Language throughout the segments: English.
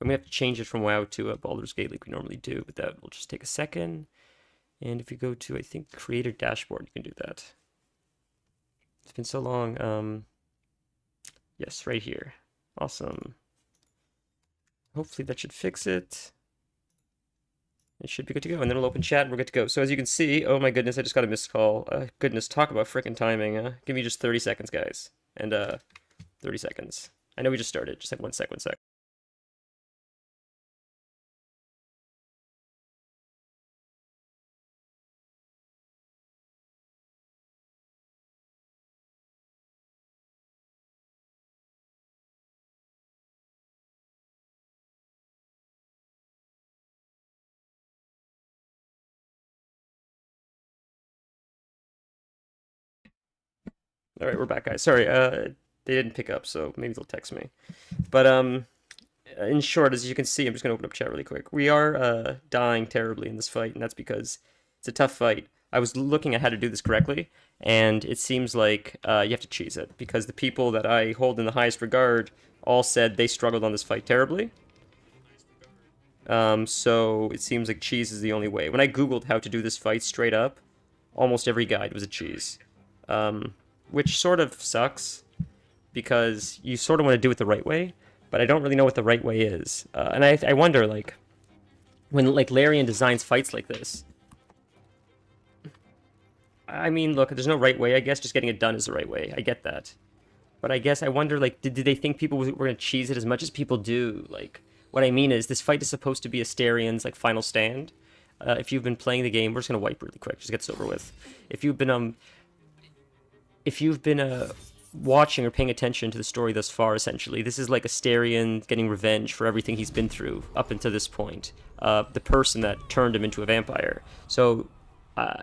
I'm gonna have to change it from WoW to a Baldur's Gate like we normally do, but that will just take a second. And if you go to, I think, Creator Dashboard, you can do that. It's been so long. Yes, right here. Awesome. Hopefully that should fix it. It should be good to go. And then we'll open chat and we're good to go. So as you can see, oh my goodness, I just got a missed call. Goodness, talk about frickin' timing. Give me just 30 seconds, guys. And 30 seconds. I know we just started. Just like 1 sec, 1 sec. All right, we're back, guys. Sorry, they didn't pick up, so maybe they'll text me. But in short, as you can see, I'm just gonna open up chat really quick. We are dying terribly in this fight, and that's because it's a tough fight. I was looking at how to do this correctly, and it seems like you have to cheese it because the people that I hold in the highest regard all said they struggled on this fight terribly. So it seems like cheese is the only way. When I googled how to do this fight straight up, almost every guide was a cheese. Which sort of sucks because you sort of want to do it the right way, but I don't really know what the right way is. And I wonder, like, when like Larian designs fights like this, I mean, look, there's no right way. I guess just getting it done is the right way. I get that, but I guess I wonder, like, did they think people were gonna cheese it as much as people do? Like, what I mean is, this fight is supposed to be Asterian's like final stand. If you've been playing the game, we're just gonna wipe really quick, just get this over with. If you've been watching or paying attention to the story thus far, essentially, this is like Asterion getting revenge for everything he's been through up until this point. The person that turned him into a vampire. So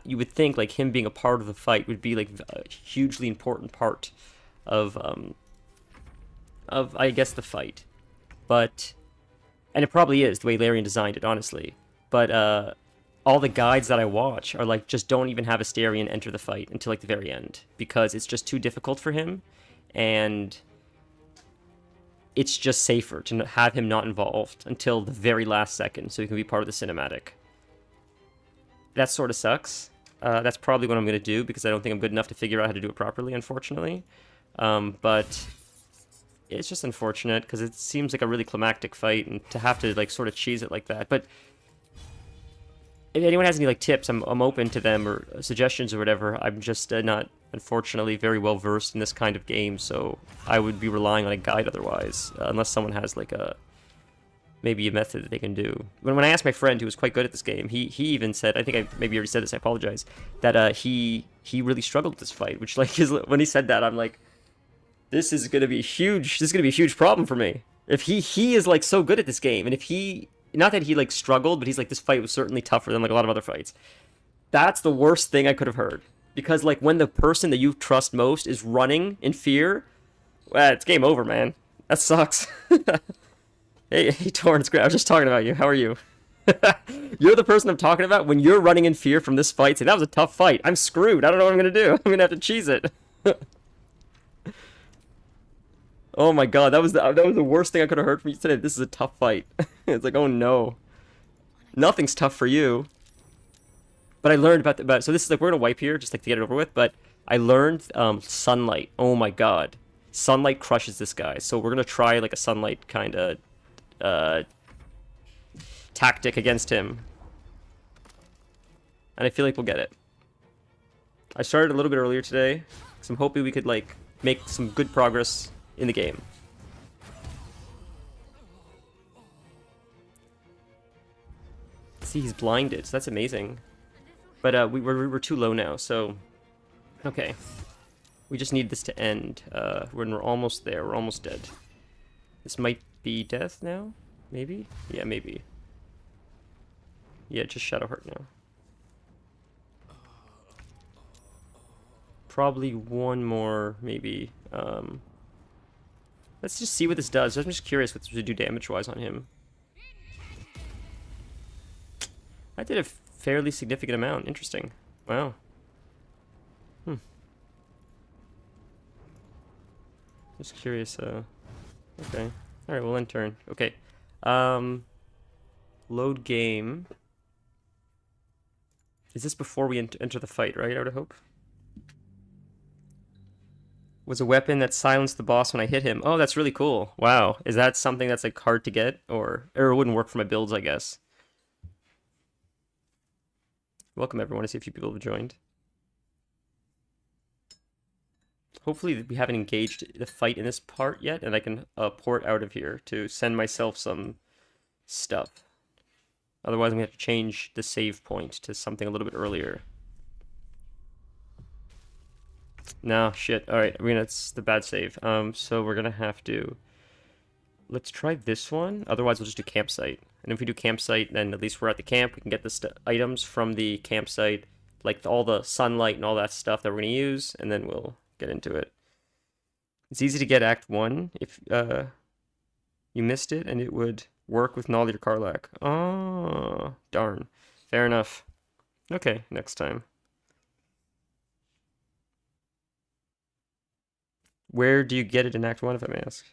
you would think like him being a part of the fight would be like a hugely important part of I guess the fight, but and it probably is the way Larian designed it, honestly. But all the guides that I watch are like just don't even have Asterion enter the fight until like the very end because it's just too difficult for him, and it's just safer to have him not involved until the very last second so he can be part of the cinematic. That sort of sucks. That's probably what I'm going to do because I don't think I'm good enough to figure out how to do it properly, unfortunately. But it's just unfortunate because it seems like a really climactic fight and to have to like sort of cheese it like that. But if anyone has any like tips, I'm open to them or suggestions or whatever. I'm just not, unfortunately, very well versed in this kind of game, so I would be relying on a guide otherwise, unless someone has like maybe a method that they can do. When I asked my friend who was quite good at this game, he even said, I think I maybe already said this, I apologize, that he really struggled with this fight, which like when he said that, I'm like, this is gonna be a huge problem for me. If he is like so good at this game, and if he, not that he like struggled, but he's like, this fight was certainly tougher than like a lot of other fights. That's the worst thing I could have heard. Because like when the person that you trust most is running in fear, well, it's game over, man. That sucks. Hey, Torrance, I was just talking about you. How are you? You're the person I'm talking about. When you're running in fear from this fight, say, that was a tough fight. I'm screwed. I don't know what I'm going to do. I'm going to have to cheese it. Oh my god, that was the worst thing I could have heard from you today. This is a tough fight. It's like, oh no. Nothing's tough for you. But I learned about so this is like, we're going to wipe here, just like to get it over with, but I learned sunlight. Oh my god. Sunlight crushes this guy. So we're going to try like a sunlight kind of tactic against him. And I feel like we'll get it. I started a little bit earlier today, because I'm hoping we could like make some good progress in the game. See, he's blinded, so that's amazing. But we're too low now, so okay. We just need this to end. When we're almost there, we're almost dead. This might be death now? Maybe? Yeah, maybe. Yeah, just Shadowheart now. Probably one more, maybe. Let's just see what this does. I'm just curious what to do damage-wise on him. I did a fairly significant amount. Interesting. Wow. Just curious, okay. Alright, we'll end turn. Okay. Um, load game. Is this before we enter the fight, right? I would hope. Was a weapon that silenced the boss when I hit him. Oh, that's really cool. Wow. Is that something that's like hard to get, or it wouldn't work for my builds, I guess. Welcome everyone. I see a few people have joined. Hopefully we haven't engaged the fight in this part yet, and I can port out of here to send myself some stuff. Otherwise, I'm going to have to change the save point to something a little bit earlier. No, shit. Alright, it's the bad save. So we're gonna have to... Let's try this one. Otherwise, we'll just do campsite. And if we do campsite, then at least we're at the camp. We can get the items from the campsite, like all the sunlight and all that stuff that we're going to use, and then we'll get into it. It's easy to get Act 1 if you missed it, and it would work with Nolly or Karlach. Oh, darn. Fair enough. Okay, next time. Where do you get it in Act 1, if I may ask?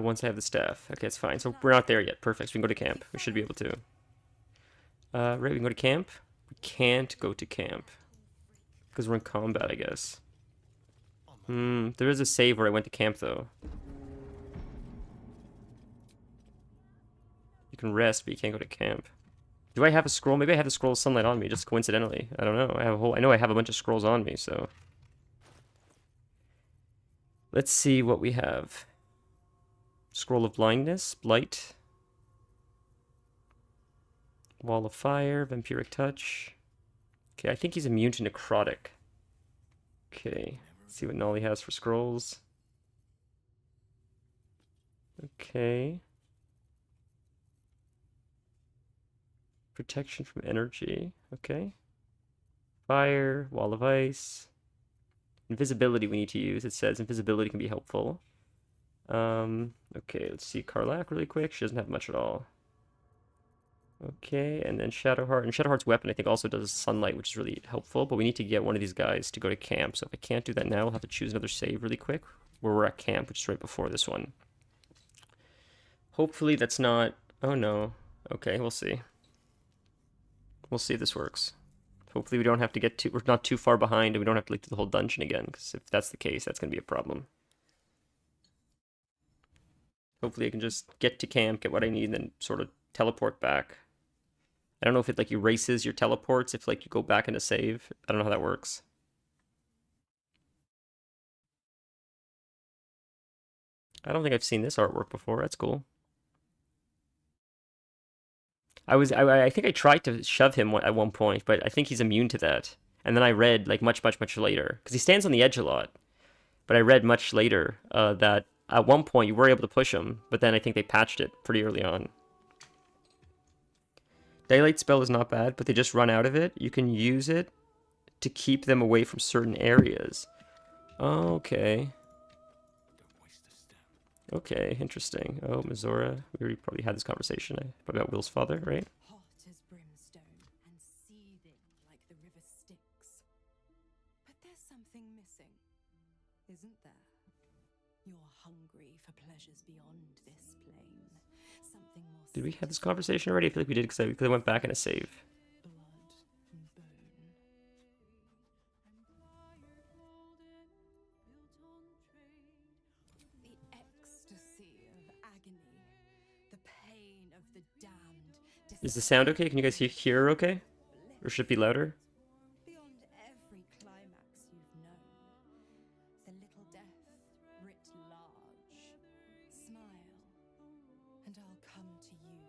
Once I have the staff. Okay, it's fine. So we're not there yet. Perfect. So we can go to camp. We should be able to. Right, we can go to camp. We can't go to camp. Because we're in combat, I guess. There is a save where I went to camp, though. You can rest, but you can't go to camp. Do I have a scroll? Maybe I have the scroll of sunlight on me, just coincidentally. I don't know. I know I have a bunch of scrolls on me, so... Let's see what we have. Scroll of blindness, blight. Wall of fire, vampiric touch. Okay, I think he's immune to necrotic. Okay, let's see what Nolly has for scrolls. Okay. Protection from energy. Okay. Fire, wall of ice. Invisibility we need to use. It says invisibility can be helpful. Okay, let's see Karlach really quick. She doesn't have much at all. Okay, and then Shadowheart. And Shadowheart's weapon, I think, also does sunlight, which is really helpful. But we need to get one of these guys to go to camp. So if I can't do that now, we'll have to choose another save really quick. Where we're at camp, which is right before this one. Hopefully that's not... Oh, no. Okay, we'll see. We'll see if this works. Hopefully we don't have to get too... We're not too far behind, and we don't have to do the whole dungeon again. Because if that's the case, that's going to be a problem. Hopefully I can just get to camp, get what I need, and then sort of teleport back. I don't know if it like erases your teleports if like you go back into save. I don't know how that works. I don't think I've seen this artwork before. That's cool. I think I tried to shove him at one point, but I think he's immune to that. And then I read like much later because he stands on the edge a lot. But I read much later that at one point you were able to push him, but then I think they patched it pretty early on. Daylight spell is not bad, but they just run out of it. You can use it to keep them away from certain areas. Okay. Okay, interesting. Oh, Mizora. We already probably had this conversation about Will's father, right? Hot as brimstone and seething like the river Styx. But there's something missing, isn't there? You're hungry for pleasures beyond this plane. Something more. Did we have this conversation already? I feel like we did because I went back in a save. Blood and bone. The ecstasy of agony. The pain of the damned. Is the sound okay? Can you guys hear okay? Or should it be louder? Beyond every climax you've known. The little death writ large. Smile, and I'll come to you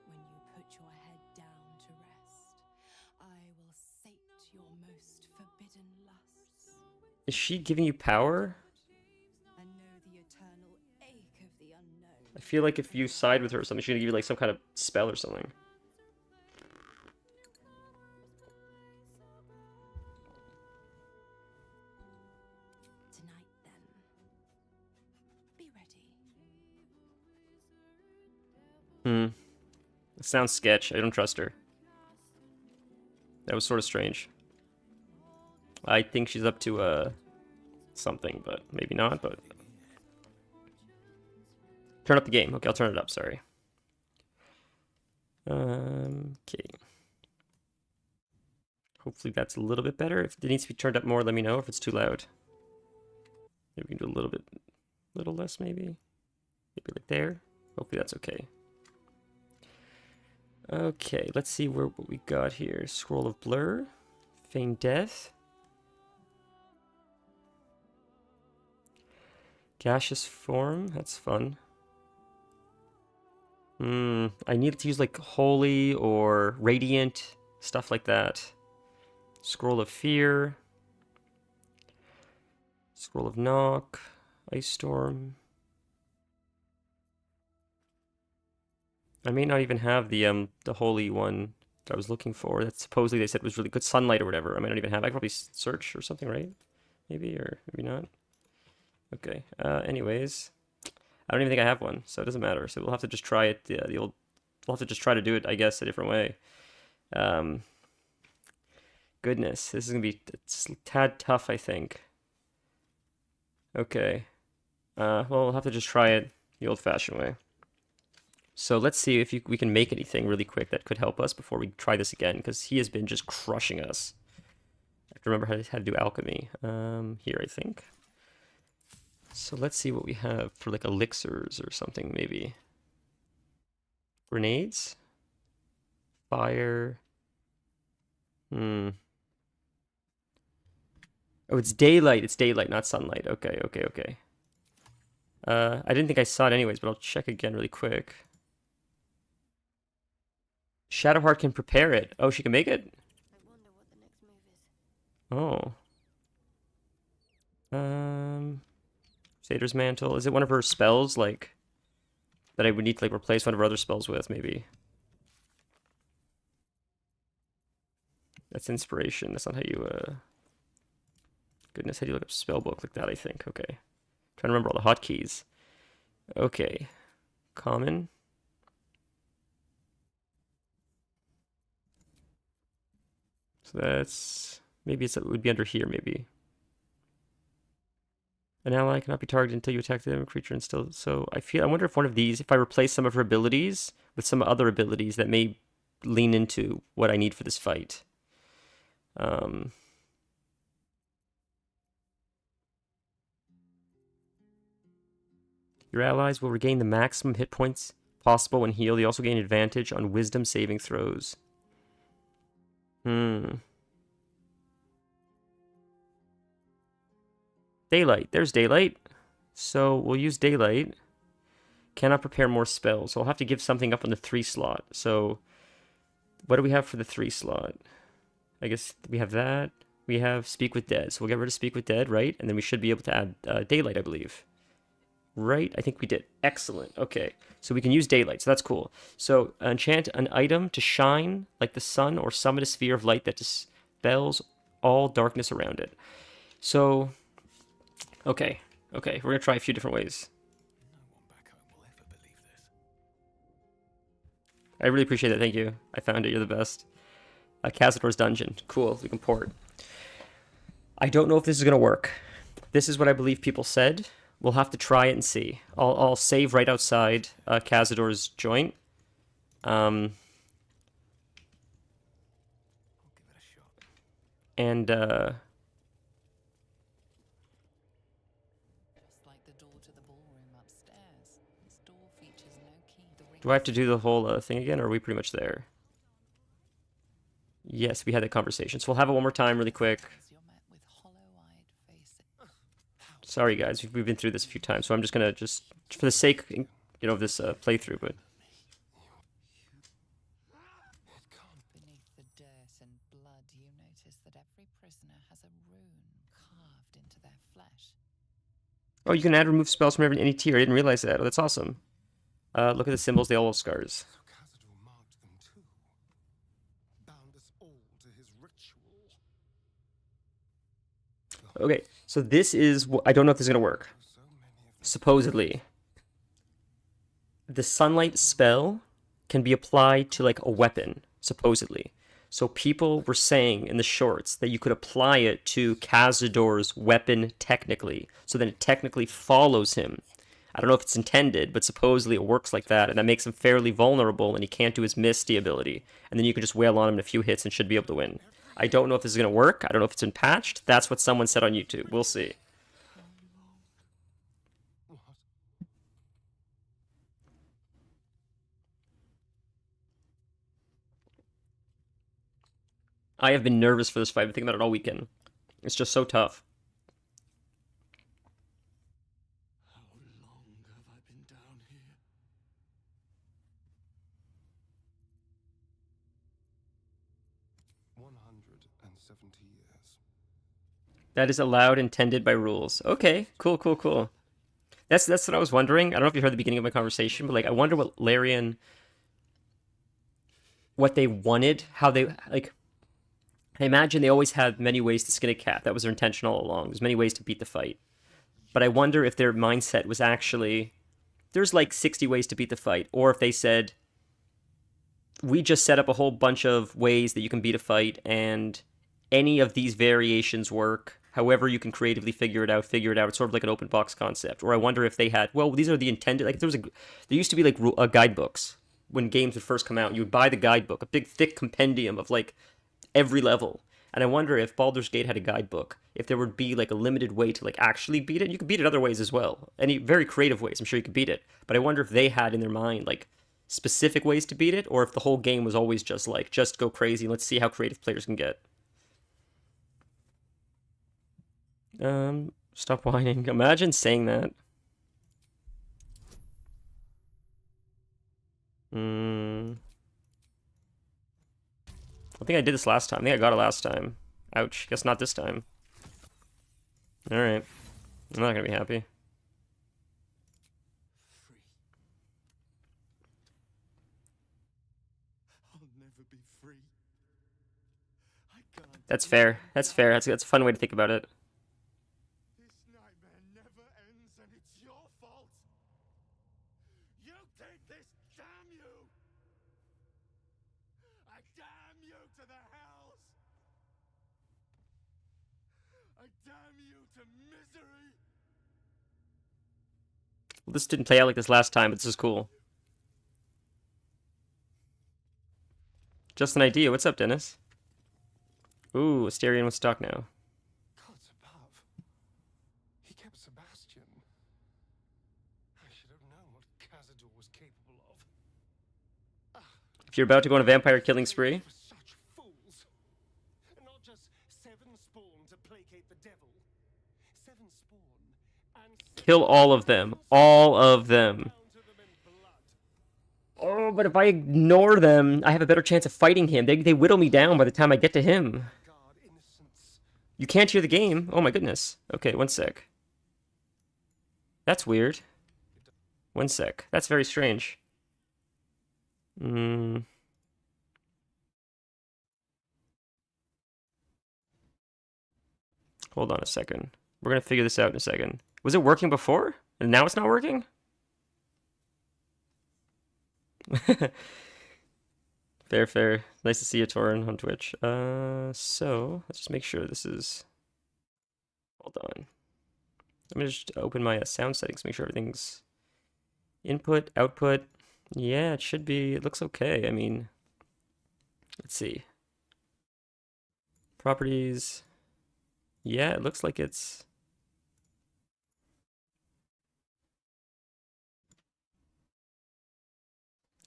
when you put your head down to rest. I will sate your most forbidden lusts. Is she giving you power? And know the eternal ache of the unknown. I feel like if you side with her or something, she's gonna give you like some kind of spell or something. Tonight, then. Be ready. It sounds sketch. I don't trust her. That was sort of strange. I think she's up to something, but maybe not. But turn up the game. Okay, I'll turn it up. Sorry. Okay. Hopefully that's a little bit better. If it needs to be turned up more, let me know if it's too loud. Maybe we can do a little less maybe. Maybe like there. Hopefully that's okay. Okay, let's see what we got here. Scroll of Blur. Feign Death. Gaseous Form. That's fun. I need to use like Holy or Radiant. Stuff like that. Scroll of Fear. Scroll of Knock. Ice Storm. I may not even have the holy one that I was looking for. That supposedly they said was really good, Sunlight or whatever. I might not even have. I could probably search or something, right? Maybe or maybe not. Okay. Anyways, I don't even think I have one, so it doesn't matter. So we'll have to just try it. The old. We'll have to just try to do it, I guess, a different way. Goodness, this is gonna be a tad tough, I think. Okay. Well, we'll have to just try it the old-fashioned way. So let's see if we can make anything really quick that could help us before we try this again, because he has been just crushing us. I have to remember how to do alchemy. Here, I think. So let's see what we have for like elixirs or something, maybe. Grenades? Fire? Oh, it's daylight. It's daylight, not sunlight. Okay, okay, okay. I didn't think I saw it anyways, but I'll check again really quick. Shadowheart can prepare it. Oh, she can make it? I wonder what the next move is. Oh. Satyr's Mantle. Is it one of her spells, like, that I would need to, like, replace one of her other spells with, maybe? That's inspiration. That's not how you, Goodness, how do you look up spellbook like that, I think. Okay. Trying to remember all the hotkeys. Okay. Common. So that's... Maybe it would be under here, maybe. An ally cannot be targeted until you attack the creature and still... So I wonder if one of these, if I replace some of her abilities with some other abilities that may lean into what I need for this fight. Your allies will regain the maximum hit points possible when healed. You also gain advantage on wisdom saving throws. Daylight. There's daylight. So we'll use daylight. Cannot prepare more spells. So I'll have to give something up on the 3 slot. So what do we have for the 3 slot? I guess we have that. We have Speak with Dead. So we'll get rid of Speak with Dead, right? And then we should be able to add daylight, I believe. Right? I think we did. Excellent. Okay. So we can use daylight. So that's cool. So enchant an item to shine like the sun or summon a sphere of light that dispels all darkness around it. So, okay. Okay. We're going to try a few different ways. No one back home will ever believe this. I really appreciate it. Thank you. I found it. You're the best. Cazador's Dungeon. Cool. We can port. I don't know if this is going to work. This is what I believe people said. We'll have to try it and see. I'll save right outside Cazador's joint. I'll give it a shot. And Just like the door to the ballroom upstairs, this door features no key. do I have to do the whole thing again, or are we pretty much there? Yes, we had that conversation. So we'll have it one more time really quick. You're met with hollow-eyed faces. Sorry, guys. We've been through this a few times, so I'm just going to for the sake, of this playthrough, but... Beneath the dirt and blood, you notice that every prisoner has a rune carved into their flesh. Oh, you can add remove spells from any tier. I didn't realize that. Oh, that's awesome. Look at the symbols. They all have scars. So Cazador marked them too. Bound us all to his ritual. Okay, so this is... I don't know if this is going to work. So many of them. Supposedly. The sunlight spell can be applied to like a weapon, supposedly. So people were saying in the shorts that you could apply it to Cazador's weapon technically, so then it technically follows him. I don't know if it's intended, but supposedly it works like that, and that makes him fairly vulnerable, and he can't do his Misty ability. And then you can just wail on him in a few hits and should be able to win. I don't know if this is going to work. I don't know if it's been patched. That's what someone said on YouTube. We'll see. What? I have been nervous for this fight. I've been thinking about it all weekend. It's just so tough. How long have I been down here? "170 years." That is allowed, intended by rules. Okay, cool, cool, cool. That's what I was wondering. I don't know if you heard the beginning of my conversation, but like I wonder what Larian, what they wanted, how they like. I imagine they always had many ways to skin a cat. That was their intention all along. There's many ways to beat the fight. But I wonder if their mindset was actually, there's like 60 ways to beat the fight. Or if they said, we just set up a whole bunch of ways that you can beat a fight, and any of these variations work. However you can creatively figure it out, figure it out. It's sort of like an open box concept. Or I wonder if they had, well, these are the intended, like there used to be like guidebooks. When games would first come out, you would buy the guidebook, a big thick compendium of like every level. And I wonder if Baldur's Gate had a guidebook, if there would be like a limited way to like actually beat it. You could beat it other ways as well. Any very creative ways, I'm sure you could beat it. But I wonder if they had in their mind like specific ways to beat it, or if the whole game was always just like, just go crazy, let's see how creative players can get. Stop whining. Imagine saying that. I think I did this last time. I think I got it last time. Ouch. Guess not this time. Alright. I'm not gonna be happy. Free. I'll never be free. I can't. That's fair. That's fair. That's a fun way to think about it. This nightmare never ends, and it's your fault. You did this, damn you! I damn you to the hells! I damn you to misery! Well, this didn't play out like this last time, but this is cool. Just an idea. What's up, Dennis? Ooh, Asterion with stock now. Gods above. He kept Sebastian. I should have known what Cazador was capable of. If you're about to go on a vampire killing spree, For such fools. Not just seven spawn to placate the devil. Seven spawn and kill all of them. All of them. down to them in blood. Oh, but if I ignore them, I have a better chance of fighting him. They whittle me down by the time I get to him. Guard innocence. You can't hear the game. Oh my goodness. Okay, one sec. That's weird. One sec. That's very strange. Hold on a second. We're gonna figure this out in a second. Was it working before? And now it's not working? Fair, fair. Nice to see you, Torin, on Twitch. So let's just make sure this is. Hold on. Let me just open my sound settings, make sure everything's input, output. Yeah, it should be. It looks okay. I mean, let's see. Properties. Yeah, it looks like it's.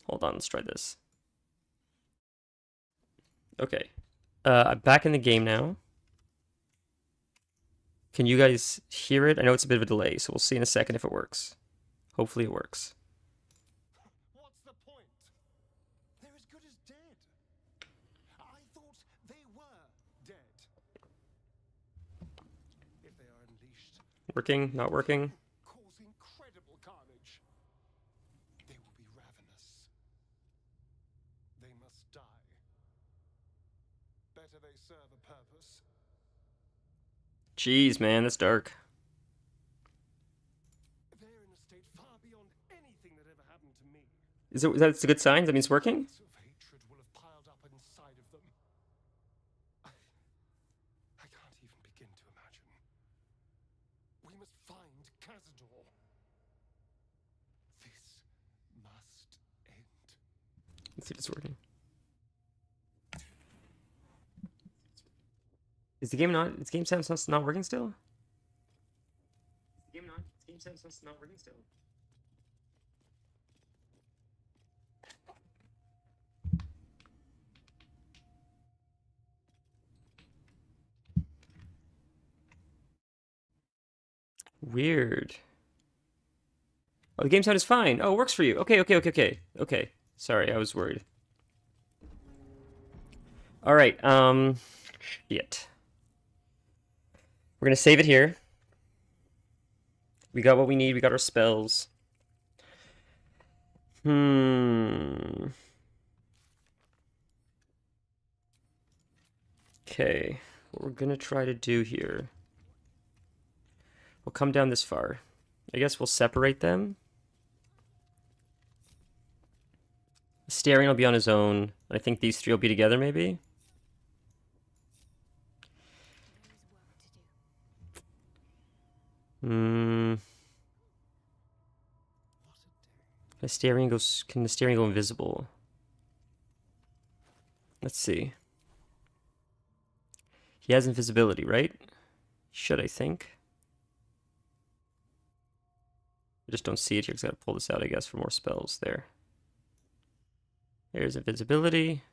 Hold on, let's try this. Okay. I'm back in the game now. Can you guys hear it? I know it's a bit of a delay, so we'll see in a second if it works. Hopefully it works. What's the point? They're as good as dead. I thought they were dead. If they are unleashed, Working? Not working? cause incredible carnage. They will be ravenous. They must die. Better they serve a purpose. Jeez, man, that's dark. They're in a state far beyond anything that ever happened to me. Is that a good sign? That means it's working? Lots of hatred will have piled up inside of them. I can't even begin to imagine. We must find Cazador. This must end. Let's see if it's working. Is the game not? Is game sound not working still? Is the game not? Is game sound not working still? Weird. Oh, the game sound is fine. Oh, it works for you. Okay. Sorry, I was worried. All right. Shit. We're gonna save it here. We got what we need. We got our spells. Okay. What we're gonna try to do here. We'll come down this far. I guess we'll separate them. Astarion will be on his own. I think these three will be together, maybe. Astarion goes. Can Astarion go invisible? Let's see. He has invisibility, right? Should, I think. I just don't see it here because I gotta pull this out, I guess, for more spells there. There's invisibility.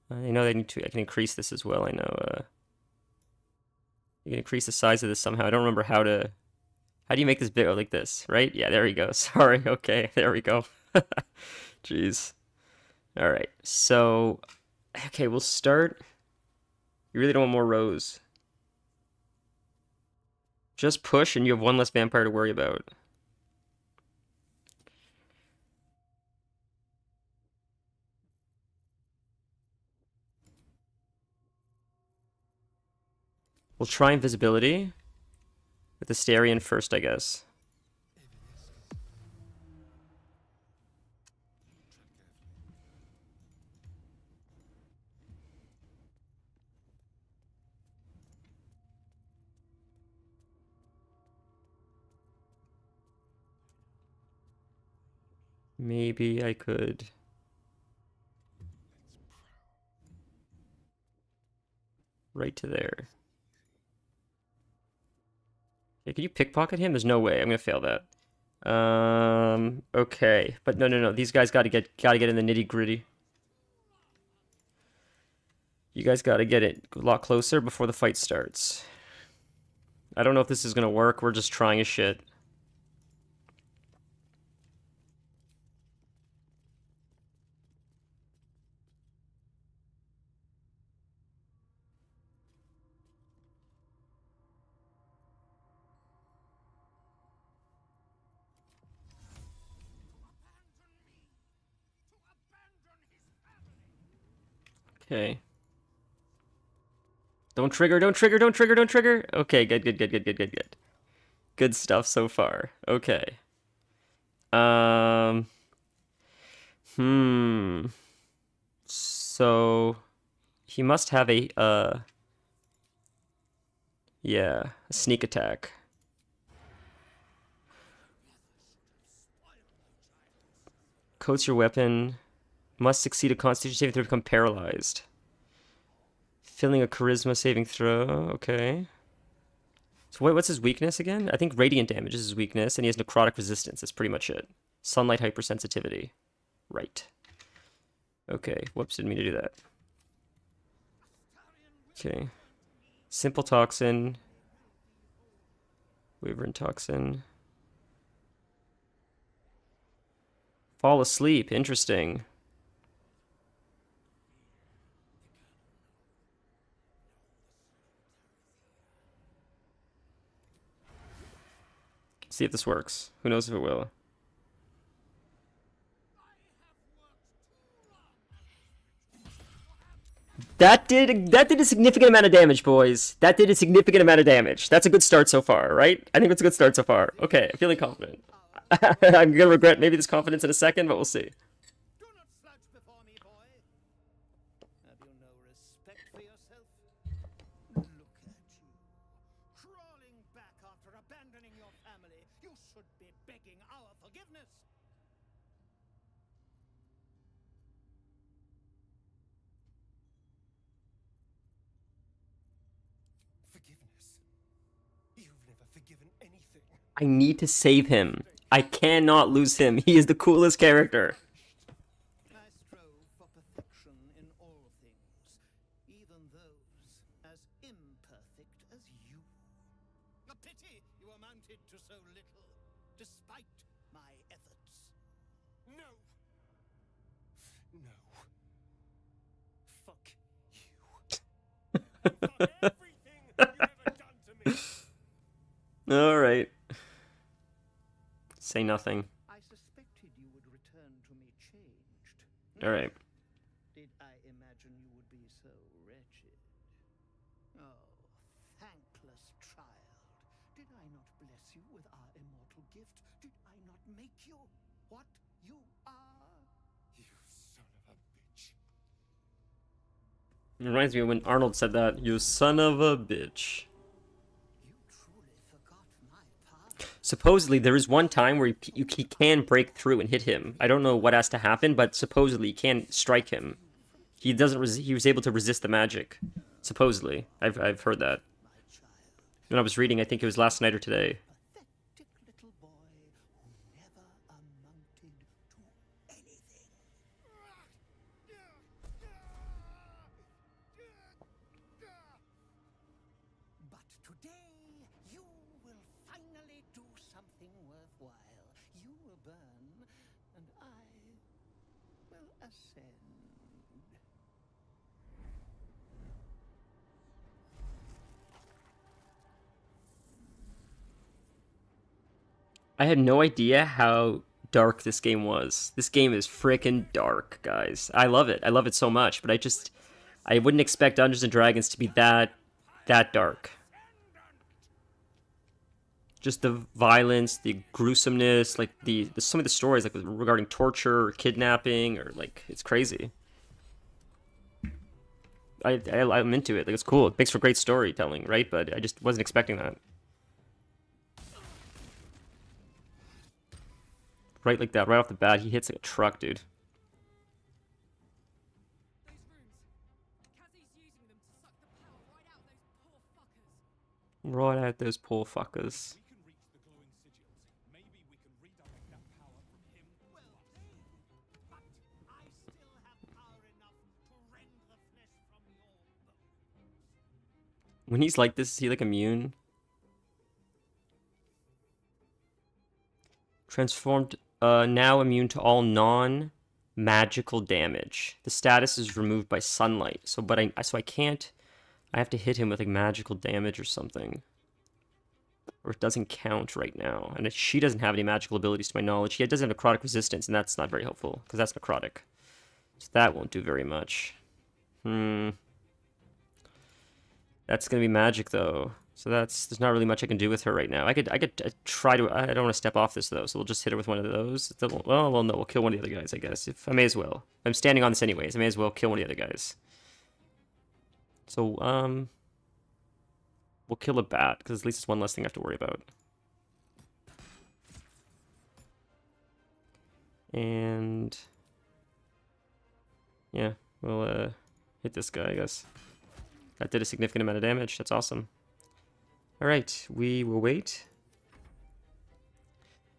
I know I need to. I can increase this as well. I know. You can increase the size of this somehow. I don't remember how to. How do you make this bigger? Like this, right? Yeah, there we go. Sorry. Okay, there we go. Jeez. All right. So, okay, we'll start. You really don't want more rows. Just push, and you have one less vampire to worry about. We'll try invisibility with Astarion first, I guess. Maybe I could. Right to there. Okay, can you pickpocket him? There's no way. I'm gonna fail that. Okay, but no. These guys gotta get in the nitty gritty. You guys gotta get it a lot closer before the fight starts. I don't know if this is gonna work. We're just trying a shit. Okay. Don't trigger. Okay, good. Good stuff so far. Okay. So he must have a yeah, a sneak attack. Coats your weapon. Must succeed a constitution saving throw to become paralyzed. Filling a charisma saving throw. Okay. So what's his weakness again? I think radiant damage is his weakness, and he has necrotic resistance. That's pretty much it. Sunlight hypersensitivity. Right. Okay. Whoops, didn't mean to do that. Okay. Simple toxin. Wyvern toxin. Fall asleep. Interesting. See if this works. Who knows if it will. That did a significant amount of damage, boys. That did a significant amount of damage. That's a good start so far, right? I think that's a good start so far. Okay, I'm feeling confident. I'm gonna regret maybe this confidence in a second, but we'll see. Do not slouch before me, boy. Have you no respect for yourself? Look at you. Crawling back after abandoning your family. You should be begging our forgiveness. Forgiveness? You've never forgiven anything. I need to save him. I cannot lose him. He is the coolest character. I strove for perfection in all things, even those as imperfect as you. A pity you amounted to so little, despite my efforts. No. No. Fuck you. Fuck everything you've ever done to me. All right. Say nothing. I suspected you would return to me changed. All right. Did I imagine you would be so wretched? Oh, thankless child. Did I not bless you with our immortal gift? Did I not make you what you are? You son of a bitch. It reminds me of when Arnold said that. You son of a bitch. You truly forgot my power. Supposedly, there is one time where he can break through and hit him. I don't know what has to happen, but supposedly he can strike him. He doesn't. He was able to resist the magic. Supposedly, I've heard that. My child. When I was reading, I think it was last night or today. Pathetic little boy who never amounted to anything. But today, you will finally do something worthwhile. You will burn, and I will ascend. I had no idea how dark this game was. This game is freaking dark, guys. I love it. I love it so much, but I wouldn't expect Dungeons and Dragons to be that dark. Just the violence, the gruesomeness, like the some of the stories like regarding torture or kidnapping or like it's crazy. I'm into it. Like it's cool. It makes for great storytelling, right? But I just wasn't expecting that. Right like that, right off the bat, he hits like a truck, dude. Those rooms. Kazi's using them to suck the power right out those poor fuckers. Right at those poor fuckers. We can reach the glowing sigils. Maybe we can redirect that power from him. Well, but I still have power enough to rend the flesh from your bones. When he's like this, is he like immune? Transformed, now immune to all non-magical damage. The status is removed by sunlight. So I can't. I have to hit him with like magical damage or something. Or it doesn't count right now. And she doesn't have any magical abilities to my knowledge. He doesn't have necrotic resistance, and that's not very helpful because that's necrotic. So that won't do very much. That's gonna be magic though. So there's not really much I can do with her right now. I could try to. I don't want to step off this though, so we'll just hit her with one of those. Well, no, we'll kill one of the other guys, I guess. If I may as well. I'm standing on this anyways. I may as well kill one of the other guys. So we'll kill a bat because at least it's one less thing I have to worry about. And yeah, we'll hit this guy, I guess. That did a significant amount of damage. That's awesome. Alright, we will wait.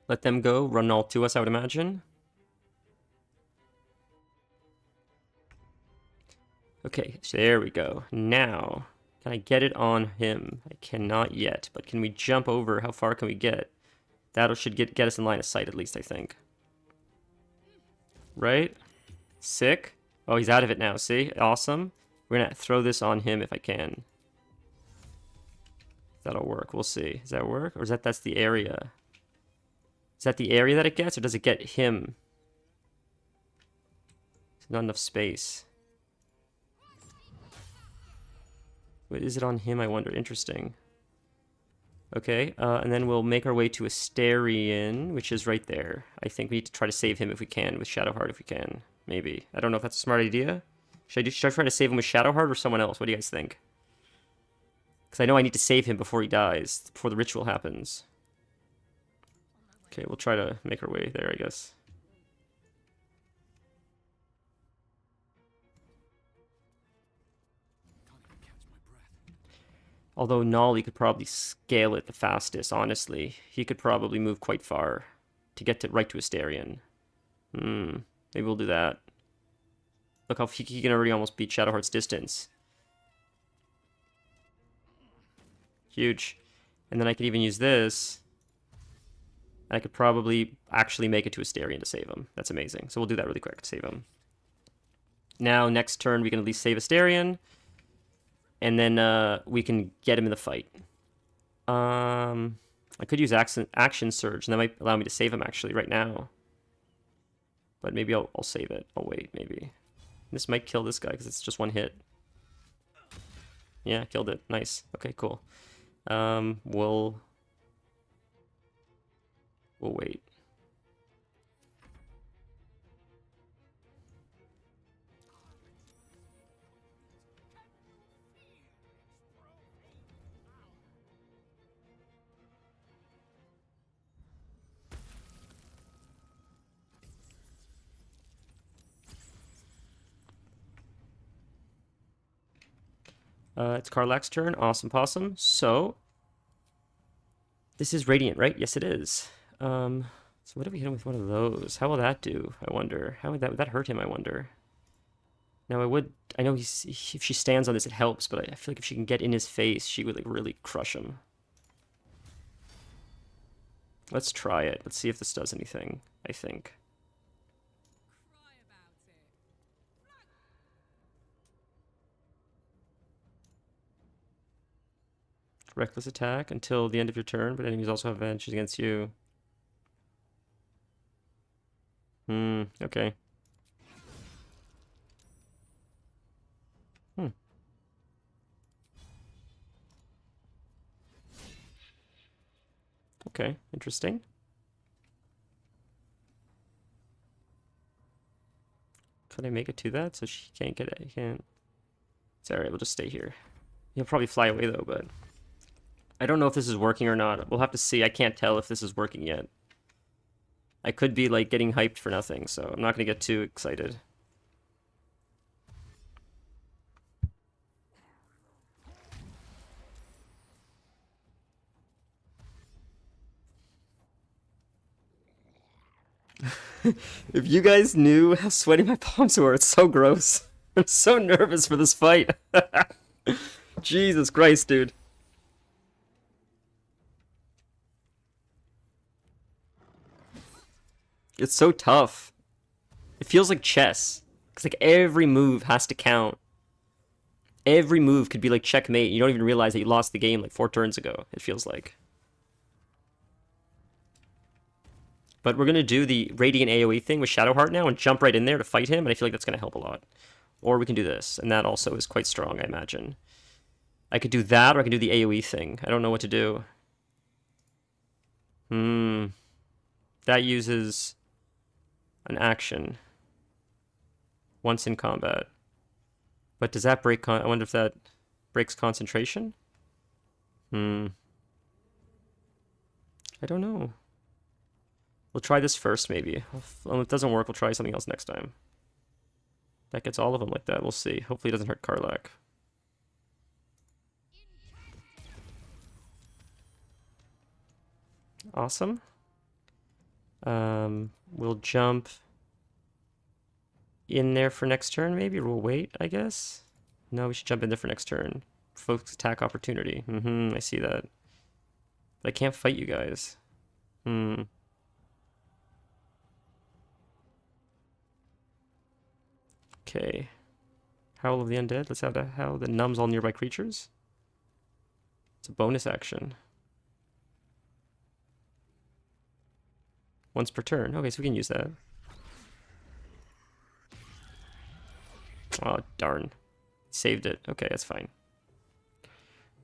Let them go. Run all to us, I would imagine. Okay, so there we go. Now, can I get it on him? I cannot yet, but can we jump over? How far can we get? That should get us in line of sight, at least, I think. Right? Sick. Oh, he's out of it now, see? Awesome. We're gonna throw this on him if I can. That'll work. We'll see. Does that work? Or is that's the area? Is that the area that it gets, or does it get him? There's not enough space. Wait, is it on him, I wonder? Interesting. Okay, and then we'll make our way to Asterion, which is right there. I think we need to try to save him if we can, with Shadowheart if we can. Maybe. I don't know if that's a smart idea. Should I try to save him with Shadowheart or someone else? What do you guys think? Because I know I need to save him before he dies, before the ritual happens. Okay, we'll try to make our way there, I guess. Although Nolly could probably scale it the fastest, honestly. He could probably move quite far to get to right to Asterion. Maybe we'll do that. Look how he can already almost beat Shadowheart's distance. Huge. And then I could even use this. I could probably actually make it to Asterion to save him. That's amazing. So we'll do that really quick to save him. Now, next turn, we can at least save Asterion. And then we can get him in the fight. I could use Action Surge, and that might allow me to save him, actually, right now. But maybe I'll save it. I'll wait, maybe. This might kill this guy, because it's just one hit. Yeah, killed it. Nice. Okay, cool. We'll wait. It's Karlach's turn. Awesome possum. So, this is Radiant, right? Yes, it is. So what if we hit him with one of those? How will that do, I wonder? How would that hurt him, I wonder? Now, I know if she stands on this, it helps, but I feel like if she can get in his face, she would, like, really crush him. Let's try it. Let's see if this does anything, I think. Reckless attack until the end of your turn, but enemies also have advantages against you. Okay. Okay, interesting. Could I make it to that so she can't get it? Can't. It's alright, we'll just stay here. He'll probably fly away though, but I don't know if this is working or not. We'll have to see. I can't tell if this is working yet. I could be like getting hyped for nothing, so I'm not gonna get too excited. If you guys knew how sweaty my palms were, it's so gross. I'm so nervous for this fight. Jesus Christ, dude. It's so tough. It feels like chess. Because like every move has to count. Every move could be like checkmate. You don't even realize that you lost the game like 4 turns ago, it feels like. But we're going to do the Radiant AoE thing with Shadowheart now and jump right in there to fight him, and I feel like that's going to help a lot. Or we can do this, and that also is quite strong, I imagine. I could do that, or I could do the AoE thing. I don't know what to do. That uses an action once in combat. But does that break I wonder if that breaks concentration? I don't know. We'll try this first, maybe. If it doesn't work, we'll try something else next time. That gets all of them like that. We'll see. Hopefully it doesn't hurt Karlach. Awesome. We'll jump in there for next turn, maybe? Or we'll wait, I guess? No, we should jump in there for next turn. Focus attack opportunity. I see that. But I can't fight you guys. Okay. Howl of the Undead. Let's have the howl that numbs all nearby creatures. It's a bonus action. Once per turn. Okay, so we can use that. Oh, darn. Saved it. Okay, that's fine.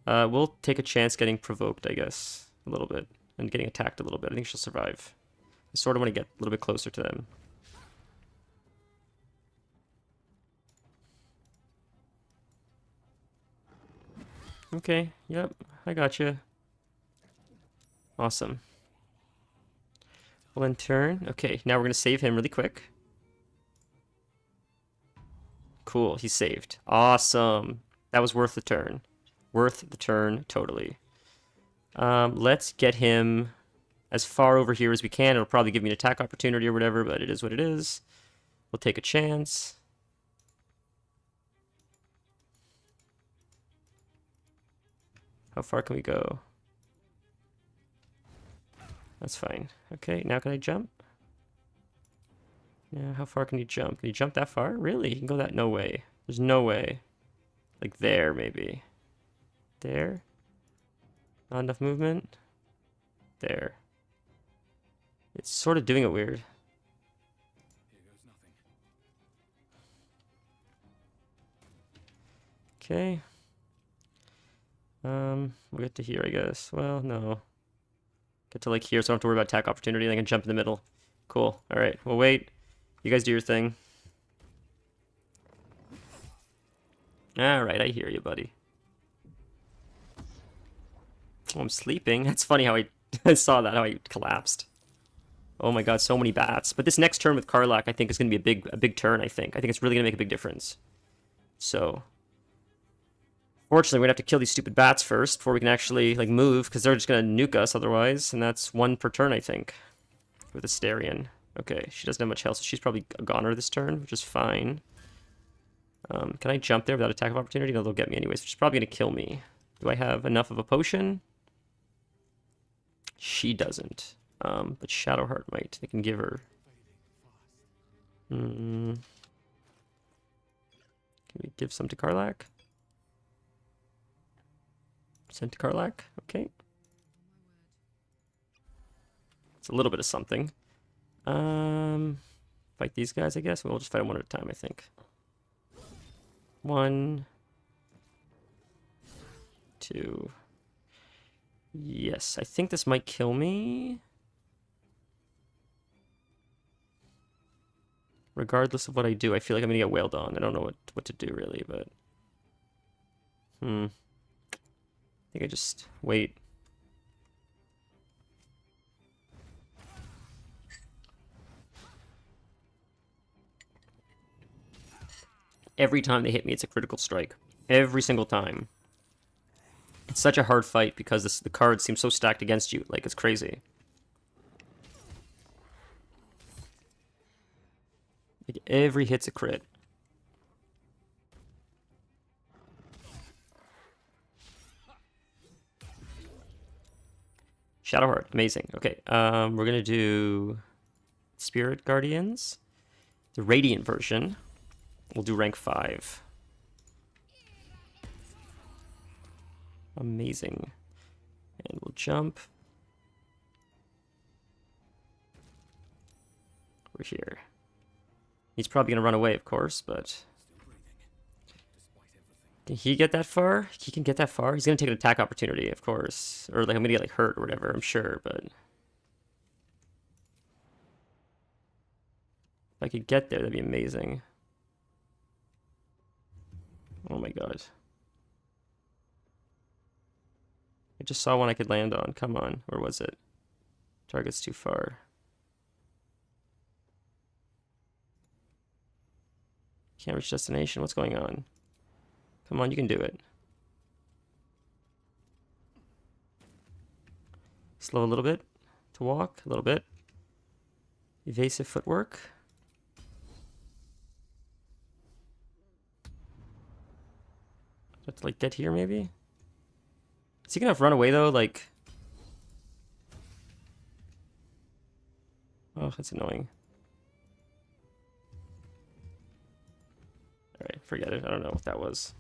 We'll take a chance getting provoked, I guess, a little bit. And getting attacked a little bit. I think she'll survive. I sort of want to get a little bit closer to them. Okay, yep, I got you. Awesome. We'll then turn. Okay, now we're going to save him really quick. Cool, he's saved. Awesome. That was worth the turn. Worth the turn, totally. Let's get him as far over here as we can. It'll probably give me an attack opportunity or whatever, but it is what it is. We'll take a chance. How far can we go? That's fine. Okay, now can I jump? Yeah, how far can you jump? Can you jump that far? Really? You can go that? No way. There's no way. Like there, maybe. There? Not enough movement? There. It's sort of doing it weird. Here goes nothing. Okay. We'll get to here, I guess. Well, no. Get to like here, so I don't have to worry about attack opportunity. I can jump in the middle. Cool. All right. We'll wait. You guys do your thing. All right. I hear you, buddy. Oh, I'm sleeping. That's funny how I saw that, how I collapsed. Oh my god, so many bats. But this next turn with Karlach, I think, is going to be a big turn, I think. I think it's really going to make a big difference. So, fortunately, we're going to have to kill these stupid bats first before we can actually, like, move, because they're just going to nuke us otherwise, and that's 1 per turn, I think, with Astarion. Okay, she doesn't have much health, so she's probably a goner this turn, which is fine. Can I jump there without attack of opportunity? No, they'll get me anyways, which is probably going to kill me. Do I have enough of a potion? She doesn't. But Shadowheart might. They can give her. Can we give some to Karlach? Send to Karlach. Okay. It's a little bit of something. Fight these guys, I guess. We'll just fight them one at a time, I think. 1, 2. Yes, I think this might kill me. Regardless of what I do, I feel like I'm gonna get wailed on. I don't know what to do really, but I think I just wait. Every time they hit me, it's a critical strike. Every single time. It's such a hard fight because the cards seem so stacked against you. Like, it's crazy. Like, every hit's a crit. Shadowheart, amazing. Okay, we're gonna do Spirit Guardians. The Radiant version. We'll do rank 5. Amazing. And we'll jump. Over here. He's probably going to run away, of course, but... Can he get that far? He can get that far? He's going to take an attack opportunity, of course. Or, like, I'm going to get, like, hurt or whatever, I'm sure, but... If I could get there, that'd be amazing. Oh my god. I just saw one I could land on. Come on. Where was it? Target's too far. Can't reach destination. What's going on? Come on, you can do it. Slow a little bit to walk. A little bit. Evasive footwork. Do I have to, like, get here, maybe? Is he gonna run away, though? Like... Oh, that's annoying. Alright, forget it. I don't know what that was.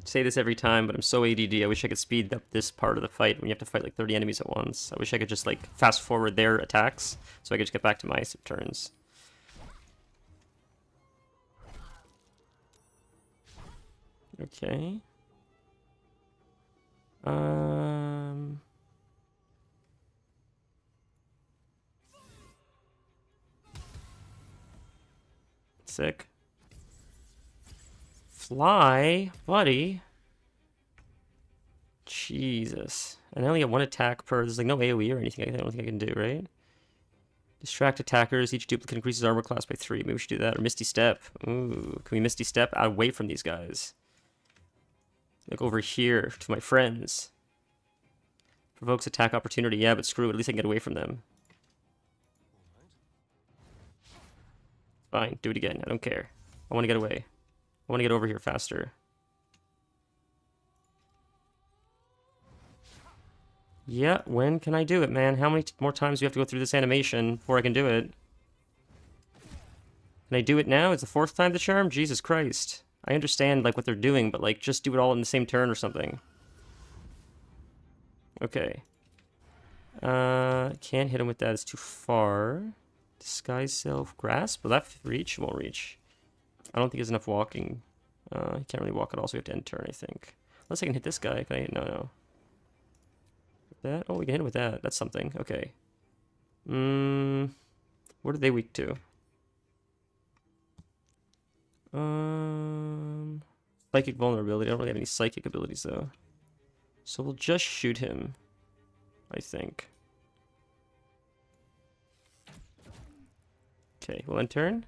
say this every time, but I'm so ADD. I wish I could speed up this part of the fight when you have to fight like 30 enemies at once. I wish I could just like fast forward their attacks so I could just get back to my turns. Okay. Sick. Fly, buddy. Jesus. And I only get one attack per. There's like no AoE or anything I don't think I can do, right? Distract attackers. Each duplicate increases armor class by 3. Maybe we should do that. Or Misty Step. Ooh. Can we Misty Step away from these guys? Like over here to my friends. Provokes attack opportunity. Yeah, but screw it. At least I can get away from them. Fine. Do it again. I don't care. I want to get away. I want to get over here faster. Yeah, when can I do it, man? How many more times do you have to go through this animation before I can do it? Can I do it now? It's the 4th time the charm? Jesus Christ. I understand, like, what they're doing, but, like, just do it all in the same turn or something. Okay. Can't hit him with that. It's too far. Disguise self. Grasp? Will that reach? Won't reach. I don't think there's enough walking. He can't really walk at all, so we have to end turn, I think. Unless I can hit this guy. Can I? No. That? Oh, we can hit him with that. That's something. Okay. What are they weak to? Psychic vulnerability. I don't really have any psychic abilities, though. So we'll just shoot him, I think. Okay, we'll end turn.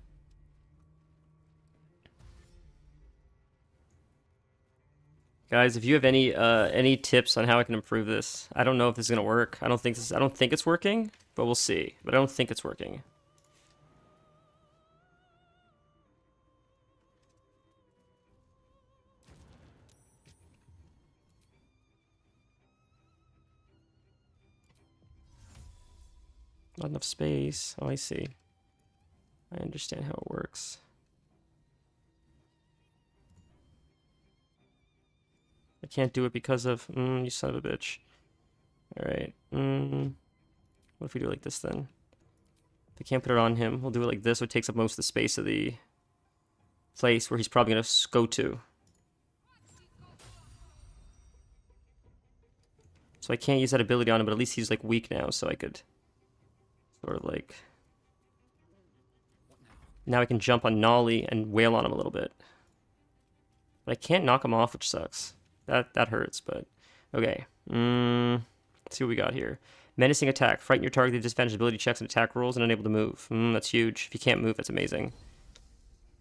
Guys, if you have any tips on how I can improve this, I don't know if this is gonna work. I don't think it's working, but we'll see. But I don't think it's working. Not enough space. Oh, I see. I understand how it works. I can't do it because of... you son of a bitch. Alright. What if we do it like this, then? If I can't put it on him, we'll do it like this, so it takes up most of the space of the place where he's probably going to go to. So I can't use that ability on him, but at least he's, like, weak now, so I could... sort of, like... Now I can jump on Nolly and wail on him a little bit. But I can't knock him off, which sucks. That hurts, but... Okay. Let's see what we got here. Menacing attack. Frighten your target with disadvantage ability checks and attack rolls and unable to move. That's huge. If you can't move, that's amazing.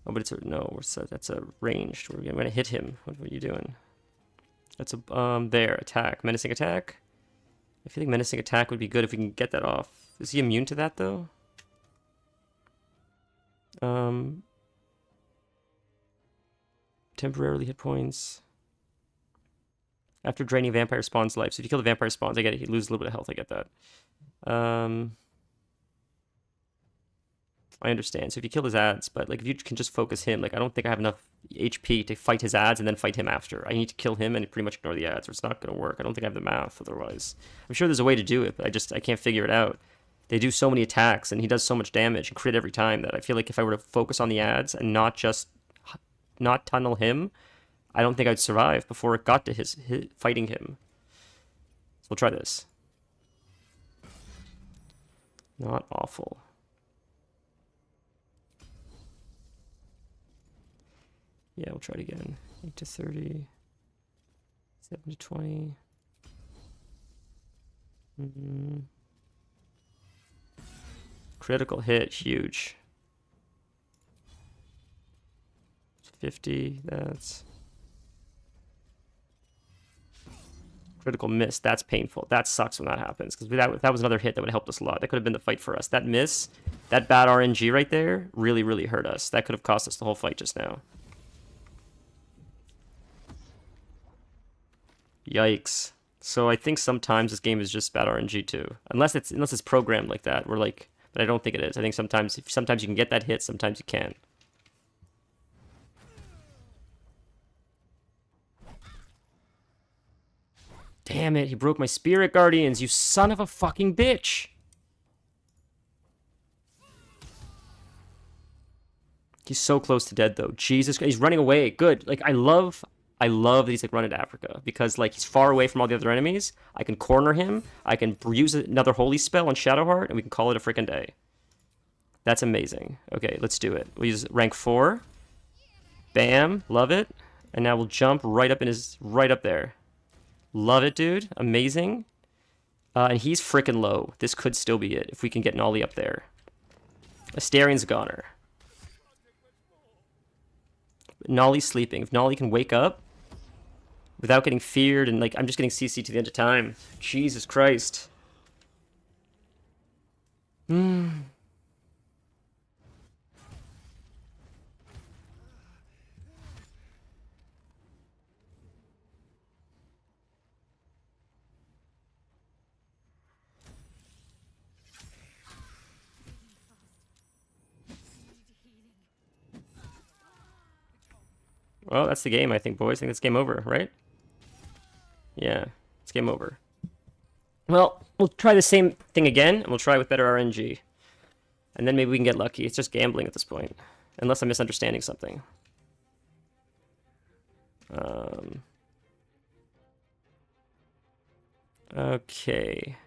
Oh, but it's a... No, that's a ranged. We're going to hit him. What are you doing? That's a... There. Attack. Menacing attack. I feel like menacing attack would be good if we can get that off. Is he immune to that, though? Temporarily hit points. After draining vampire spawn's life. So if you kill the vampire spawns, I get it. He loses a little bit of health. I get that. I understand. So if you kill his ads, but like if you can just focus him, like I don't think I have enough HP to fight his ads and then fight him after. I need to kill him and pretty much ignore the ads, or it's not going to work. I don't think I have the math otherwise. I'm sure there's a way to do it, but I can't figure it out. They do so many attacks and he does so much damage and crit every time that I feel like if I were to focus on the ads and not tunnel him, I don't think I'd survive before it got to his fighting him. So we'll try this. Not awful. Yeah, we'll try it again. 8 to 30. 7 to 20. Critical hit, huge. 50, that's... Critical miss, that's painful. That sucks when that happens, because that was another hit that would have helped us a lot. That could have been the fight for us. That miss, that bad RNG right there, really, really hurt us. That could have cost us the whole fight just now. Yikes. So I think sometimes this game is just bad RNG too. Unless it's programmed like that. We're like, but I don't think it is. I think sometimes you can get that hit, sometimes you can't. Damn it, he broke my Spirit Guardians, you son of a fucking bitch! He's so close to dead, though. Jesus Christ, he's running away. Good. Like, I love that he's, like, running to Africa. Because, like, he's far away from all the other enemies. I can corner him. I can use another holy spell on Shadowheart, and we can call it a freaking day. That's amazing. Okay, let's do it. We'll use rank 4. Bam. Love it. And now we'll jump right up in his... right up there. Love it, dude. Amazing. And he's freaking low. This could still be it if we can get Nolly up there. Astarion's a goner. Nolly's sleeping. If Nolly can wake up without getting feared and, like, I'm just getting CC to the end of time. Jesus Christ. Well, that's the game, I think, boys. I think it's game over, right? Yeah, it's game over. Well, we'll try the same thing again, and we'll try with better RNG. And then maybe we can get lucky. It's just gambling at this point. Unless I'm misunderstanding something. Okay.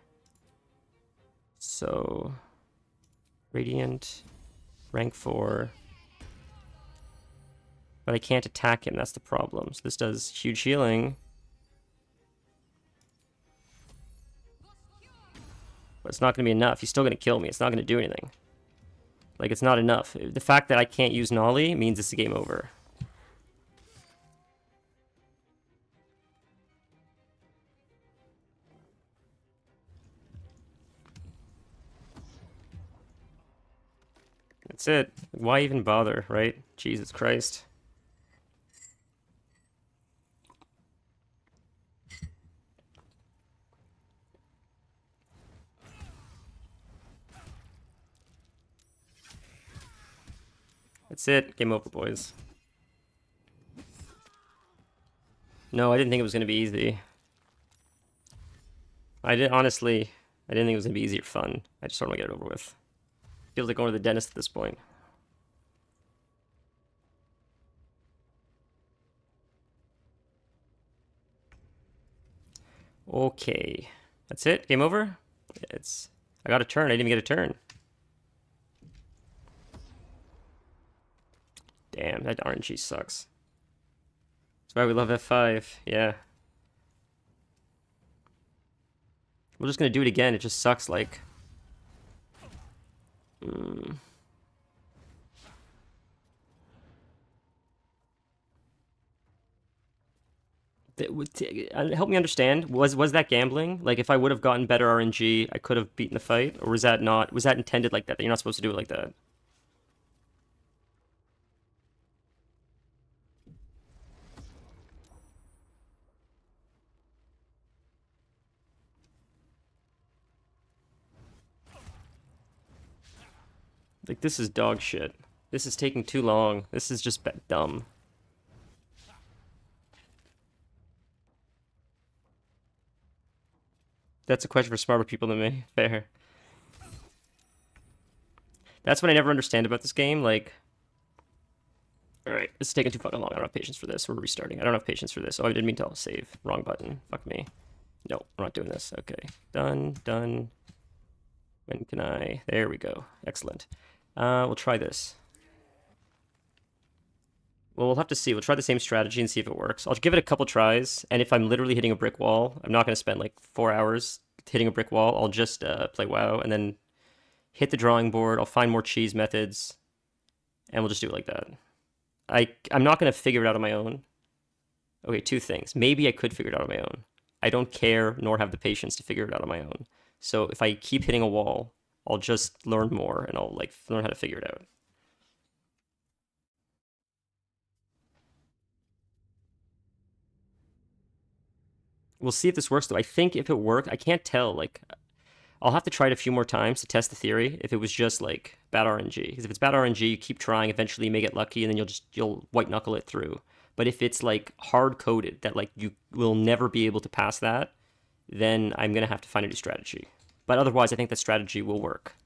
So... Radiant. Rank 4. But I can't attack him, that's the problem. So this does huge healing. But it's not going to be enough. He's still going to kill me. It's not going to do anything. Like, it's not enough. The fact that I can't use Nolly means it's a game over. That's it. Why even bother, right? Jesus Christ. That's it. Game over, boys. No, I didn't think it was going to be easy. Honestly, I didn't think it was going to be easy or fun. I just want to get it over with. Feels like going to the dentist at this point. Okay. That's it? Game over? I got a turn. I didn't even get a turn. Damn, that RNG sucks. That's why we love F5. Yeah. We're just gonna do it again. It just sucks, like... Help me understand. Was that gambling? Like, if I would have gotten better RNG, I could have beaten the fight? Or was that not... Was that intended like that? That you're not supposed to do it like that? Like, this is dog shit. This is taking too long. This is just dumb. That's a question for smarter people than me. Fair. That's what I never understand about this game. Like, alright, this is taking too fucking long. I don't have patience for this. We're restarting. I don't have patience for this. Oh, I didn't mean to save. Wrong button. Fuck me. No, we're not doing this. Okay. Done. Done. When can I... There we go. Excellent. We'll try this. Well, we'll have to see. We'll try the same strategy and see if it works. I'll give it a couple tries, and if I'm literally hitting a brick wall, I'm not going to spend like 4 hours hitting a brick wall. I'll just play WoW, and then hit the drawing board. I'll find more cheese methods, and we'll just do it like that. I'm not going to figure it out on my own. Okay, 2 things. Maybe I could figure it out on my own. I don't care nor have the patience to figure it out on my own. So if I keep hitting a wall, I'll just learn more, and I'll like learn how to figure it out. We'll see if this works, though. I think if it worked, I can't tell. Like, I'll have to try it a few more times to test the theory. If it was just like bad RNG, because if it's bad RNG, you keep trying. Eventually, you may get lucky, and then you'll white knuckle it through. But if it's like hard coded that like you will never be able to pass that, then I'm going to have to find a new strategy. But otherwise, I think the strategy will work.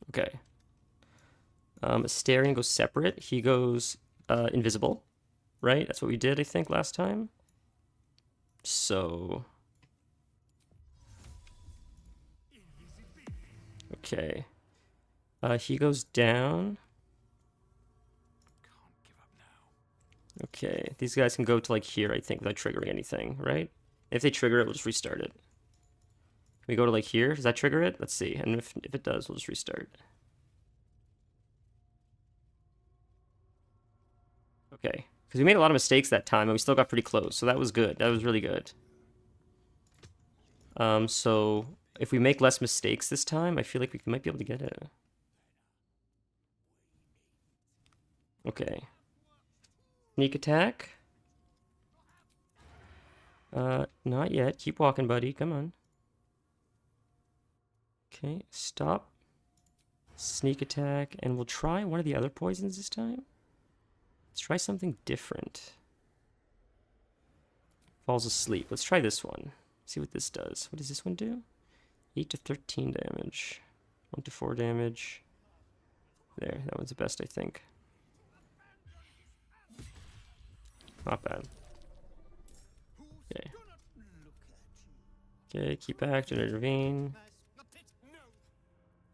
Okay. Astarion goes separate. He goes invisible, right? That's what we did, I think, last time. So... Okay. He goes down. Can't give up now. Okay, these guys can go to like here, I think, without triggering anything, right? If they trigger it, we'll just restart it. Can we go to like here? Does that trigger it? Let's see. And if it does, we'll just restart. Okay, because we made a lot of mistakes that time, and we still got pretty close, so that was good. That was really good. So if we make less mistakes this time, I feel like we might be able to get it. Okay. Sneak attack. Not yet. Keep walking, buddy. Come on. Okay, stop. Sneak attack, and we'll try one of the other poisons this time. Let's try something different. Falls asleep. Let's try this one. See what this does. What does this one do? 8 to 13 damage. 1 to 4 damage. There, that one's the best, I think. Not bad. Okay. Okay, keep active, intervene.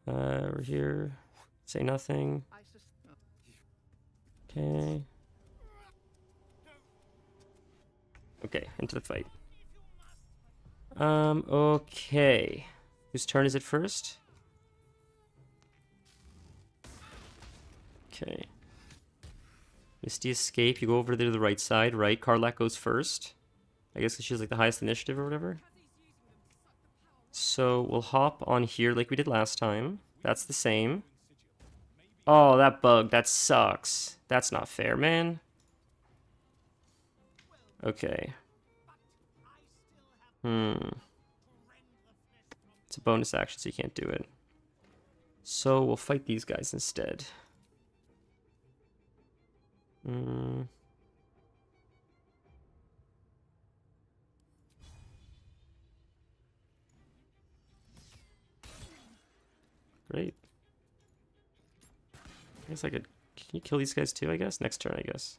We're here. Say nothing. Okay. Okay, into the fight. Okay. Whose turn is it first? Okay. Misty escape. You go over there to the right side, right? Karlak goes first. I guess 'cause she has like the highest initiative or whatever. So we'll hop on here like we did last time. That's the same. Oh, that bug. That sucks. That's not fair, man. Okay. It's a bonus action, so you can't do it. So we'll fight these guys instead. Great. I guess I could... Can you kill these guys too, I guess? Next turn, I guess.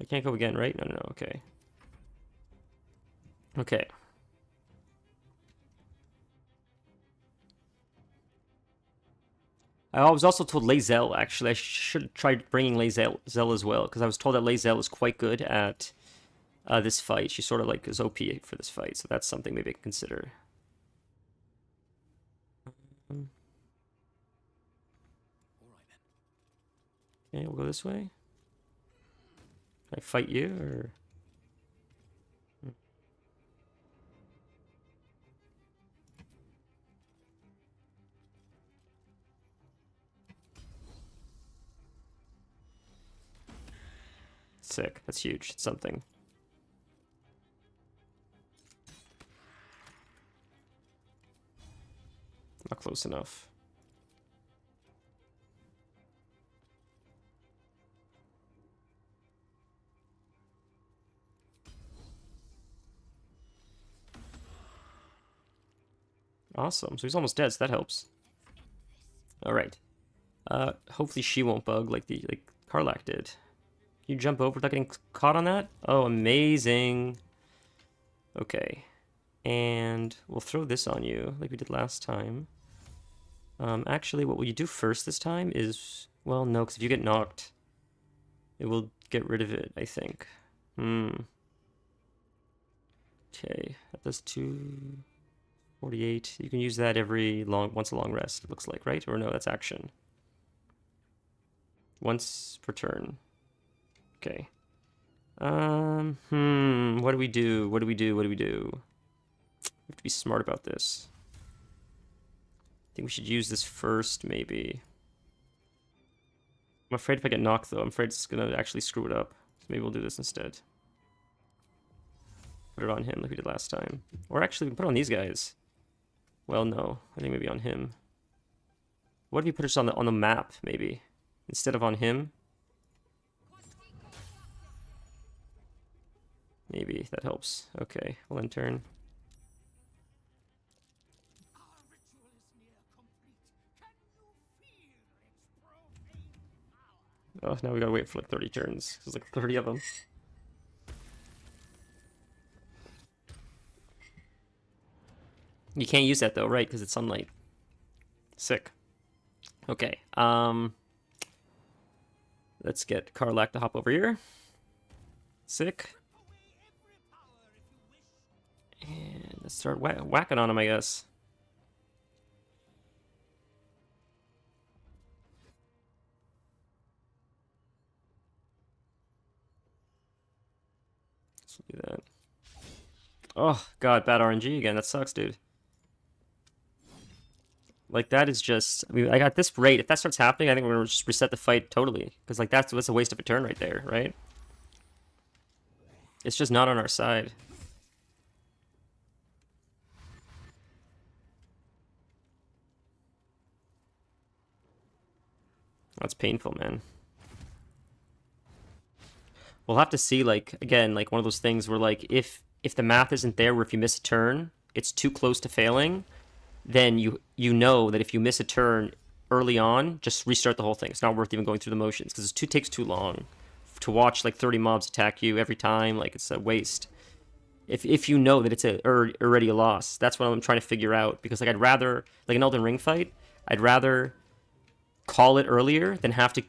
I can't go again, right? No, okay. Okay. I was also told Lae'zel, actually. I should have tried bringing Lae'zel as well, because I was told that Lae'zel is quite good at this fight. She sort of like is OP for this fight, so that's something maybe I can consider. Okay, we'll go this way. Can I fight you, or... Sick. That's huge. It's something. Not close enough. Awesome. So he's almost dead, so that helps. Alright. Hopefully she won't bug like Karlak did. You jump over without getting caught on that? Oh, amazing. Okay. And we'll throw this on you like we did last time. Actually, what will you do first this time is... Well, no, because if you get knocked, it will get rid of it, I think. Okay. That does 248. You can use that once a long rest, it looks like, right? Or no, that's action. Once per turn. Okay. What do we do? We have to be smart about this. I think we should use this first, maybe. I'm afraid if I get knocked, though, I'm afraid it's gonna actually screw it up. So maybe we'll do this instead. Put it on him like we did last time. Or actually, we can put it on these guys. Well, no. I think maybe on him. What if we put us on the map, maybe? Instead of on him? Maybe that helps. Okay, we'll end turn. Our ritual is near complete. Can you feel its profane power? Oh, now we gotta wait for like 30 turns. There's like 30 of them. You can't use that though, right? Because it's sunlight. Sick. Okay. Let's get Karlak to hop over here. Sick. And let's start whacking on him, I guess. Let's do that. Oh, God, bad RNG again. That sucks, dude. Like, that is just... I mean, like, at this rate, if that starts happening, I think we're going to just reset the fight totally. Because, like, that's a waste of a turn right there, right? It's just not on our side. That's painful, man. We'll have to see, like, again, like, one of those things where, like, if the math isn't there where if you miss a turn, it's too close to failing, then you know that if you miss a turn early on, just restart the whole thing. It's not worth even going through the motions, because it takes too long to watch, like, 30 mobs attack you every time. Like, it's a waste. If you know that it's already a loss, that's what I'm trying to figure out, because, like, I'd rather, like, an Elden Ring fight, I'd rather call it earlier than have to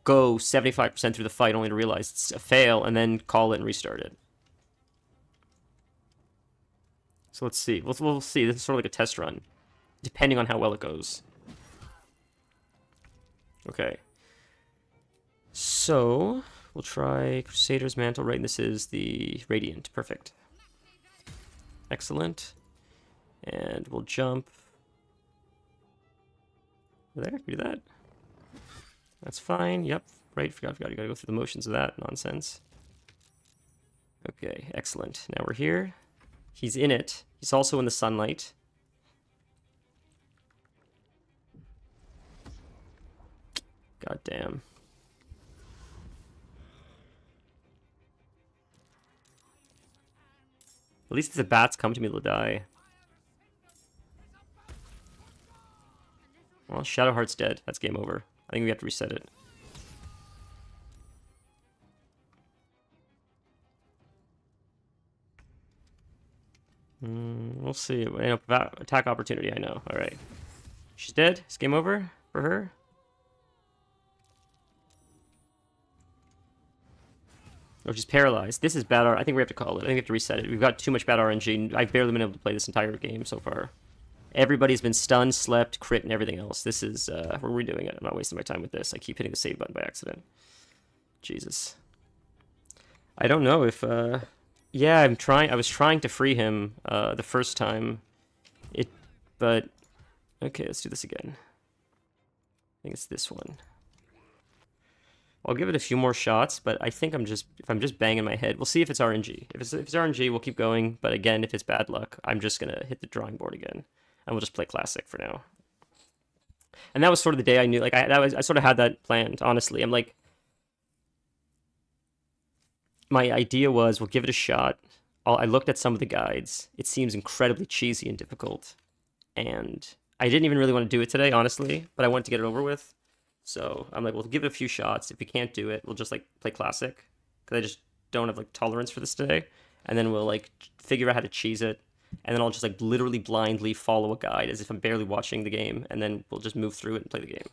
go 75% through the fight only to realize it's a fail and then call it and restart it. So let's see. We'll see. This is sort of like a test run, depending on how well it goes. Okay. So we'll try Crusader's Mantle, right? And this is the Radiant. Perfect. Excellent. And we'll jump. There, can we do that? That's fine. Yep. Right. Forgot. You gotta go through the motions of that nonsense. Okay. Excellent. Now we're here. He's in it. He's also in the sunlight. God damn. At least if the bats come to me, they'll die. Well, Shadowheart's dead. That's game over. I think we have to reset it. We'll see. Attack opportunity, I know. Alright. She's dead. It's game over for her. Oh, she's paralyzed. This is bad I think we have to call it. I think we have to reset it. We've got too much bad RNG. I've barely been able to play this entire game so far. Everybody's been stunned, slept, crit, and everything else. This is, we're redoing it. I'm not wasting my time with this. I keep hitting the save button by accident. Jesus. I don't know if, yeah, I was trying to free him, the first time. But, okay, let's do this again. I think it's this one. I'll give it a few more shots, but I think if I'm just banging my head, we'll see if it's RNG. If it's RNG, we'll keep going. But again, if it's bad luck, I'm just gonna hit the drawing board again, and we'll just play classic for now. And that was sort of the day I knew, like I sort of had that planned. Honestly, I'm like, my idea was we'll give it a shot. I looked at some of the guides. It seems incredibly cheesy and difficult, and I didn't even really want to do it today, honestly. But I wanted to get it over with. So I'm like, we'll give it a few shots. If we can't do it, we'll just like play classic, because I just don't have like tolerance for this today. And then we'll like figure out how to cheese it, and then I'll just like literally blindly follow a guide as if I'm barely watching the game, and then we'll just move through it and play the game.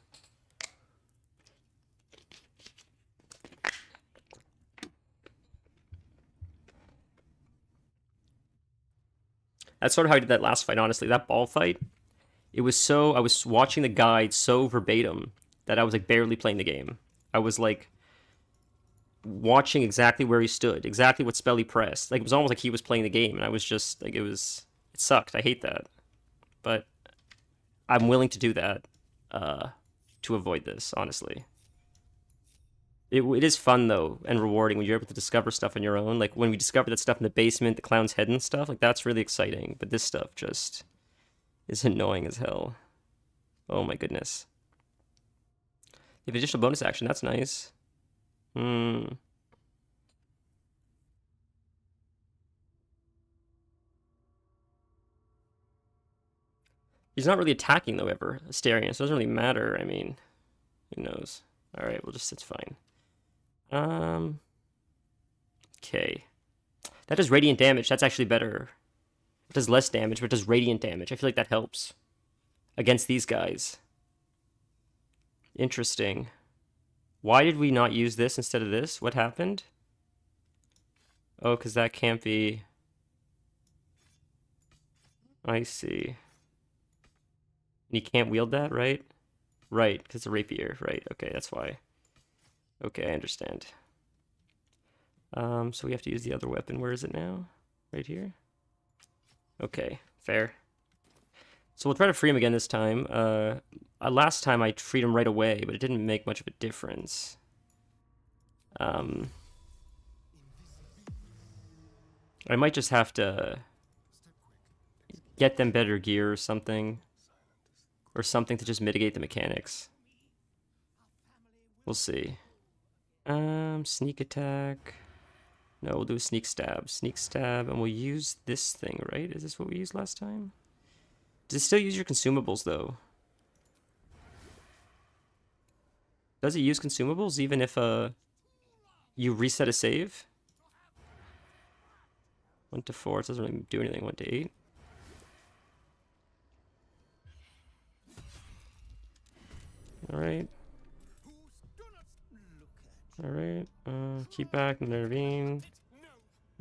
That's sort of how I did that last fight, honestly. That ball fight, it was so, I was watching the guide so verbatim that I was like barely playing the game. I was like watching exactly where he stood, exactly what spell he pressed. Like, it was almost like he was playing the game, and I was just like, it sucked. I hate that. But I'm willing to do that to avoid this, honestly. It is fun, though, and rewarding when you're able to discover stuff on your own. Like, when we discovered that stuff in the basement, the clown's head and stuff, like, that's really exciting. But this stuff just is annoying as hell. Oh my goodness. You have additional bonus action, that's nice. He's not really attacking, though, ever. Astarion, so it doesn't really matter. I mean, who knows? Alright, it's fine. Okay. That does radiant damage. That's actually better. It does less damage, but it does radiant damage. I feel like that helps against these guys. Interesting. Why did we not use this instead of this? What happened? Oh, because that can't be... I see. And you can't wield that, right? Right, because it's a rapier. Right, okay, that's why. Okay, I understand. So we have to use the other weapon. Where is it now? Right here? Okay, fair. So we'll try to free him again this time. Last time I freed him right away, but it didn't make much of a difference. I might just have to get them better gear or something. Or something to just mitigate the mechanics. We'll see. Sneak attack. No, we'll do a sneak stab. Sneak stab, and we'll use this thing, right? Is this what we used last time? Does it still use your consumables, though? Does it use consumables even if you reset a save? 1 to 4, it doesn't really do anything. 1 to 8. Alright. Alright. Keep back, intervene.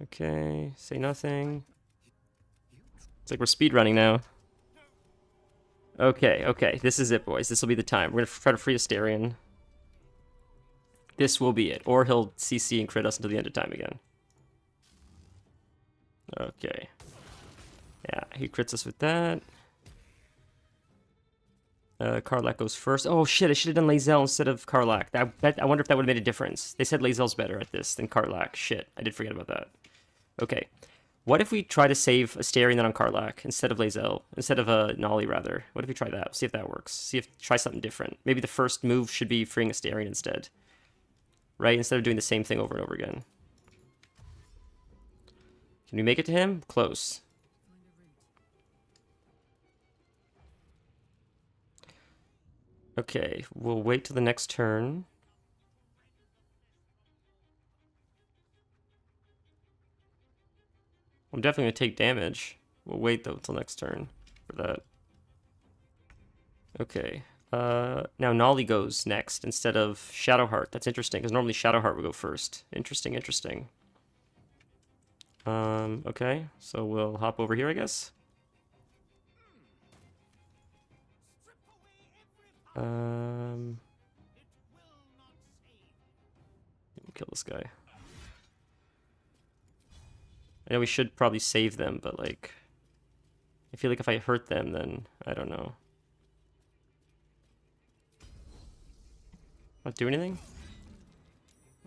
Okay, say nothing. It's like we're speedrunning now. Okay, okay, this is it, boys. This will be the time. We're gonna try to free Astarion. This will be it. Or he'll CC and crit us until the end of time again. Okay. Yeah, he crits us with that. Karlak goes first. Oh shit, I should have done Lae'zel instead of Karlak. I wonder if that would have made a difference. They said Lae'zel's better at this than Karlak. Shit, I did forget about that. Okay. What if we try to save Astarion then on Karlak instead of Lae'zel? Instead of Nolly, rather. What if we try that? See if that works. See if try something different. Maybe the first move should be freeing Astarion instead. Right? Instead of doing the same thing over and over again. Can we make it to him? Close. Okay, we'll wait till the next turn. I'm definitely going to take damage. We'll wait, though, till next turn for that. Okay. Now Nolly goes next instead of Shadowheart. That's interesting, because normally Shadowheart would go first. Interesting, interesting. Okay, so we'll hop over here, I guess. We'll kill this guy. I know we should probably save them, but like, I feel like if I hurt them, then I don't know. Not do anything?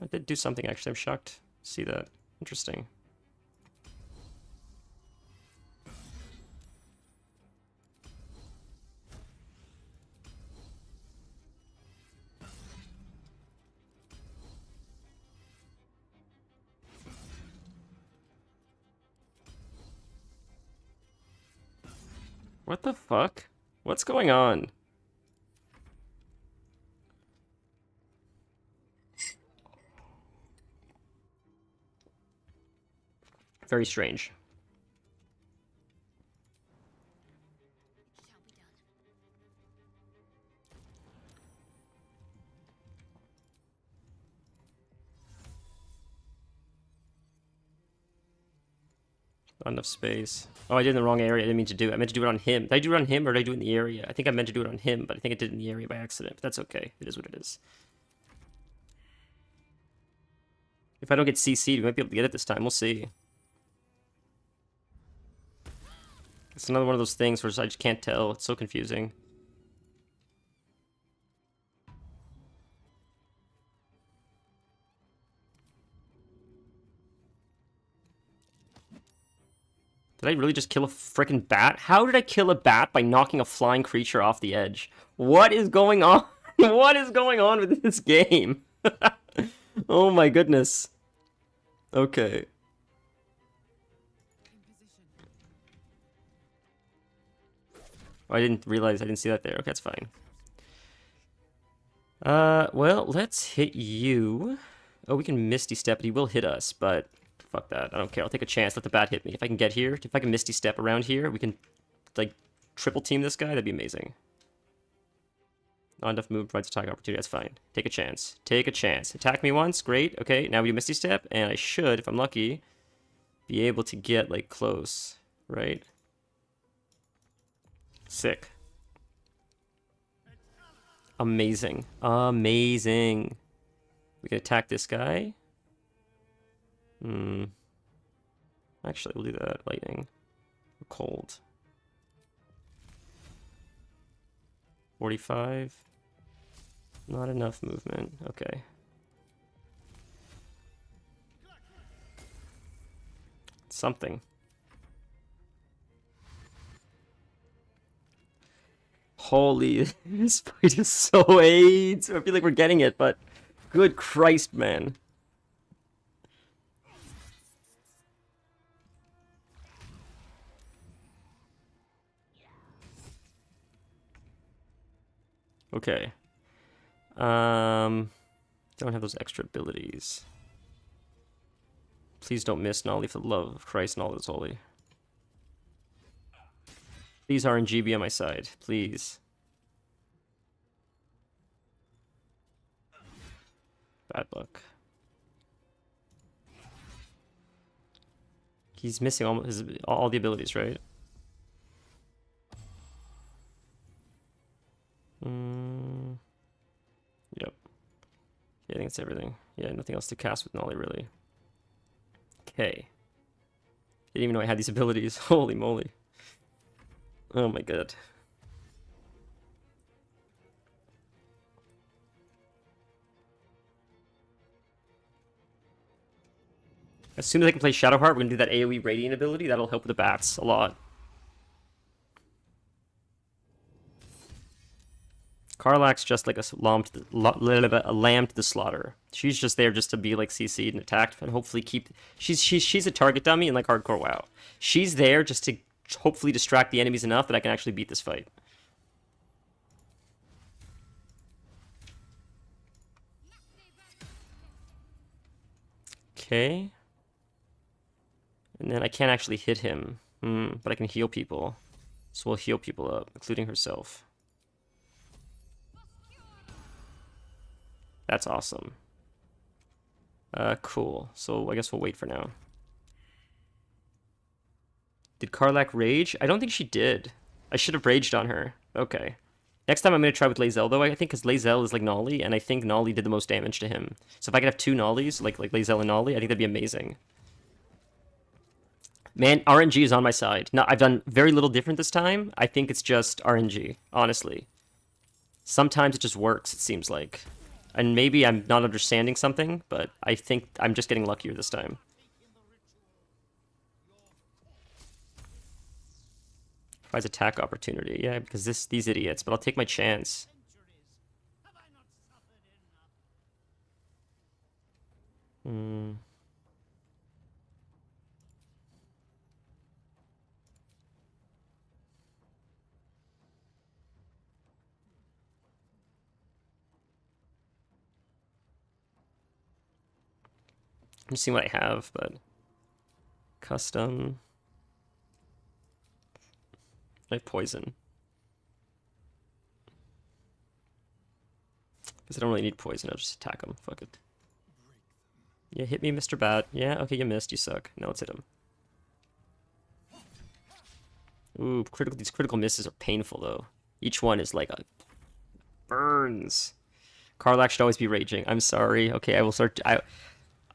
I did do something actually. I'm shocked to see that. Interesting. What the fuck? What's going on? Very strange. Not enough space. Oh, I did it in the wrong area. I didn't mean to do it. I meant to do it on him. Did I do it on him or did I do it in the area? I think I meant to do it on him, but I think I did it in the area by accident. But that's okay. It is what it is. If I don't get CC'd, we might be able to get it this time. We'll see. It's another one of those things where I just can't tell. It's so confusing. Did I really just kill a freaking bat? How did I kill a bat by knocking a flying creature off the edge? What is going on? What is going on with this game? Oh my goodness. Okay. Oh, I didn't realize I didn't see that there. Okay, that's fine. Well, let's hit you. Oh, we can Misty Step, but he will hit us, but fuck that. I don't care. I'll take a chance. Let the bat hit me. If I can get here, if I can Misty Step around here, we can, like, triple team this guy. That'd be amazing. Not enough move provides attack opportunity. That's fine. Take a chance. Take a chance. Attack me once. Great. Okay, now we do Misty Step, and I should, if I'm lucky, be able to get, like, close. Right? Sick. Amazing. Amazing. We can attack this guy. Actually, we'll do that. Lightning. Cold. 45. Not enough movement. Okay. Something. Holy, this fight is so AIDS. I feel like we're getting it, but good Christ, man. Okay. Don't have those extra abilities. Please don't miss Nolly for the love of Christ, Nolly is holy. Please RNG be on my side, please. Bad luck. He's missing all the abilities, right? Yep. Yeah, I think it's everything. Yeah, nothing else to cast with Nolly, really. Okay. Didn't even know I had these abilities. Holy moly. Oh my god. As soon as I can play Shadowheart, we're gonna do that AoE Radiant ability. That'll help with the bats a lot. Karlach's just like a lamb to the slaughter. She's just there just to be like CC'd and attacked and hopefully keep... She's a target dummy in like hardcore WoW. She's there just to hopefully distract the enemies enough that I can actually beat this fight. Okay. And then I can't actually hit him. But I can heal people. So we'll heal people up, including herself. That's awesome. Cool. So I guess we'll wait for now. Did Karlach rage? I don't think she did. I should have raged on her. Okay. Next time I'm going to try with Lae'zel, though, I think, because Lae'zel is like Nolly, and I think Nolly did the most damage to him. So if I could have two Nollys, like Lae'zel and Nolly, I think that'd be amazing. Man, RNG is on my side. No, I've done very little different this time. I think it's just RNG, honestly. Sometimes it just works, it seems like. And maybe I'm not understanding something, but I think I'm just getting luckier this time. Provides attack opportunity. Yeah, because these idiots, but I'll take my chance. I'm just seeing what I have, but custom. I have poison. Because I don't really need poison, I'll just attack him. Fuck it. Yeah, hit me, Mr. Bat. Yeah, okay, you missed, you suck. Now let's hit him. Ooh, these critical misses are painful, though. Each one is like a... burns. Karlach should always be raging. I'm sorry. Okay, I will start...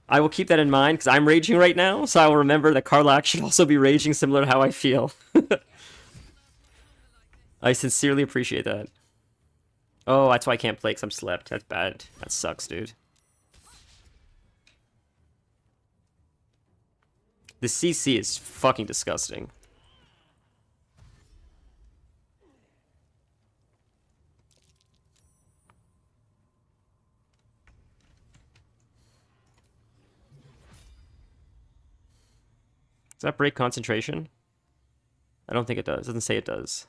I will keep that in mind, because I'm raging right now, so I will remember that Karlach should also be raging similar to how I feel. I sincerely appreciate that. Oh, that's why I can't play, because I'm slept. That's bad. That sucks, dude. The CC is fucking disgusting. Does that break concentration? I don't think it does. It doesn't say it does.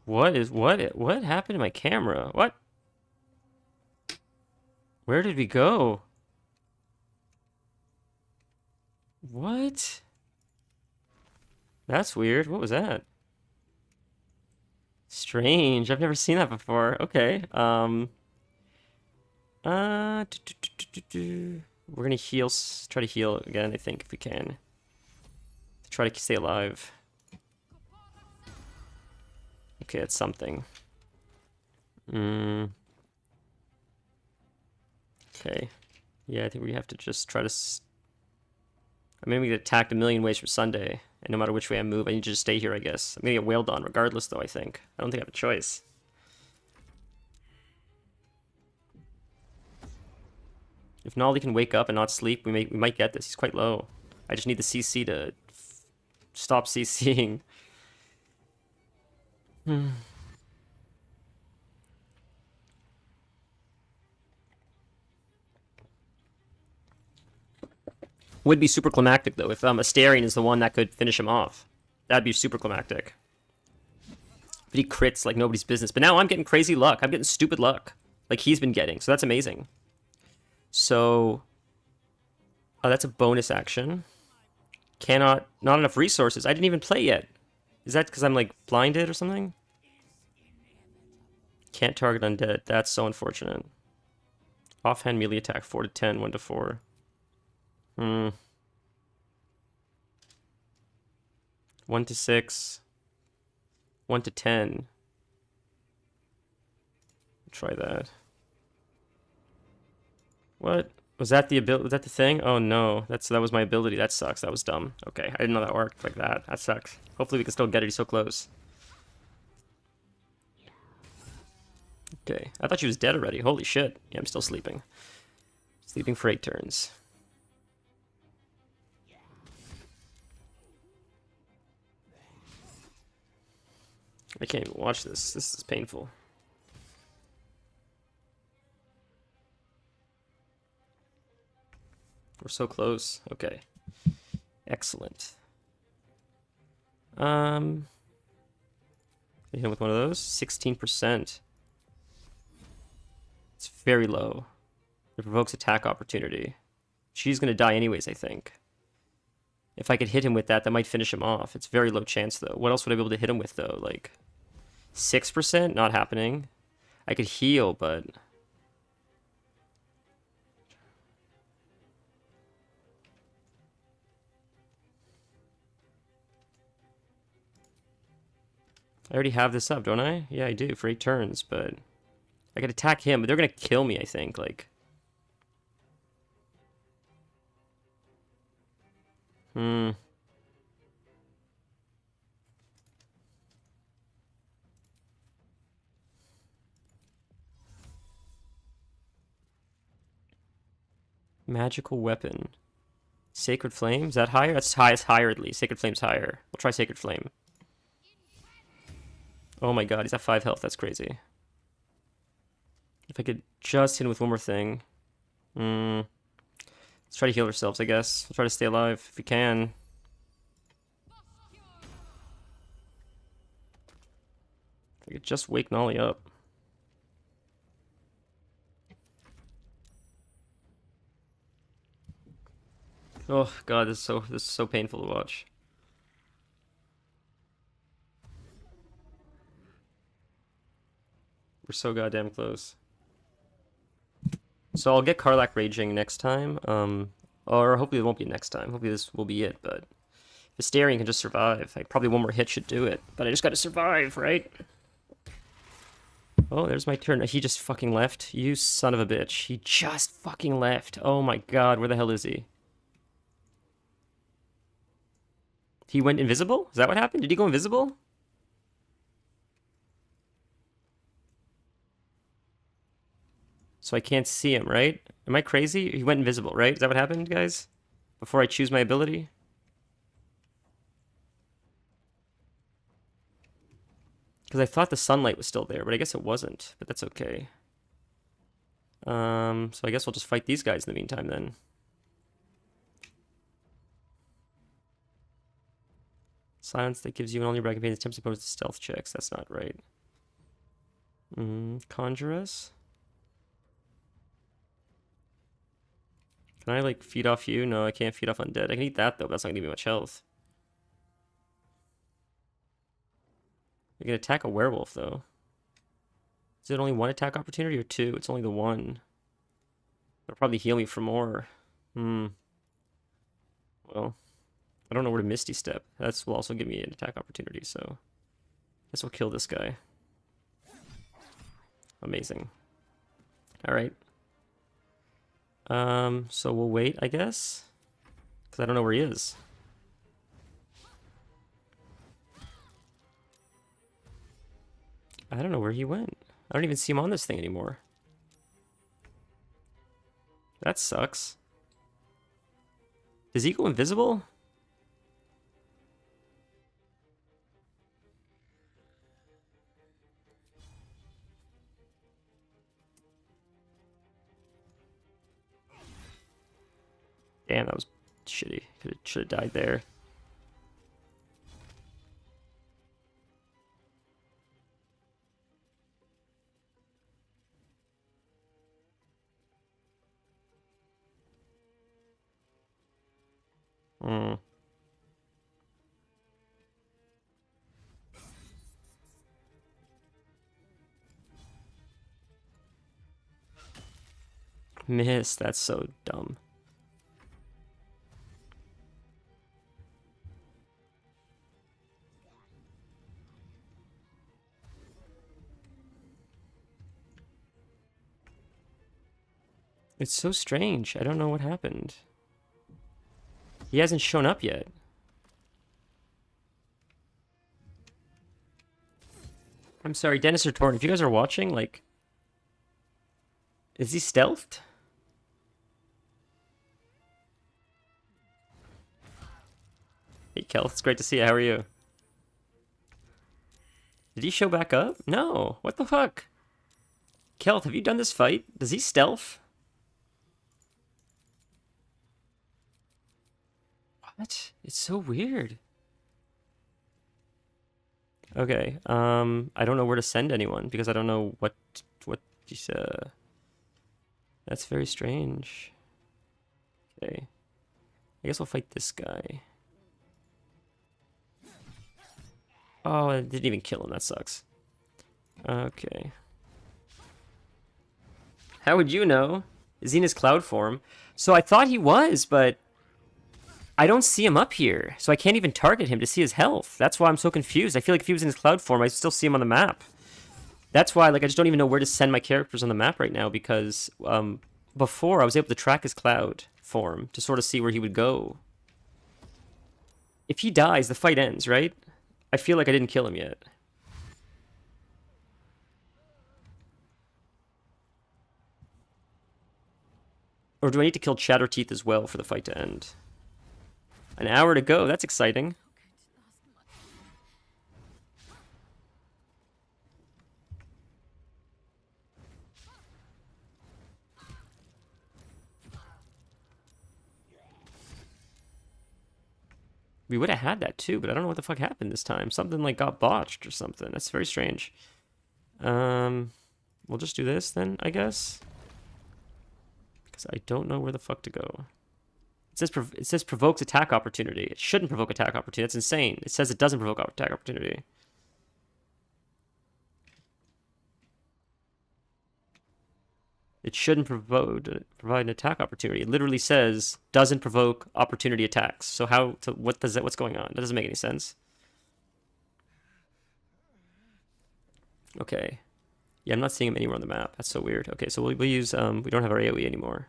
What happened to my camera? What? Where did we go? What? That's weird. What was that? Strange. I've never seen that before. Okay. We're gonna heal. Try to heal again. I think if we can. Try to stay alive. Okay, it's something. Okay. Yeah, I think we have to just try to. I mean, we get attacked a million ways from Sunday, and no matter which way I move, I need to just stay here, I guess. I'm gonna get wailed on regardless, though, I think. I don't think I have a choice. If Nolly can wake up and not sleep, we might get this. He's quite low. I just need the CC to stop CCing. Would be super climactic though if Astarion is the one that could finish him off. That'd be super climactic. But he crits like nobody's business. But now I'm getting crazy luck. I'm getting stupid luck, like he's been getting. So that's amazing. So, oh, that's a bonus action. Not enough resources. I didn't even play yet. Is that because I'm like blinded or something? Can't target undead. That's so unfortunate. Offhand melee attack 4 to 10, 1 to 4. 1 to 6. 1 to 10. Try that. What? Was that the ability? Was that the thing? Oh no, that was my ability. That sucks. That was dumb. Okay, I didn't know that worked like that. That sucks. Hopefully we can still get it. He's so close. Okay, I thought she was dead already. Holy shit. Yeah, I'm still sleeping. Sleeping for 8 turns. I can't even watch this. This is painful. We're so close. Okay. Excellent. Hit him with one of those. 16%. It's very low. It provokes attack opportunity. She's gonna die anyways, I think. If I could hit him with that, that might finish him off. It's very low chance though. What else would I be able to hit him with though? Like 6%? Not happening. I could heal, but I already have this up, don't I? Yeah, I do, for 8 turns, but I could attack him, but they're gonna kill me, I think, like. Magical weapon. Sacred Flame? Is that higher? That's higher at least. Sacred Flame's higher. We'll try Sacred Flame. Oh my god, he's at 5 health. That's crazy. If I could just hit him with one more thing. Let's try to heal ourselves, I guess. We'll try to stay alive if we can. If I could just wake Nolly up. Oh god, this is so painful to watch. We're so goddamn close. So I'll get Karlach raging next time. Or hopefully it won't be next time. Hopefully this will be it, but if Astarion can just survive, like probably one more hit should do it. But I just gotta survive, right? Oh, there's my turn. He just fucking left. You son of a bitch. He just fucking left. Oh my god, where the hell is he? He went invisible? Is that what happened? Did he go invisible? So I can't see him, right? Am I crazy? He went invisible, right? Is that what happened, guys? Before I choose my ability? Because I thought the sunlight was still there, but I guess it wasn't. But that's okay. So I guess we'll just fight these guys in the meantime then. Silence that gives you an only recompense attempts opposed to stealth checks. That's not right. Conjuress? Can I, like, feed off you? No, I can't feed off undead. I can eat that, though, but that's not gonna give me much health. I can attack a werewolf, though. Is it only one attack opportunity or two? It's only the one. That'll probably heal me for more. Well, I don't know where to Misty Step. That will also give me an attack opportunity, so... Guess we'll kill this guy. Amazing. Alright. So we'll wait, I guess? Because I don't know where he is. I don't know where he went. I don't even see him on this thing anymore. That sucks. Does he go invisible? Damn, that was shitty. Should have died there. Miss, that's so dumb. It's so strange. I don't know what happened. He hasn't shown up yet. I'm sorry, Dennis or Torn, if you guys are watching, like... Is he stealthed? Hey, Kel, it's great to see you. How are you? Did he show back up? No. What the fuck? Kel, have you done this fight? Does he stealth? What? It's so weird. Okay, I don't know where to send anyone because I don't know what that's very strange. Okay. I guess I'll fight this guy. Oh, I didn't even kill him. That sucks. Okay. How would you know? Is he in his cloud form? So I thought he was, but I don't see him up here. So I can't even target him to see his health. That's why I'm so confused. I feel like if he was in his cloud form, I still see him on the map. That's why, like, I just don't even know where to send my characters on the map right now because before I was able to track his cloud form to sort of see where he would go. If he dies, the fight ends, right? I feel like I didn't kill him yet. Or do I need to kill Chatterteeth as well for the fight to end? An hour to go. That's exciting. We would have had that too, but I don't know what the fuck happened this time. Something like got botched or something. That's very strange. We'll just do this then, I guess. Because I don't know where the fuck to go. It says provokes attack opportunity. It shouldn't provoke attack opportunity. That's insane. It says it doesn't provoke attack opportunity. It shouldn't provide an attack opportunity. It literally says doesn't provoke opportunity attacks. So what's going on? That doesn't make any sense. Okay. Yeah, I'm not seeing him anywhere on the map. That's so weird. Okay, so we'll use we don't have our AoE anymore.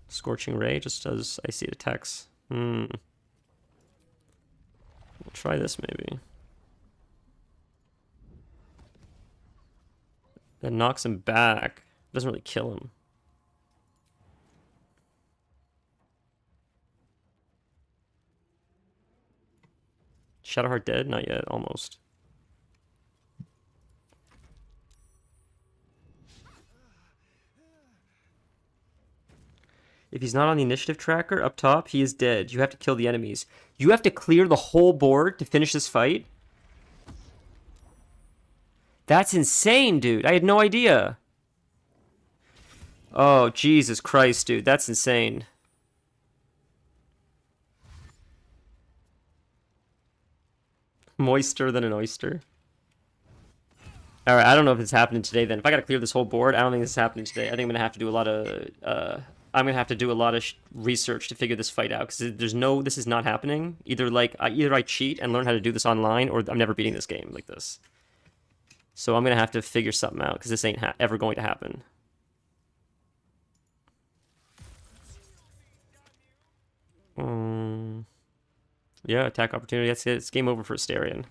Scorching Ray just does icy attacks. We'll try this maybe. That knocks him back. Doesn't really kill him. Shadowheart dead? Not yet, almost. If he's not on the initiative tracker up top, he is dead. You have to kill the enemies. You have to clear the whole board to finish this fight? That's insane, dude. I had no idea. Oh, Jesus Christ, dude. That's insane. Moister than an oyster. Alright, I don't know if it's happening today then. If I gotta clear this whole board, I don't think this is happening today. I think I'm gonna have to do a lot of, I'm gonna have to do a lot of research to figure this fight out, because there's no, this is not happening. Either I cheat and learn how to do this online, or I'm never beating this game like this. So I'm gonna have to figure something out, because this ain't ever going to happen. Yeah, attack opportunity. That's it. It's game over for Asterion.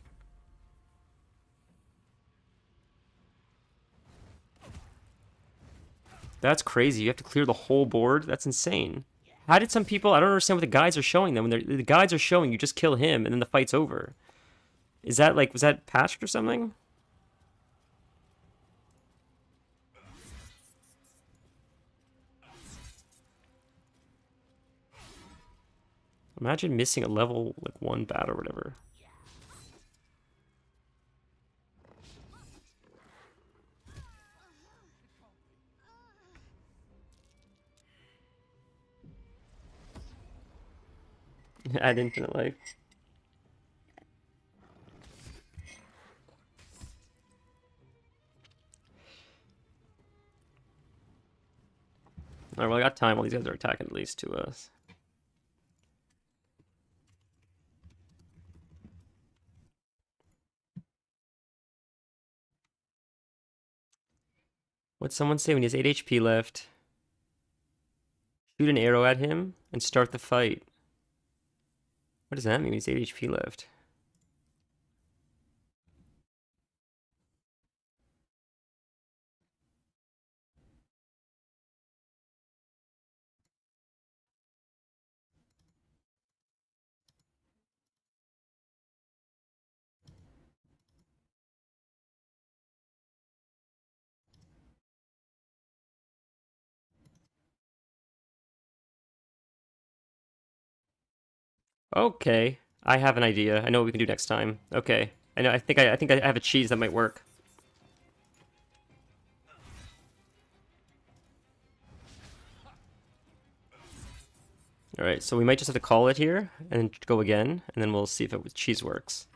That's crazy. You have to clear the whole board? That's insane. How did some people... I don't understand what the guides are showing them. When the guides are showing you just kill him and then the fight's over. Is that like... Was that patched or something? Imagine missing a level, like, 1 bat or whatever. Add infinite life. Alright, well, I got time while these guys are attacking at least to us. What'd someone say when he has 8 HP left? Shoot an arrow at him and start the fight. What does that mean? He's 8 HP left. Okay, I have an idea. I know what we can do next time. Okay, I know. I think I have a cheese that might work. All right, so we might just have to call it here and go again, and then we'll see if it with cheese works.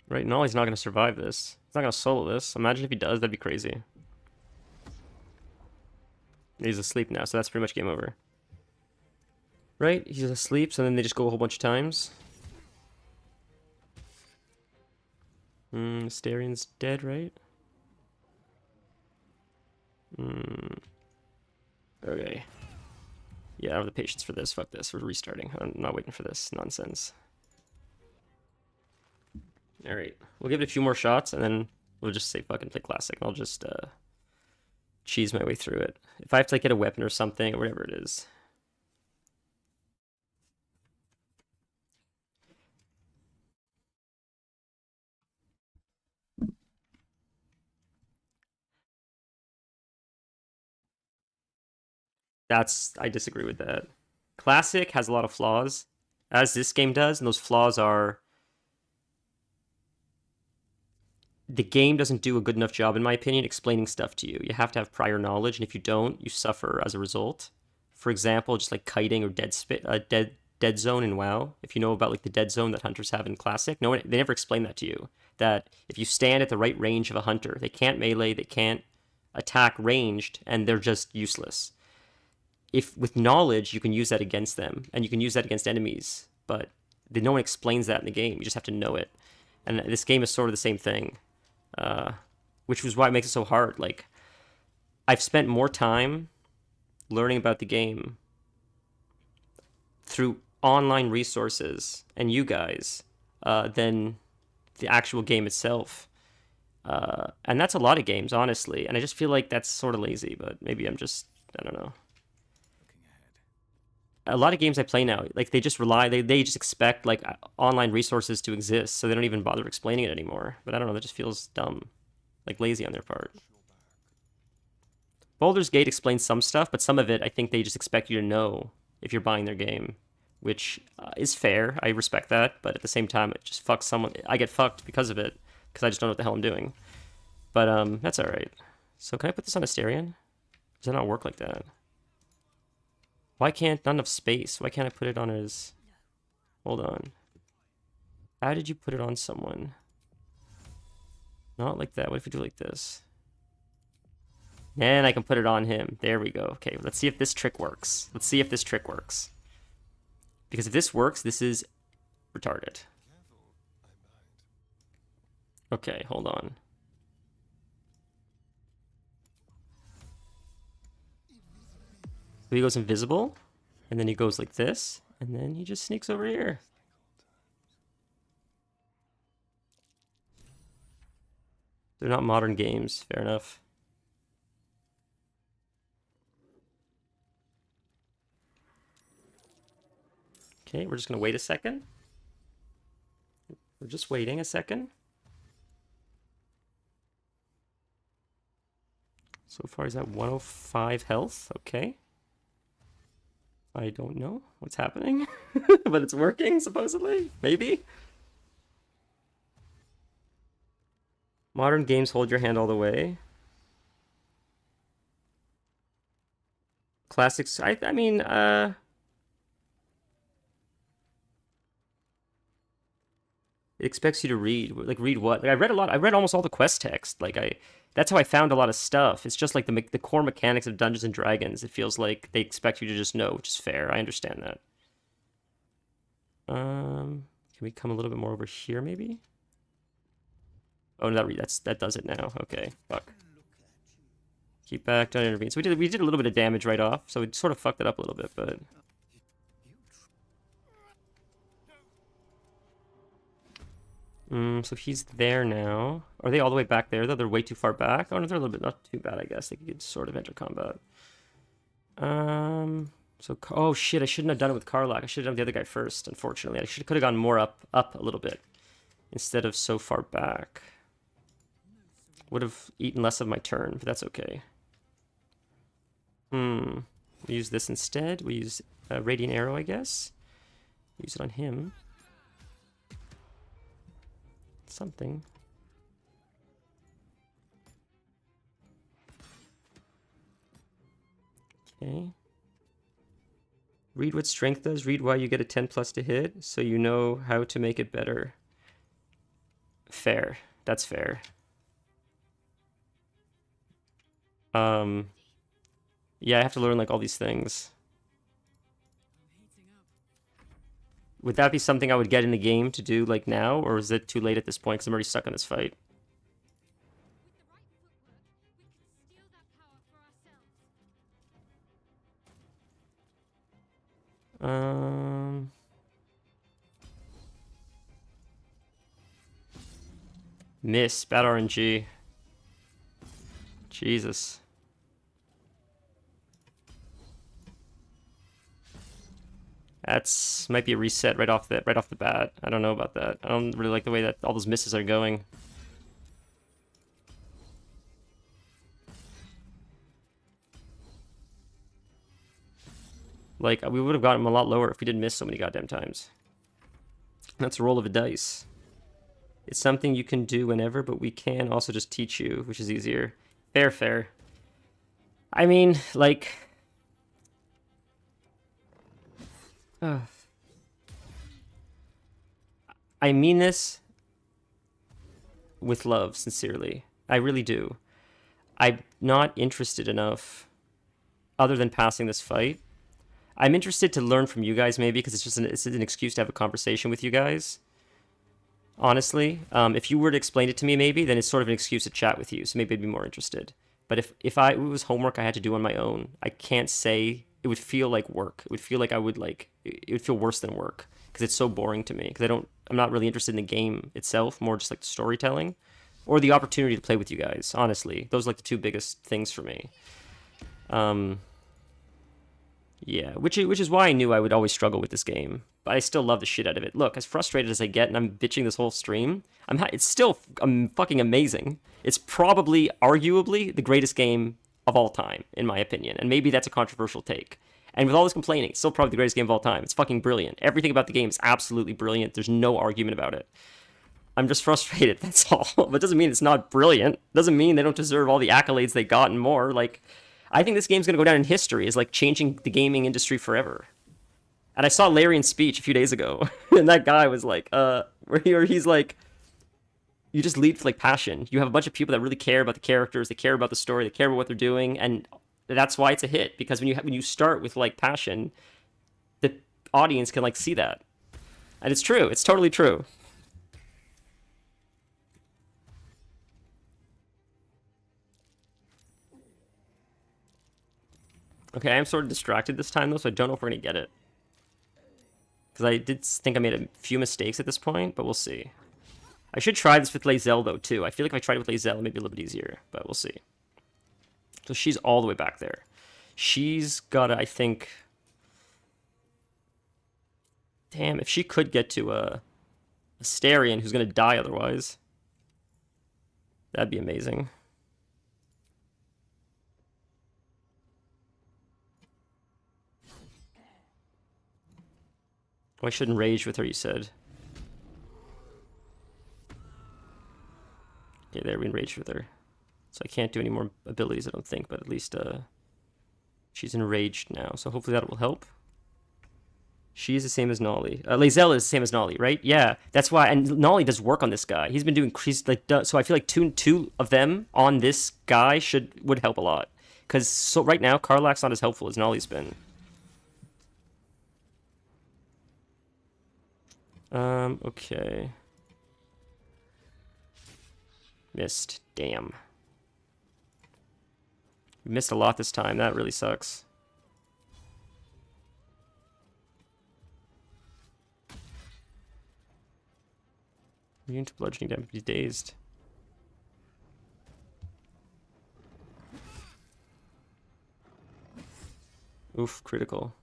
Right, no, he's not going to survive this. He's not going to solo this. Imagine if he does, that'd be crazy. He's asleep now, so that's pretty much game over. Right, he's asleep, so then they just go a whole bunch of times. Astarion's dead, right? Okay. Yeah, I don't have the patience for this. Fuck this. We're restarting. I'm not waiting for this nonsense. Alright. We'll give it a few more shots, and then we'll just say fucking play classic. I'll just cheese my way through it. If I have to like get a weapon or something, or whatever it is. I disagree with that. Classic has a lot of flaws, as this game does, and those flaws are... The game doesn't do a good enough job, in my opinion, explaining stuff to you. You have to have prior knowledge, and if you don't, you suffer as a result. For example, just like kiting or dead zone in WoW. If you know about like the dead zone that hunters have in Classic, they never explain that to you. That if you stand at the right range of a hunter, they can't melee, they can't attack ranged, and they're just useless. If with knowledge, you can use that against them, and you can use that against enemies, but no one explains that in the game. You just have to know it. And this game is sort of the same thing, which was why it makes it so hard. Like, I've spent more time learning about the game through online resources and you guys than the actual game itself. And that's a lot of games, honestly. And I just feel like that's sort of lazy, but maybe I'm just, I don't know. A lot of games I play now, like they just they just expect like online resources to exist, so they don't even bother explaining it anymore. But I don't know, that just feels dumb, like lazy on their part. Baldur's Gate explains some stuff, but some of it I think they just expect you to know if you're buying their game, which is fair. I respect that, but at the same time, it just fucks someone. I get fucked because of it, because I just don't know what the hell I'm doing. But that's all right. So can I put this on Asterion? Does that not work like that? Why can't, not enough space. Why can't I put it on his, hold on. How did you put it on someone? Not like that. What if we do it like this? And I can put it on him. There we go. Okay, let's see if this trick works. Let's see if this trick works. Because if this works, this is retarded. Okay, hold on. So he goes invisible, and then he goes like this, and then he just sneaks over here. They're not modern games, fair enough. Okay, we're just gonna wait a second. We're just waiting a second. So far he's at 105 health, okay. I don't know what's happening, but it's working, supposedly, maybe? Modern games hold your hand all the way. Classics, I mean, it expects you to read. Like, read what? Like, I read a lot. I read almost all the quest text. Like, that's how I found a lot of stuff. It's just like the core mechanics of Dungeons and Dragons. It feels like they expect you to just know, which is fair. I understand that. Can we come a little bit more over here, maybe? Oh, no, that does it now. Okay, fuck. Keep back, don't intervene. So we did a little bit of damage right off. So we sort of fucked it up a little bit, but. So he's there now. Are they all the way back there, though? They're way too far back? Oh, no, they're a little bit not too bad, I guess. They could sort of enter combat. Oh, shit, I shouldn't have done it with Karlach. I should have done the other guy first, unfortunately. I could have gone more up a little bit instead of so far back. Would have eaten less of my turn, but that's okay. We use this instead. We use Radiant Arrow, I guess. Use it on him. Something. Okay. Read what strength does. Read why you get a 10+ to hit, so you know how to make it better. Fair. That's fair. Yeah, I have to learn like all these things. Would that be something I would get in the game to do like now, or is it too late at this point because I'm already stuck in this fight? Miss, bad RNG. Jesus. That's might be a reset right off the bat. I don't know about that. I don't really like the way that all those misses are going. Like, we would have gotten him a lot lower if we didn't miss so many goddamn times. That's a roll of a dice. It's something you can do whenever, but we can also just teach you, which is easier. Fair, fair. I mean, like... I mean this with love, sincerely. I really do. I'm not interested enough, other than passing this fight. I'm interested to learn from you guys, maybe, because it's an excuse to have a conversation with you guys. Honestly, if you were to explain it to me, maybe, then it's sort of an excuse to chat with you, so maybe I'd be more interested. But if it was homework I had to do on my own, I can't say... It would feel like work. It would feel like it would feel worse than work because it's so boring to me. Because I'm not really interested in the game itself, more just like the storytelling or the opportunity to play with you guys. Honestly, those are like the two biggest things for me. Yeah, which is why I knew I would always struggle with this game. But I still love the shit out of it. Look, as frustrated as I get, and I'm bitching this whole stream, it's still fucking amazing. It's probably, arguably, the greatest game of all time, in my opinion. And maybe that's a controversial take. And with all this complaining, it's still probably the greatest game of all time. It's fucking brilliant. Everything about the game is absolutely brilliant. There's no argument about it. I'm just frustrated, that's all. But it doesn't mean it's not brilliant. Doesn't mean they don't deserve all the accolades they got and more. Like, I think this game's going to go down in history as, like, changing the gaming industry forever. And I saw Larian's speech a few days ago, and that guy was like, where he's like, you just lead with, like, passion. You have a bunch of people that really care about the characters, they care about the story, they care about what they're doing, and that's why it's a hit. Because when you start with, like, passion, the audience can, like, see that. And it's true. It's totally true. Okay, I'm sort of distracted this time, though, so I don't know if we're going to get it. Because I did think I made a few mistakes at this point, but we'll see. I should try this with Lae'zel, though, too. I feel like if I tried it with Lae'zel, it may be a little bit easier, but we'll see. So she's all the way back there. She's got, I think... Damn, if she could get to a Astarion who's going to die otherwise, that'd be amazing. Oh, I shouldn't rage with her, you said. Okay, there, we enraged with her. So I can't do any more abilities, I don't think, but at least she's enraged now. So hopefully that will help. She's the same as Nolly. Lae'zel is the same as Nolly, right? Yeah, that's why. And Nolly does work on this guy. He's been doing so I feel like two of them on this guy would help a lot. Because so right now, Karlach's not as helpful as Nolly's been. Okay. Missed. Damn. We missed a lot this time. That really sucks. Immune to bludgeoning damage. He's dazed. Oof, critical.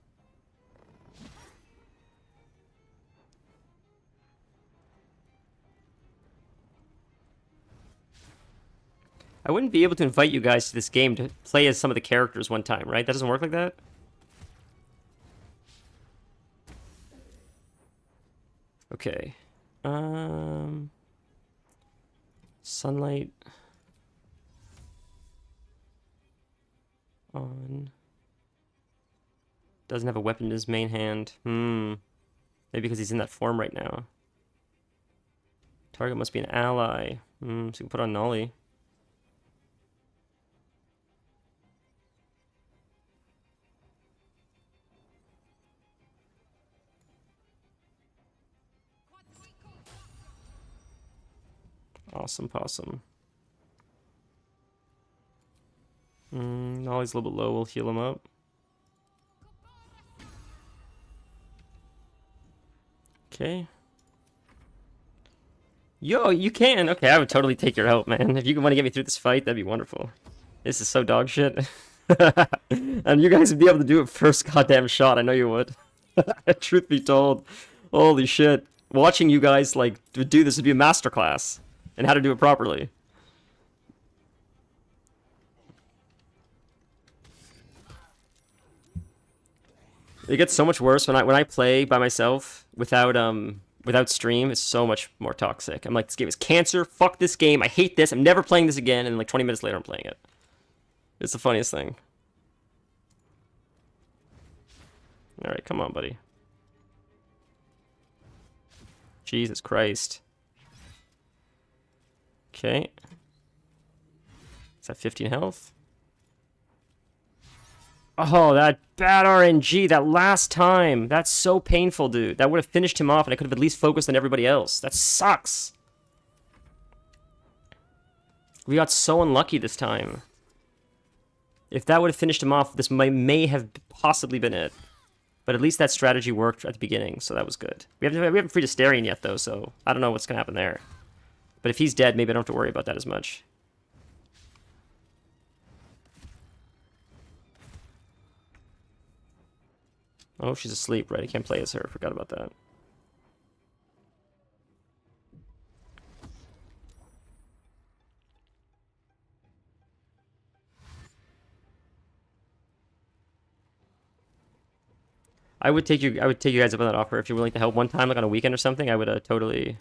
I wouldn't be able to invite you guys to this game to play as some of the characters one time, right? That doesn't work like that? Okay. Sunlight. On. Doesn't have a weapon in his main hand. Maybe because he's in that form right now. Target must be an ally. So you can put on Nolly. Awesome possum. Nolly's a little bit low. We'll heal him up. Okay. Yo, you can. Okay, I would totally take your help, man. If you want to get me through this fight, that'd be wonderful. This is so dog shit. And you guys would be able to do it first goddamn shot. I know you would. Truth be told. Holy shit. Watching you guys, like, do this would be a masterclass. And how to do it properly. It gets so much worse when I play by myself without stream. It's so much more toxic. I'm like, this game is cancer. Fuck this game. I hate this. I'm never playing this again. And like 20 minutes later, I'm playing it. It's the funniest thing. All right, come on, buddy. Jesus Christ. Okay. Is that 15 health? Oh, that bad RNG, that last time. That's so painful, dude. That would have finished him off and I could have at least focused on everybody else. That sucks. We got so unlucky this time. If that would have finished him off, this may have possibly been it. But at least that strategy worked at the beginning, so that was good. We haven't freed Astarion yet, though, so I don't know what's going to happen there. But if he's dead, maybe I don't have to worry about that as much. Oh, she's asleep, right? I can't play as her. Forgot about that. I would take you guys up on that offer if you're willing to help one time, like on a weekend or something. I would totally.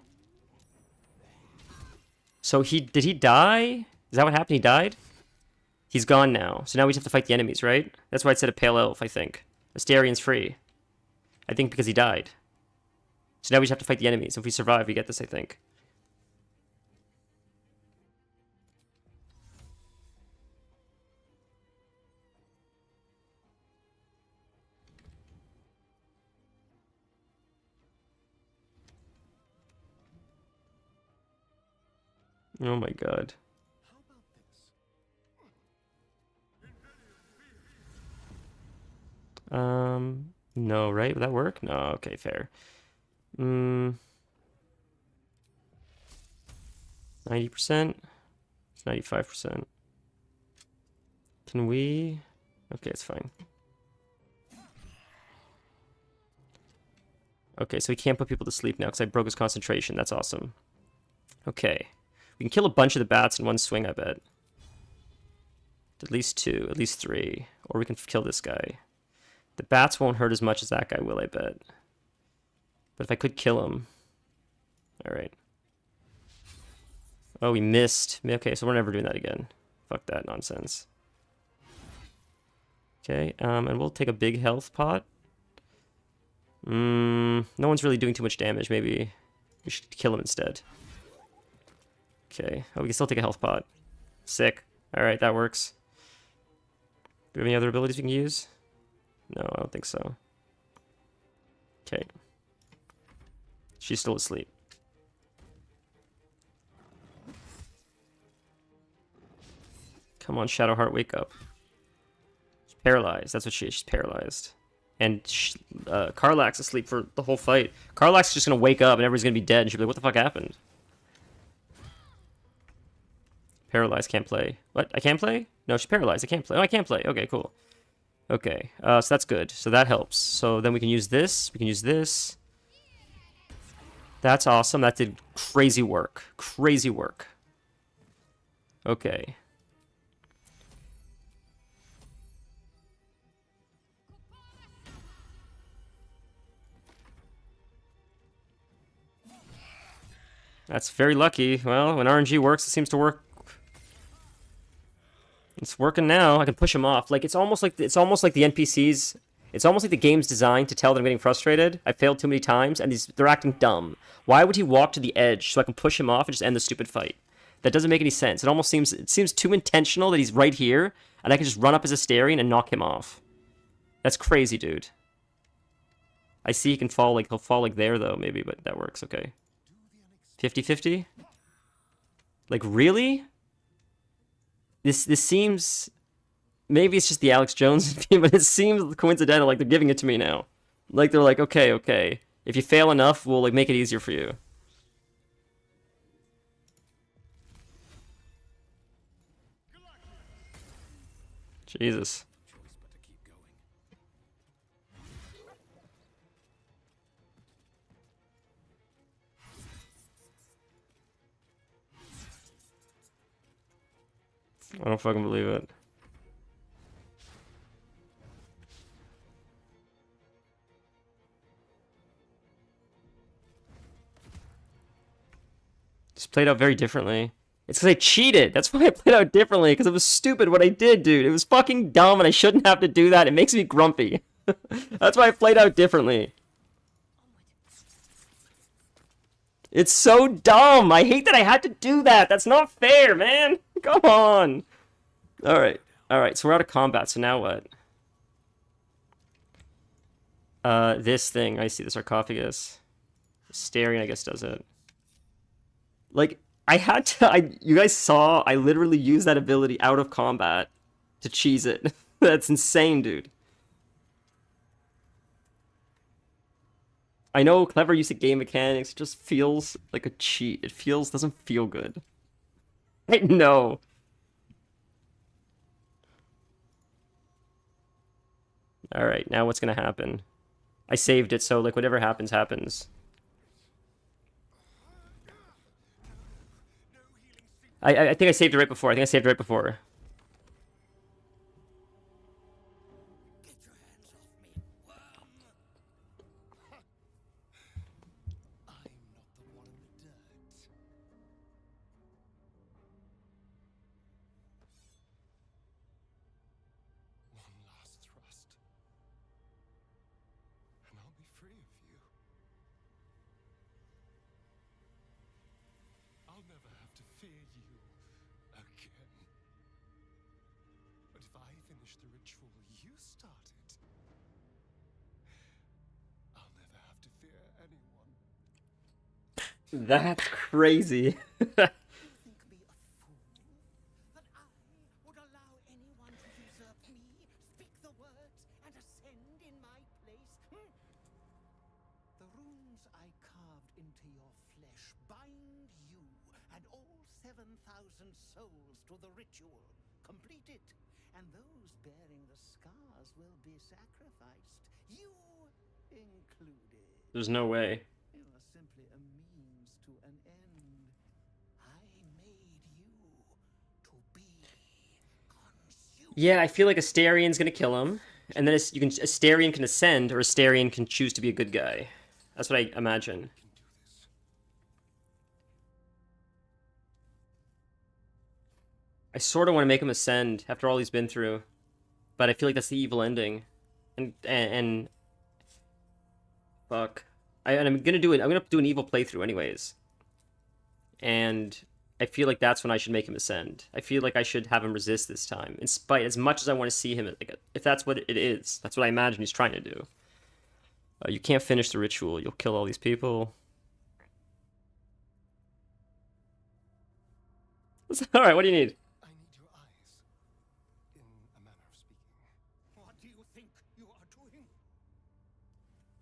So did he die? Is that what happened? He died? He's gone now. So now we just have to fight the enemies, right? That's why I said a pale elf, I think. Astarion's free. I think because he died. So now we just have to fight the enemies. If we survive, we get this, I think. Oh my god. No, right? Would that work? No, okay, fair. 90%? 95%. Can we? Okay, it's fine. Okay, so we can't put people to sleep now because I broke his concentration. That's awesome. Okay. We can kill a bunch of the bats in one swing, I bet. At least 2, at least 3. Or we can kill this guy. The bats won't hurt as much as that guy will, I bet. But if I could kill him... Alright. Oh, we missed. Okay, so we're never doing that again. Fuck that nonsense. Okay, and we'll take a big health pot. No one's really doing too much damage. Maybe we should kill him instead. Okay. Oh, we can still take a health pot. Sick. Alright, that works. Do we have any other abilities we can use? No, I don't think so. Okay. She's still asleep. Come on, Shadowheart, wake up. She's paralyzed. That's what she is. She's paralyzed. And Karlach's asleep for the whole fight. Karlach's just going to wake up and everybody's going to be dead. And she'll be like, what the fuck happened? Paralyzed, can't play. What? I can't play? No, she's paralyzed. I can't play. Oh, I can't play. Okay, cool. Okay, so that's good. So that helps. So then we can use this. We can use this. That's awesome. That did crazy work. Crazy work. Okay. That's very lucky. Well, when RNG works, it seems to work. It's working now. I can push him off. Like it's almost like the NPCs. It's almost like the game's designed to tell that I'm getting frustrated. I failed too many times, and they're acting dumb. Why would he walk to the edge so I can push him off and just end the stupid fight? That doesn't make any sense. It almost seems too intentional that he's right here, and I can just run up as Astarion and knock him off. That's crazy, dude. I see he can fall like he'll fall like there though, maybe, but that works. Okay. 50-50? Like really? This seems... Maybe it's just the Alex Jones team, but it seems coincidental, like they're giving it to me now. Like they're like, okay. If you fail enough, we'll like make it easier for you. Jesus. I don't fucking believe it. Just played out very differently. It's because I cheated. That's why I played out differently, because it was stupid what I did, dude. It was fucking dumb, and I shouldn't have to do that. It makes me grumpy. That's why I played out differently. It's so dumb. I hate that I had to do that. That's not fair, man. Come on. All right. So we're out of combat. So now what? This thing. I see the sarcophagus. Staring, I guess, does it. Like, I had to... you guys saw, I literally used that ability out of combat to cheese it. That's insane, dude. I know, clever use of game mechanics. It just feels like a cheat. It doesn't feel good. I know. Alright, now what's gonna happen? I saved it, so, like, whatever happens, happens. I think I saved it right before. If I finish the ritual you started, I'll never have to fear anyone. That's crazy. Think me a fool? That I would allow anyone to usurp me, speak the words, and ascend in my place? The runes I carved into your flesh bind you and all 7,000 souls to the ritual. Complete it, and those bearing the scars will be sacrificed, you included. There's no way. You are simply a means to an end. I made you to be consumed. Yeah, I feel like Asterian's gonna kill him, and then Astarion can ascend, or Astarion can choose to be a good guy. That's what I imagine. Can do this. I sort of want to make him ascend after all he's been through, but I feel like that's the evil ending, and fuck. I'm gonna do it. I'm gonna do an evil playthrough anyways, and I feel like that's when I should make him ascend. I feel like I should have him resist this time, in spite, as much as I want to see him, like, if that's what it is. That's what I imagine he's trying to do. You can't finish the ritual. You'll kill all these people. All right, what do you need? I need your eyes, in a manner of speaking. What do you think you are doing?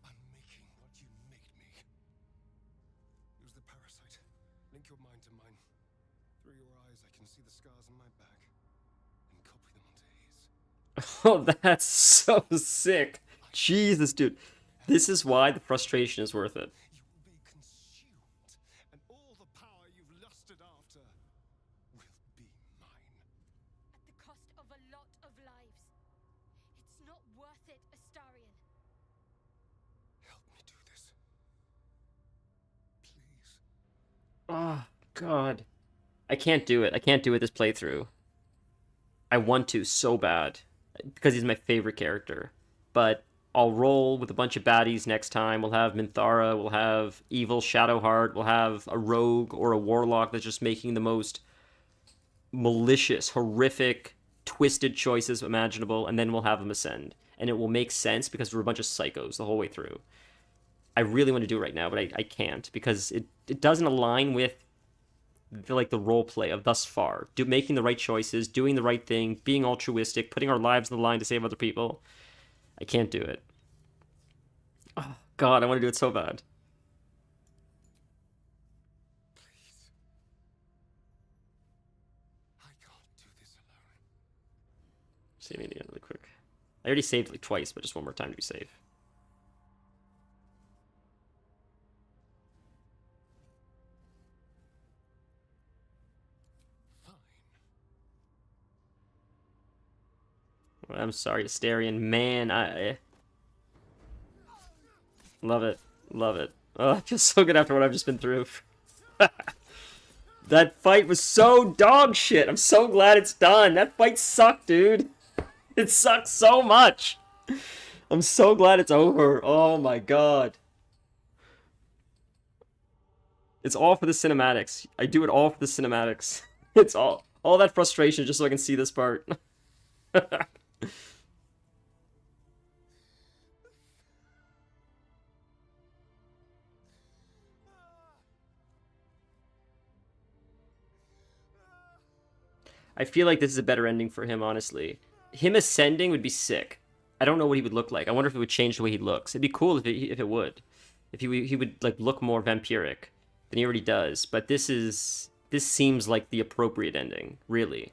I'm making what you made me. Use the parasite. Link your mind to mine. Through your eyes, I can see the scars on my back, and copy them onto his. Oh, that's so sick. Jesus, dude. This is why the frustration is worth it. You will be consumed, and all the power you've lusted after will be mine. At the cost of a lot of lives. It's not worth it, Astarion. Help me do this. Please. Oh, God. I can't do it. I can't do it this playthrough. I want to so bad, because he's my favorite character. But I'll roll with a bunch of baddies next time. We'll have Minthara, we'll have Evil Shadowheart, we'll have a rogue or a warlock that's just making the most malicious, horrific, twisted choices imaginable, and then we'll have him ascend. And it will make sense because we're a bunch of psychos the whole way through. I really want to do it right now, but I can't, because it doesn't align with the role play of thus far. Making the right choices, doing the right thing, being altruistic, putting our lives on the line to save other people. I can't do it. Oh, God, I want to do it so bad. Please. I can't do this alone. Saving the end really quick. I already saved like twice, but just one more time to be safe. Fine. Well, I'm sorry, Astarion. Man, I love it. Love it. Oh, I feel so good after what I've just been through. That fight was so dog shit. I'm so glad it's done. That fight sucked, dude. It sucks so much. I'm so glad it's over. Oh my God. It's all for the cinematics. I do it all for the cinematics. It's all that frustration just so I can see this part. I feel like this is a better ending for him, honestly. Him ascending would be sick. I don't know what he would look like. I wonder if it would change the way he looks. It'd be cool if it would. If he would like look more vampiric than he already does. But this seems like the appropriate ending, really.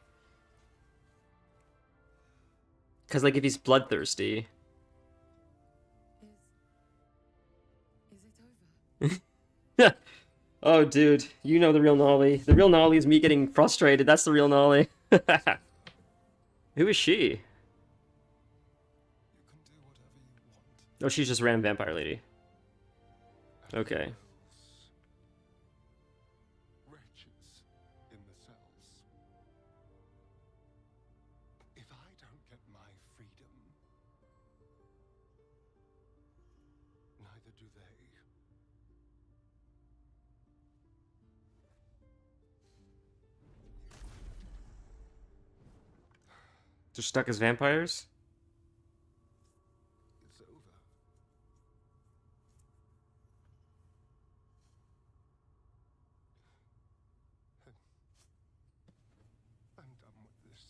Because like if he's bloodthirsty. Is it over? Oh, dude, you know the real Nolly. The real Nolly is me getting frustrated. That's the real Nolly. Who is she? You can do whatever you want. Oh, she's just a random vampire lady. Okay. Wretches in the cells. If I don't get my freedom, neither do they. They're stuck as vampires? It's over. I'm done with this.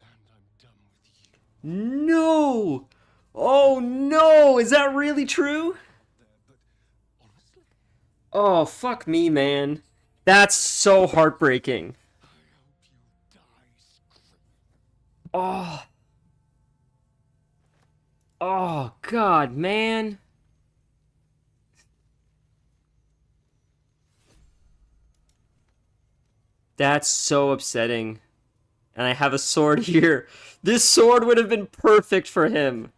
And I'm done with you. No! Oh no! Is that really true? There, but honestly, Oh, fuck me, man. That's so heartbreaking. I hope you die screaming. Oh. Oh, God, man. That's so upsetting. And I have a sword here. This sword would have been perfect for him.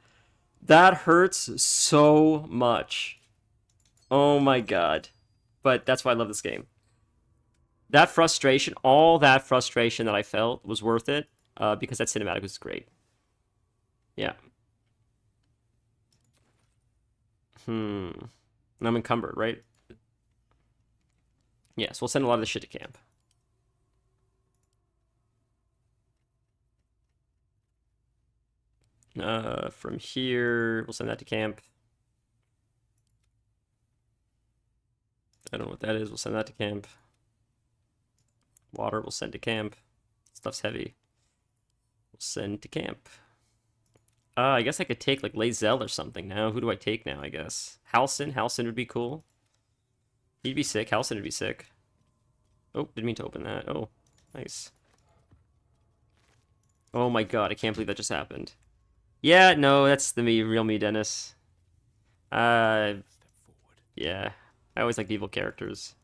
That hurts so much. Oh my god. But that's why I love this game. That frustration, all that frustration that I felt was worth it, because that cinematic was great. Yeah. I'm encumbered, right? Yes, we'll send a lot of this shit to camp. From here, we'll send that to camp. I don't know what that is. We'll send that to camp. Water, we'll send to camp. Stuff's heavy. We'll send to camp. I guess I could take, like, Lae'zel or something now. Who do I take now, I guess? Halsin. Halsin would be cool. He'd be sick. Halsin would be sick. Oh, didn't mean to open that. Oh, nice. Oh my god, I can't believe that just happened. Yeah, no, that's the real me, Dennis. Step forward. Yeah. I always like evil characters.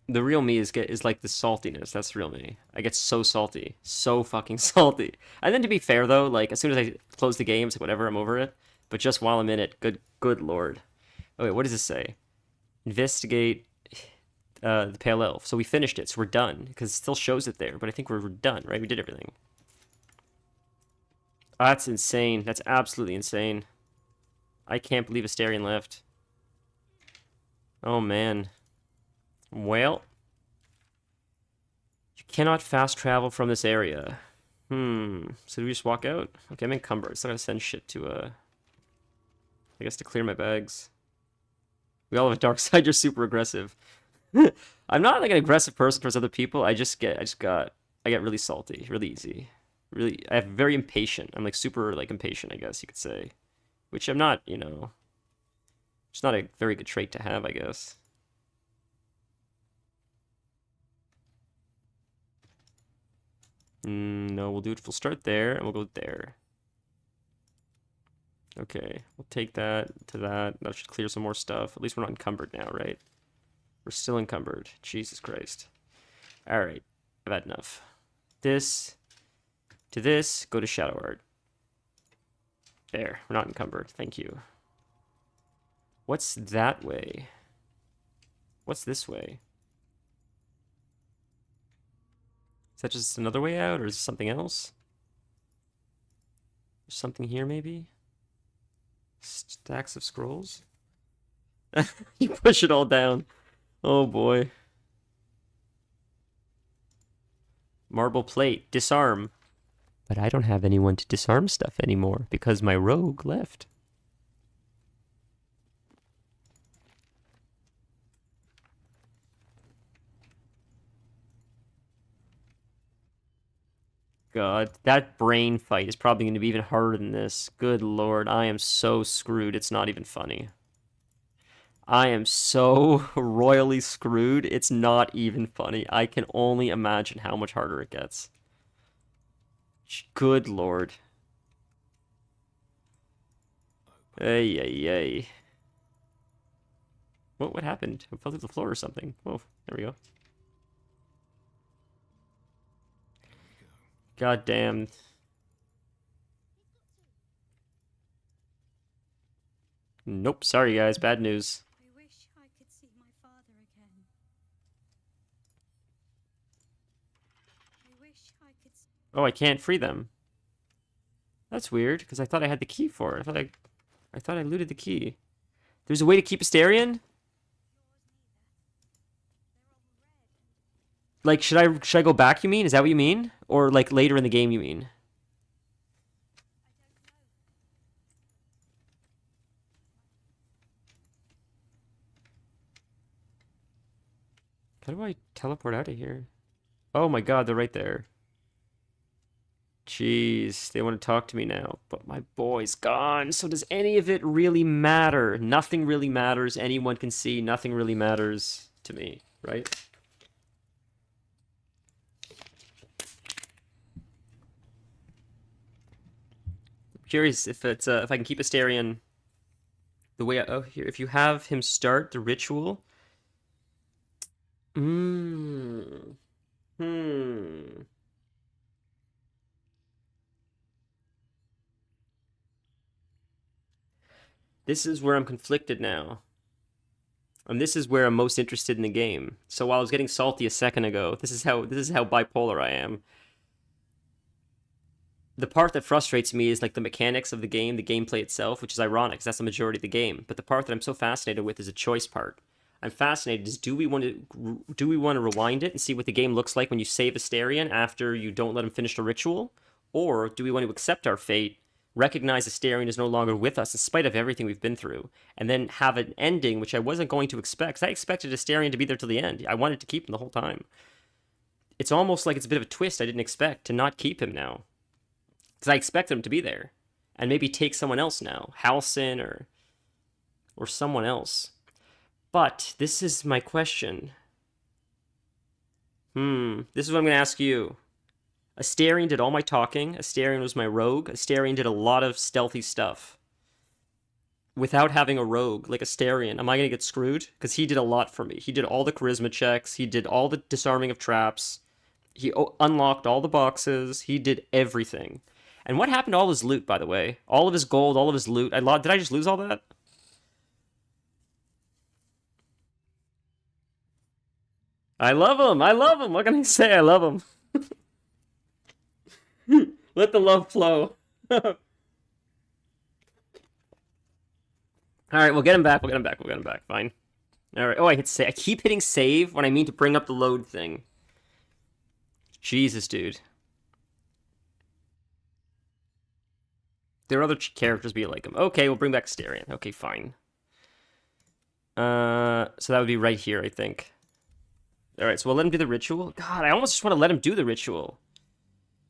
The real me is like the saltiness. That's the real me. I get so salty. So fucking salty. And then to be fair though, like as soon as I close the game, it's like whatever, I'm over it. But just while I'm in it, good lord. Oh wait, what does this say? Investigate the Pale Elf. So we finished it, so we're done. Because it still shows it there, but I think we're done, right? We did everything. Oh, that's insane. That's absolutely insane. I can't believe Astarion left. Oh man. Well, you cannot fast travel from this area. So do we just walk out? Okay, I'm encumbered. So I gotta send shit to, I guess to clear my bags. We all have a dark side. You're super aggressive. I'm not like an aggressive person towards other people. I get really salty, really easy. Really, I'm very impatient. I'm like super like impatient, I guess you could say. Which I'm not, you know. It's not a very good trait to have, I guess. No, we'll do it. We'll start there, and we'll go there. Okay, we'll take that to that. That should clear some more stuff. At least we're not encumbered now, right? We're still encumbered. Jesus Christ. Alright, I've had enough. This to this, go to Shadow Art. There, we're not encumbered. Thank you. What's that way? What's this way? Is that just another way out, or is it something else? There's something here, maybe? Stacks of scrolls? You push it all down. Oh boy. Marble plate. Disarm. But I don't have anyone to disarm stuff anymore because my rogue left. God, that brain fight is probably going to be even harder than this. Good lord, I am so screwed, it's not even funny. I am so royally screwed, it's not even funny. I can only imagine how much harder it gets. Good lord. Ay, ay, ay. What happened? I fell through the floor or something. Whoa, there we go. God damn. Nope, sorry guys, bad news. I wish I could see my father again. I wish I could. Oh, I can't free them. That's weird, because I thought I had the key for it. I thought I looted the key. There's a way to keep Asterion? Like, should I go back, you mean? Is that what you mean? Or, like, later in the game, you mean? How do I teleport out of here? Oh my god, they're right there. Jeez, they want to talk to me now, but my boy's gone. So does any of it really matter? Nothing really matters. Anyone can see. Nothing really matters to me, right? Curious if it's if I can keep Asterion the way oh here if you have him start the ritual. Hmm. Hmm. This is where I'm conflicted now. And this is where I'm most interested in the game. So while I was getting salty a second ago, this is how bipolar I am. The part that frustrates me is like the mechanics of the game, the gameplay itself, which is ironic because that's the majority of the game. But the part that I'm so fascinated with is the choice part. I'm fascinated is do we want to rewind it and see what the game looks like when you save Asterion after you don't let him finish the ritual, or do we want to accept our fate, recognize Asterion is no longer with us in spite of everything we've been through, and then have an ending which I wasn't going to expect. Because I expected Asterion to be there till the end. I wanted to keep him the whole time. It's almost like it's a bit of a twist I didn't expect to not keep him now. Because I expected him to be there. And maybe take someone else now. Halcyon or someone else. But this is my question. This is what I'm going to ask you. Asterion did all my talking. Asterion was my rogue. Asterion did a lot of stealthy stuff. Without having a rogue like Asterion, am I going to get screwed? Because he did a lot for me. He did all the charisma checks. He did all the disarming of traps. He unlocked all the boxes. He did everything. And what happened to all his loot, by the way? All of his gold, all of his loot. Did I just lose all that? I love him. I love him. What can I say? I love him. Let the love flow. All right, we'll get him back. We'll get him back. We'll get him back. Fine. All right. Oh, I hit save. I keep hitting save when I mean to bring up the load thing. Jesus, dude. There are other characters be like him. Okay, we'll bring back Asterion. Okay, fine. So that would be right here, I think. All right, so we'll let him do the ritual. God, I almost just want to let him do the ritual.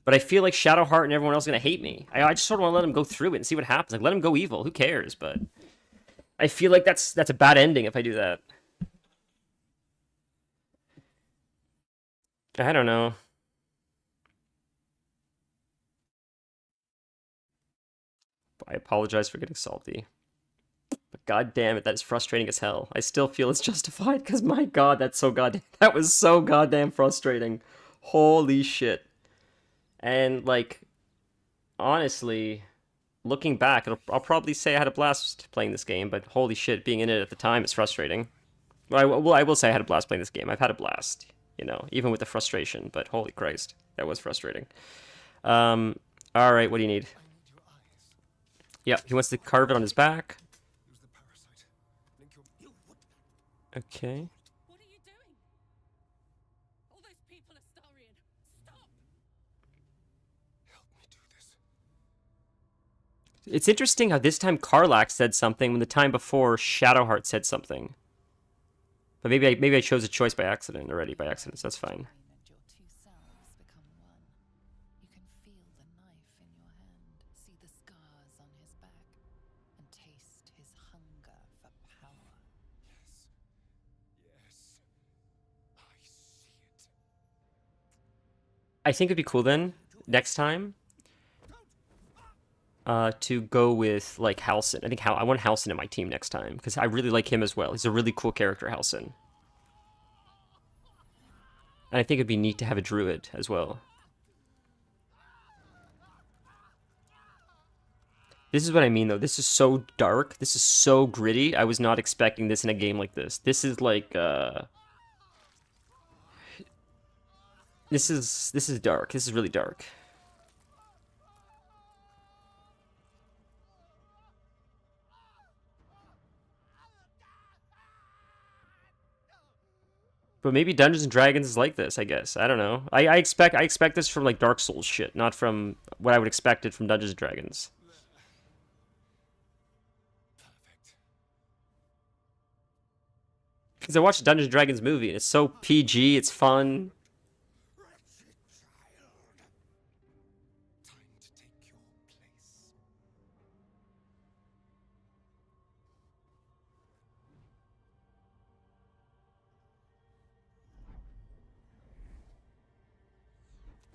But I feel like Shadowheart and everyone else is going to hate me. I just sort of want to let him go through it and see what happens. Like, let him go evil. Who cares? But I feel like that's a bad ending if I do that. I don't know. I apologize for getting salty. But god damn it, that is frustrating as hell. I still feel it's justified because my god, that was so goddamn frustrating. Holy shit. And like, honestly, looking back, I'll probably say I had a blast playing this game, but holy shit, being in it at the time is frustrating. Well, I will say I had a blast playing this game. I've had a blast, you know, even with the frustration, but holy Christ, that was frustrating. Alright, what do you need? Yeah, he wants to carve it on his back. Okay. What are you doing? All those people are Starian. Stop! Help me do this. It's interesting how this time Karlach said something when the time before Shadowheart said something. But maybe I chose a choice by accident already. By accident, so that's fine. Your two selves become one. You can feel the knife in your hand, see the scars on his back, and taste his hunger for power. Yes. I see it. I think it'd be cool then, next time, to go with, like, Halcyon. I want Halcyon in my team next time, because I really like him as well. He's a really cool character, Halcyon. And I think it'd be neat to have a druid as well. This is what I mean, though. This is so dark. This is so gritty. I was not expecting this in a game like this. This is like, This is dark. This is really dark. But maybe Dungeons and Dragons is like this, I guess. I don't know. I expect this from like Dark Souls shit, not from what I would expect it from Dungeons and Dragons. Perfect. Because I watched a Dungeons and Dragons movie and it's so PG, it's fun. Wretched child. Time to take your place.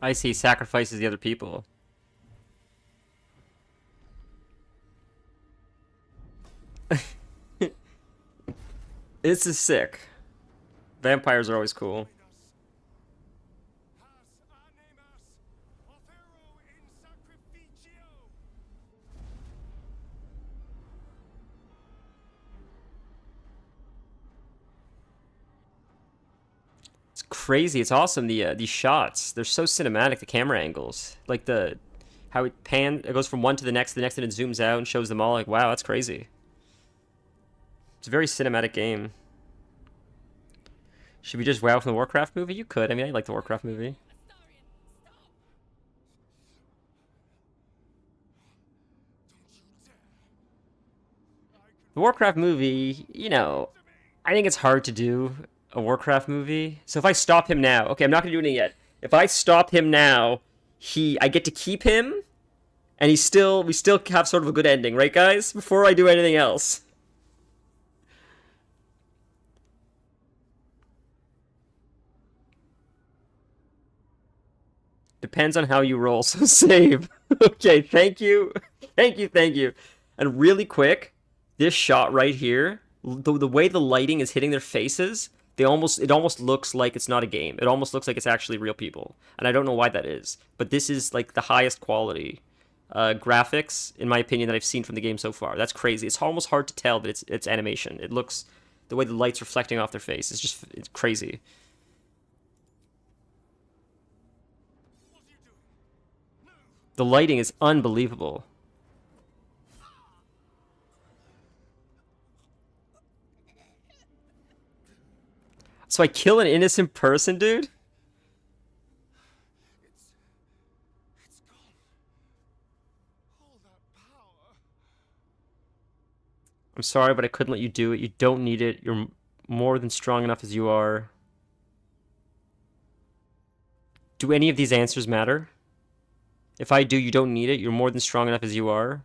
I see sacrifices the other people. This is sick. Vampires are always cool. Has animas offero in sacrificio. It's crazy. It's awesome. These shots. They're so cinematic. The camera angles, like the how it goes from one to the next, and it zooms out and shows them all. Like, wow, that's crazy. It's a very cinematic game. Should we just WoW from the Warcraft movie? You could. I mean, I like the Warcraft movie. The Warcraft movie, you know, I think it's hard to do a Warcraft movie. So if I stop him now, okay, I'm not gonna do anything yet. If I stop him now, I get to keep him, and we still have sort of a good ending, right, guys? Before I do anything else. Depends on how you roll, so save. Okay, thank you. Thank you. And really quick, this shot right here, the way the lighting is hitting their faces, it almost looks like it's not a game. It almost looks like it's actually real people. And I don't know why that is. But this is like the highest quality graphics, in my opinion, that I've seen from the game so far. That's crazy. It's almost hard to tell that it's animation. It looks, the way the light's reflecting off their face, it's crazy. The lighting is unbelievable. So I kill an innocent person, dude? It's gone. All that power. I'm sorry, but I couldn't let you do it. You don't need it. You're more than strong enough as you are. Do any of these answers matter? If I do, you don't need it. You're more than strong enough as you are.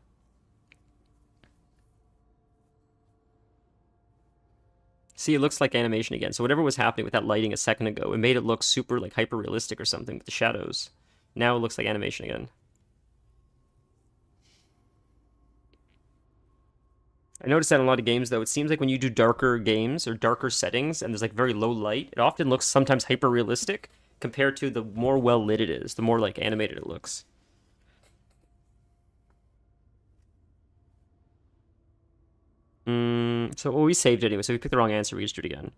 See, it looks like animation again. So whatever was happening with that lighting a second ago, it made it look super like hyper realistic or something with the shadows. Now it looks like animation again. I noticed that in a lot of games though, it seems like when you do darker games or darker settings and there's like very low light, it often looks sometimes hyper realistic compared to the more well lit it is, the more like animated it looks. So we saved it anyway, so we picked the wrong answer, we just do it again.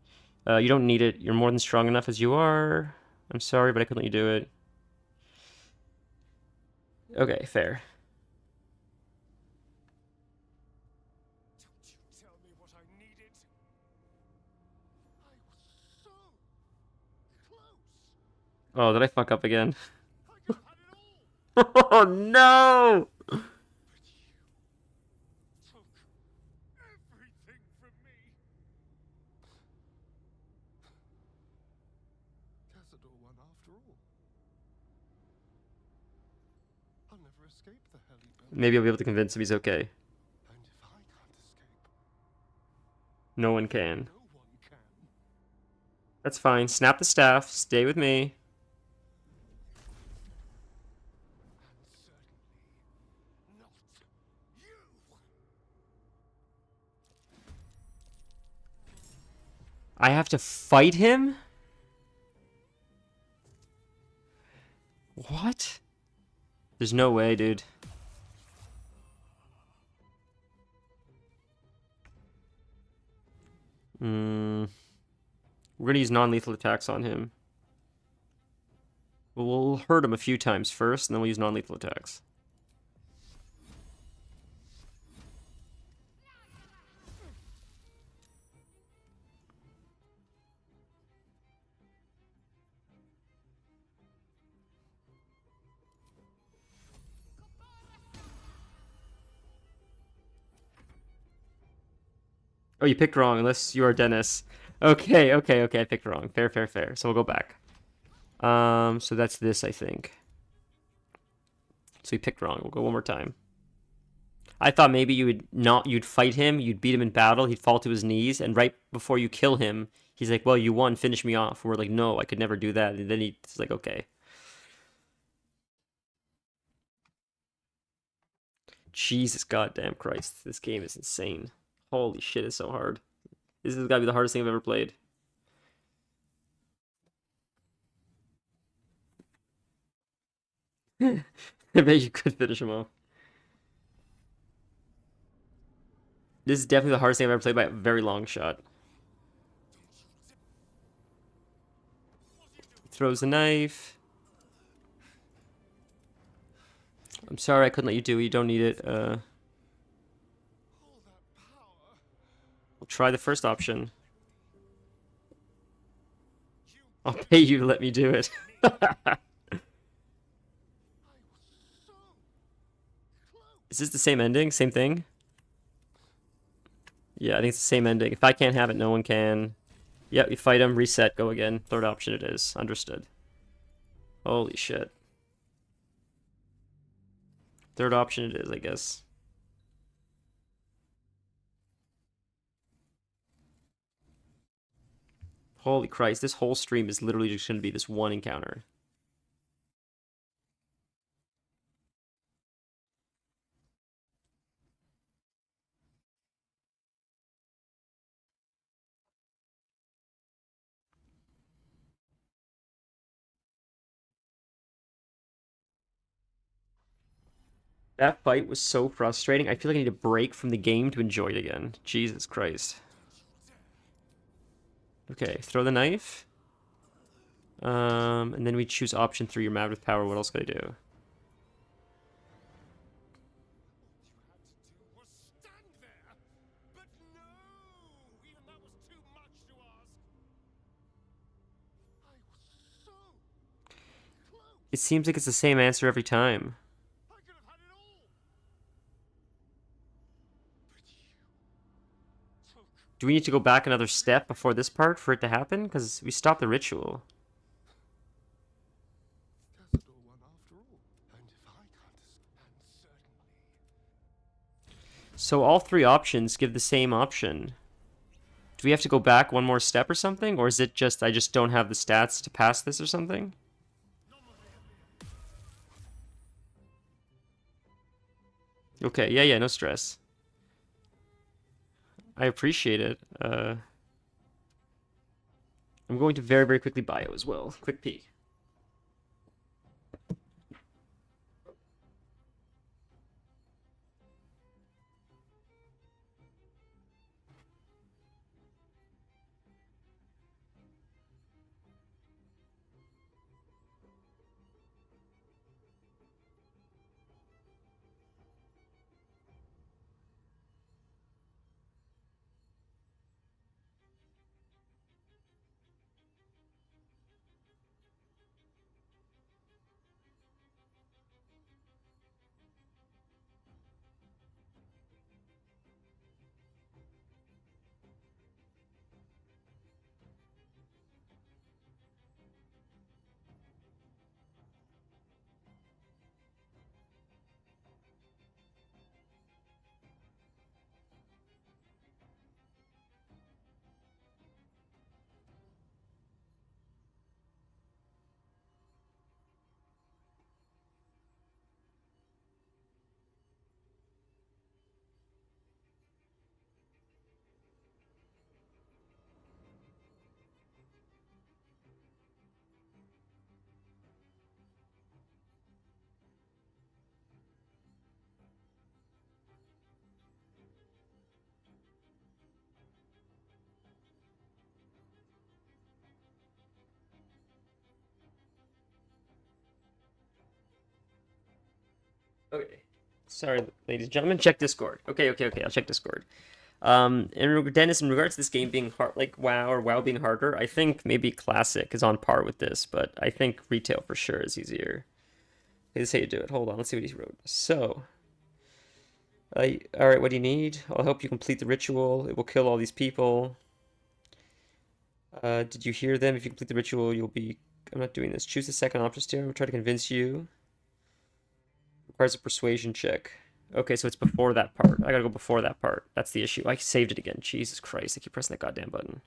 You don't need it. You're more than strong enough as you are. I'm sorry, but I couldn't let you do it. Okay, fair. Don't you tell me what I needed. I was so close. Oh, did I fuck up again? I could have had it all. Oh no! But you took everything from me. Cazador won after all. I'll never escape the hell he built. Maybe I'll be able to convince him he's okay. And if I can't escape, No one can. no one can. That's fine. Snap the staff. Stay with me. And certainly not you. I have to fight him? What? There's no way, dude. We're gonna use non-lethal attacks on him. We'll hurt him a few times first, and then we'll use non-lethal attacks. Oh, you picked wrong, unless you are Dennis. Okay, okay, okay, I picked wrong. Fair, fair, fair. So we'll go back. So that's this, I think. So you picked wrong. We'll go one more time. I thought maybe you'd fight him, you'd beat him in battle, he'd fall to his knees, and right before you kill him, he's like, well, you won, finish me off. And we're like, no, I could never do that. And then he's like, okay. Jesus goddamn Christ. This game is insane. Holy shit, it's so hard. This has got to be the hardest thing I've ever played. I bet you could finish him off. This is definitely the hardest thing I've ever played by a very long shot. He throws the knife. I'm sorry I couldn't let you do it. You don't need it. We'll try the first option. I'll pay you to let me do it. Is this the same ending? Same thing? Yeah, I think it's the same ending. If I can't have it, no one can. Yep, you fight him, reset, go again. Third option it is. Understood. Holy shit. Third option it is, I guess. Holy Christ, this whole stream is literally just going to be this one encounter. That fight was so frustrating. I feel like I need a break from the game to enjoy it again. Jesus Christ. Okay, throw the knife. And then we choose option 3, you're mad with power. What else could I do? It seems like it's the same answer every time. Do we need to go back another step before this part for it to happen? Because we stopped the ritual. So all 3 options give the same option. Do we have to go back one more step or something? Or is it just I just don't have the stats to pass this or something? Okay, yeah, no stress. I appreciate it. I'm going to very, very quickly bio as well. Quick peek. Okay. Sorry, ladies and gentlemen. Check Discord. Okay. I'll check Discord. Dennis, in regards to this game being hard, like WoW or WoW being harder, I think maybe Classic is on par with this, but I think Retail for sure is easier. Okay, this is how you do it. Hold on, let's see what he wrote. So, Alright, what do you need? I'll help you complete the ritual. It will kill all these people. Did you hear them? If you complete the ritual, you'll be... I'm not doing this. Choose the second option steering. We'll try to convince you. Requires a persuasion check. Okay, so it's before that part. I gotta go before that part. That's the issue. I saved it again. Jesus Christ, I keep pressing that goddamn button.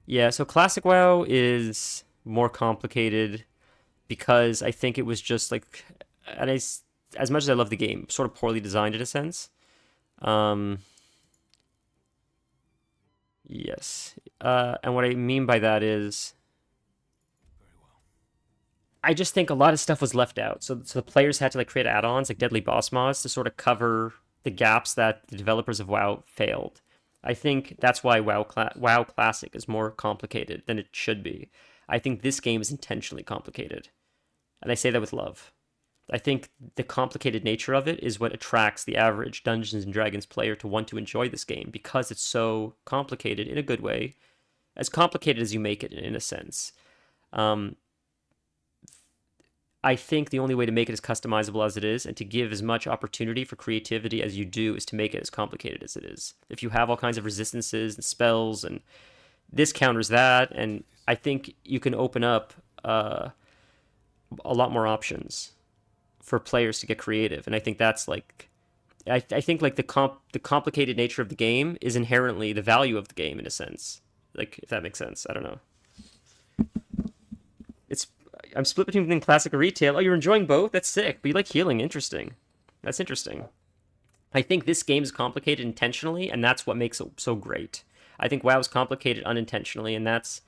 Yeah, so Classic WoW is more complicated because I think it was just like... And as much as I love the game, sort of poorly designed in a sense. Yes. And what I mean by that is... I just think a lot of stuff was left out. So the players had to like create add-ons like Deadly Boss Mods to sort of cover the gaps that the developers of WoW failed. I think that's why WoW Classic is more complicated than it should be. I think this game is intentionally complicated. And I say that with love. I think the complicated nature of it is what attracts the average Dungeons & Dragons player to want to enjoy this game because it's so complicated in a good way, as complicated as you make it in a sense. I think the only way to make it as customizable as it is and to give as much opportunity for creativity as you do is to make it as complicated as it is. If you have all kinds of resistances and spells and this counters that, and I think you can open up a lot more options for players to get creative. And I think that's like, I think like the complicated nature of the game is inherently the value of the game in a sense. Like, if that makes sense. I don't know. I'm split between classic and retail. Oh, you're enjoying both? That's sick. But you like healing. Interesting. That's interesting. I think this game is complicated intentionally, and that's what makes it so great. I think WoW is complicated unintentionally, and that's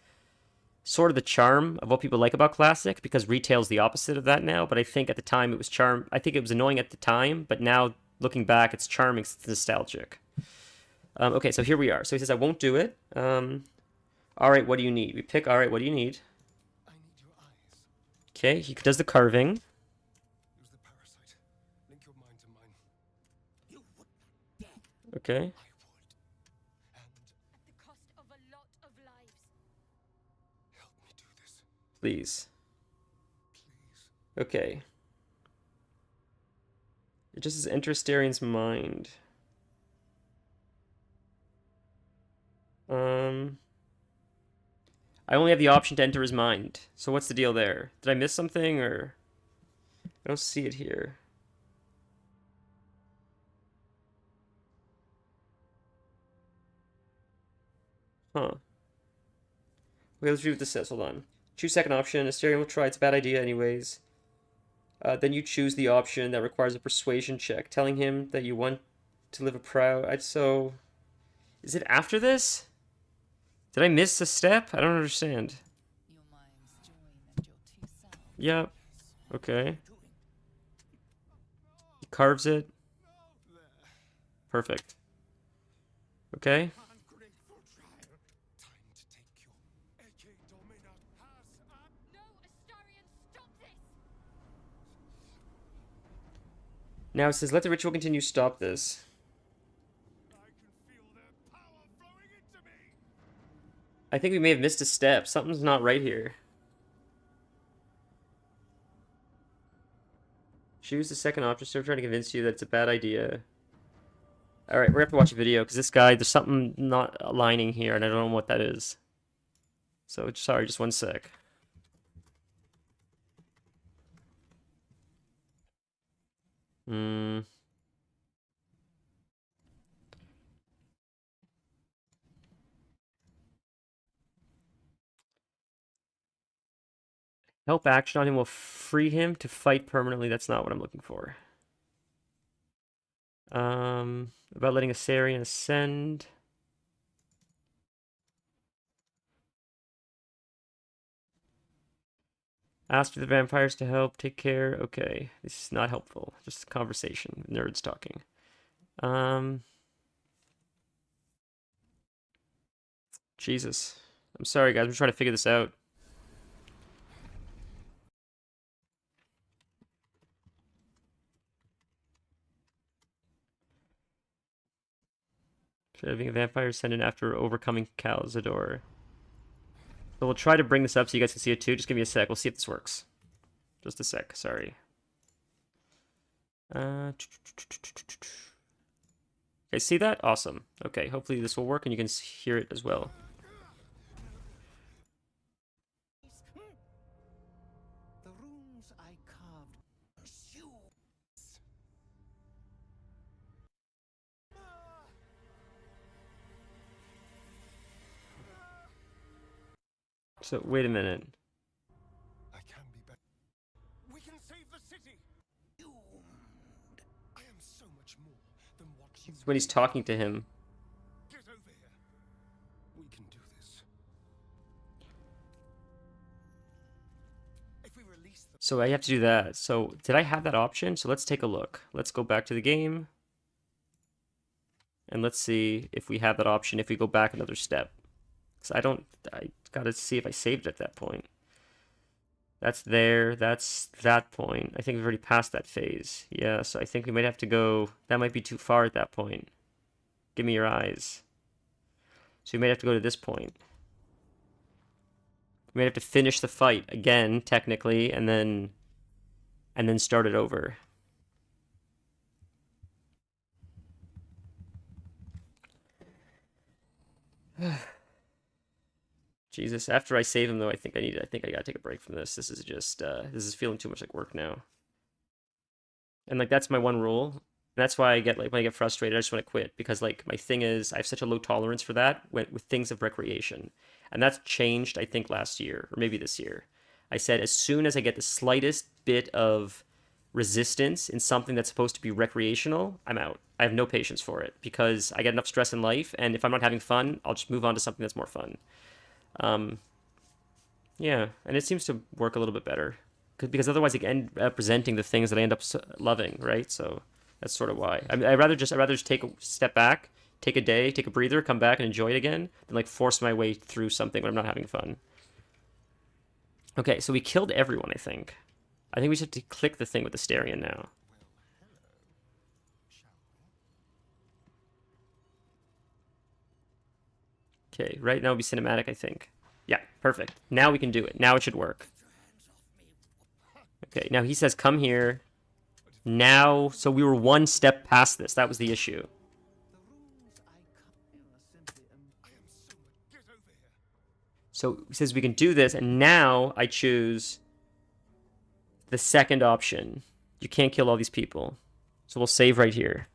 sort of the charm of what people like about classic, because retail is the opposite of that now. But I think at the time it was charm. I think it was annoying at the time, but now looking back, it's charming. It's nostalgic. Okay, so here we are. So he says, I won't do it. All right, what do you need? We pick, all right, what do you need? Okay, he does the carving. Use the parasite. Link your mind to mine. You would not dare. Okay. I would. And At the cost of a lot of lives. help me do this, Please. please. Okay. It just says enter Asterian's mind. I only have the option to enter his mind. So what's the deal there? Did I miss something, or... I don't see it here. Huh. Okay, let's read what this says. Hold on. Choose second option. Asterion will try. It's a bad idea anyways. Then you choose the option that requires a persuasion check, telling him that you want to live a proud... So... Is it after this? Did I miss a step? I don't understand. Your minds join and your two selves. Yep. Okay. He carves it. Perfect. Okay. Ungrateful child. Time to take your Eke Domina pass up. No, Astarion, stop this! Now it says, let the ritual continue. Stop this. I can feel their power flowing into me. I think we may have missed a step. Something's not right here. Choose the second option. Still trying to convince you that it's a bad idea. Alright, we're gonna have to watch a video, because this guy, there's something not aligning here, and I don't know what that is. So, sorry, just one sec. Help action on him will free him to fight permanently. That's not what I'm looking for. About letting Asarian ascend. Ask for the vampires to help. Take care. Okay, this is not helpful. Just a conversation. Nerds talking. Jesus. I'm sorry, guys. I'm trying to figure this out. Having a vampire send in after overcoming Calzador. So we'll try to bring this up so you guys can see it too. Just give me a sec. We'll see if this works. Just a sec. Sorry. Okay, see that? Awesome. Okay, hopefully this will work and you can hear it as well. The runes I carved. Pursue. So, wait a minute. I can be better. We can save the city. I am so much more than what you. It's when he's talking to him. Get over here. We can do this. If we release them. So I have to do that. So did I have that option? So let's take a look. Let's go back to the game. And let's see if we have that option if we go back another step. Because I gotta see if I saved at that point. That's there, that's that point. I think we've already passed that phase. Yeah, so I think we might have to go, that might be too far at that point. Give me your eyes. So we might have to go to this point. We might have to finish the fight again, technically, and then start it over. Jesus, after I save him though, I think I gotta take a break from this. This is just this is feeling too much like work now. And like that's my one rule. And that's why I get like when I get frustrated, I just want to quit because like my thing is I have such a low tolerance for that with things of recreation. And that's changed I think last year or maybe this year. I said as soon as I get the slightest bit of resistance in something that's supposed to be recreational, I'm out. I have no patience for it because I get enough stress in life and if I'm not having fun, I'll just move on to something that's more fun. Yeah, and it seems to work a little bit better because otherwise I end up presenting the things that I end up loving, right? So that's sort of why. I mean, I'd rather just take a step back, take a day, take a breather, come back and enjoy it again, than like force my way through something when I'm not having fun. Okay, so we killed everyone, I think. I think we should have to click the thing with the Asterion now. Okay, right now it'll be cinematic, I think. Yeah, perfect. Now we can do it. Now it should work. Okay, now he says, come here. Now, so we were one step past this. That was the issue. So he says we can do this, and now I choose the second option. You can't kill all these people. So we'll save right here.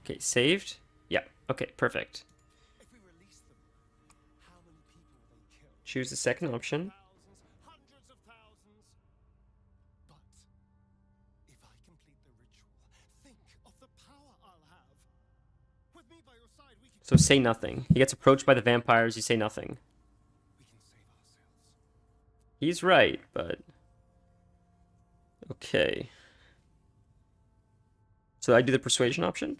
Okay, saved? Yeah, okay, perfect. If we release them, how many people will they kill? Choose the second option. Thousands, hundreds of thousands. But if I complete the ritual, think of the power I'll have. With me by your side, we can. So say nothing. He gets approached by the vampires, you say nothing. We can save ourselves. He's right, but... Okay. So I do the persuasion option?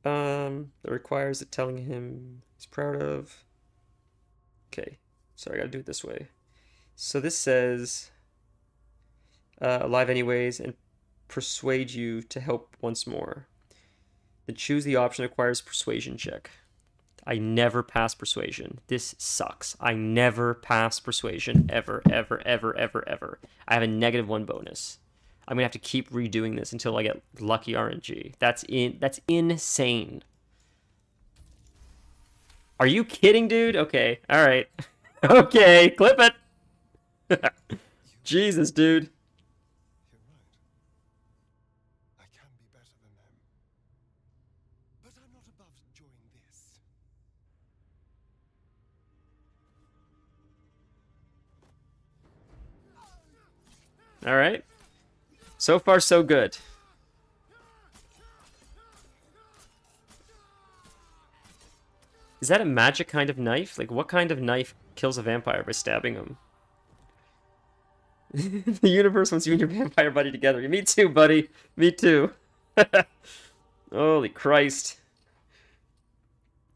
That requires it telling him he's proud of. Okay, sorry, I gotta do it this way. So this says, alive anyways, and persuade you to help once more. Then choose the option that requires persuasion check. I never pass persuasion. This sucks. I never pass persuasion ever, ever, ever, ever, ever. I have a -1 bonus. I'm gonna have to keep redoing this until I get lucky RNG. That's insane. Are you kidding, dude? Okay, all right. Okay, clip it. Jesus, dude. You're right. I can be better than them. But I'm not above enjoying this. All right. So far, so good. Is that a magic kind of knife? Like, what kind of knife kills a vampire by stabbing him? The universe wants you and your vampire buddy together. Me too, buddy. Me too. Holy Christ.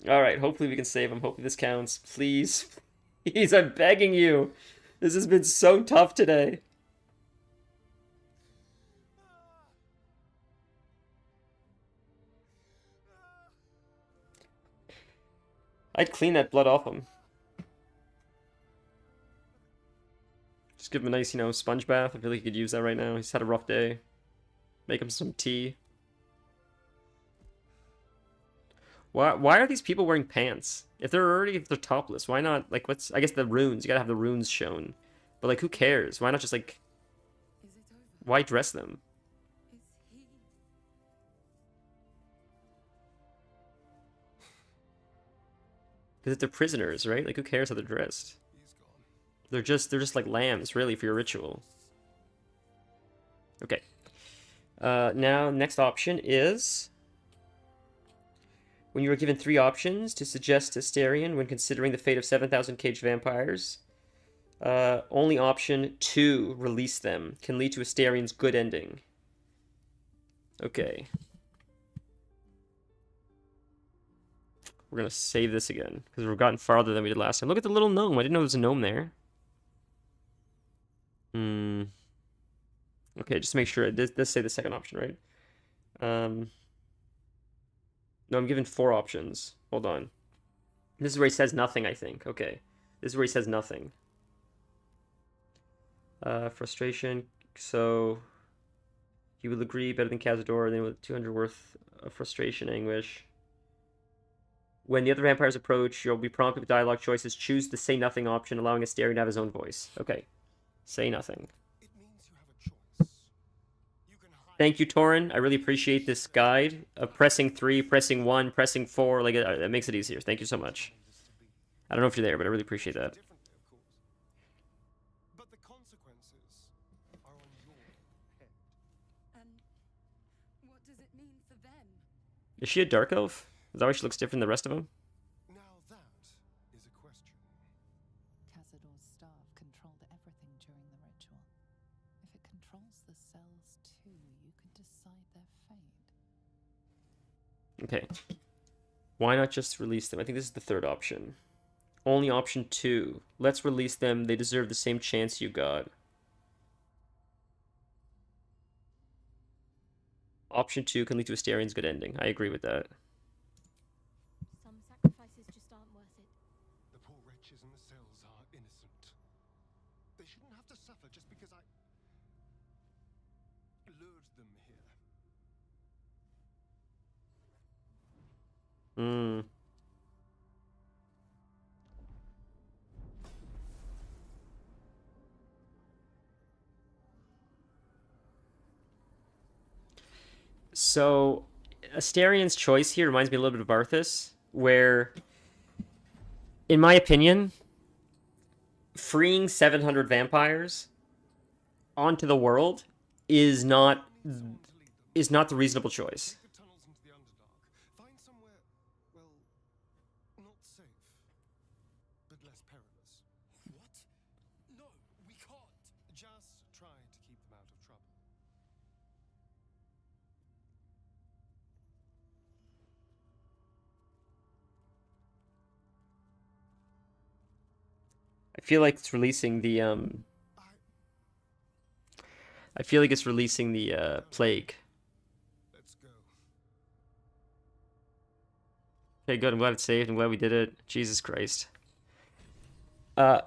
Alright, hopefully we can save him. Hopefully this counts. Please. Please, I'm begging you. This has been so tough today. I'd clean that blood off him. Just give him a nice, you know, sponge bath. I feel like he could use that right now. He's had a rough day. Make him some tea. Why are these people wearing pants? If they're topless, why not, like, I guess the runes, you gotta have the runes shown. But, like, who cares? Why not just, like, Is it over? why dress them? Is he? Because they're prisoners, right? Like, who cares how they're dressed? He's gone. They're just like lambs, really, for your ritual. Okay. Now, next option is... When you are given 3 options to suggest Astarion when considering the fate of 7,000 caged vampires, only option 2, release them, can lead to Astarion's good ending. Okay. We're going to save this again, because we've gotten farther than we did last time. Look at the little gnome. I didn't know there was a gnome there. Okay, just to make sure. Let's say the second option, right? No, I'm given 4 options. Hold on. This is where he says nothing, I think. Okay. This is where he says nothing. Frustration. So, he will agree better than Cazador, then with 200 worth of frustration, anguish. When the other vampires approach, you'll be prompted with dialogue choices. Choose the say nothing option, allowing Astarion to have his own voice. Okay. Say nothing. It means you have a choice. You can hide. Thank you, Torin. I really appreciate this guide of pressing 3, pressing 1, pressing 4. Like, it makes it easier. Thank you so much. I don't know if you're there, but I really appreciate that. Differently, of course. But the consequences are on your head. And what does it mean for them? Is she a dark elf? Is that why she looks different than the rest of them? Now that is a question. Cazador's staff controlled everything during the ritual. If it controls the cells too, you could decide their fate. Okay. Why not just release them? I think this is the third option. Only option 2. Let's release them. They deserve the same chance you got. Option 2 can lead to Astarion's good ending. I agree with that. Some sacrifices just aren't worth it. The poor wretches in the cells are innocent. They shouldn't have to suffer just because I lured them here. So, Astarion's choice here reminds me a little bit of Arthas, where, in my opinion, freeing 700 vampires onto the world is not the reasonable choice. Take the tunnels into the Underdark. Find somewhere, well, not safe, but less perilous. What? No, we can't. Just try to keep them out of trouble. I feel like it's releasing the I feel like it's releasing the plague. Let's go. Okay, good. I'm glad it's saved. I'm glad we did it. Jesus Christ.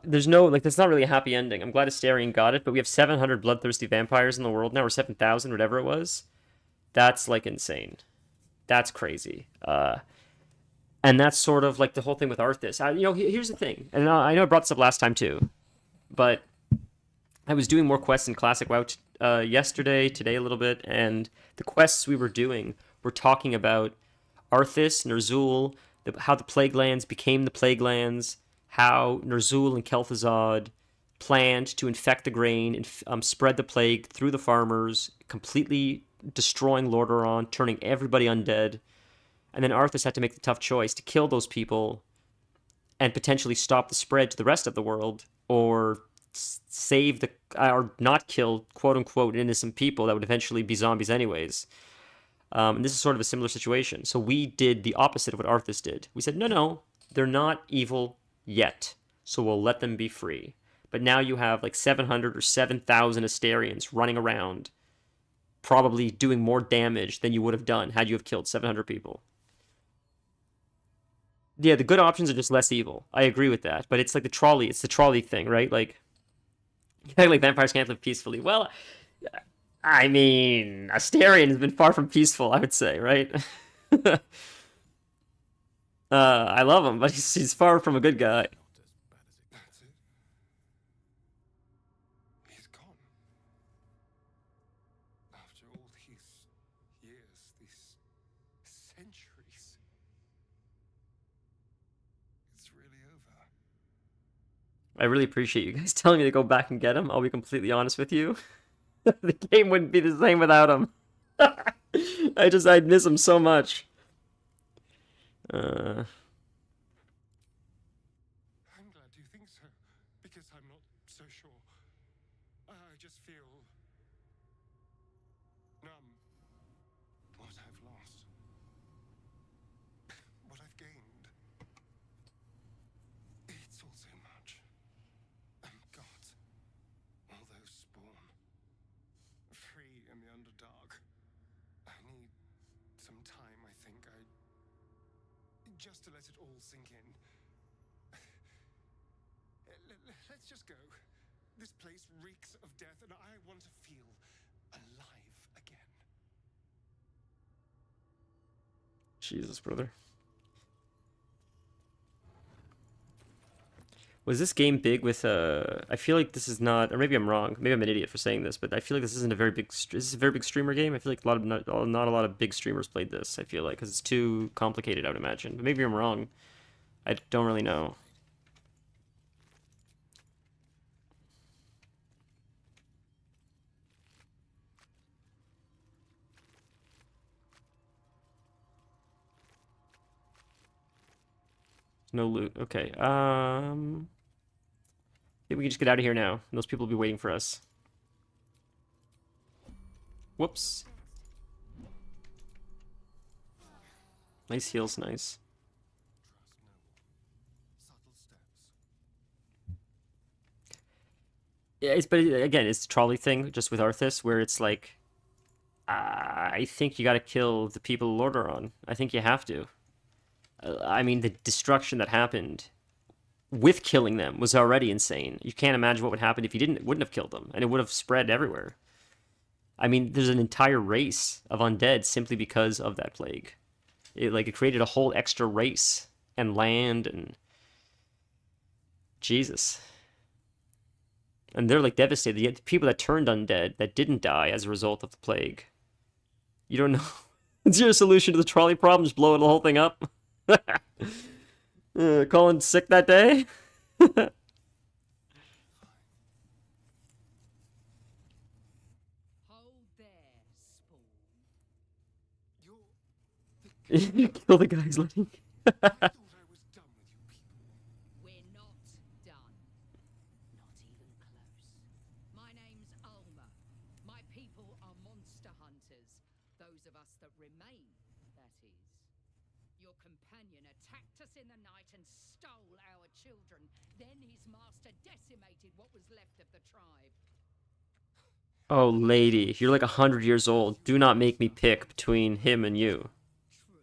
There's no, like, that's not really a happy ending. I'm glad Astarion got it, but we have 700 bloodthirsty vampires in the world now, or 7,000, whatever it was. That's, like, insane. That's crazy. And that's sort of, like, the whole thing with Arthas. You know, here's the thing, and I know I brought this up last time, too, but I was doing more quests in Classic WoW yesterday, today a little bit, and the quests we were doing were talking about Arthas, Ner'zhul, how the Plague Lands became the Plague Lands, how Ner'zhul and Kel'Thuzad planned to infect the grain and spread the plague through the farmers, completely destroying Lordaeron, turning everybody undead. And then Arthas had to make the tough choice to kill those people and potentially stop the spread to the rest of the world, or save the, or not kill quote-unquote innocent people that would eventually be zombies anyways. And this is sort of a similar situation. So we did the opposite of what Arthas did. We said, no, they're not evil yet, so we'll let them be free. But now you have like 700 or 7,000 Astarions running around, probably doing more damage than you would have done had you have killed 700 people. Yeah, the good options are just less evil. I agree with that. But it's like it's the trolley thing, right? Like, like vampires can't live peacefully. Well, I mean, Astarion has been far from peaceful, I would say, right? I love him, but he's far from a good guy. Not as bad as it. That's it. He's gone. After all these years, these centuries. It's really over. I really appreciate you guys telling me to go back and get him. I'll be completely honest with you. The game wouldn't be the same without him. I'd miss him so much. I'm glad you think so, because I'm not so sure. I just feel numb. What I've lost, what I've gained. It's all so much. And God, all those spawn, free in the Underdark. I need some time, I think. Just to let it all sink in. Let's just go. This place reeks of death, and I want to feel alive again. Jesus, brother. Was this game big with I feel like this is not, or maybe I'm wrong. Maybe I'm an idiot for saying this, but I feel like this isn't a very big. This is a very big streamer game. I feel like not a lot of big streamers played this. I feel like because it's too complicated, I would imagine. But maybe I'm wrong. I don't really know. No loot. Okay. Maybe we can just get out of here now. Those people will be waiting for us. Whoops. Nice heals, nice. Subtle steps. Yeah, but again, it's the trolley thing, just with Arthas, where it's like, I think you gotta kill the people of Lordaeron. I think you have to. I mean, the destruction that happened with killing them was already insane. You can't imagine what would happen if you wouldn't have killed them, and it would have spread everywhere. I mean, there's an entire race of undead simply because of that plague. It created a whole extra race and land and Jesus. And they're like devastated. You get people that turned undead that didn't die as a result of the plague. You don't know. It's your solution to the trolley problem, just blow the whole thing up. Colin sick that day? Hold there, Spawn. You kill the guys letting. I thought I was done with you people. We're not done. Not even close. My name's Alma. My people are monster hunters. Those of us that remain, that is. Your companion attacked us in the night and stole our children. Then his master decimated what was left of the tribe. Oh, lady, you're like 100 years old. Do not make me pick between him and you. True.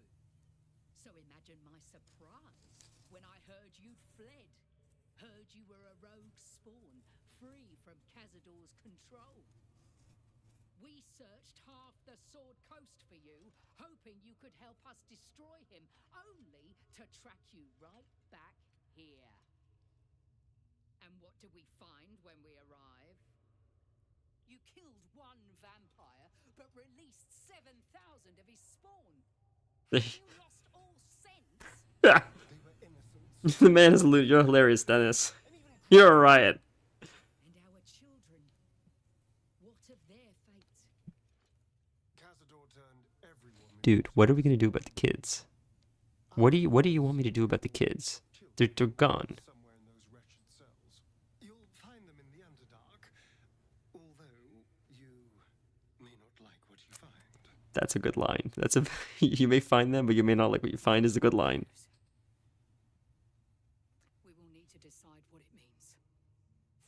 So imagine my surprise when I heard you'd fled. Heard you were a rogue spawn, free from Cazador's control. We searched half the Sword Coast for you, hoping you could help us destroy him, only to track you right back here. And what do we find when we arrive? You killed one vampire, but released 7,000 of his spawn. You lost all sense. They were innocents. The man is you're hilarious, Dennis. You're a riot. And our children, what of their fate? Cazador turned everyone. Dude, what are we gonna do about the kids? What do you want me to do about the kids? They're gone. Somewhere in those wretched cells. You'll find them in the Underdark. Although you may not like what you find. That's a good line. That's a you may find them, but you may not like what you find is a good line. We will need to decide what it means.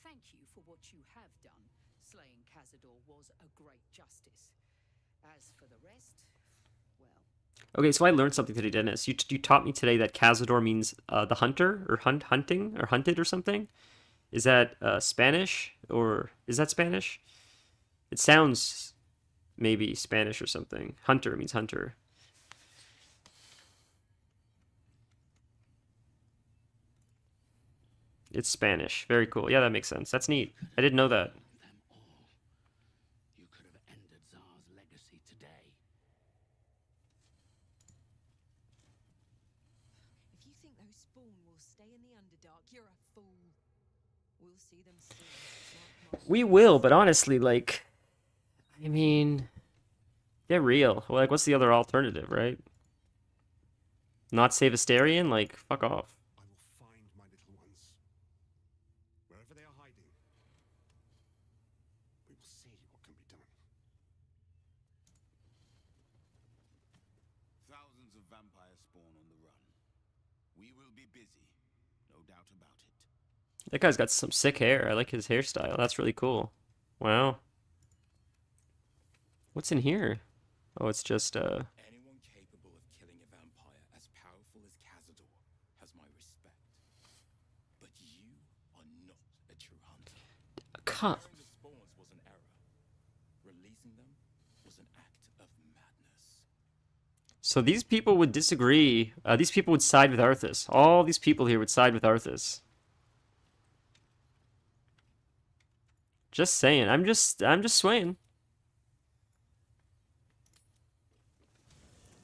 Thank you for what you have done. Slaying Cazador was a great justice. As for the rest, well, Okay, so I learned something today, Dennis. You taught me today that Cazador means the hunter or hunting or hunted or something. Is that Spanish or is that Spanish? It sounds maybe Spanish or something. Hunter means hunter. It's Spanish. Very cool. Yeah, that makes sense. That's neat. I didn't know that. Them all. You could have ended Tsar's legacy today. If you think those spawn will stay in the Underdark, you're a fool. We'll see them soon. Mark my We will, but honestly, like, I mean, get real. Like, what's the other alternative, right? Not save Astarion? Like, fuck off. I will find my little ones. Wherever they are hiding. We will see what can be done. Thousands of vampires spawn on the run. We will be busy, no doubt about it. That guy's got some sick hair. I like his hairstyle. That's really cool. Wow. What's in here? Oh, it's just, Anyone capable of killing a vampire as powerful as Cazador has my respect. But you are not a true hunter. cut. Killing the spawns was an error. Releasing them was an act of madness. So these people would disagree. These people would side with Arthas. All these people here would side with Arthas. Just saying. I'm just swaying.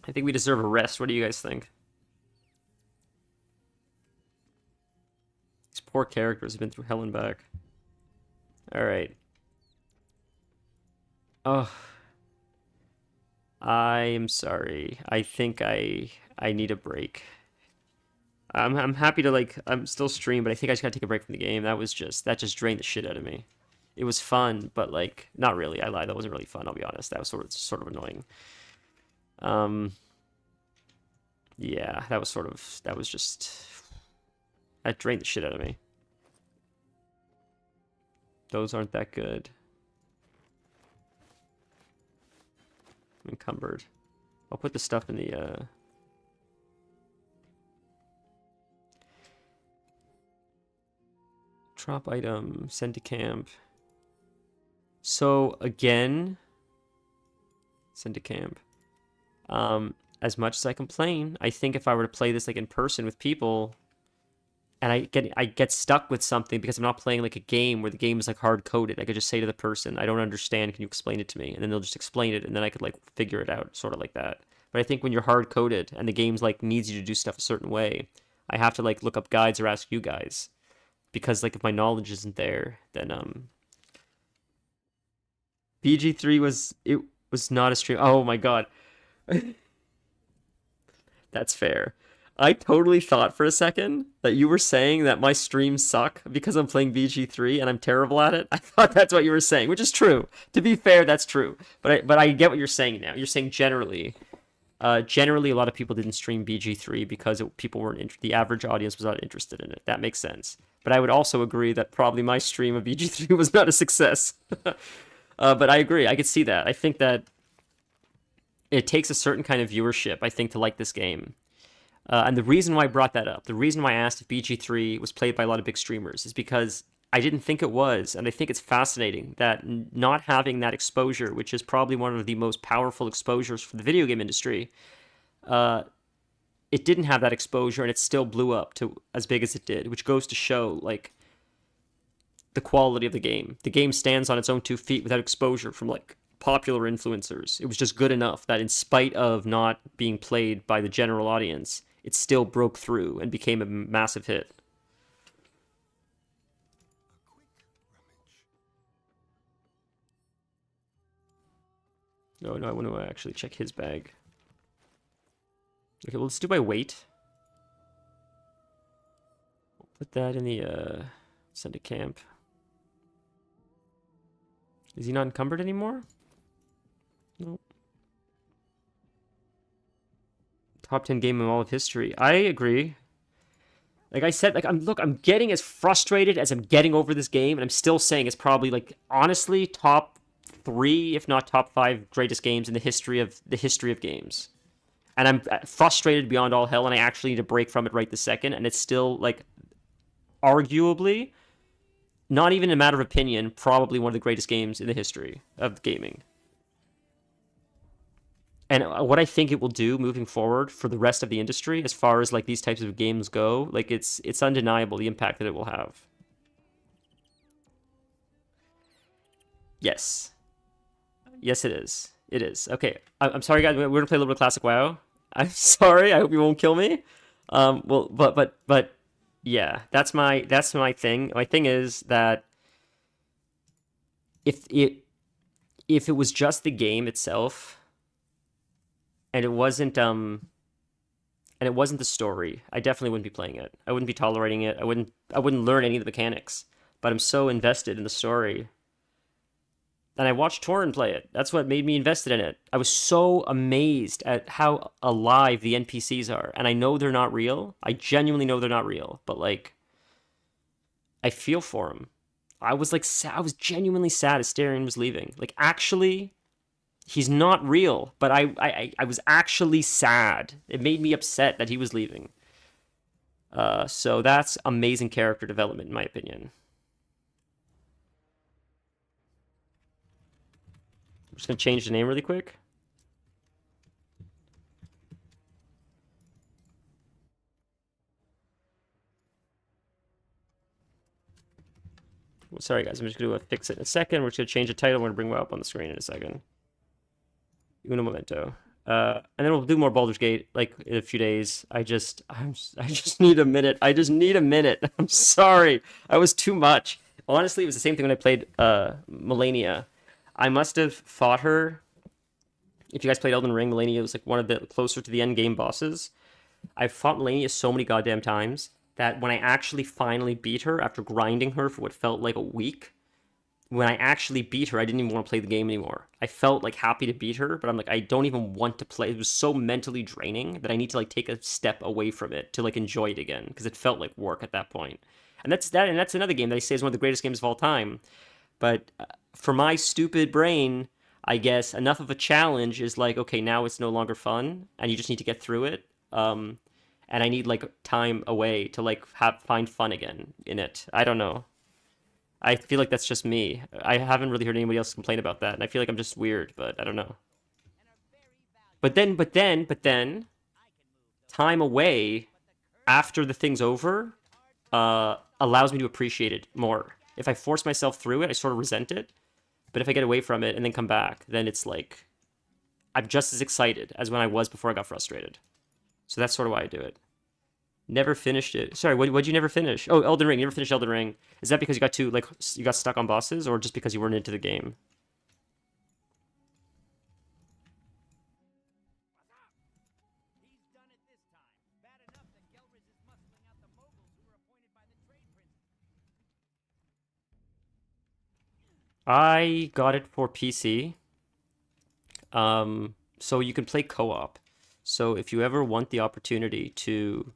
I think we deserve a rest. What do you guys think? These poor characters have been through hell and back. Alright. Oh. I am sorry. I think I need a break. I'm happy to, like, I'm still stream, but I think I just gotta take a break from the game. That just drained the shit out of me. It was fun, but, like, not really. I lied. That wasn't really fun, I'll be honest. That was sort of annoying. Yeah, that was just, that drained the shit out of me. Those aren't that good. I'm encumbered. I'll put the stuff in the, drop item, send to camp. So, again, send to camp. As much as I complain, I think if I were to play this like in person with people, and I get stuck with something because I'm not playing like a game where the game is like hard coded, I could just say to the person, I don't understand, can you explain it to me? And then they'll just explain it, and then I could like figure it out, sort of like that. But I think when you're hard coded and the game's like needs you to do stuff a certain way, I have to like look up guides or ask you guys, because like if my knowledge isn't there, then BG3 was not a stream. Oh my god. That's fair. I totally thought for a second that you were saying that my streams suck because I'm playing BG3 and I'm terrible at it. I thought that's what you were saying, which is true. To be fair, that's true. But I get what you're saying now. You're saying generally a lot of people didn't stream BG3 because people weren't the average audience was not interested in it. That makes sense. But I would also agree that probably my stream of BG3 was not a success. But I agree. I could see that. I think that it takes a certain kind of viewership, I think, to like this game. And the reason why I brought that up, the reason why I asked if BG3 was played by a lot of big streamers is because I didn't think it was, and I think it's fascinating that not having that exposure, which is probably one of the most powerful exposures for the video game industry, it didn't have that exposure, and it still blew up to as big as it did, which goes to show, like, the quality of the game. The game stands on its own 2 feet without exposure from, like, popular influencers. It was just good enough that in spite of not being played by the general audience, it still broke through and became a massive hit. No, I want to actually check his bag. Okay, well, let's do by weight. Put that in the, send to camp. Is he not encumbered anymore? Nope. Top 10 game in all of history. I agree. Like I said, like I'm getting as frustrated as I'm getting over this game, and I'm still saying it's probably like honestly top 3, if not top 5 greatest games in the history of games. and I'm frustrated beyond all hell, and I actually need to break from it right this second, and it's still, like, arguably, not even a matter of opinion, probably one of the greatest games in the history of gaming. And what I think it will do moving forward for the rest of the industry, as far as like these types of games go, like it's undeniable the impact that it will have. Yes. Yes, it is. It is. Okay. I'm sorry, guys. We're gonna play a little bit of classic WoW. I'm sorry. I hope you won't kill me. Well, but yeah, that's my thing. My thing is that if it was just the game itself, and it wasn't the story, I definitely wouldn't be playing it. I wouldn't be tolerating it. I wouldn't learn any of the mechanics. But I'm so invested in the story. And I watched Torin play it. That's what made me invested in it. I was so amazed at how alive the NPCs are. And I know they're not real. I genuinely know they're not real. But, like, I feel for him. I was, like, I was genuinely sad as Astarion was leaving. Like, actually, he's not real. But I was actually sad. It made me upset that he was leaving. So that's amazing character development, in my opinion. I'm just going to change the name really quick. Sorry, guys. I'm just going to fix it in a second. We're just going to change the title. We're going to bring it up on the screen in a second. Uno momento. And then we'll do more Baldur's Gate, like, in a few days. I just need a minute. I just need a minute. I'm sorry. I was too much. Honestly, it was the same thing when I played Melania. I must have fought her. If you guys played Elden Ring, Melania was like one of the closer to the end game bosses. I fought Melania so many goddamn times that when I actually finally beat her after grinding her for what felt like a week, when I actually beat her, I didn't even want to play the game anymore. I felt like happy to beat her, but I'm like, I don't even want to play. It was so mentally draining that I need to like take a step away from it to like enjoy it again, because it felt like work at that point. And that's another game that I say is one of the greatest games of all time. But for my stupid brain, I guess enough of a challenge is like, okay, now it's no longer fun, and you just need to get through it. And I need like time away to like find fun again in it. I don't know. I feel like that's just me. I haven't really heard anybody else complain about that, and I feel like I'm just weird, but I don't know. But then, time away after the thing's over allows me to appreciate it more. If I force myself through it, I sort of resent it. But if I get away from it and then come back, then it's like I'm just as excited as when I was before I got frustrated. So that's sort of why I do it. Never finished it. Sorry, what'd you never finish? Oh, Elden Ring. You never finished Elden Ring. Is that because you got stuck on bosses, or just because you weren't into the game? I got it for PC. So you can play co-op. So if you ever want the opportunity to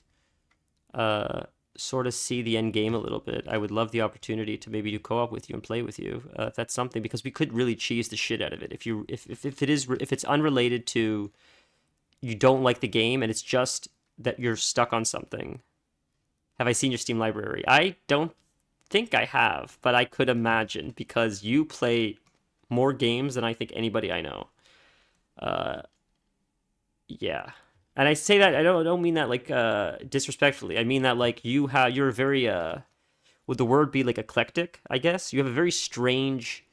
sort of see the end game a little bit, I would love the opportunity to maybe do co-op with you and play with you. If that's something, because we could really cheese the shit out of it. If it's unrelated to you don't like the game and it's just that you're stuck on something. Have I seen your Steam library? I don't think I have, but I could imagine, because you play more games than I think anybody I know. Yeah. And I say that I don't mean that like disrespectfully. I mean that like you're very would the word be like eclectic, I guess? You have a very strange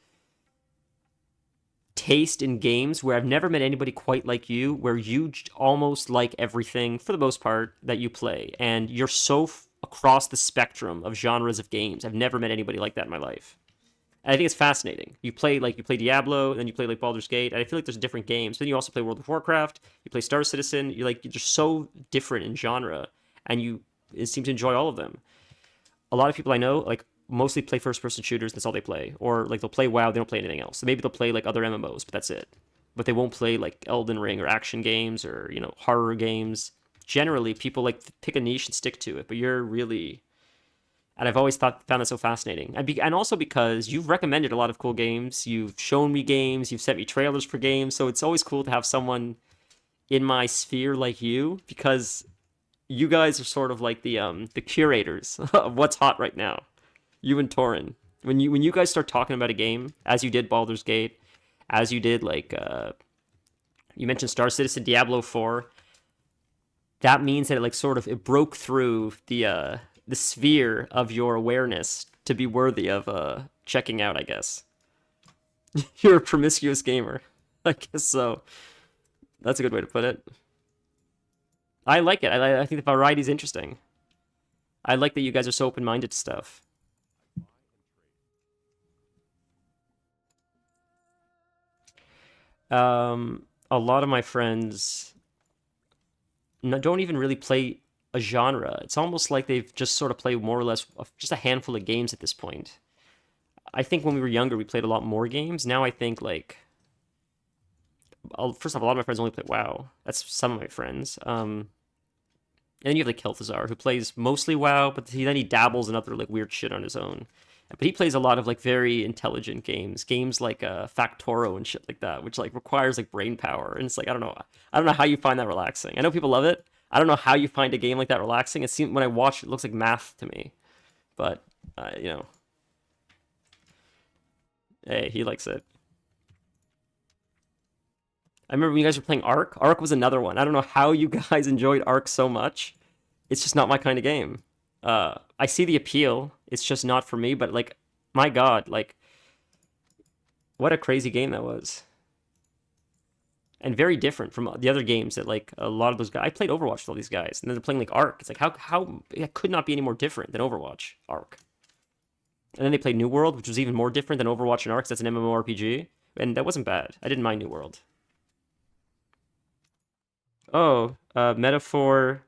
taste in games where I've never met anybody quite like you, where you almost like everything for the most part that you play, and you're so across the spectrum of genres of games. I've never met anybody like that in my life. And I think it's fascinating. You play Diablo, and then you play like Baldur's Gate, and I feel like there's different games. Then you also play World of Warcraft, you play Star Citizen, you're just so different in genre, and you seem to enjoy all of them. A lot of people I know like mostly play first-person shooters, that's all they play. Or like they'll play WoW, they don't play anything else. So maybe they'll play like other MMOs, but that's it. But they won't play like Elden Ring or action games or, horror games. Generally, people like pick a niche and stick to it, but you're really... And I've always found that so fascinating. And also because you've recommended a lot of cool games, you've shown me games, you've sent me trailers for games, so it's always cool to have someone in my sphere like you, because you guys are sort of like the curators of what's hot right now. You and Torin. When you guys start talking about a game, as you did Baldur's Gate, as you did like you mentioned Star Citizen, Diablo 4, that means that it like sort of it broke through the sphere of your awareness to be worthy of checking out, I guess. You're a promiscuous gamer. I guess so. That's a good way to put it. I like it. I think the variety is interesting. I like that you guys are so open-minded to stuff. A lot of my friends don't even really play a genre. It's almost like they've just sort of played more or less just a handful of games at this point. I think when we were younger, we played a lot more games. Now I think like, first off, a lot of my friends only play WoW. That's some of my friends. And then you have like Kel'Thuzar, who plays mostly WoW, but then he dabbles in other like weird shit on his own. But he plays a lot of like very intelligent games like Factoro and shit like that, which like requires like brain power. And it's like I don't know how you find that relaxing. I know people love it. I don't know how you find a game like that relaxing. It seems when I watch it, it looks like math to me. But you know, hey, he likes it. I remember when you guys were playing Ark. Ark was another one. I don't know how you guys enjoyed Ark so much. It's just not my kind of game. I see the appeal. It's just not for me. But like, my God, like, what a crazy game that was, and very different from the other games that like a lot of those guys. I played Overwatch with all these guys, and then they're playing like Ark. It's like how it could not be any more different than Overwatch, Ark. And then they played New World, which was even more different than Overwatch and Ark. 'Cause that's an MMORPG, and that wasn't bad. I didn't mind New World. Oh, metaphor.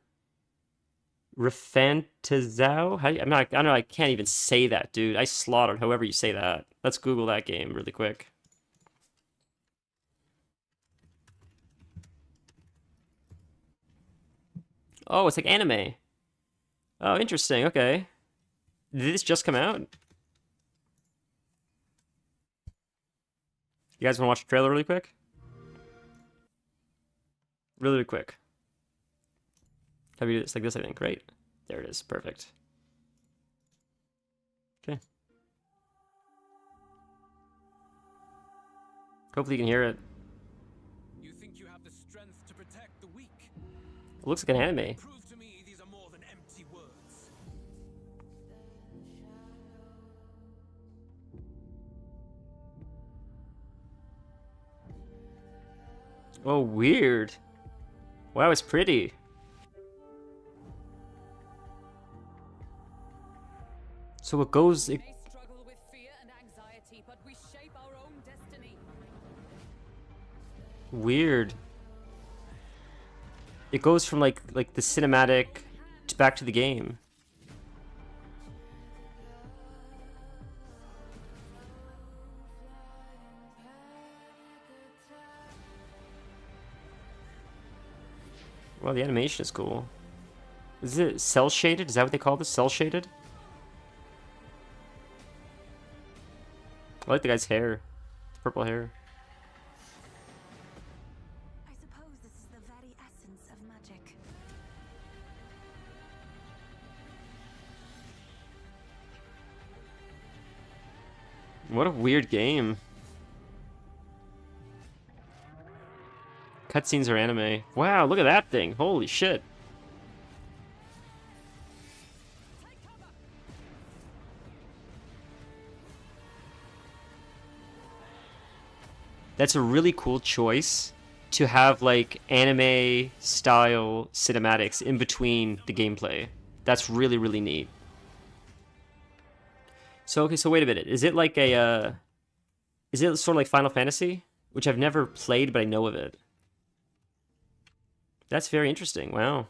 Refantazao? I don't know, I can't even say that, dude. I slaughtered however you say that. Let's Google that game really quick. Oh, it's like anime. Oh, interesting. Okay. Did this just come out? You guys want to watch the trailer really quick? Really quick. Have you do this like this, I think, right? There it is. Perfect. Okay. Hopefully you can hear it. You think you have the strength to protect the weak? It looks like an anime. Prove to me these are more than empty words. Oh, weird. Wow, it's pretty. So it goes... We may struggle with fear and anxiety, but we shape our own destiny. Weird. It goes from like the cinematic to back to the game. Well, the animation is cool. Is it cell shaded? Is that what they call this? Cell shaded? I like the guy's hair. Purple hair. I suppose this is the very essence of magic. What a weird game. Cutscenes are anime. Wow, look at that thing. Holy shit. That's a really cool choice to have like anime style cinematics in between the gameplay. That's really, really neat. So okay, so wait a minute. Is it like a is it sort of like Final Fantasy? Which I've never played, but I know of it. That's very interesting. Wow.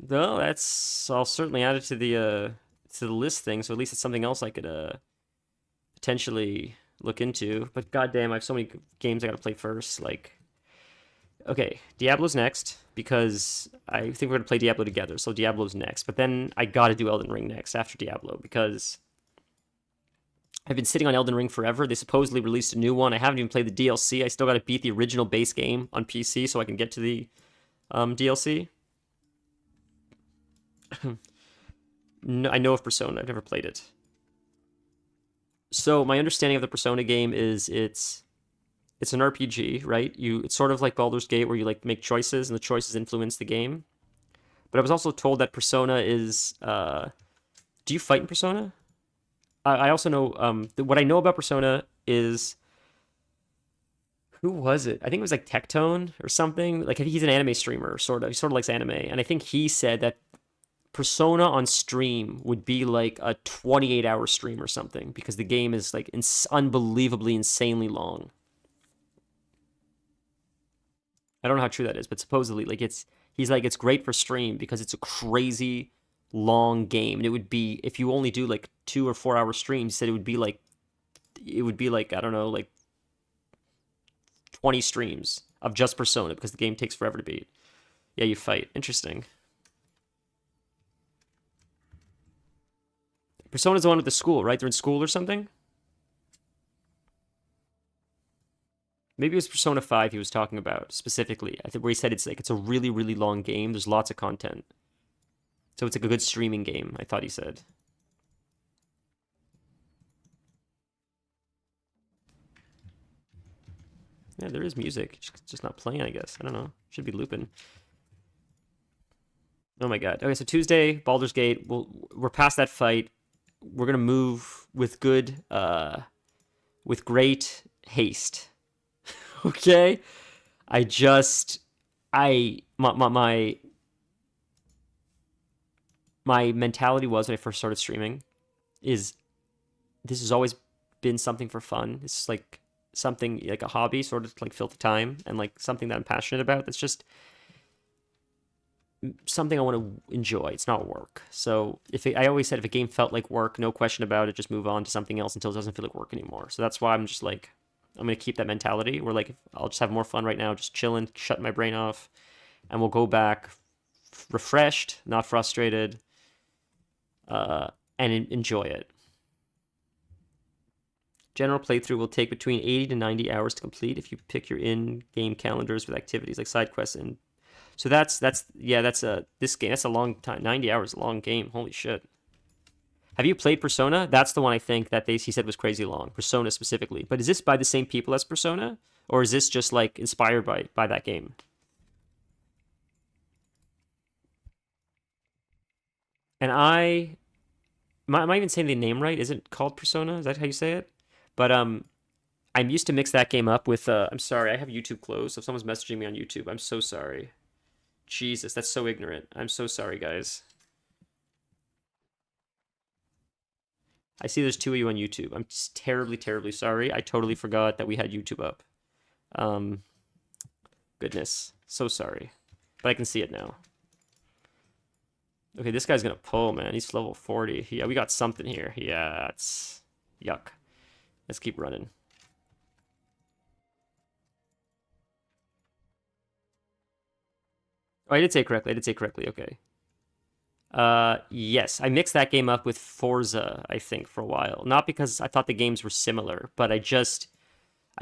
No, that's I'll certainly add it to the list thing, so at least it's something else I could potentially look into. But goddamn, I have so many games I gotta play first. Like, okay, Diablo's next because I think we're gonna play Diablo together. So Diablo's next, but then I gotta do Elden Ring next after Diablo because I've been sitting on Elden Ring forever. They supposedly released a new one. I haven't even played the DLC. I still got to beat the original base game on PC so I can get to the DLC. No, I know of Persona. I've never played it. So my understanding of the Persona game is it's an RPG, right? It's sort of like Baldur's Gate where you like make choices and the choices influence the game. But I was also told that Persona is do you fight in Persona? I also know what I know about Persona is who was it? I think it was like Tectone or something. Like I think he's an anime streamer, sort of. He sort of likes anime, and I think he said that Persona on stream would be like a 28-hour stream or something because the game is like unbelievably insanely long. I don't know how true that is, but supposedly like he's like it's great for stream because it's a crazy long game, and it would be if you only do like 2 or 4 hour streams. He said it would be like I don't know, like 20 streams of just Persona because the game takes forever to beat. Yeah, you fight. Interesting. Persona's the one with the school, right? They're in school or something? Maybe it was Persona 5 he was talking about specifically. I think where he said it's a really, really long game. There's lots of content. So it's like a good streaming game, I thought he said. Yeah, there is music. It's just not playing, I guess. I don't know. Should be looping. Oh my god. Okay, so Tuesday, Baldur's Gate. We're past that fight. We're gonna move with with great haste. Okay? My mentality was when I first started streaming is this has always been something for fun. It's like something like a hobby, sort of like fill the time, and like something that I'm passionate about. That's just something I want to enjoy. It's not work. So I always said if a game felt like work, no question about it, just move on to something else until it doesn't feel like work anymore. So that's why I'm just like I'm gonna keep that mentality. Where like I'll just have more fun right now, just chilling, shutting my brain off, and we'll go back refreshed, not frustrated, and enjoy it. General playthrough will take between 80 to 90 hours to complete if you pick your in-game calendars with activities like side quests and so that's this game. That's a long time. 90 hours, a long game. Holy shit. Have you played Persona? That's the one I think that he said was crazy long. Persona specifically. But is this by the same people as Persona? Or is this just like inspired by that game? And am I even saying the name right? Is it called Persona? Is that how you say it? But I'm used to mix that game up with I'm sorry, I have YouTube closed. If someone's messaging me on YouTube, I'm so sorry. Jesus, that's so ignorant. I'm so sorry, guys. I see there's 2 of you on YouTube. I'm just terribly, terribly sorry. I totally forgot that we had YouTube up. Goodness. So sorry. But I can see it now. Okay, this guy's gonna pull, man. He's level 40. Yeah, we got something here. Yeah, it's yuck. Let's keep running. Oh, I did say correctly. Okay. Yes, I mixed that game up with Forza, I think, for a while. Not because I thought the games were similar, but I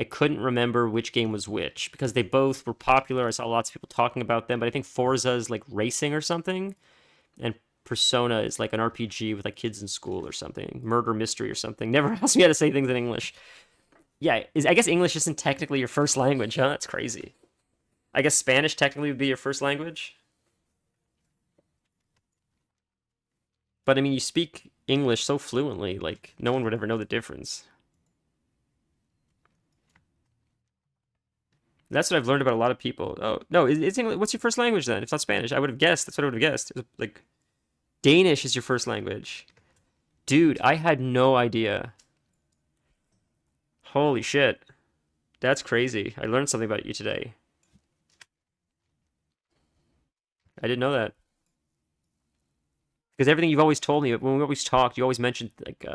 couldn't remember which game was which because they both were popular. I saw lots of people talking about them, but I think Forza is like racing or something, and Persona is like an RPG with like kids in school or something, murder mystery or something. Never asked me how to say things in English. Yeah, I guess English isn't technically your first language, huh? That's crazy. I guess Spanish technically would be your first language. But I mean, you speak English so fluently, like no one would ever know the difference. That's what I've learned about a lot of people. Oh, no, it's English. What's your first language then? If it's not Spanish, I would have guessed. That's what I would have guessed. Like, Danish is your first language. Dude, I had no idea. Holy shit. That's crazy. I learned something about you today. I didn't know that. Because everything you've always told me, when we always talked, you always mentioned like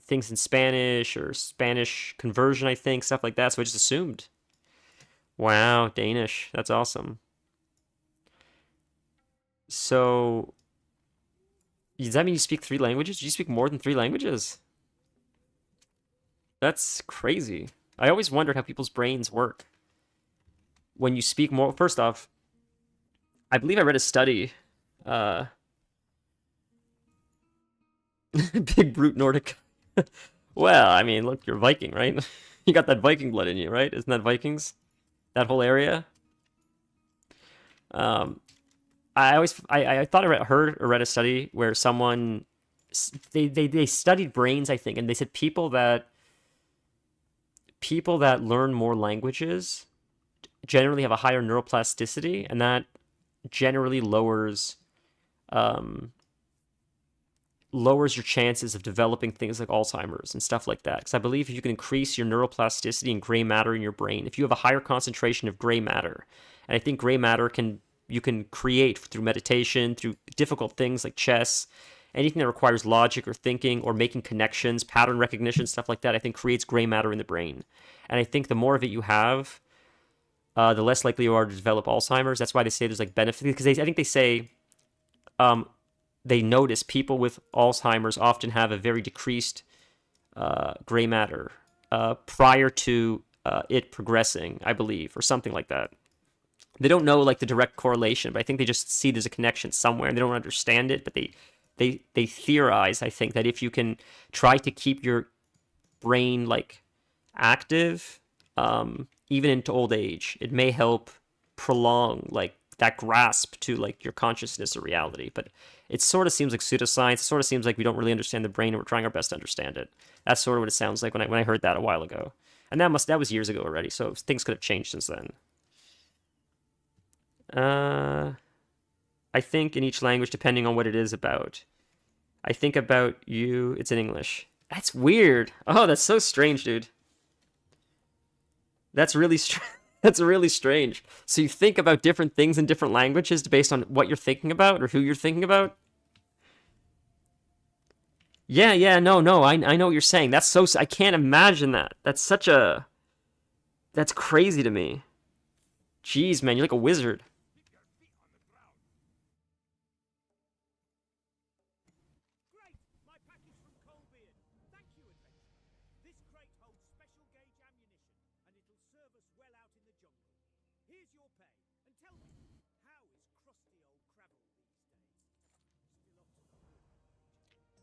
things in Spanish or Spanish conversion, I think, stuff like that. So I just assumed. Wow, Danish. That's awesome. So, does that mean you speak 3 languages? Do you speak more than 3 languages? That's crazy. I always wondered how people's brains work. When you speak more, first off, I believe I read a study. Uh, Big brute Nordic. Well, I mean, look, you're Viking, right? You got that Viking blood in you, right? Isn't that Vikings? That whole area? Um, I thought heard or read a study where someone they studied brains, I think, and they said people that learn more languages generally have a higher neuroplasticity, and that generally lowers your chances of developing things like Alzheimer's and stuff like that. Because I believe if you can increase your neuroplasticity and gray matter in your brain, if you have a higher concentration of gray matter, and I think gray matter you can create through meditation, through difficult things like chess, anything that requires logic or thinking or making connections, pattern recognition, stuff like that, I think creates gray matter in the brain. And I think the more of it you have, the less likely you are to develop Alzheimer's. That's why they say there's like benefit, because I think they say they notice people with Alzheimer's often have a very decreased gray matter prior to it progressing, I believe, or something like that. They don't know like the direct correlation, but I think they just see there's a connection somewhere, and they don't understand it, but they theorize, I think, that if you can try to keep your brain like active, even into old age, it may help prolong like that grasp to like your consciousness or reality. But it sort of seems like pseudoscience. It sort of seems like we don't really understand the brain, and we're trying our best to understand it. That's sort of what it sounds like when I heard that a while ago, and that was years ago already. So things could have changed since then. I think in each language, depending on what it is about. I think about you. It's in English. That's weird. Oh, that's so strange, dude. That's really that's really strange. So you think about different things in different languages based on what you're thinking about or who you're thinking about? Yeah, no, I know what you're saying. That's so, I can't imagine that. That's crazy to me. Jeez, man, you're like a wizard.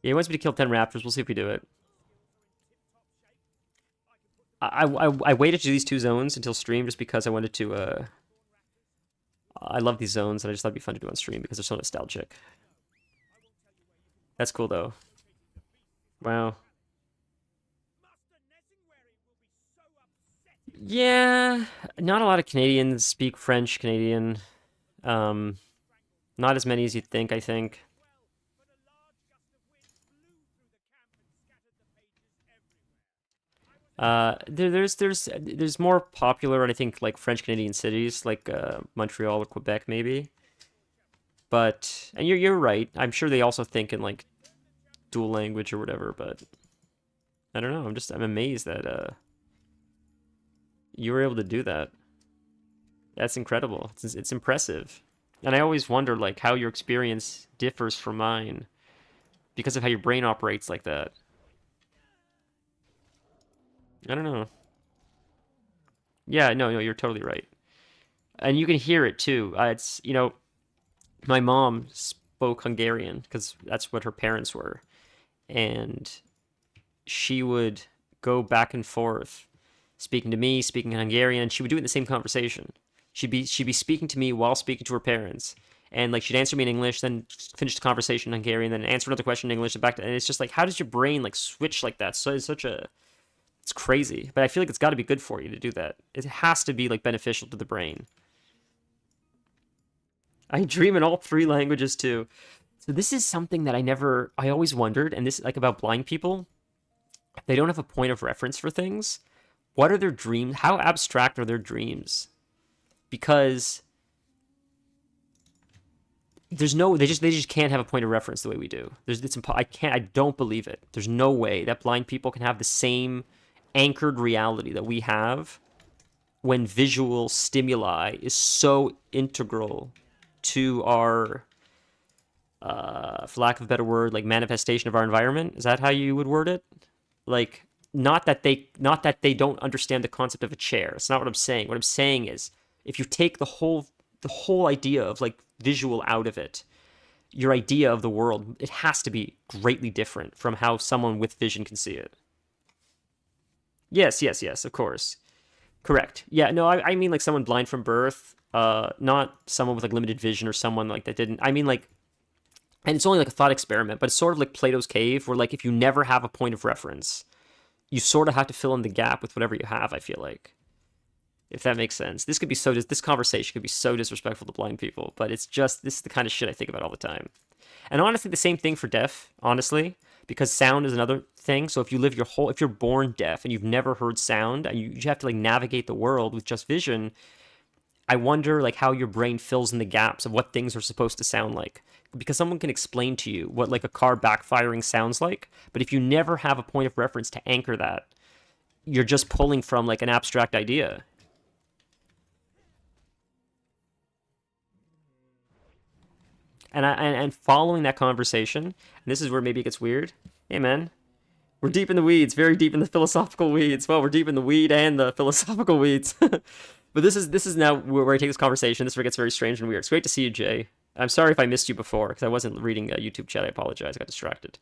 Yeah, he wants me to kill 10 raptors. We'll see if we do it. I waited to do these two zones until stream just because I wanted to, I love these zones, and I just thought it'd be fun to do on stream because they're so nostalgic. That's cool, though. Wow. Yeah, not a lot of Canadians speak French Canadian. Not as many as you'd think, I think. There's more popular, and I think like French Canadian cities like Montreal or Quebec maybe. But and you're right. I'm sure they also think in like dual language or whatever. But I don't know. I'm amazed that you were able to do that. That's incredible. It's impressive. And I always wonder like how your experience differs from mine because of how your brain operates like that. I don't know. Yeah, no, you're totally right. And you can hear it too. It's, my mom spoke Hungarian because that's what her parents were. And she would go back and forth speaking to me, speaking in Hungarian, and she would do it in the same conversation. She'd be speaking to me while speaking to her parents. And like she'd answer me in English, then finish the conversation in Hungarian, then answer another question in English, and and it's just like, how does your brain like switch like that? So it's crazy, but I feel like it's got to be good for you to do that. It has to be like beneficial to the brain. I dream in all three languages too. So this is something that I always wondered, and this like about blind people. They don't have a point of reference for things. What are their dreams? How abstract are their dreams? Because they just can't have a point of reference the way we do. I don't believe it. There's no way that blind people can have the same anchored reality that we have when visual stimuli is so integral to our for lack of a better word, like manifestation of our environment. Is that how you would word it? Like not that they don't understand the concept of a chair. It's not what I'm saying. What I'm saying is, if you take the whole idea of like visual out of it, your idea of the world, it has to be greatly different from how someone with vision can see it. Yes, yes, yes, of course. Correct. Yeah, no, I mean like someone blind from birth, not someone with like limited vision or someone like that didn't. I mean like, and it's only like a thought experiment, but it's sort of like Plato's cave, where like if you never have a point of reference, you sort of have to fill in the gap with whatever you have. I feel like, if that makes sense. This conversation could be so disrespectful to blind people, but it's just this is the kind of shit I think about all the time. And honestly, the same thing for deaf, honestly, because sound is another thing. So if you're born deaf and you've never heard sound and you have to like navigate the world with just vision, I wonder like how your brain fills in the gaps of what things are supposed to sound like. Because someone can explain to you what like a car backfiring sounds like, but if you never have a point of reference to anchor that, you're just pulling from like an abstract idea. And following that conversation, and this is where maybe it gets weird. Hey man, we're deep in the weeds, very deep in the philosophical weeds. Well, we're deep in the weed and the philosophical weeds. But this is now where I take this conversation. This is where it gets very strange and weird. It's great to see you, Jay. I'm sorry if I missed you before because I wasn't reading a YouTube chat. I apologize. I got distracted.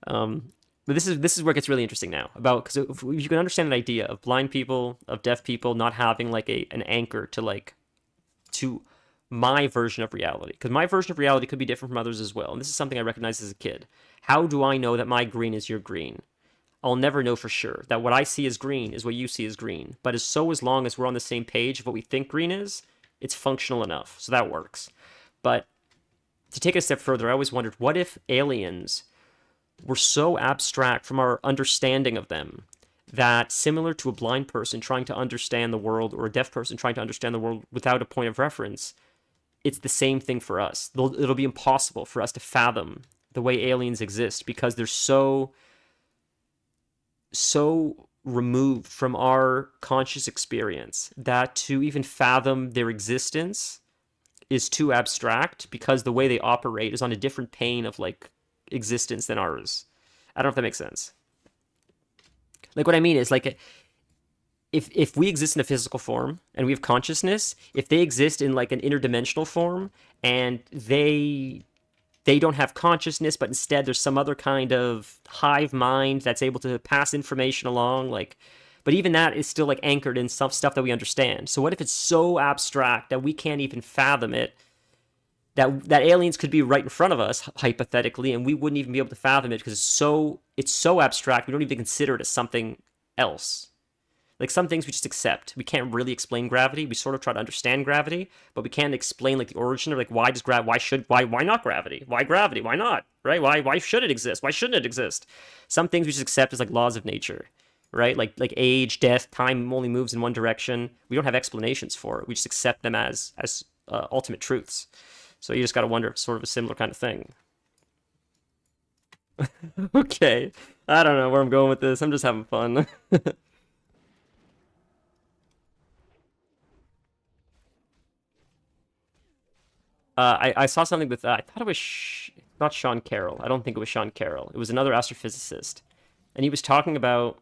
But this is where it gets really interesting now. Because if you can understand an idea of blind people, of deaf people not having like an anchor to my version of reality, because my version of reality could be different from others as well. And this is something I recognized as a kid. How do I know that my green is your green? I'll never know for sure that what I see as green is what you see as green. But as long as we're on the same page of what we think green is, it's functional enough. So that works. But to take it a step further, I always wondered, what if aliens were so abstract from our understanding of them that, similar to a blind person trying to understand the world or a deaf person trying to understand the world without a point of reference, it's the same thing for us. It'll be impossible for us to fathom the way aliens exist because they're so removed from our conscious experience that to even fathom their existence is too abstract, because the way they operate is on a different plane of like existence than ours. I don't know if that makes sense. Like what I mean is like, if we exist in a physical form and we have consciousness, if they exist in like an interdimensional form and they don't have consciousness, but instead there's some other kind of hive mind that's able to pass information along, like, but even that is still like anchored in some stuff that we understand. So what if it's so abstract that we can't even fathom it, that aliens could be right in front of us hypothetically, and we wouldn't even be able to fathom it because it's so abstract we don't even consider it as something else. Like some things we just accept. We can't really explain gravity. We sort of try to understand gravity, but we can't explain like the origin of like why not gravity? Why gravity? Why not? Right? Why should it exist? Why shouldn't it exist? Some things we just accept as like laws of nature, right? Like age, death, time only moves in one direction. We don't have explanations for it. We just accept them as ultimate truths. So you just got to wonder if it's sort of a similar kind of thing. Okay. I don't know where I'm going with this. I'm just having fun. I saw something with, I thought it was not Sean Carroll. I don't think it was Sean Carroll. It was another astrophysicist. And he was talking about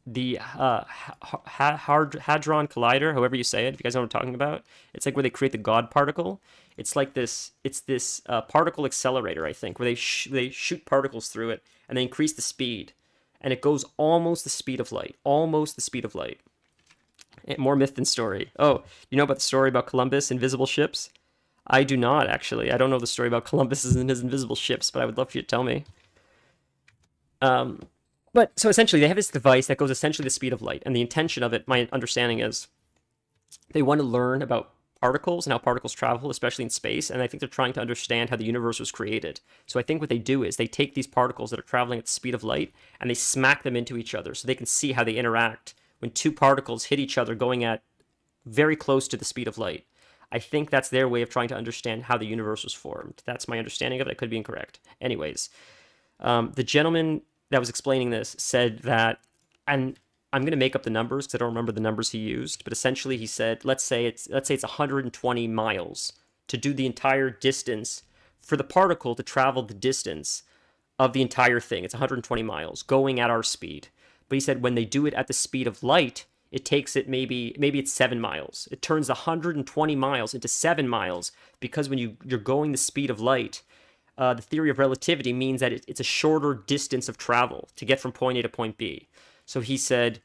the Hadron Collider, however you say it, if you guys know what I'm talking about. It's like where they create the God particle. It's like this particle accelerator, I think, where they shoot particles through it and they increase the speed. And it goes almost the speed of light. Almost the speed of light. More myth than story. Oh, you know about the story about Columbus, invisible ships? I do not, actually. I don't know the story about Columbus and his invisible ships, but I would love for you to tell me. But so essentially, they have this device that goes essentially the speed of light. And the intention of it, my understanding is, they want to learn about particles and how particles travel, especially in space. And I think they're trying to understand how the universe was created. So I think what they do is they take these particles that are traveling at the speed of light and they smack them into each other so they can see how they interact when two particles hit each other going at very close to the speed of light. I think that's their way of trying to understand how the universe was formed. That's my understanding of it. I could be incorrect. Anyways, the gentleman that was explaining this said that, and I'm going to make up the numbers because I don't remember the numbers he used, but essentially he said, let's say it's 120 miles to do the entire distance for the particle to travel the distance of the entire thing. It's 120 miles going at our speed. But he said when they do it at the speed of light, it takes it maybe it's 7 miles. It turns 120 miles into 7 miles because when you're going the speed of light, the theory of relativity means that it's a shorter distance of travel to get from point A to point B. So he said,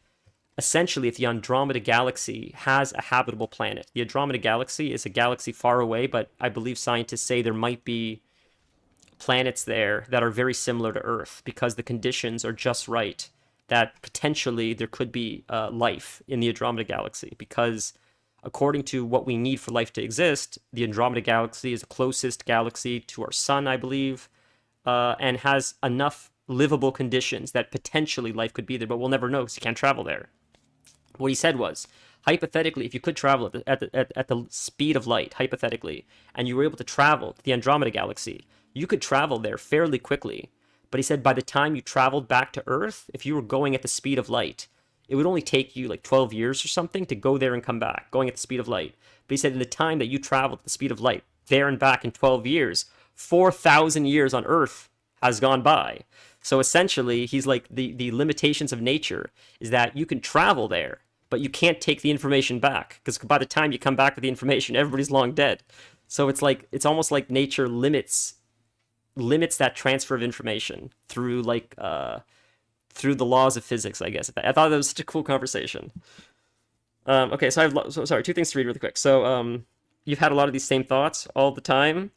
essentially, if the Andromeda Galaxy has a habitable planet, the Andromeda Galaxy is a galaxy far away, but I believe scientists say there might be planets there that are very similar to Earth because the conditions are just right, that potentially there could be life in the Andromeda Galaxy because according to what we need for life to exist, the Andromeda Galaxy is the closest galaxy to our sun, I believe, and has enough livable conditions that potentially life could be there, but we'll never know because you can't travel there. What he said was, hypothetically, if you could travel at the speed of light, hypothetically, and you were able to travel to the Andromeda Galaxy, you could travel there fairly quickly. But he said by the time you traveled back to Earth, if you were going at the speed of light, it would only take you like 12 years or something to go there and come back, going at the speed of light. But he said in the time that you traveled at the speed of light, there and back in 12 years, 4,000 years on Earth has gone by. So essentially, he's like, the limitations of nature is that you can travel there, but you can't take the information back, because by the time you come back with the information, everybody's long dead. So it's like, it's almost like nature limits that transfer of information through like through the laws of physics, I guess. I thought that was such a cool conversation. Okay, so sorry, 2 things to read really quick. So you've had a lot of these same thoughts all the time.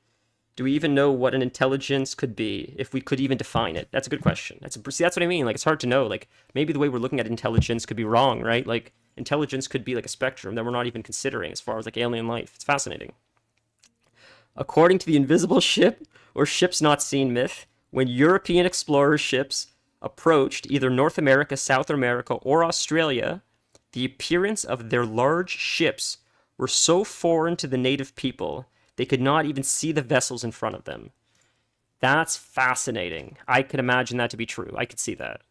Do we even know what an intelligence could be, if we could even define it? That's a good question. See, that's what I mean. Like, it's hard to know. Like, maybe the way we're looking at intelligence could be wrong, right? Like, intelligence could be like a spectrum that we're not even considering as far as like alien life. It's fascinating. According to the invisible ship or ships not seen myth, when European explorers' ships approached either North America, South America, or Australia, the appearance of their large ships were so foreign to the native people they could not even see the vessels in front of them. That's fascinating. I could imagine that to be true. I could see that.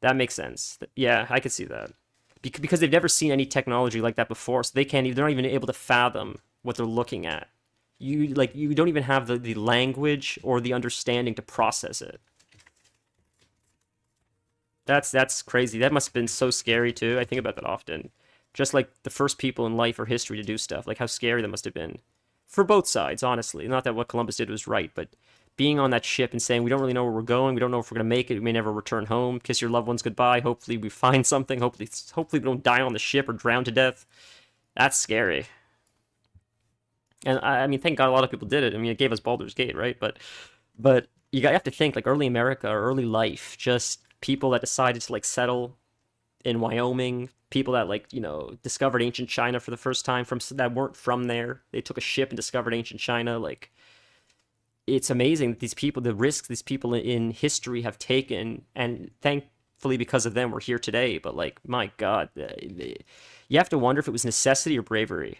That makes sense. Yeah, I could see that. Because they've never seen any technology like that before, so they're not even able to fathom what they're looking at. You don't even have the language or the understanding to process it. That's crazy. That must have been so scary too. I think about that often. Just like the first people in life or history to do stuff, like how scary that must have been. For both sides, honestly. Not that what Columbus did was right, but being on that ship and saying, we don't really know where we're going, we don't know if we're going to make it, we may never return home, kiss your loved ones goodbye, hopefully we find something, hopefully we don't die on the ship or drown to death. That's scary. And I mean, thank God a lot of people did it. I mean, it gave us Baldur's Gate, right? But you have to think, like, early America or early life, just people that decided to, like, settle in Wyoming, people that, like, you know, discovered ancient China for the first time that weren't from there. They took a ship and discovered ancient China. Like, it's amazing that these people, the risks these people in history have taken, and thankfully because of them, we're here today. But, like, my God, you have to wonder if it was necessity or bravery.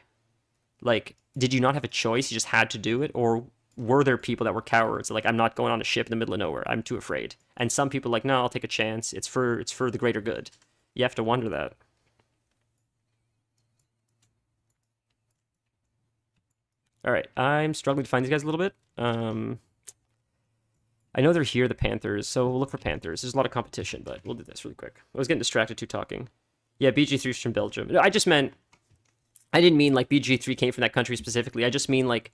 Like, did you not have a choice? You just had to do it? Or were there people that were cowards? Like, I'm not going on a ship in the middle of nowhere. I'm too afraid. And some people like, no, I'll take a chance. It's for the greater good. You have to wonder that. All right, I'm struggling to find these guys a little bit. I know they're here, the Panthers, so we'll look for Panthers. There's a lot of competition, but we'll do this really quick. I was getting distracted too talking. Yeah, BG3's from Belgium. No, I didn't mean like BG3 came from that country specifically. I just mean like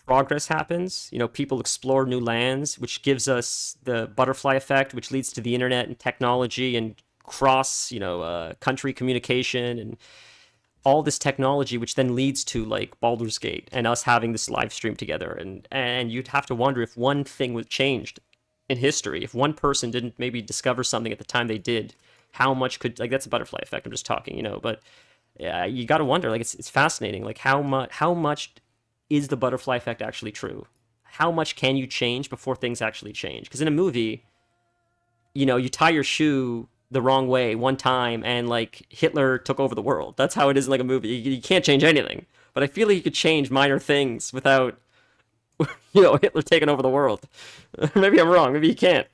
progress happens. You know, people explore new lands, which gives us the butterfly effect, which leads to the internet and technology and cross, country communication and all this technology, which then leads to like Baldur's Gate and us having this live stream together. And you'd have to wonder if one thing was changed in history, if one person didn't maybe discover something at the time they did, how much could, like, that's a butterfly effect. I'm just talking, but yeah, you got to wonder, like, it's fascinating. Like, how much is the butterfly effect actually true? How much can you change before things actually change? Because in a movie, you tie your shoe the wrong way one time and like Hitler took over the world. That's how it is in like a movie. You can't change anything. But I feel like you could change minor things without, Hitler taking over the world. Maybe I'm wrong. Maybe you can't.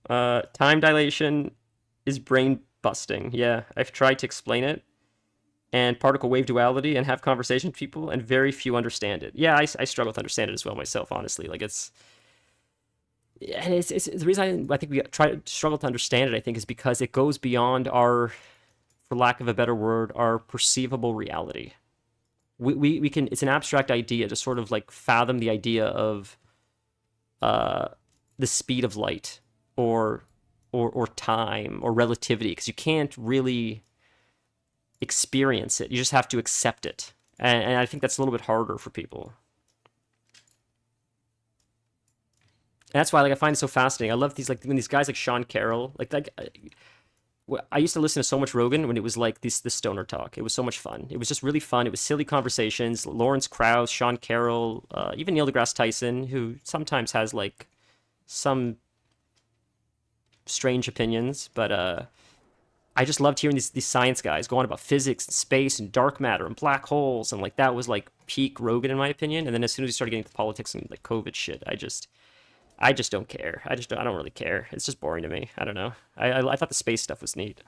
Time dilation is brain busting. Yeah, I've tried to explain it. And particle wave duality and have conversations with people, and very few understand it. Yeah, I struggle to understand it as well myself, honestly. Like, and it's the reason I think we struggle to understand it, I think, is because it goes beyond our, for lack of a better word, our perceivable reality. We can, it's an abstract idea to sort of like fathom the idea of the speed of light or or time or relativity, because you can't really experience it. You just have to accept it. And I think that's a little bit harder for people. And that's why, like, I find it so fascinating. I love these, like, when these guys like Sean Carroll, I used to listen to so much Rogan when it was like this stoner talk. It was so much fun. It was just really fun. It was silly conversations. Lawrence Krauss, Sean Carroll, even Neil deGrasse Tyson, who sometimes has like some strange opinions, but I just loved hearing these science guys go on about physics and space and dark matter and black holes, and like that was like peak Rogan in my opinion. And then as soon as we started getting to politics and like COVID shit, I just don't care. I don't really care. It's just boring to me. I don't know. I thought the space stuff was neat.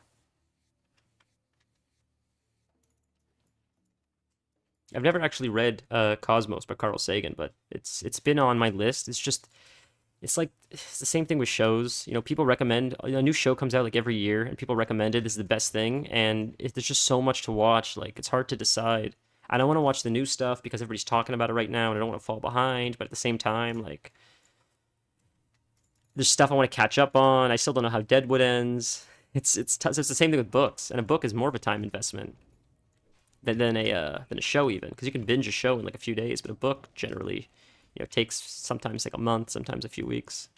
I've never actually read Cosmos by Carl Sagan, but it's been on my list. It's like it's the same thing with shows. You know, people recommend a new show comes out like every year, and people recommend it as the best thing. And there's just so much to watch. Like it's hard to decide. I don't want to watch the new stuff because everybody's talking about it right now, and I don't want to fall behind. But at the same time, like there's stuff I want to catch up on. I still don't know how Deadwood ends. It's the same thing with books, and a book is more of a time investment than a show even, because you can binge a show in like a few days, but a book generally, you know, takes sometimes like a month, sometimes a few weeks.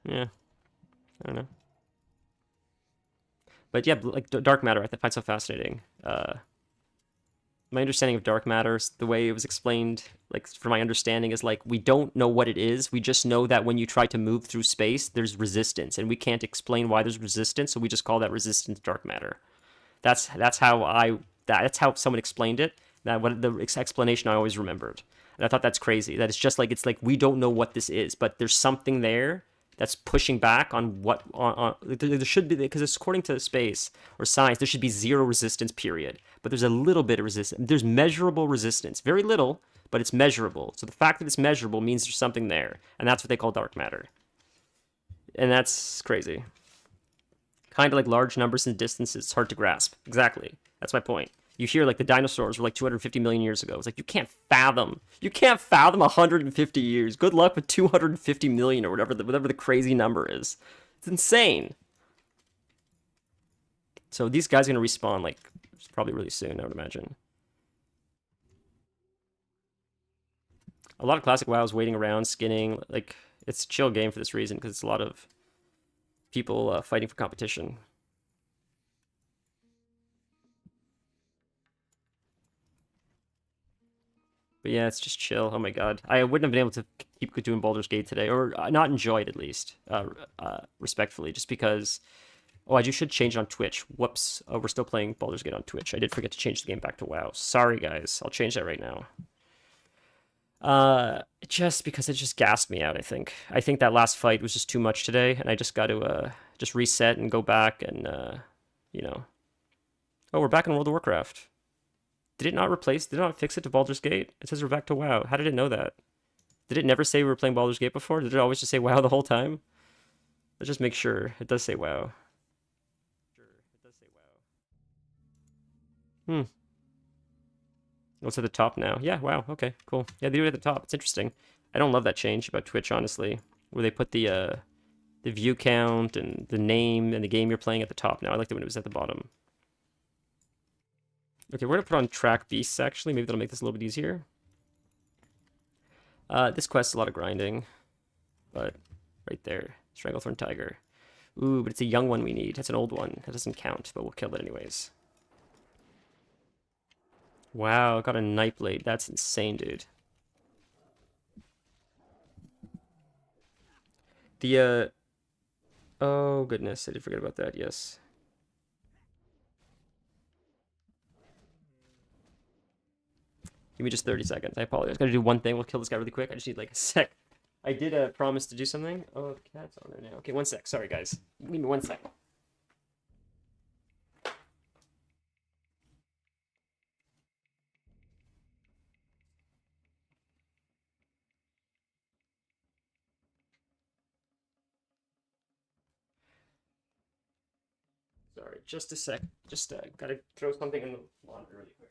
Yeah, I don't know. But yeah, like dark matter, I find so fascinating. My understanding of dark matter, the way it was explained, like for my understanding, is like we don't know what it is. We just know that when you try to move through space, there's resistance, and we can't explain why there's resistance, so we just call that resistance dark matter. That's that's how someone explained it. That what the explanation I always remembered, and I thought that's crazy. That it's like we don't know what this is, but there's something there that's pushing back on what there should be, because it's according to space or science there should be zero resistance period, but there's a little bit of resistance. There's measurable resistance, very little, but it's measurable. So the fact that it's measurable means there's something there, and that's what they call dark matter, and that's crazy. Kind of like large numbers and distances, it's hard to grasp. Exactly, that's my point. You hear like the dinosaurs were like 250 million years ago. It's like you can't fathom 150 years. Good luck with 250 million or whatever the crazy number is. It's insane. So these guys are gonna respawn like probably really soon, I would imagine. A lot of classic WoWs waiting around, skinning. Like it's a chill game for this reason, because it's a lot of people fighting for competition. But yeah, it's just chill. Oh my god. I wouldn't have been able to keep doing Baldur's Gate today, or not enjoy it at least, respectfully, just because... Oh, I should change it on Twitch. Whoops. Oh, we're still playing Baldur's Gate on Twitch. I did forget to change the game back to WoW. Sorry, guys. I'll change that right now. Just because it just gassed me out, I think. I think that last fight was just too much today, and I just got to, just reset and go back and, you know... Oh, we're back in World of Warcraft. Did it not fix it to Baldur's Gate? It says we're back to WoW. How did it know that? Did it never say we were playing Baldur's Gate before? Did it always just say WoW the whole time? Let's just make sure. It does say WoW. Sure, it does say WoW. Oh, it's at the top now. Yeah, wow, okay, cool. Yeah, they do it at the top. It's interesting. I don't love that change about Twitch, honestly, where they put the view count and the name and the game you're playing at the top now. I liked it when it was at the bottom. Okay, we're going to put on track beasts, actually. Maybe that'll make this a little bit easier. This quest is a lot of grinding. But right there. Stranglethorn Tiger. Ooh, but it's a young one we need. That's an old one. That doesn't count, but we'll kill it anyways. Wow, got a Nightblade. That's insane, dude. The, oh, goodness. I did forget about that, yes. Give me just 30 seconds. I apologize. Gotta do one thing. We'll kill this guy really quick. I just need like a sec. I did promise to do something. Oh, the cat's on there now. Okay, one sec. Sorry, guys. Give me 1 sec. Sorry, just a sec. Just gotta throw something in the laundry really quick.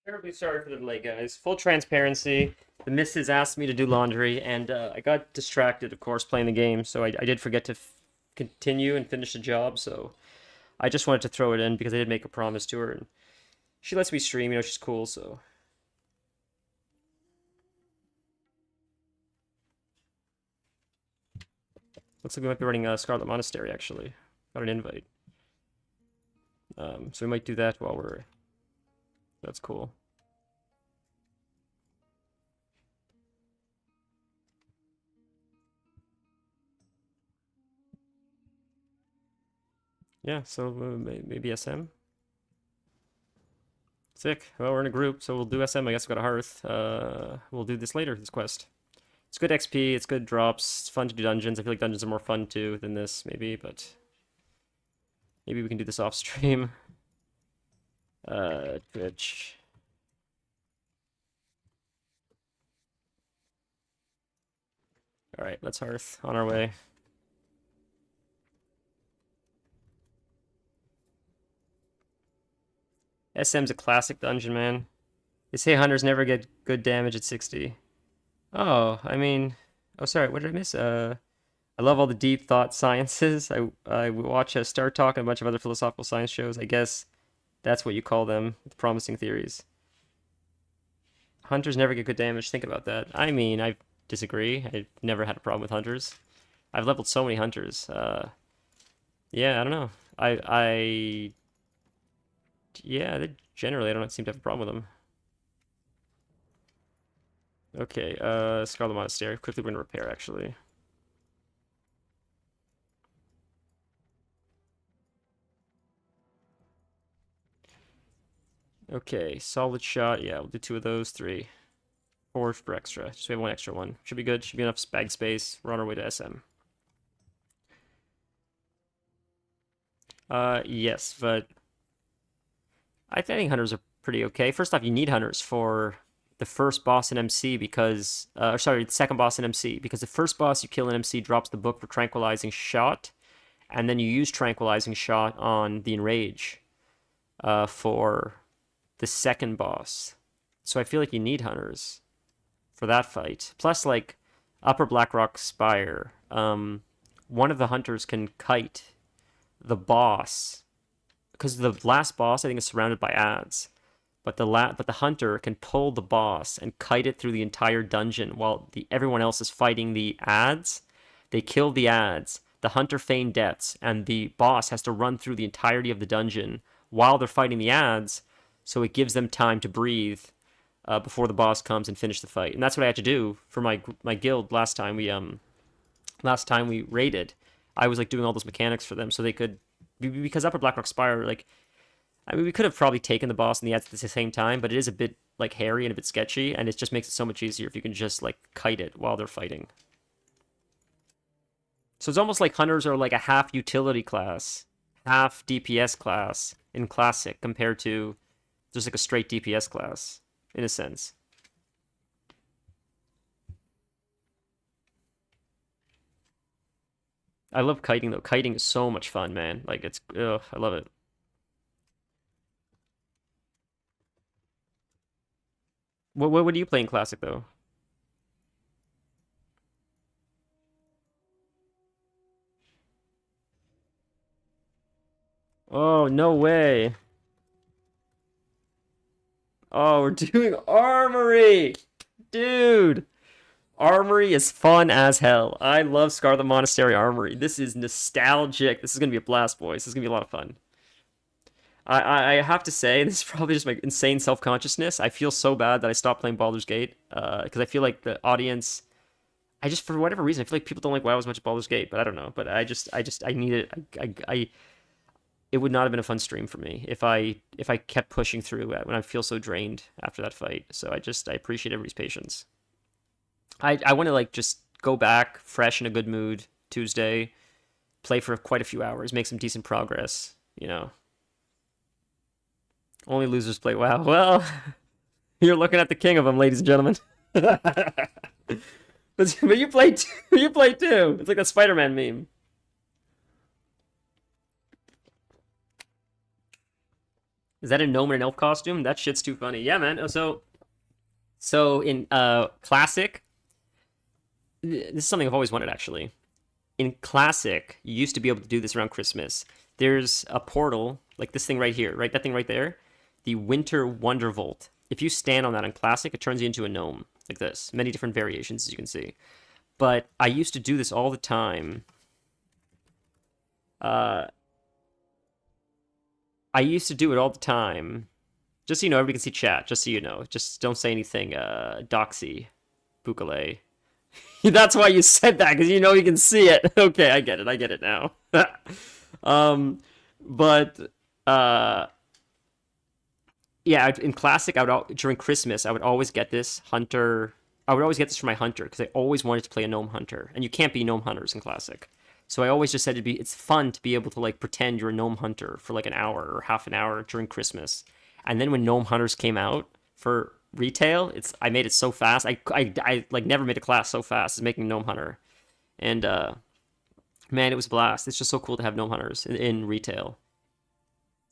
Terribly sorry for the delay, guys. Full transparency. The missus asked me to do laundry, and I got distracted, of course, playing the game. So I did forget to continue and finish the job. So I just wanted to throw it in because I did make a promise to her, and she lets me stream. You know, she's cool. So looks like we might be running Scarlet Monastery. Actually, got an invite. So we might do that while we're. That's cool. Yeah, so maybe SM. Sick. Well, we're in a group, so we'll do SM. I guess we've got a Hearth. We'll do this later, this quest. It's good XP, it's good drops, it's fun to do dungeons. I feel like dungeons are more fun too than this, maybe, but maybe we can do this off stream. Twitch. Alright, let's Hearth. On our way. SM's a classic dungeon, man. They say hunters never get good damage at 60. Oh, I mean... Oh, sorry, what did I miss? I love all the deep thought sciences. I watch Star Talk and a bunch of other philosophical science shows. I guess that's what you call them, the promising theories. Hunters never get good damage. Think about that. I mean, I disagree. I've never had a problem with hunters. I've leveled so many hunters. Yeah, I don't know. Yeah, generally I don't seem to have a problem with them. Okay, Scarlet Monastery. Quickly, we're gonna repair, actually. Okay, solid shot. Yeah, we'll do 2 of those, 3. 4 for extra. Just we have 1 extra one. Should be good. Should be enough bag space. We're on our way to SM. Yes, but I think hunters are pretty okay. First off, you need hunters for the first boss in MC because, or sorry, the second boss in MC, because the first boss you kill in MC drops the book for Tranquilizing Shot, and then you use Tranquilizing Shot on the Enrage for the second boss. So I feel like you need hunters for that fight. Plus, like, Upper Blackrock Spire, one of the hunters can kite the boss, because the last boss I think is surrounded by ads. But the hunter can pull the boss and kite it through the entire dungeon while everyone else is fighting the ads. They kill the ads. The hunter feigns deaths, and the boss has to run through the entirety of the dungeon while they're fighting the ads, so it gives them time to breathe before the boss comes and finish the fight. And that's what I had to do for my guild last time we raided. I was like doing all those mechanics for them so they could, because Upper Blackrock Spire, like, I mean, we could have probably taken the boss and the ads at the same time, but it is a bit like hairy and a bit sketchy, and it just makes it so much easier if you can just like kite it while they're fighting. So it's almost like hunters are like a half utility class, half DPS class in Classic compared to just like a straight DPS class, in a sense. I love kiting though. Kiting is so much fun, man. Like I love it. What do you play in Classic though? Oh, no way. Oh, we're doing Armory! Dude! Armory is fun as hell. I love Scarlet Monastery Armory. This is nostalgic. This is gonna be a blast, boys. This is gonna be a lot of fun. I have to say, this is probably just my insane self-consciousness. I feel so bad that I stopped playing Baldur's Gate, because I feel like the audience, for whatever reason, I feel like people don't like WoW as much as Baldur's Gate, but I don't know. But I need it. It would not have been a fun stream for me if I kept pushing through when I feel so drained after that fight. So I appreciate everybody's patience. I want to like just go back fresh in a good mood Tuesday, play for quite a few hours, make some decent progress, you know. Only losers play WoW. Well, you're looking at the king of them, ladies and gentlemen. But you play too. You play too. It's like a Spider-Man meme. Is that a gnome in an elf costume? That shit's too funny. Yeah, man. So in Classic, this is something I've always wanted actually. In Classic, you used to be able to do this around Christmas. There's a portal, like this thing right here, right? That thing right there. The Winter Wondervolt. If you stand on that in Classic, it turns you into a gnome, like this. Many different variations, as you can see. But I used to do this all the time. I used to do it all the time. Just so you know, everybody can see chat. Just so you know. Just don't say anything, doxy, Bukale. That's why you said that, because you know you can see it. Okay, I get it now. Yeah, in Classic, during Christmas, I would always get this hunter. I would always get this for my hunter, because I always wanted to play a gnome hunter. And you can't be gnome hunters in Classic. So I always just said it's fun to be able to like pretend you're a gnome hunter for like an hour or half an hour during Christmas. And then when gnome hunters came out for retail, I made it so fast. I like never made a class so fast as making gnome hunter. And man, it was a blast. It's just so cool to have gnome hunters in retail.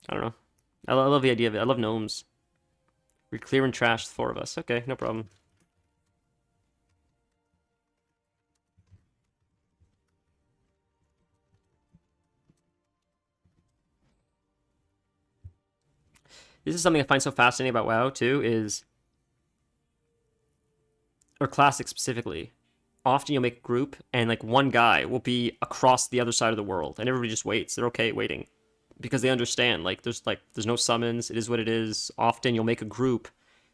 I don't know. I love the idea of it. I love gnomes. We're clearing trash, the 4 of us. Okay, no problem. This is something I find so fascinating about WoW, too, or Classic specifically. Often you'll make a group, and like one guy will be across the other side of the world, and everybody just waits. They're okay waiting. Because they understand, there's no summons, it is what it is. Often you'll make a group,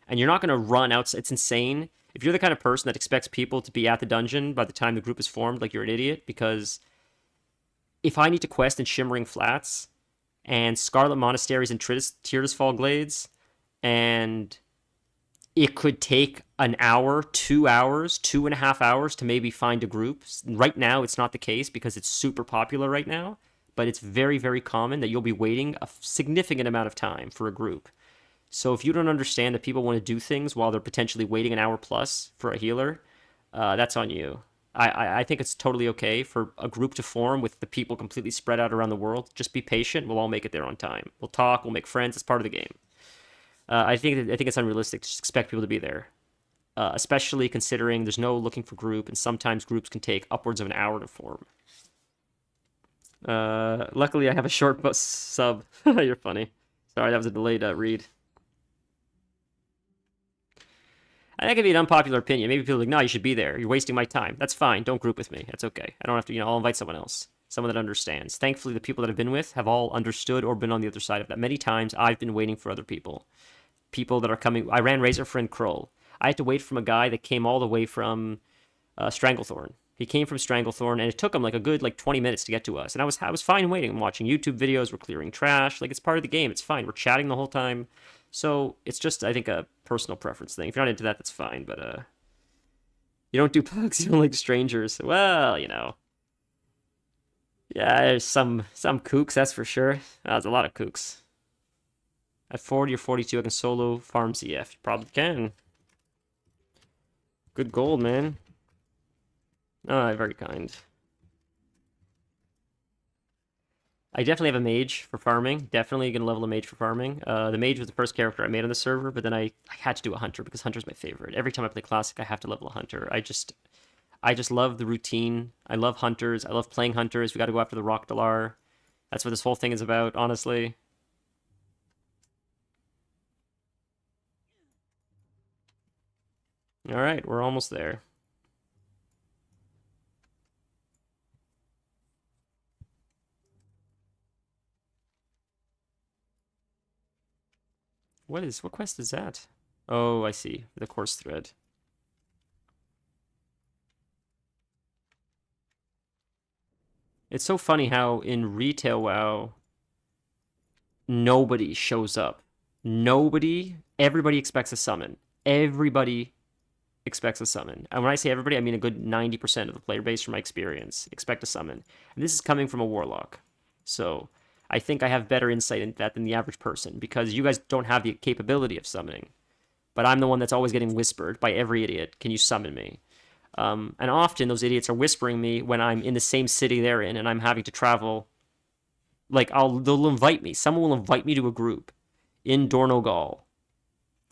and you're not going to run out. It's insane. If you're the kind of person that expects people to be at the dungeon by the time the group is formed, like you're an idiot, because if I need to quest in Shimmering Flats and Scarlet Monasteries and Tirisfal Glades, and it could take an hour, 2 hours, 2.5 hours to maybe find a group. Right now, it's not the case because it's super popular right now, but it's very, very common that you'll be waiting a significant amount of time for a group. So if you don't understand that people want to do things while they're potentially waiting an hour plus for a healer, that's on you. I think it's totally okay for a group to form with the people completely spread out around the world. Just be patient. We'll all make it there on time. We'll talk. We'll make friends. It's part of the game. I think it's unrealistic to expect people to be there, especially considering there's no looking for group, and sometimes groups can take upwards of an hour to form. Luckily, I have a short sub. You're funny. Sorry, that was a delayed read. And that could be an unpopular opinion. Maybe people are like, no, you should be there. You're wasting my time. That's fine. Don't group with me. That's okay. I don't have to, I'll invite someone else. Someone that understands. Thankfully, the people that I've been with have all understood or been on the other side of that. Many times, I've been waiting for other people. People that are coming. I ran Razor Friend Krull. I had to wait from a guy that came all the way from Stranglethorn. He came from Stranglethorn, and it took him like a good 20 minutes to get to us. And I was fine waiting. I'm watching YouTube videos. We're clearing trash. Like, it's part of the game. It's fine. We're chatting the whole time. So it's just, I think, a personal preference thing. If you're not into that, that's fine. But you don't do pugs. You don't like strangers. Well, Yeah, there's some kooks, that's for sure. There's a lot of kooks. At 40 or 42, I can solo farm CF. You probably can. Good gold, man. Oh, very kind. I definitely have a mage for farming. Definitely gonna level a mage for farming. The mage was the first character I made on the server, but then I had to do a hunter because hunter's my favorite. Every time I play classic, I have to level a hunter. I just love the routine. I love hunters. I love playing hunters. We got to go after the Rock Dalar. That's what this whole thing is about, honestly. All right, we're almost there. What quest is that? Oh, I see. The course thread. It's so funny how in retail WoW, nobody shows up. Everybody expects a summon. Everybody expects a summon. And when I say everybody, I mean a good 90% of the player base from my experience expect a summon. And this is coming from a warlock. So I think I have better insight into that than the average person because you guys don't have the capability of summoning. But I'm the one that's always getting whispered by every idiot, can you summon me? And often those idiots are whispering me when I'm in the same city they're in and I'm having to travel. Like, they'll invite me. Someone will invite me to a group in Dornogal.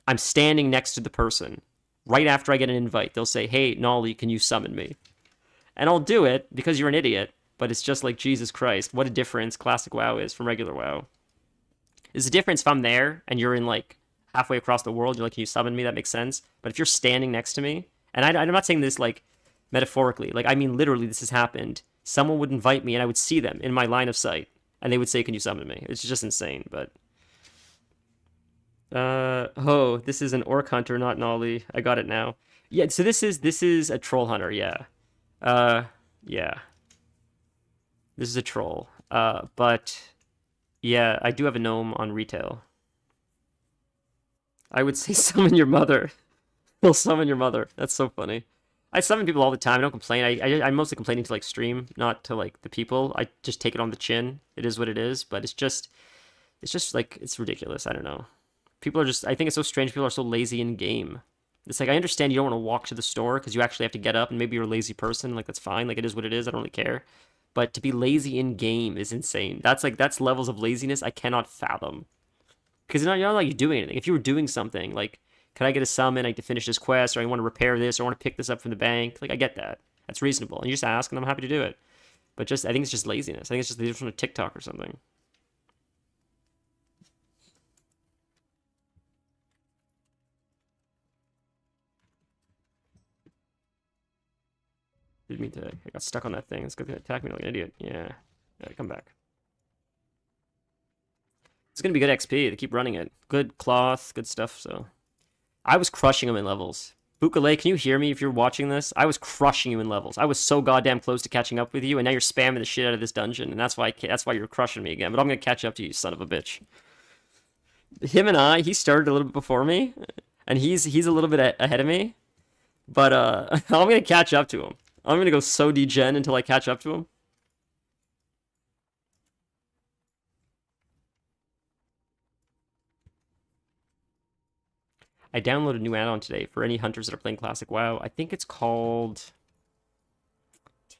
I'm standing next to the person. Right after I get an invite, they'll say, hey, Nolly, can you summon me? And I'll do it because you're an idiot. But it's just like, Jesus Christ, what a difference Classic WoW is from regular WoW. There's a difference if I'm there and you're in, halfway across the world. You're like, can you summon me? That makes sense. But if you're standing next to me, and I'm not saying this, metaphorically. I mean, literally, this has happened. Someone would invite me, and I would see them in my line of sight. And they would say, can you summon me? It's just insane, but... this is an Orc Hunter, not Nolly. I got it now. Yeah, so this is a Troll Hunter, yeah. Yeah. This is a troll. But yeah, I do have a gnome on retail. I would say summon your mother. He'll summon your mother. That's so funny. I summon people all the time. I don't complain. I'm mostly complaining to stream, not to the people. I just take it on the chin. It is what it is. But it's just it's ridiculous. I don't know. People are just. I think it's so strange. People are so lazy in game. It's I understand you don't want to walk to the store because you actually have to get up and maybe you're a lazy person. That's fine. It is what it is. I don't really care. But to be lazy in game is insane. That's levels of laziness I cannot fathom. Because you're not doing anything. If you were doing something, can I get a summon? I need to finish this quest, or I want to repair this, or I want to pick this up from the bank. I get that. That's reasonable. And you just ask, and I'm happy to do it. But I think it's just laziness. I think it's just from a TikTok or something. Didn't mean to. I got stuck on that thing. It's going to attack me like an idiot. Yeah. Alright, come back. It's going to be good XP. They keep running it. Good cloth, good stuff, so. I was crushing them in levels. Bukale, can you hear me if you're watching this? I was crushing you in levels. I was so goddamn close to catching up with you, and now you're spamming the shit out of this dungeon, and that's why you're crushing me again. But I'm gonna catch up to you, son of a bitch. Him and I, he started a little bit before me, and he's a little bit ahead of me. But I'm gonna catch up to him. I'm gonna go so degen until I catch up to him. I downloaded a new add-on today for any hunters that are playing Classic WoW. I think it's called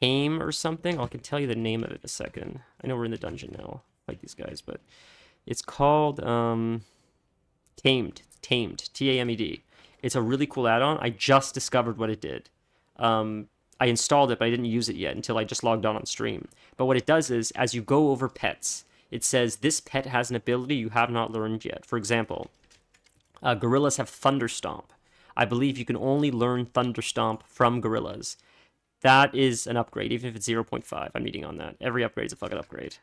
Tame or something. I can tell you the name of it in a second. I know we're in the dungeon now, fight these guys, but it's called Tamed. Tamed. It's a really cool add-on. I just discovered what it did. I installed it, but I didn't use it yet until I just logged on stream. But what it does is, as you go over pets, it says this pet has an ability you have not learned yet. For example, gorillas have Thunderstomp. I believe you can only learn Thunderstomp from gorillas. That is an upgrade, even if it's 0.5. I'm needing on that. Every upgrade is a fucking upgrade.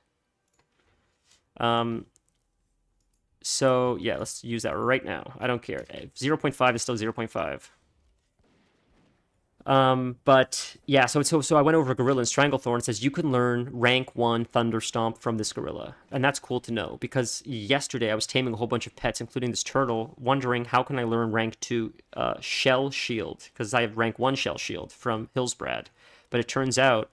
So, yeah, let's use that right now. I don't care. 0.5 is still 0.5. But yeah, so I went over Gorilla and Stranglethorn. It says you can learn rank 1 Thunderstomp from this gorilla. And that's cool to know, because yesterday I was taming a whole bunch of pets, including this turtle, wondering how can I learn rank 2 Shell Shield, because I have rank 1 Shell Shield from Hillsbrad. But it turns out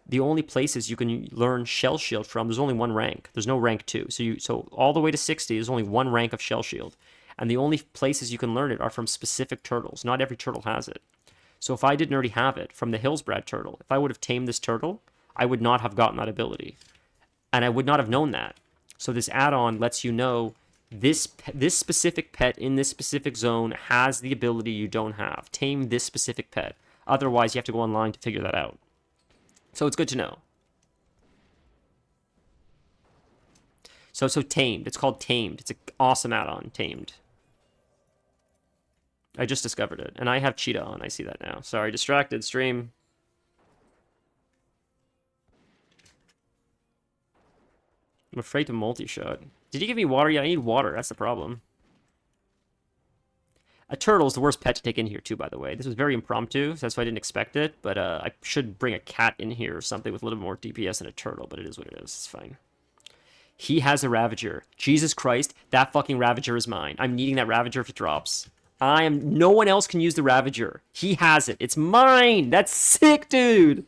the only places you can learn Shell Shield from, there's only one rank. There's no rank 2. So all the way to 60, there's only one rank of Shell Shield. And the only places you can learn it are from specific turtles. Not every turtle has it. So if I didn't already have it from the Hillsbrad turtle, if I would have tamed this turtle, I would not have gotten that ability. And I would not have known that. So this add-on lets you know this specific pet in this specific zone has the ability you don't have. Tame this specific pet. Otherwise, you have to go online to figure that out. So it's good to know. So Tamed. It's called Tamed. It's an awesome add-on, Tamed. I just discovered it. And I have Cheetah on. I see that now. Sorry, distracted stream. I'm afraid to multi-shot. Did you give me water? Yeah, I need water. That's the problem. A turtle is the worst pet to take in here, too, by the way. This was very impromptu, so that's why I didn't expect it. But I should bring a cat in here or something with a little more DPS than a turtle, but it is what it is. It's fine. He has a Ravager. Jesus Christ, that fucking Ravager is mine. I'm needing that Ravager if it drops. No one else can use the Ravager. He has it. It's mine. That's sick, dude.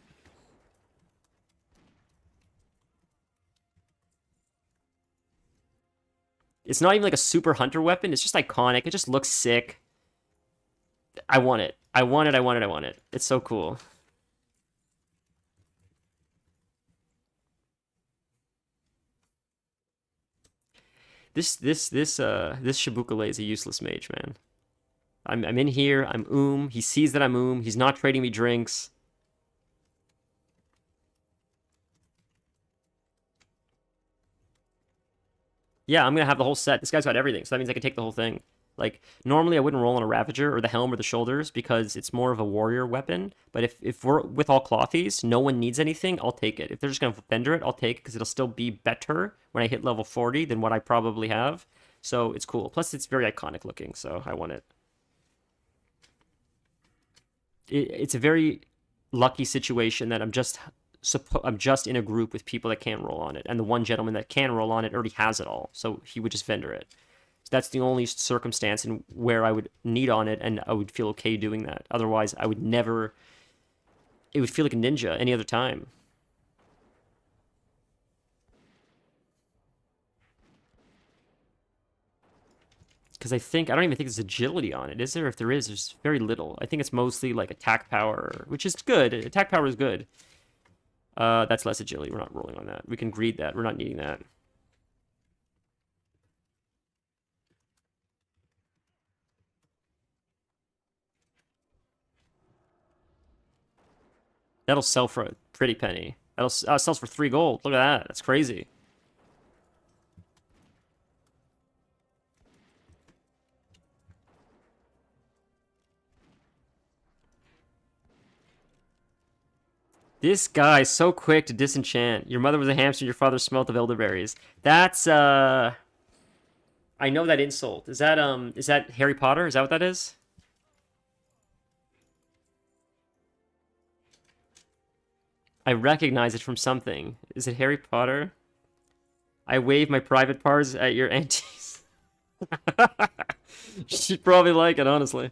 It's not even like a super hunter weapon. It's just iconic. It just looks sick. I want it. I want it. I want it. I want it. It's so cool. This Shibukale is a useless mage, man. I'm in here. I'm He sees that I'm He's not trading me drinks. Yeah, I'm gonna have the whole set. This guy's got everything, so that means I can take the whole thing. Like, normally I wouldn't roll on a Ravager or the helm or the shoulders because it's more of a warrior weapon. But if we're with all clothies, no one needs anything, I'll take it. If they're just gonna fender it, I'll take it because it'll still be better when I hit level 40 than what I probably have. So it's cool. Plus, it's very iconic looking, so I want it. It's a very lucky situation that I'm just in a group with people that can't roll on it, and the one gentleman that can roll on it already has it all, so he would just vendor it. So that's the only circumstance in where I would need on it, and I would feel okay doing that. Otherwise, I would never. It would feel like a ninja any other time. Because I don't even think there's agility on it, is there? If there is, there's very little. I think it's mostly like attack power, which is good. Attack power is good. That's less agility. We're not rolling on that. We can greed that. We're not needing that. That'll sell for a pretty penny. That'll sells for 3 gold. Look at that. That's crazy. This guy's so quick to disenchant. Your mother was a hamster, your father smelt of elderberries. That's, I know that insult. Is that Harry Potter? Is that what that is? I recognize it from something. Is it Harry Potter? I wave my private parts at your aunties. She'd probably like it, honestly.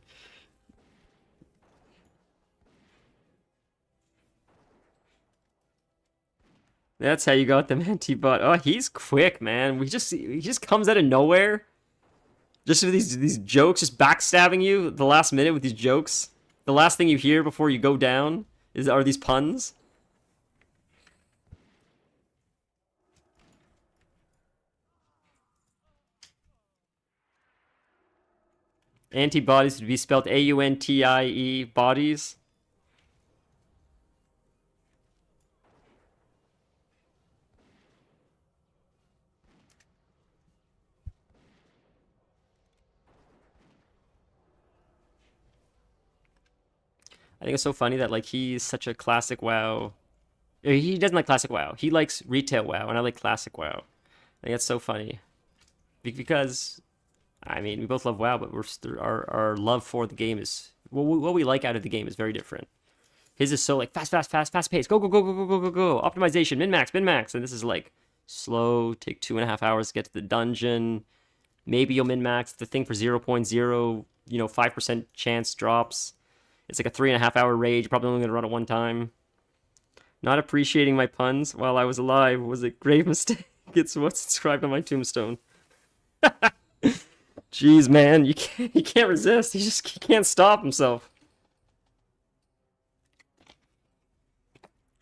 That's how you got them anti-bot. Oh, he's quick, man. He just comes out of nowhere. Just with these jokes, just backstabbing you the last minute with these jokes. The last thing you hear before you go down are these puns. Antibodies would be spelled A-U-N-T-I-E, bodies. I think it's so funny that like he's such a classic WoW. He doesn't like classic WoW. He likes retail WoW, and I like classic WoW. I think that's so funny because I mean we both love WoW, but our love for the game is what we like out of the game is very different. His is so like fast pace, go, optimization, min max, and this is like slow, take 2.5 hours to get to the dungeon. Maybe you'll min max the thing for 0.0, 5% chance drops. It's like a 3.5 hour raid. You're probably only gonna run it one time. Not appreciating my puns while I was alive was a grave mistake. It's what's inscribed on my tombstone. Jeez, man, he can't resist. He can't stop himself.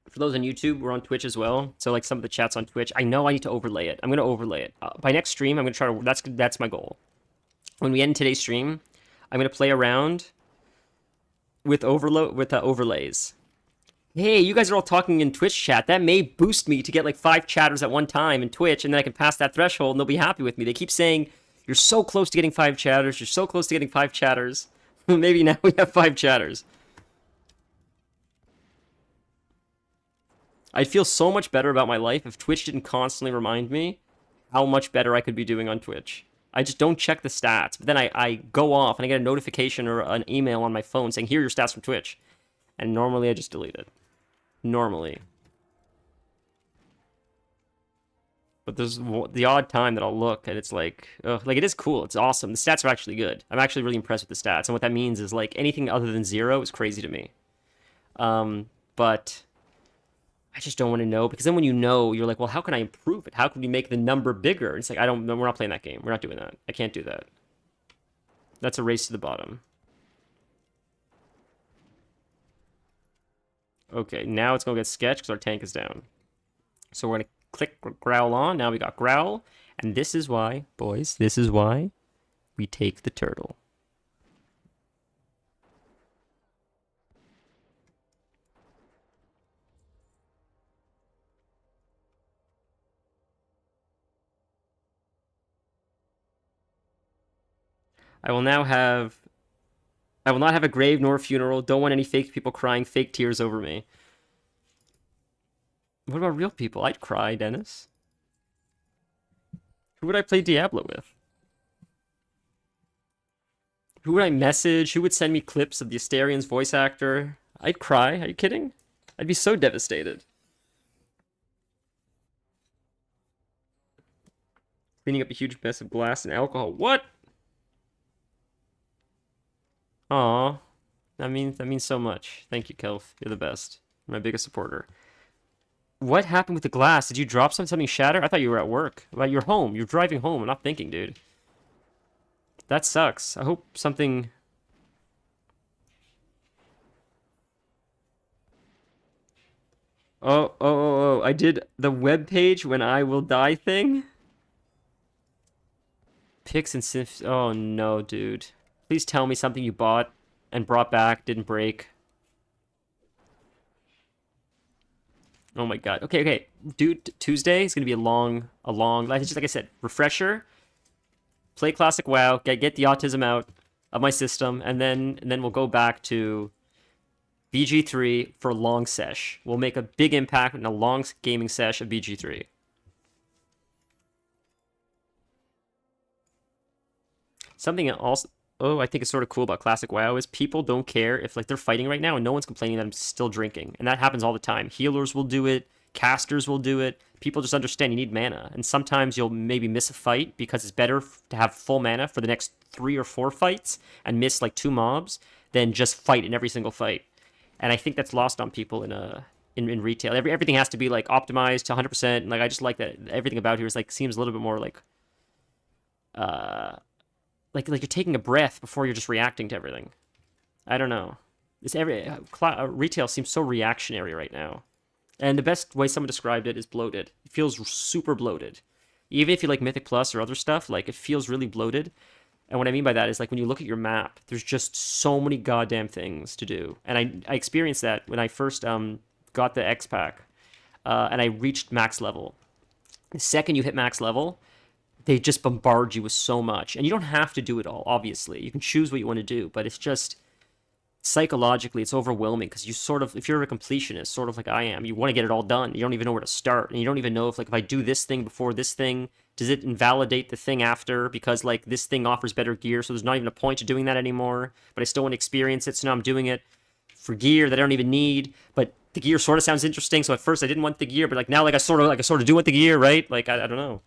For those on YouTube, we're on Twitch as well. So like some of the chats on Twitch, I know I need to overlay it. I'm gonna overlay it by next stream. I'm gonna try to. That's my goal. When we end today's stream, I'm gonna play around with overlays. Hey, you guys are all talking in Twitch chat. That may boost me to get like 5 chatters at one time in Twitch, and then I can pass that threshold, and they'll be happy with me. They keep saying you're so close to getting 5 chatters. You're so close to getting 5 chatters. Maybe now we have 5 chatters. I'd feel so much better about my life if Twitch didn't constantly remind me how much better I could be doing on Twitch. I just don't check the stats, but then I go off and I get a notification or an email on my phone saying, here are your stats from Twitch. And normally I just delete it. Normally. But there's the odd time that I'll look and it's like, like it is cool. It's awesome. The stats are actually good. I'm actually really impressed with the stats. And what that means is like anything other than 0 is crazy to me. But I just don't want to know, because then when you know, you're like, well, how can I improve it? How can we make the number bigger? It's like, we're not playing that game. We're not doing that. I can't do that. That's a race to the bottom. Okay, now it's going to get sketch because our tank is down. So we're going to click Growl on. Now we got Growl. And this is why, boys, this is why we take the turtle. I will not have a grave nor a funeral. Don't want any fake people crying fake tears over me. What about real people? I'd cry, Dennis. Who would I play Diablo with? Who would I message? Who would send me clips of the Asterian's voice actor? I'd cry. Are you kidding? I'd be so devastated. Cleaning up a huge mess of glass and alcohol. What? Aw, that means so much. Thank you, Kelf. You're the best. You're my biggest supporter. What happened with the glass? Did you drop something shatter? I thought you were at work. Well, you're home. You're driving home. I'm not thinking, dude. That sucks. I hope something... Oh, I did the web page when I will die thing? Picks and Sif... Oh, no, dude. Please tell me something you bought and brought back didn't break. Oh my god. Okay. Dude, Tuesday is going to be a long, just like I said, refresher. Play classic WoW, get the autism out of my system, and then we'll go back to BG3 for a long sesh. We'll make a big impact in a long gaming sesh of BG3. Something else... oh, I think it's sort of cool about classic WoW is people don't care if like they're fighting right now and no one's complaining that I'm still drinking. And that happens all the time. Healers will do it, casters will do it. People just understand you need mana. And sometimes you'll maybe miss a fight because it's better to have full mana for the next 3 or 4 fights and miss like 2 mobs than just fight in every single fight. And I think that's lost on people in retail. Everything has to be like optimized to 100%. And like I just like that everything about here is like seems a little bit more like like you're taking a breath before you're just reacting to everything. I don't know. Retail seems so reactionary right now. And the best way someone described it is bloated. It feels super bloated. Even if you like Mythic Plus or other stuff, like it feels really bloated. And what I mean by that is like when you look at your map, there's just so many goddamn things to do. And I experienced that when I first got the X pack and I reached max level. The second you hit max level, they just bombard you with so much. And you don't have to do it all, obviously. You can choose what you want to do, but it's just psychologically it's overwhelming because you sort of, if you're a completionist, sort of like I am, you want to get it all done. You don't even know where to start. And you don't even know if like if I do this thing before this thing, does it invalidate the thing after because like this thing offers better gear, so there's not even a point to doing that anymore, but I still want to experience it, so now I'm doing it for gear that I don't even need, but the gear sort of sounds interesting, so at first I didn't want the gear, but like now like I sort of do want the gear, right? Like I don't know.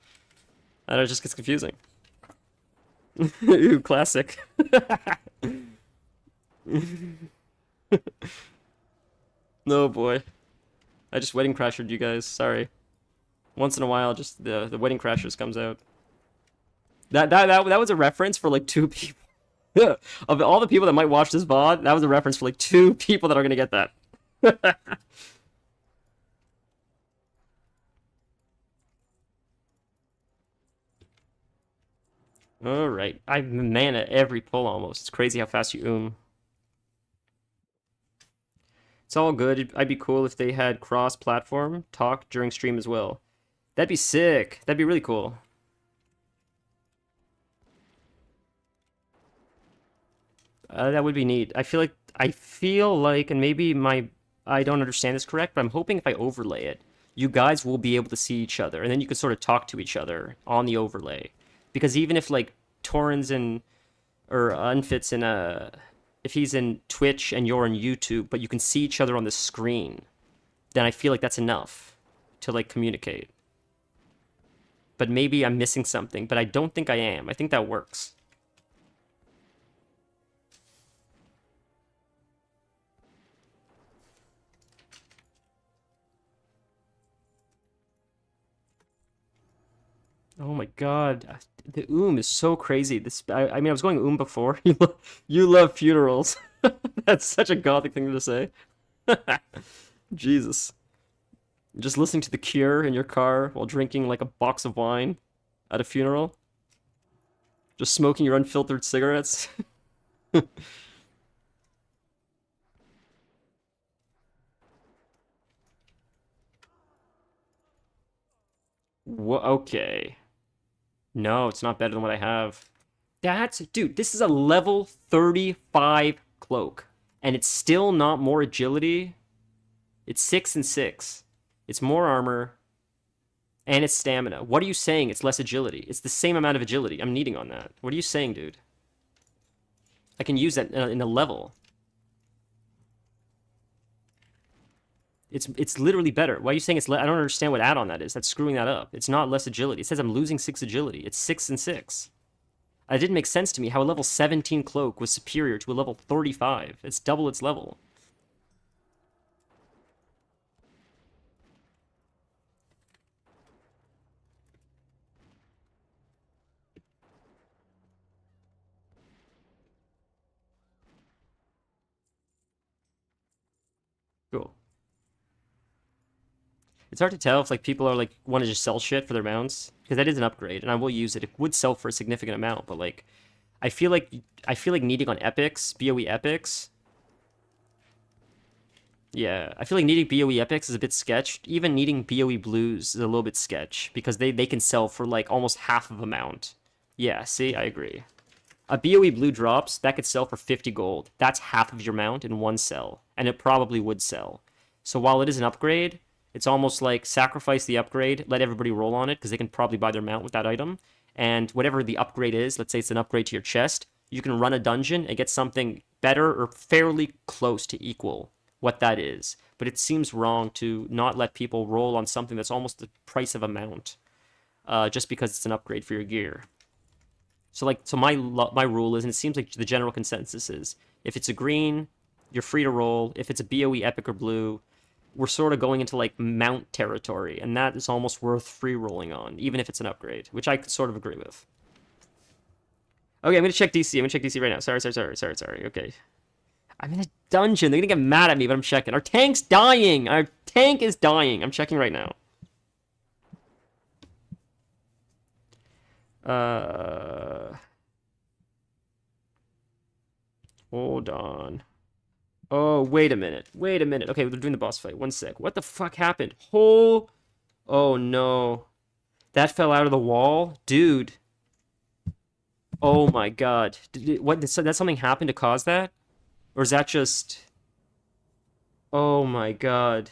I don't know, it just gets confusing. Ooh, classic. No boy. I just Wedding Crashered you guys, sorry. Once in a while just the Wedding Crashers comes out. That was a reference for like 2 people. Of all the people that might watch this VOD, that was a reference for like 2 people that are gonna get that. Alright. I have mana every pull almost. It's crazy how fast you It's all good. I'd be cool if they had cross-platform talk during stream as well. That'd be sick. That'd be really cool. That would be neat. I feel like, and maybe I don't understand this correct, but I'm hoping if I overlay it, you guys will be able to see each other, and then you can sort of talk to each other on the overlay. Because even if like Torrens or Unfit's if he's in Twitch and you're in YouTube, but you can see each other on the screen, then I feel like that's enough to like communicate. But maybe I'm missing something, but I don't think I am. I think that works. Oh my god, the is so crazy. I mean, I was going before. You love funerals. That's such a gothic thing to say. Jesus. Just listening to The Cure in your car while drinking like a box of wine at a funeral. Just smoking your unfiltered cigarettes. Okay. No, it's not better than what I have. Dude, this is a level 35 cloak. And it's still not more agility. It's 6 and 6. It's more armor. And it's stamina. What are you saying? It's less agility. It's the same amount of agility. I'm needing on that. What are you saying, dude? I can use that in a level. It's literally better. Why are you saying it's I don't understand what add-on that is. That's screwing that up. It's not less agility. It says I'm losing 6 agility. It's 6 and 6. It didn't make sense to me how a level 17 cloak was superior to a level 35. It's double its level. Cool. It's hard to tell if like people are like want to just sell shit for their mounts, because that is an upgrade and I will use it. It would sell for a significant amount, but like I feel like needing on epics, BOE epics. Yeah, I feel like needing BOE epics is a bit sketched. Even needing BOE blues is a little bit sketch because they can sell for like almost half of amount. Yeah, see, I agree. A BOE blue drops, that could sell for 50 gold. That's half of your mount in one sell, and it probably would sell. So while it is an upgrade, it's almost like sacrifice the upgrade, let everybody roll on it, because they can probably buy their mount with that item. And whatever the upgrade is, let's say it's an upgrade to your chest, you can run a dungeon and get something better or fairly close to equal what that is. But it seems wrong to not let people roll on something that's almost the price of a mount, just because it's an upgrade for your gear. So my rule is, and it seems like the general consensus is, if it's a green, you're free to roll. If it's a BOE epic or blue, we're sort of going into like mount territory, and that is almost worth free rolling on, even if it's an upgrade, which I sort of agree with. Okay, I'm gonna check DC. I'm gonna check DC right now. Sorry. Okay. I'm in a dungeon. They're gonna get mad at me, but I'm checking. Our tank's dying. Our tank is dying. I'm checking right now. Hold on. Oh, wait a minute. Okay, they're doing the boss fight. One sec. What the fuck happened? Oh no. That fell out of the wall? Dude. Oh my god. Did something happen to cause that? Or is that just... Oh my god.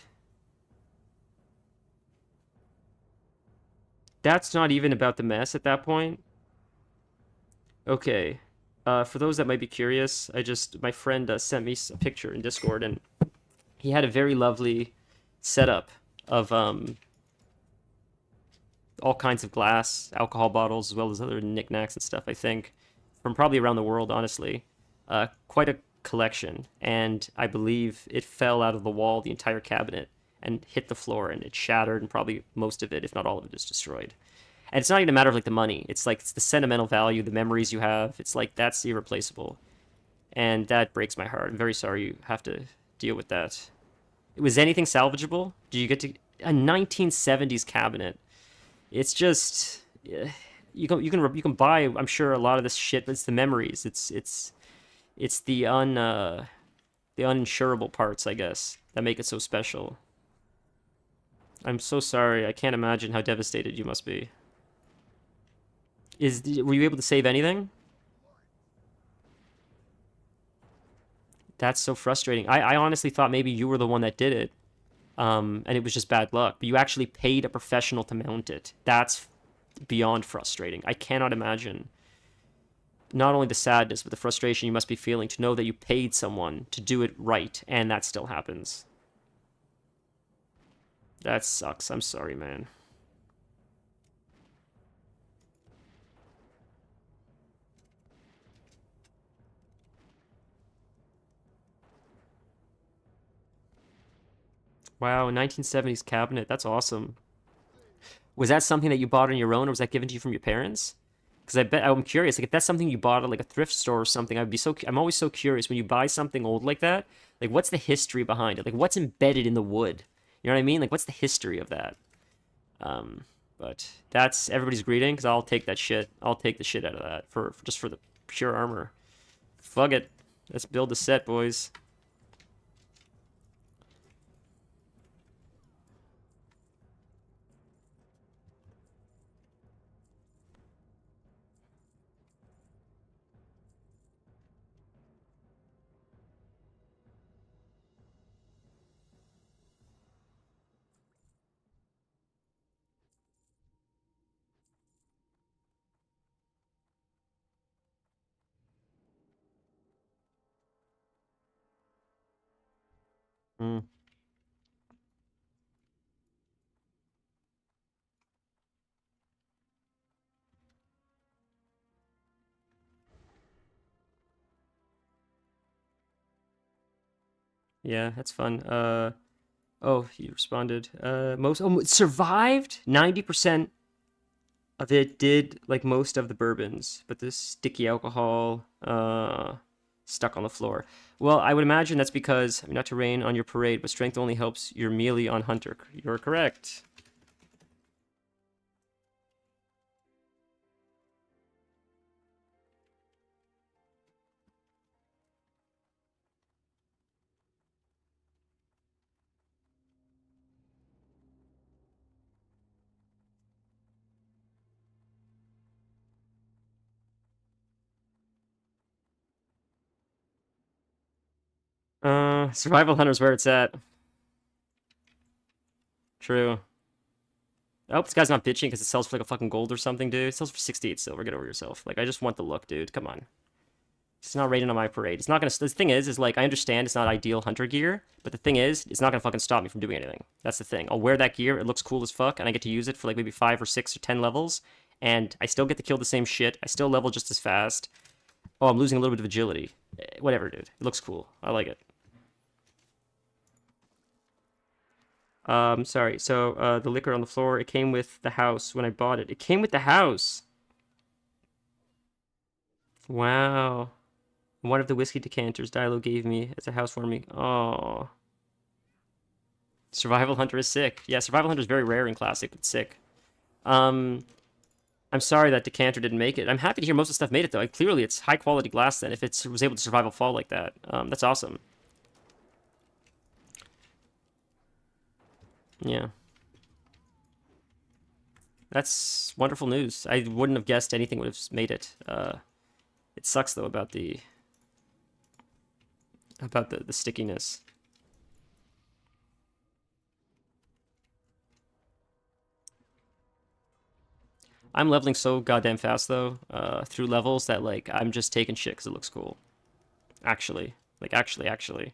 That's not even about the mess at that point? Okay. For those that might be curious, my friend sent me a picture in Discord, and he had a very lovely setup of all kinds of glass, alcohol bottles, as well as other knickknacks and stuff, I think, from probably around the world, honestly. Quite a collection, and I believe it fell out of the wall, the entire cabinet, and hit the floor, and it shattered, and probably most of it, if not all of it, is destroyed. And it's not even a matter of like the money. It's like it's the sentimental value, the memories you have. It's like that's irreplaceable. And that breaks my heart. I'm very sorry you have to deal with that. Was anything salvageable? Did you get to a 1970s cabinet? It's just you can buy, I'm sure, a lot of this shit, but it's the memories. It's the uninsurable parts, I guess, that make it so special. I'm so sorry. I can't imagine how devastated you must be. Were you able to save anything? That's so frustrating. I honestly thought maybe you were the one that did it, and it was just bad luck. But you actually paid a professional to mount it. That's beyond frustrating. I cannot imagine not only the sadness, but the frustration you must be feeling to know that you paid someone to do it right, and that still happens. That sucks. I'm sorry, man. Wow, 1970s cabinet. That's awesome. Was that something that you bought on your own, or was that given to you from your parents? Because I'm curious. Like, if that's something you bought at like a thrift store or something, I'm always so curious when you buy something old like that. Like, what's the history behind it? Like, what's embedded in the wood? You know what I mean? Like, what's the history of that? But that's everybody's greeting, because I'll take that shit. I'll take the shit out of that just for the pure armor. Fuck it. Let's build a set, boys. Hmm. Yeah, that's fun. Oh, he responded. It survived. 90% of it did, like most of the bourbons, but the sticky alcohol stuck on the floor. Well, I would imagine that's because, I mean, not to rain on your parade, but strength only helps your melee on hunter. You're correct. Survival Hunter's where it's at. True. I hope this guy's not bitching because it sells for like a fucking gold or something, dude. It sells for 68 silver. Get over yourself. Like, I just want the look, dude. Come on. It's not raining on my parade. It's not gonna. The thing is like I understand it's not ideal hunter gear, but the thing is, it's not gonna fucking stop me from doing anything. That's the thing. I'll wear that gear. It looks cool as fuck, and I get to use it for like maybe 5 or 6 or 10 levels, and I still get to kill the same shit. I still level just as fast. Oh, I'm losing a little bit of agility. Whatever, dude. It looks cool. I like it. Sorry. So, the liquor on the floor, it came with the house when I bought it. It came with the house. Wow. One of the whiskey decanters Dilo gave me as a housewarming. Oh. Survival Hunter is sick. Yeah, Survival Hunter is very rare in Classic, but sick. I'm sorry that decanter didn't make it. I'm happy to hear most of the stuff made it, though. Like, clearly, it's high-quality glass, then, if it was able to survive a fall like that. That's awesome. Yeah. That's wonderful news. I wouldn't have guessed anything would have made it. It sucks, though, about the stickiness. I'm leveling so goddamn fast, though, through levels that, like, I'm just taking shit because it looks cool. Actually. Like, actually.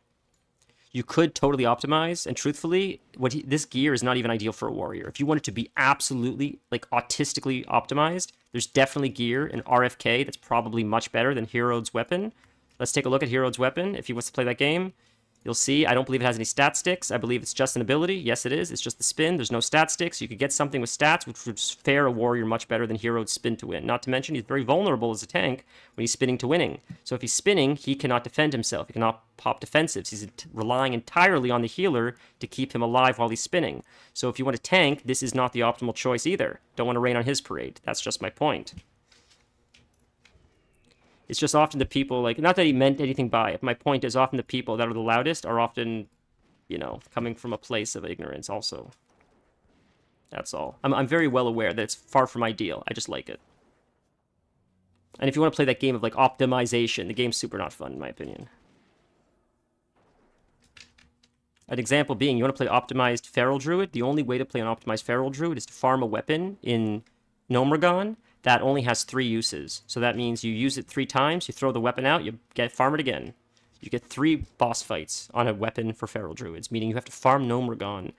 You could totally optimize, and truthfully, this gear is not even ideal for a warrior. If you want it to be absolutely, like, autistically optimized, there's definitely gear in RFK that's probably much better than Herod's Weapon. Let's take a look at Herod's Weapon, if he wants to play that game. You'll see, I don't believe it has any stat sticks. I believe it's just an ability. Yes, it is. It's just the spin. There's no stat sticks. You could get something with stats, which would fare a warrior much better than Herod's spin to win. Not to mention, he's very vulnerable as a tank when he's spinning to winning. So if he's spinning, he cannot defend himself. He cannot pop defensives. He's relying entirely on the healer to keep him alive while he's spinning. So if you want to tank, this is not the optimal choice either. Don't want to rain on his parade. That's just my point. It's just often the people, like, not that he meant anything by it. My point is often the people that are the loudest are often, you know, coming from a place of ignorance also. That's all. I'm very well aware that it's far from ideal. I just like it. And if you want to play that game of, like, optimization, the game's super not fun, in my opinion. An example being, you want to play optimized Feral Druid, the only way to play an optimized Feral Druid is to farm a weapon in Gnomragon that only has 3 uses. So that means you use it 3 times, you throw the weapon out, you farm it again. You get 3 boss fights on a weapon for Feral Druids, meaning you have to farm Gnomragon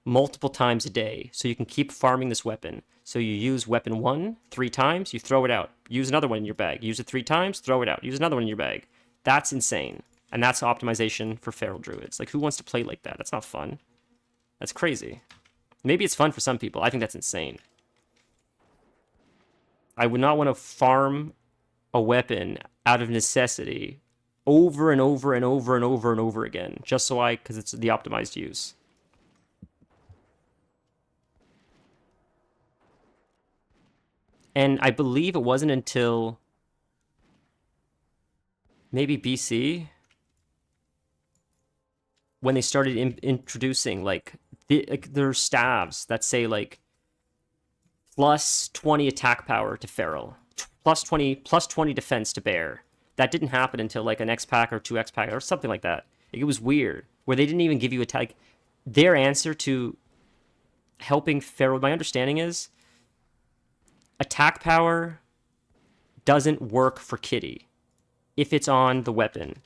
multiple times a day, so you can keep farming this weapon. So you use weapon 1 3 times, you throw it out. Use another one in your bag. Use it 3 times, throw it out. Use another one in your bag. That's insane. And that's optimization for Feral Druids. Like, who wants to play like that? That's not fun. That's crazy. Maybe it's fun for some people. I think that's insane. I would not want to farm a weapon out of necessity over and over and over and over and over again, just so because it's the optimized use. And I believe it wasn't until maybe BC when they started introducing, like, their staves that say, like, plus 20 attack power to Feral, plus 20 defense to Bear. That didn't happen until, like, an X-Pack or 2 X-Pack or something like that. It was weird, where they didn't even give you attack. Their answer to helping Feral, my understanding is, attack power doesn't work for Kitty if it's on the weapon.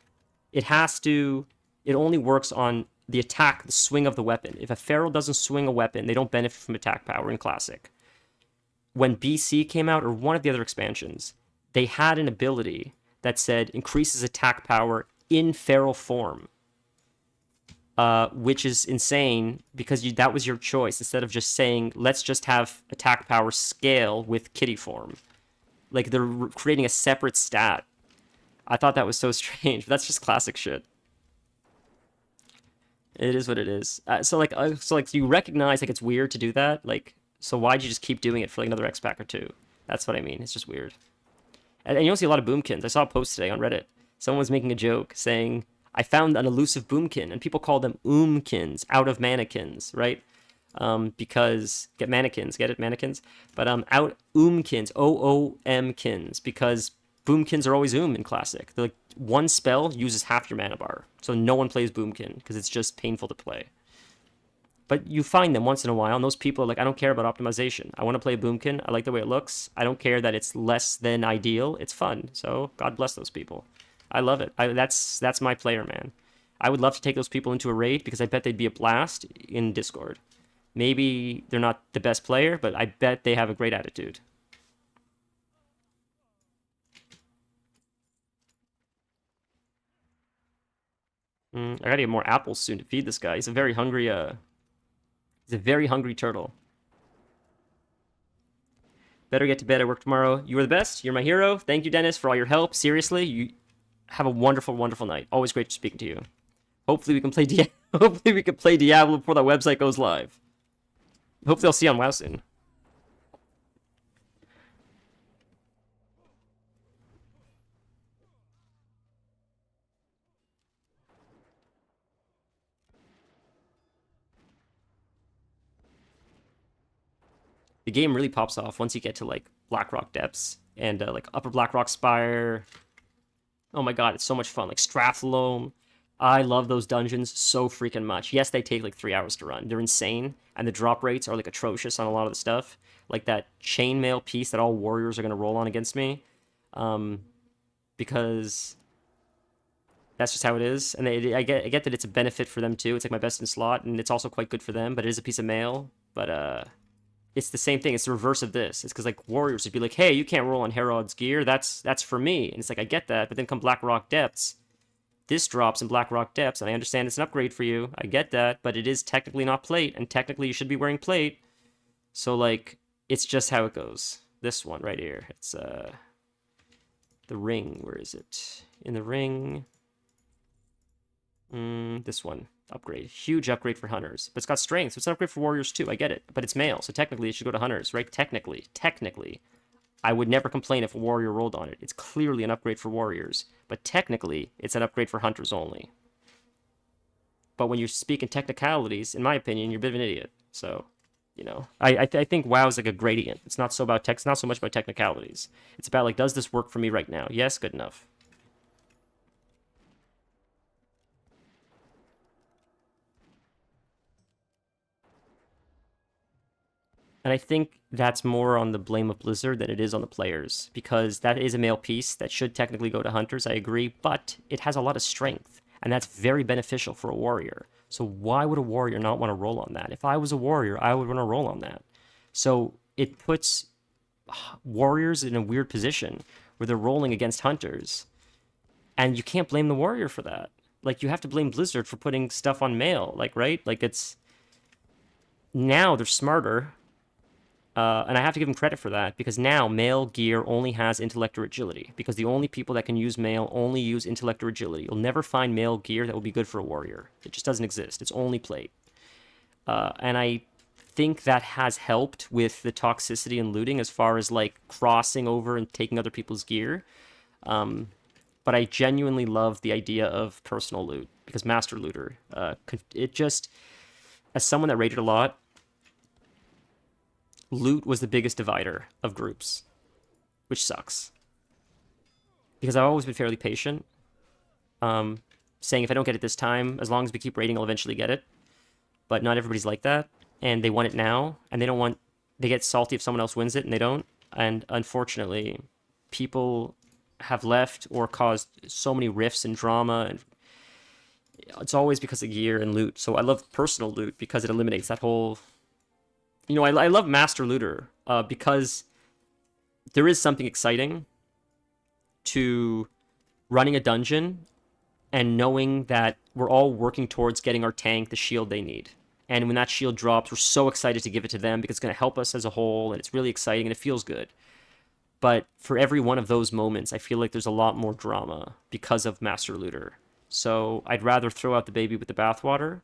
It only works on the attack, the swing of the weapon. If a Feral doesn't swing a weapon, they don't benefit from attack power in Classic. When BC came out, or one of the other expansions, they had an ability that said increases attack power in Feral form, which is insane because that was your choice instead of just saying, let's just have attack power scale with Kitty form. Like, they're creating a separate stat. I thought that was so strange, but that's just classic shit. It is what it is. So you recognize, like, it's weird to do that, like, so why'd you just keep doing it for, like, another X-Pack or 2? That's what I mean. It's just weird. And you don't see a lot of boomkins. I saw a post today on Reddit. Someone was making a joke saying, I found an elusive boomkin, and people call them oomkins, out of mannequins, right? Because, get mannequins, get it? Mannequins? But out oomkins, O-O-M-kins, because boomkins are always in Classic. They're like, one spell uses half your mana bar. So no one plays boomkin, because it's just painful to play. But you find them once in a while, and those people are like, I don't care about optimization. I want to play Boomkin. I like the way it looks. I don't care that it's less than ideal. It's fun. So God bless those people. I love it. That's my player, man. I would love to take those people into a raid because I bet they'd be a blast in Discord. Maybe they're not the best player, but I bet they have a great attitude. I gotta get more apples soon to feed this guy. He's a very hungry, he's a very hungry turtle. Better get to bed. I work tomorrow. You are the best. You're my hero. Thank you, Dennis, for all your help. Seriously, you have a wonderful, wonderful night. Always great speaking to you. Hopefully we can play Hopefully we can play Diablo before that website goes live. Hopefully I'll see you on WoW soon. The game really pops off once you get to like Blackrock Depths and like Upper Blackrock Spire. Oh my god, it's so much fun. Like Strathalome. I love those dungeons so freaking much. Yes, they take like 3 hours to run. They're insane, and the drop rates are like atrocious on a lot of the stuff. Like that chainmail piece that all warriors are gonna roll on against me, because that's just how it is. And I get that it's a benefit for them too. It's like my best in slot, and it's also quite good for them. But it is a piece of mail. But it's the same thing. It's the reverse of this. It's because like warriors would be like, hey, you can't roll on Herod's gear. That's for me. And it's like I get that, but then come Blackrock Depths. This drops in Blackrock Depths, and I understand it's an upgrade for you. I get that, but it is technically not plate, and technically you should be wearing plate. So, like, it's just how it goes. This one right here. It's, the ring. Where is it? In the ring. This one. Upgrade. Huge upgrade for hunters. But it's got strength, so it's an upgrade for warriors too. I get it. But it's male, so technically it should go to hunters, right? Technically. I would never complain if a warrior rolled on it. It's clearly an upgrade for warriors. But technically, it's an upgrade for hunters only. But when you speak in technicalities, in my opinion, you're a bit of an idiot. So, you know, I think WoW is like a gradient. It's not so about it's not so much about technicalities. It's about like, does this work for me right now? Yes, good enough. And I think that's more on the blame of Blizzard than it is on the players, because that is a male piece that should technically go to hunters, I agree, but it has a lot of strength, and that's very beneficial for a warrior. So why would a warrior not want to roll on that? If I was a warrior, I would want to roll on that. So it puts warriors in a weird position where they're rolling against hunters, and you can't blame the warrior for that. Like, you have to blame Blizzard for putting stuff on male, like, right? Like, it's... Now they're smarter. And I have to give them credit for that, because now male gear only has intellect or agility, because the only people that can use male only use intellect or agility. You'll never find male gear that will be good for a warrior. It just doesn't exist. It's only plate. And I think that has helped with the toxicity and looting as far as like crossing over and taking other people's gear. But I genuinely love the idea of personal loot, because Master Looter, it just, as someone that raided a lot, loot was the biggest divider of groups, which sucks. Because I've always been fairly patient, saying if I don't get it this time, as long as we keep raiding, I'll eventually get it. But not everybody's like that, and they want it now, and they get salty if someone else wins it, and they don't. And unfortunately, people have left or caused so many rifts and drama, and it's always because of gear and loot. So I love personal loot because it eliminates that whole... You know, I love Master Looter because there is something exciting to running a dungeon and knowing that we're all working towards getting our tank the shield they need. And when that shield drops, we're so excited to give it to them because it's going to help us as a whole, and it's really exciting and it feels good. But for every one of those moments, I feel like there's a lot more drama because of Master Looter. So I'd rather throw out the baby with the bathwater,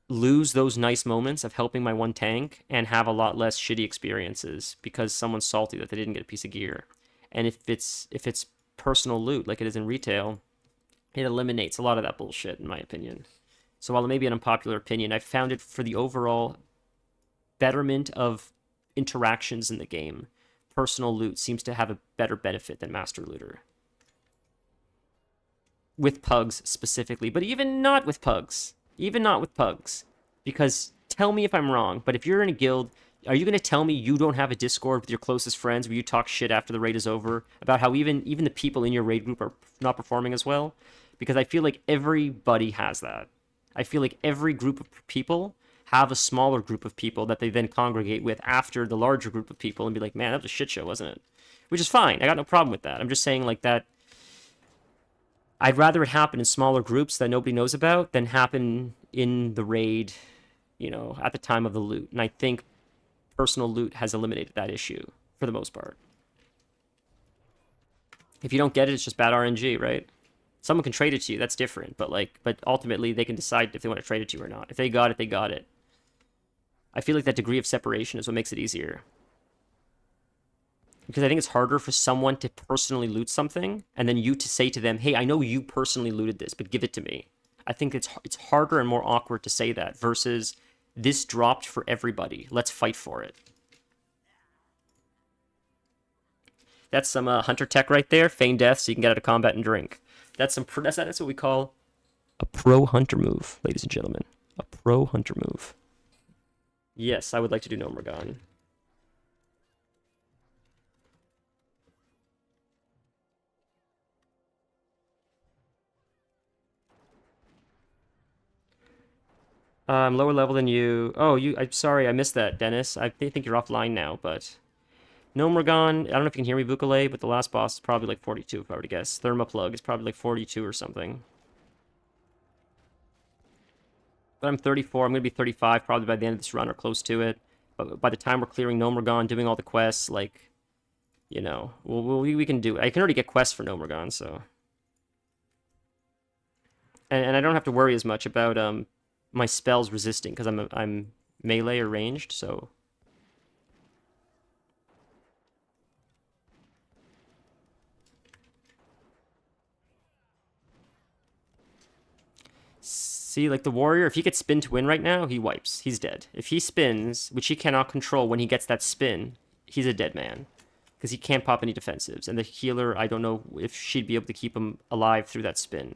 lose those nice moments of helping my one tank, and have a lot less shitty experiences because someone's salty that they didn't get a piece of gear. And if it's personal loot like it is in retail, it eliminates a lot of that bullshit, in my opinion. So while it may be an unpopular opinion, I've found it for the overall betterment of interactions in the game. Personal loot seems to have a better benefit than Master Looter. With pugs specifically, but even not with pugs. Even not with pugs. Because tell me if I'm wrong, but if you're in a guild, are you going to tell me you don't have a Discord with your closest friends where you talk shit after the raid is over about how even the people in your raid group are not performing as well? Because I feel like everybody has that. I feel like every group of people have a smaller group of people that they then congregate with after the larger group of people and be like, man, that was a shit show, wasn't it? Which is fine. I got no problem with that. I'm just saying like that. I'd rather it happen in smaller groups that nobody knows about than happen in the raid, at the time of the loot. And I think personal loot has eliminated that issue for the most part. If you don't get it, it's just bad RNG, right? Someone can trade it to you, that's different, but ultimately they can decide if they want to trade it to you or not. If they got it, they got it. I feel like that degree of separation is what makes it easier. Because I think it's harder for someone to personally loot something and then you to say to them, hey, I know you personally looted this, but give it to me. I think it's harder and more awkward to say that versus this dropped for everybody. Let's fight for it. That's some hunter tech right there. Feign death so you can get out of combat and drink. That's what we call a pro hunter move, ladies and gentlemen. A pro hunter move. Yes, I would like to do Nomergon. I'm lower level than you. Oh, I'm sorry, I missed that, Dennis. I think you're offline now, but Nomergon, I don't know if you can hear me, Bukale, but the last boss is probably like 42, if I were to guess. Thermoplug is probably like 42 or something. But I'm 34. I'm going to be 35 probably by the end of this run or close to it. But by the time we're clearing Nomergon, doing all the quests, we can do it. I can already get quests for Nomergon, so. And I don't have to worry as much about my spells resisting because I'm melee or ranged, so. See, like the warrior, if he gets spin to win right now, he wipes. He's dead. If he spins, which he cannot control when he gets that spin, he's a dead man. Because he can't pop any defensives. And the healer, I don't know if she'd be able to keep him alive through that spin.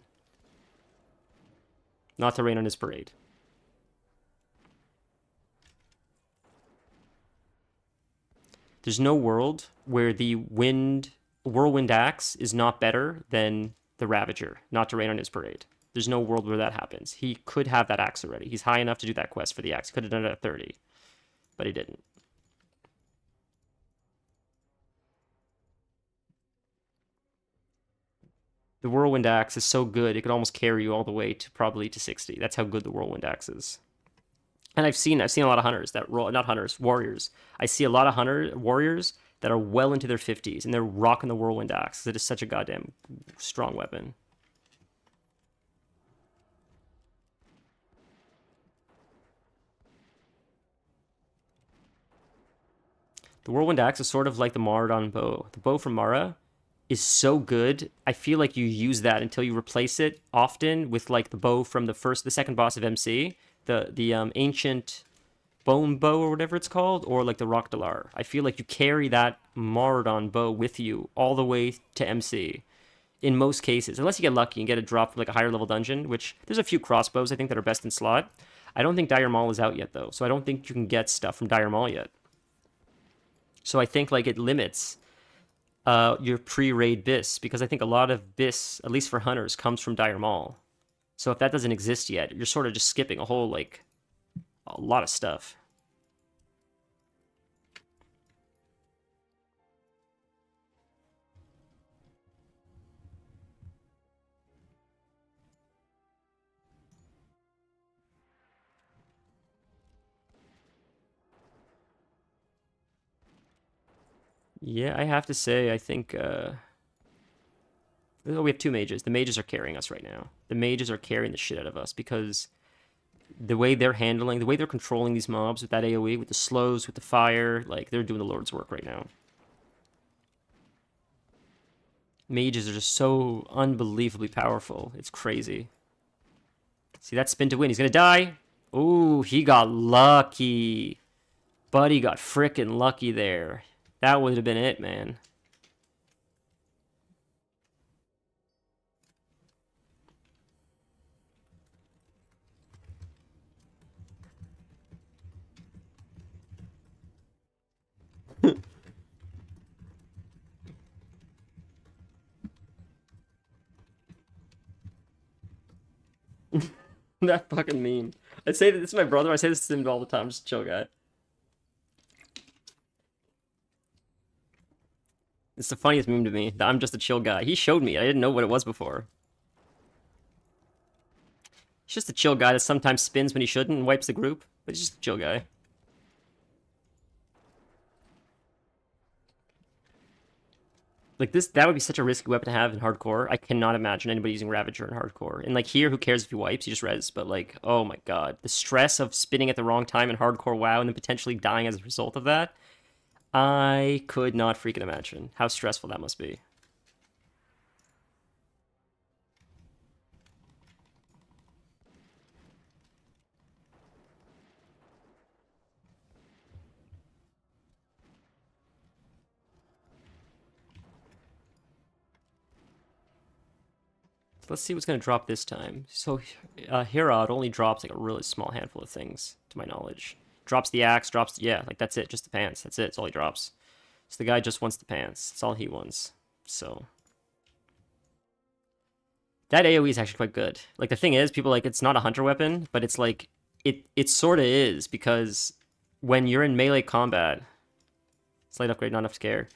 Not to rain on his parade. There's no world where the whirlwind axe is not better than the Ravager. Not to rain on his parade. There's no world where that happens. He could have that axe already. He's high enough to do that quest for the axe. He could have done it at 30. But he didn't. The Whirlwind Axe is so good, it could almost carry you all the way to probably to 60. That's how good the Whirlwind Axe is. And I've seen a lot of hunters that roll, not hunters, warriors. I see a lot of warriors that are well into their 50s, and they're rocking the Whirlwind Axe. It is such a goddamn strong weapon. The Whirlwind Axe is sort of like the Maraudon bow. The bow from Mara is so good. I feel like you use that until you replace it often with like the bow from the second boss of MC, the ancient bone bow or whatever it's called, or like the Rock Dalar. I feel like you carry that Maraudon bow with you all the way to MC. In most cases, unless you get lucky and get a drop from like a higher level dungeon, which there's a few crossbows I think that are best in slot. I don't think Dire Maul is out yet though, so I don't think you can get stuff from Dire Maul yet. So I think like it limits your pre-raid BIS, because I think a lot of BIS, at least for hunters, comes from Dire Maul. So if that doesn't exist yet, you're sort of just skipping a lot of stuff. Yeah, I have to say, I think we have two mages. The mages are carrying us right now. The mages are carrying the shit out of us because the way they're controlling these mobs with that AoE, with the slows, with the fire, like they're doing the Lord's work right now. Mages are just so unbelievably powerful. It's crazy. See that spin to win. He's gonna die. Ooh, he got lucky. Buddy got frickin' lucky there. That would have been it, man. That fucking meme. I say that this is my brother. I say this to him all the time. Just a chill guy. It's the funniest meme to me. That I'm just a chill guy. He showed me. I didn't know what it was before. He's just a chill guy that sometimes spins when he shouldn't and wipes the group. But he's just a chill guy. Like this, that would be such a risky weapon to have in hardcore. I cannot imagine anybody using Ravager in hardcore. And like here, who cares if he wipes? He just res. But like, oh my god, the stress of spinning at the wrong time in hardcore WoW and then potentially dying as a result of that. I could not freaking imagine how stressful that must be. Let's see what's going to drop this time. So, Herod only drops like a really small handful of things, to my knowledge. Drops the axe, drops, yeah, like that's it, just the pants. That's it, that's all he drops. So the guy just wants the pants. That's all he wants. So. That AoE is actually quite good. Like, the thing is, people like, it's not a hunter weapon, but it's like, it sort of is, because when you're in melee combat, slight upgrade, not enough to care.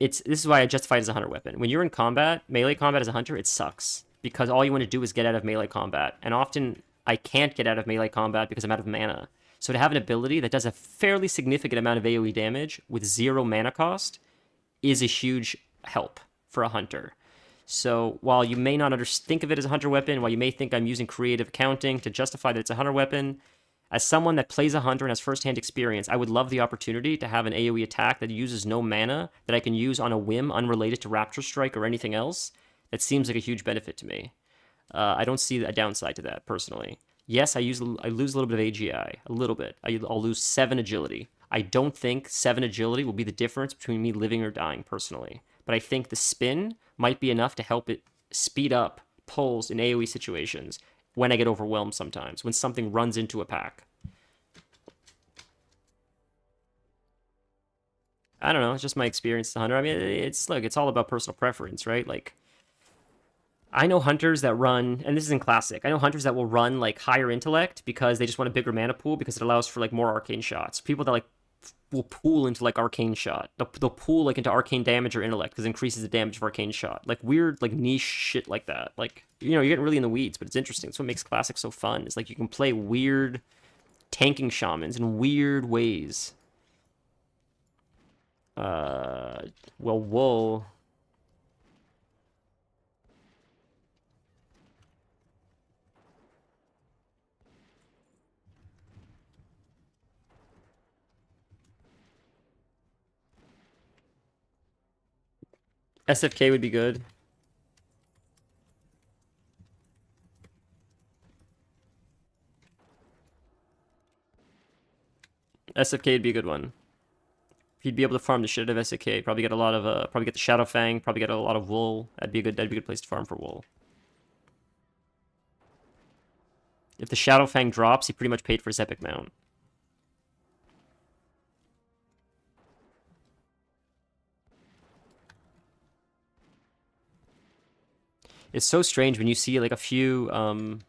This is why I justify it as a hunter weapon. When you're in combat, melee combat as a hunter, it sucks. Because all you want to do is get out of melee combat. And often, I can't get out of melee combat because I'm out of mana. So to have an ability that does a fairly significant amount of AoE damage with 0 mana cost is a huge help for a hunter. So while you may not think of it as a hunter weapon, while you may think I'm using creative accounting to justify that it's a hunter weapon, as someone that plays a hunter and has first-hand experience, I would love the opportunity to have an AoE attack that uses no mana that I can use on a whim unrelated to Rapture Strike or anything else. That seems like a huge benefit to me. I don't see a downside to that, personally. Yes, I lose a little bit of AGI. A little bit. I'll lose 7 agility. I don't think 7 agility will be the difference between me living or dying, personally. But I think the spin might be enough to help it speed up pulls in AoE situations when I get overwhelmed sometimes, when something runs into a pack. I don't know, it's just my experience as a hunter. I mean, it's all about personal preference, right? Like, I know hunters that run, and this is in Classic, I know hunters that will run, like, higher intellect because they just want a bigger mana pool because it allows for, like, more arcane shots. People that, like, will pool into, like, arcane shot. They'll pool, like, into arcane damage or intellect because it increases the damage of arcane shot. Like, weird, like, niche shit like that. Like, you know, you're getting really in the weeds, but it's interesting. It's what makes Classic so fun. It's like you can play weird tanking shamans in weird ways. Well, wool... SFK would be good. SFK would be a good one. He'd be able to farm the shit out of SFK. Probably get a lot of probably get the Shadow Fang. Probably get a lot of wool. That'd be a good place to farm for wool. If the Shadow Fang drops, he pretty much paid for his epic mount. It's so strange when you see like a few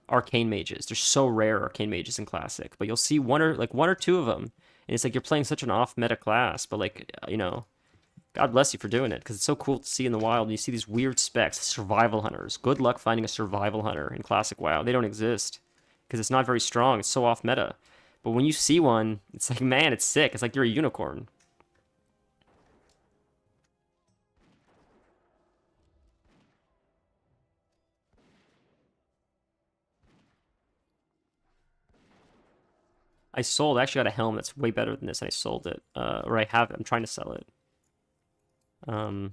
arcane mages. They're so rare, arcane mages in Classic, but you'll see one or two of them, and it's like you're playing such an off-meta class. But like, you know, God bless you for doing it, because it's so cool to see in the wild. You see these weird specs, survival hunters. Good luck finding a survival hunter in Classic WoW. They don't exist because it's not very strong. It's so off-meta. But when you see one, it's like, man, it's sick. It's like you're a unicorn. I actually got a helm that's way better than this, and I sold it. Or I'm trying to sell it. Yeah,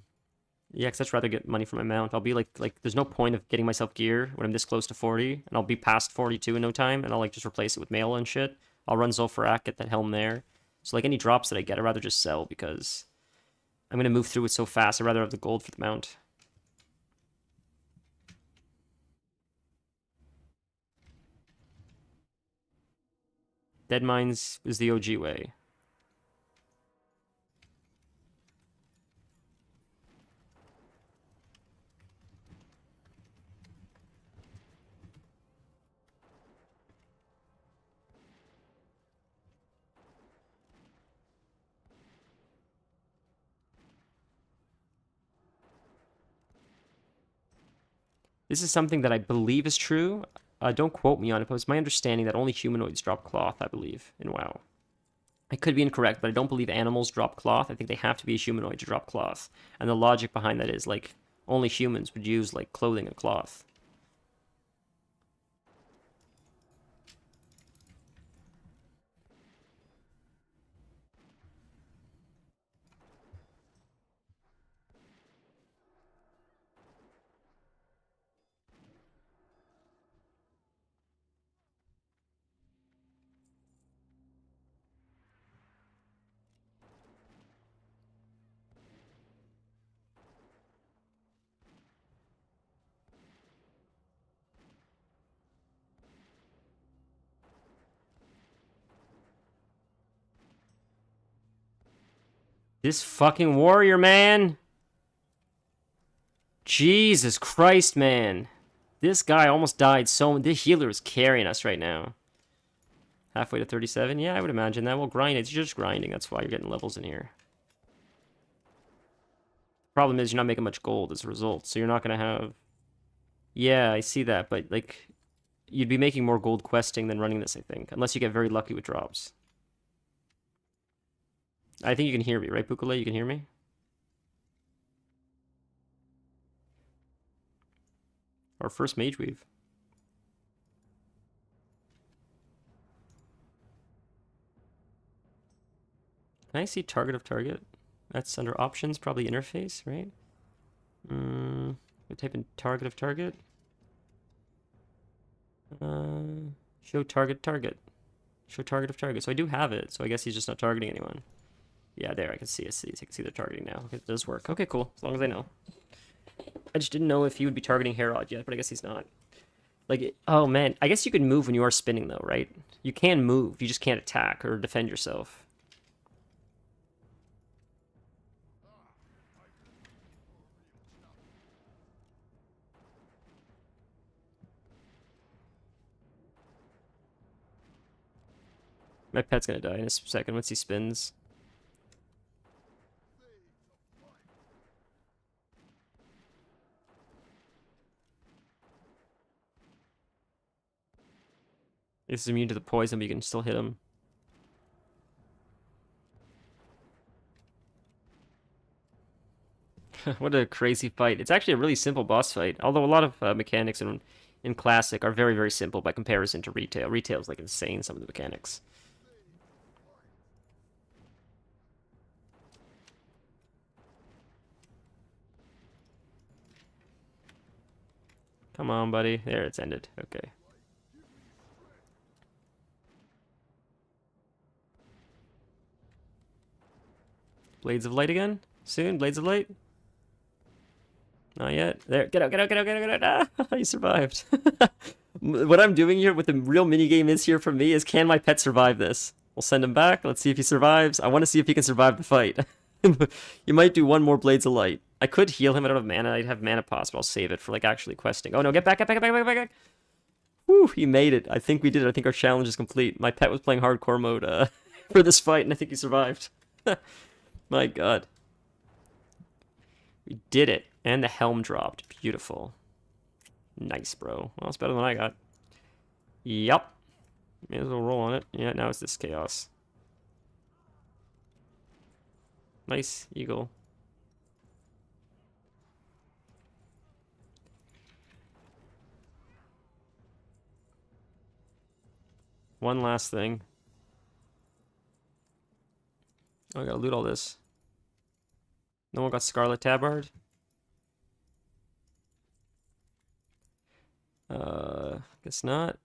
because I'd rather get money for my mount. I'll be like, there's no point of getting myself gear when I'm this close to 40, and I'll be past 42 in no time, and I'll like just replace it with mail and shit. I'll run Zul'Farrak, get that helm there. So like any drops that I get, I'd rather just sell because I'm gonna move through it so fast. I'd rather have the gold for the mount. Dead Mines is the OG way. This is something that I believe is true. Don't quote me on it, but it's my understanding that only humanoids drop cloth, I believe, in WoW. I could be incorrect, but I don't believe animals drop cloth. I think they have to be a humanoid to drop cloth. And the logic behind that is, like, only humans would use, like, clothing and cloth. This fucking warrior, man! Jesus Christ, man. This guy almost died so... The healer is carrying us right now. Halfway to 37? Yeah, I would imagine that. Well, grind it. You're just grinding. That's why you're getting levels in here. Problem is, you're not making much gold as a result, so you're not going to have... Yeah, I see that, but, like... You'd be making more gold questing than running this, I think. Unless you get very lucky with drops. I think you can hear me, right, Bukale? You can hear me? Our first mage weave. Can I see target of target? That's under options, probably interface, right? We type in target of target. Show target target. Show target of target. So I do have it, so I guess he's just not targeting anyone. Yeah, there, I can see it. I can see they're targeting now. Okay, it does work. Okay, cool. As long as I know. I just didn't know if he would be targeting Herod yet, but I guess he's not. Like, oh man, I guess you can move when you are spinning though, right? You can move, you just can't attack or defend yourself. My pet's gonna die in a second once he spins. He's immune to the poison, but you can still hit him. What a crazy fight. It's actually a really simple boss fight, although a lot of mechanics in Classic are very, very simple by comparison to Retail. Retail is like insane, some of the mechanics. Come on, buddy. There, it's ended. Okay. Blades of Light again? Soon? Blades of Light? Not yet. There. Get out, get out, get out, get out, get out. Ah, you survived. What I'm doing here, what the real minigame is here for me, is can my pet survive this? We'll send him back. Let's see if he survives. I want to see if he can survive the fight. You might do one more Blades of Light. I could heal him. I don't have mana. I'd have mana pass, but I'll save it for, like, actually questing. Oh, no. Get back, get back, get back, get back, get back. Whew, he made it. I think we did it. I think our challenge is complete. My pet was playing hardcore mode for this fight, and I think he survived. My god. We did it. And the helm dropped. Beautiful. Nice, bro. Well, it's better than I got. Yup. May as well roll on it. Yeah, now it's this chaos. Nice, eagle. One last thing. Oh, I gotta loot all this. No one got Scarlet Tabard? Guess not.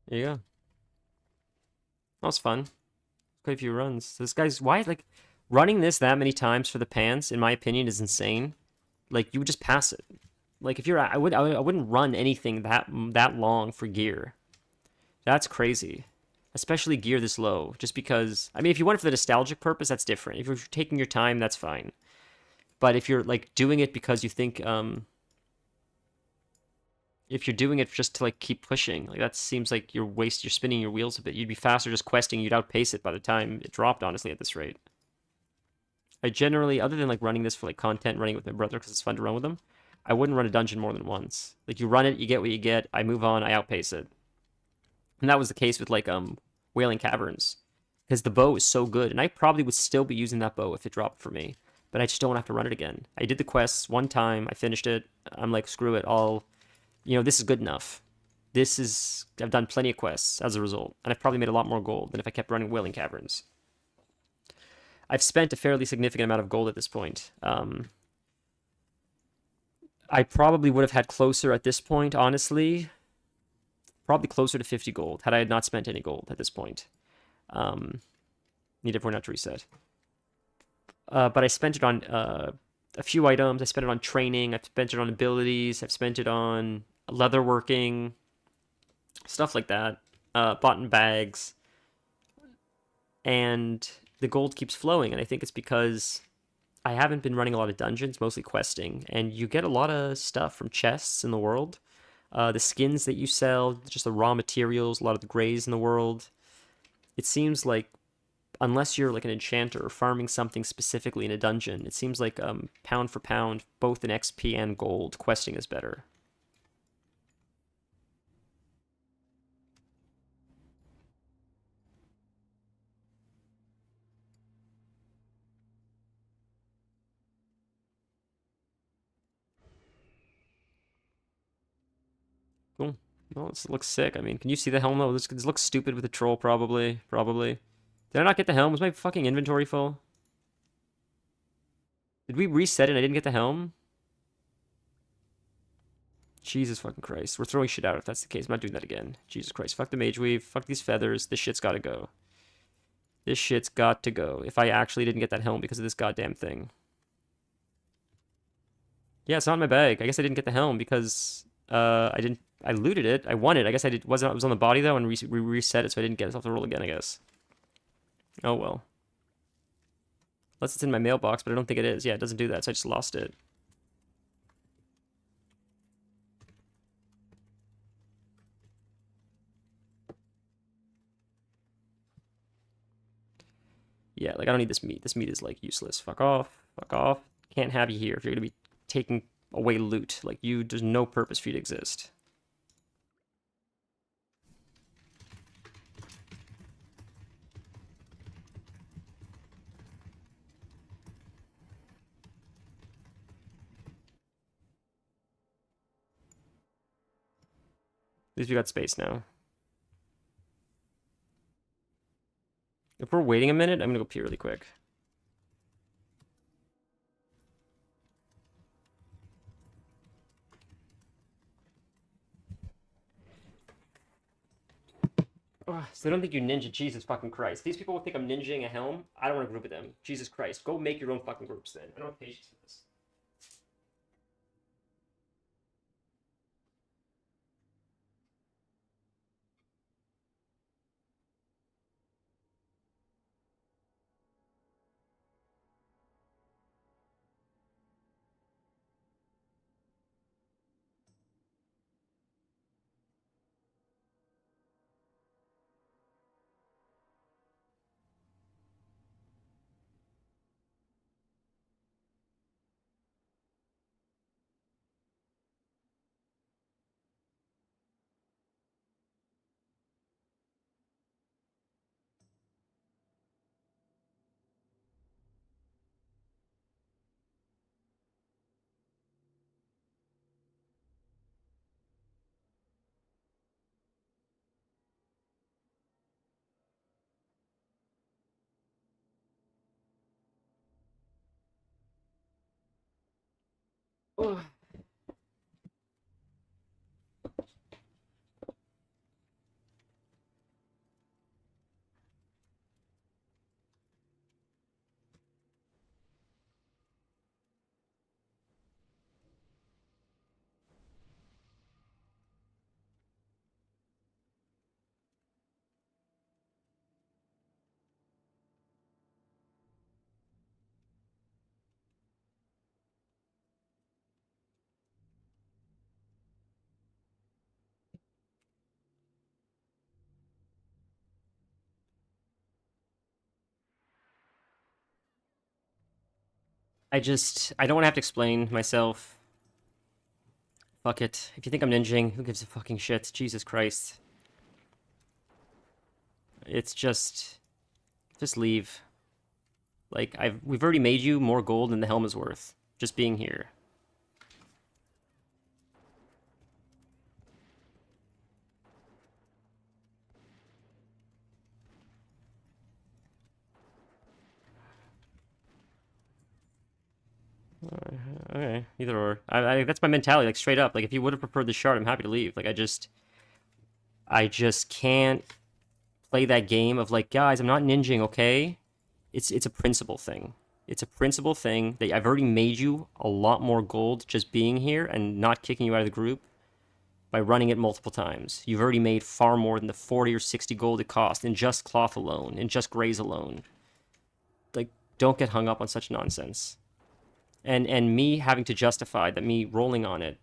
There you go. That was fun. Quite a few runs. This guy's why like running this that many times for the pants, in my opinion, is insane. Like you would just pass it. Like if you're, I wouldn't run anything that long for gear. That's crazy, especially gear this low. Just because, I mean, if you want it for the nostalgic purpose, that's different. If you're taking your time, that's fine. But if you're like doing it because you think, if you're doing it just to like keep pushing, like that seems like you're spinning your wheels a bit. You'd be faster just questing, you'd outpace it by the time it dropped, honestly, at this rate. I generally, other than like running this for like content, running it with my brother because it's fun to run with him, I wouldn't run a dungeon more than once. Like you run it, you get what you get, I move on, I outpace it. And that was the case with like Wailing Caverns. Because the bow is so good, and I probably would still be using that bow if it dropped for me. But I just don't have to run it again. I did the quests one time, I finished it, I'm like, screw it, this is good enough. I've done plenty of quests as a result, and I've probably made a lot more gold than if I kept running Wailing Caverns. I've spent a fairly significant amount of gold at this point. I probably would have had closer at this point, honestly. Probably closer to 50 gold had I not spent any gold at this point. Need everyone not to reset. But I spent it on a few items. I spent it on training. I've spent it on abilities. I've spent it on leatherworking, stuff like that. Bought in bags. And the gold keeps flowing, and I think it's because I haven't been running a lot of dungeons, mostly questing, and you get a lot of stuff from chests in the world. The skins that you sell, just the raw materials, a lot of the grays in the world. It seems like, unless you're like an enchanter or farming something specifically in a dungeon, it seems like pound for pound, both in XP and gold, questing is better. Cool. Well, this looks sick. I mean, can you see the helm though? This looks stupid with the troll, probably. Probably. Did I not get the helm? Was my fucking inventory full? Did we reset it and I didn't get the helm? Jesus fucking Christ. We're throwing shit out if that's the case. I'm not doing that again. Jesus Christ. Fuck the mage weave. Fuck these feathers. This shit's gotta go. This shit's got to go. If I actually didn't get that helm because of this goddamn thing. Yeah, it's not in my bag. I guess I didn't get the helm because I looted it. I won it. I guess it was on the body though and we reset it so I didn't get it. So I'll have to roll again, I guess. Oh well. Unless it's in my mailbox, but I don't think it is. Yeah, it doesn't do that, so I just lost it. Yeah, like I don't need this meat. This meat is like useless. Fuck off. Fuck off. Can't have you here if you're gonna be taking away loot. Like there's no purpose for you to exist. At least we got space now. If we're waiting a minute, I'm gonna go pee really quick. Ugh, so they don't think you ninja. Jesus fucking Christ. These people will think I'm ninjaing a helm. I don't want to group with them. Jesus Christ. Go make your own fucking groups then. I don't have patience for this. Ugh. I don't want to have to explain myself. Fuck it. If you think I'm ninjing, who gives a fucking shit? Jesus Christ. It's just leave. Like, we've already made you more gold than the helm is worth. Just being here. Okay, either or. That's my mentality, like straight up. Like if you would have preferred the shard, I'm happy to leave. Like I just can't play that game of like, guys, I'm not ninjing, okay? It's a principle thing. It's a principle thing that I've already made you a lot more gold just being here and not kicking you out of the group by running it multiple times. You've already made far more than the 40 or 60 gold it cost in just cloth alone, in just grays alone. Like, don't get hung up on such nonsense. And me having to justify that me rolling on it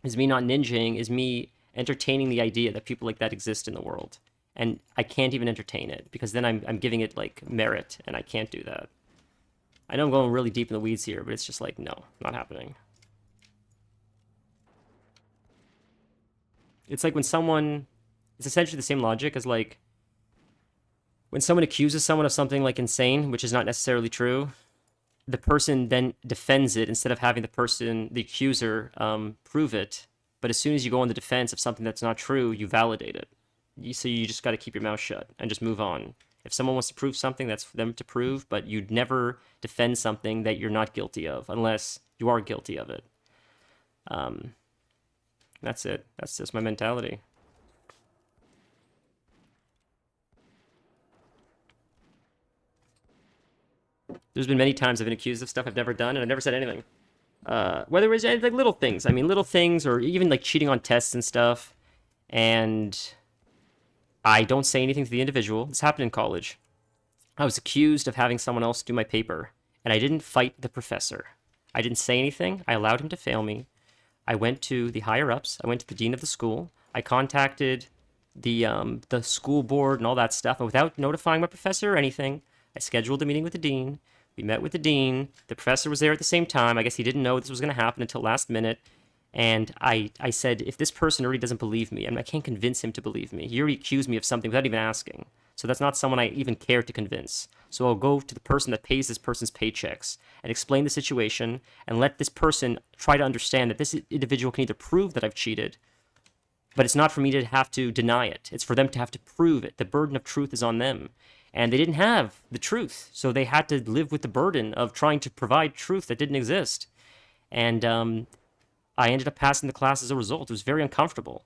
is me not ninjing, is me entertaining the idea that people like that exist in the world. And I can't even entertain it because then I'm giving it like merit, and I can't do that. I know I'm going really deep in the weeds here, but it's just like, no, not happening. It's like when someone, it's essentially the same logic as like when someone accuses someone of something like insane, which is not necessarily true. The person then defends it instead of having the accuser, prove it. But as soon as you go on the defense of something that's not true, you validate it. So you just got to keep your mouth shut and just move on. If someone wants to prove something, that's for them to prove, but you'd never defend something that you're not guilty of unless you are guilty of it. That's it. That's just my mentality. There's been many times I've been accused of stuff I've never done, and I've never said anything. Whether it was like little things. I mean, little things, or even like cheating on tests and stuff. And I don't say anything to the individual. This happened in college. I was accused of having someone else do my paper, and I didn't fight the professor. I didn't say anything. I allowed him to fail me. I went to the higher-ups. I went to the dean of the school. I contacted the school board and all that stuff, and without notifying my professor or anything, I scheduled a meeting with the dean. We met with the dean. The professor was there at the same time. I guess he didn't know this was going to happen until last minute. And I said, if this person already doesn't believe me, and I can't convince him to believe me, he already accused me of something without even asking. So that's not someone I even care to convince. So I'll go to the person that pays this person's paychecks and explain the situation and let this person try to understand that this individual can either prove that I've cheated, but it's not for me to have to deny it. It's for them to have to prove it. The burden of truth is on them. And they didn't have the truth, so they had to live with the burden of trying to provide truth that didn't exist. And I ended up passing the class as a result. It was very uncomfortable,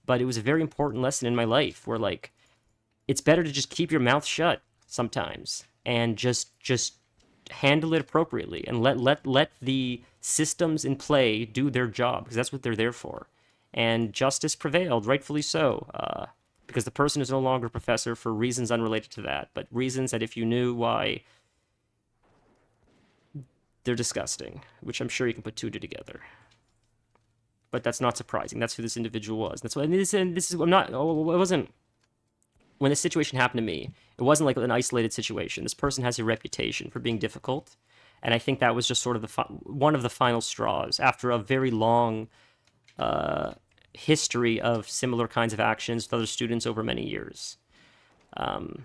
but it was a very important lesson in my life where, like, it's better to just keep your mouth shut sometimes and just handle it appropriately and let the systems in play do their job, because that's what they're there for. And justice prevailed, rightfully so. Because the person is no longer a professor for reasons unrelated to that, but reasons that if you knew why, they're disgusting, which I'm sure you can put two together. But that's not surprising. That's who this individual was. That's what, and this is, I'm not, it wasn't, when this situation happened to me, it wasn't like an isolated situation. This person has a reputation for being difficult, and I think that was just sort of one of the final straws after a very long, history of similar kinds of actions with other students over many years. But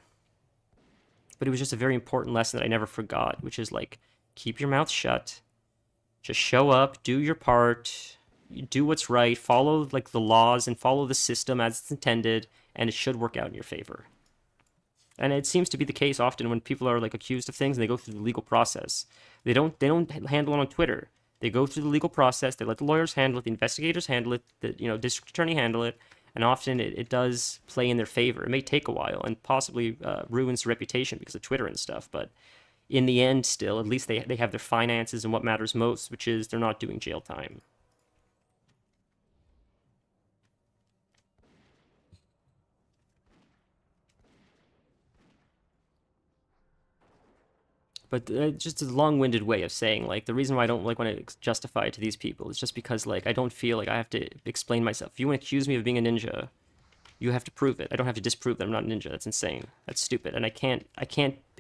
it was just a very important lesson that I never forgot, which is like, keep your mouth shut, just show up, do your part, do what's right, follow like the laws and follow the system as it's intended, and it should work out in your favor. And it seems to be the case often when people are like accused of things and they go through the legal process. They don't handle it on Twitter. They go through the legal process. They let the lawyers handle it, the investigators handle it, the district attorney handle it, and often it does play in their favor. It may take a while and possibly ruins the reputation because of Twitter and stuff, but in the end, still, at least they have their finances and what matters most, which is they're not doing jail time. But just a long-winded way of saying, like, the reason why I don't like want to justify it to these people is just because, like, I don't feel like I have to explain myself. If you want to accuse me of being a ninja, you have to prove it. I don't have to disprove that I'm not a ninja. That's insane. That's stupid. And I can't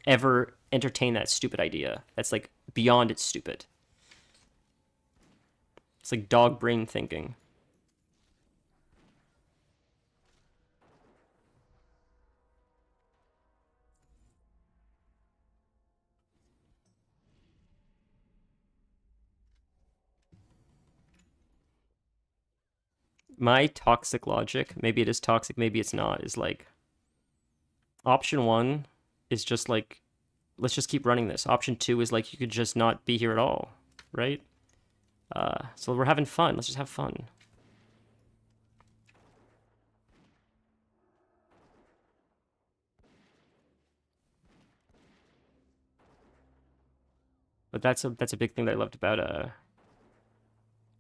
ever entertain that stupid idea. That's like beyond it's stupid. It's like dog brain thinking. My toxic logic, maybe it is toxic, maybe it's not, is like option 1 is just like, let's just keep running this. Option 2 is like, you could just not be here at all, right? So we're having fun. Let's just have fun. But that's a big thing that I loved about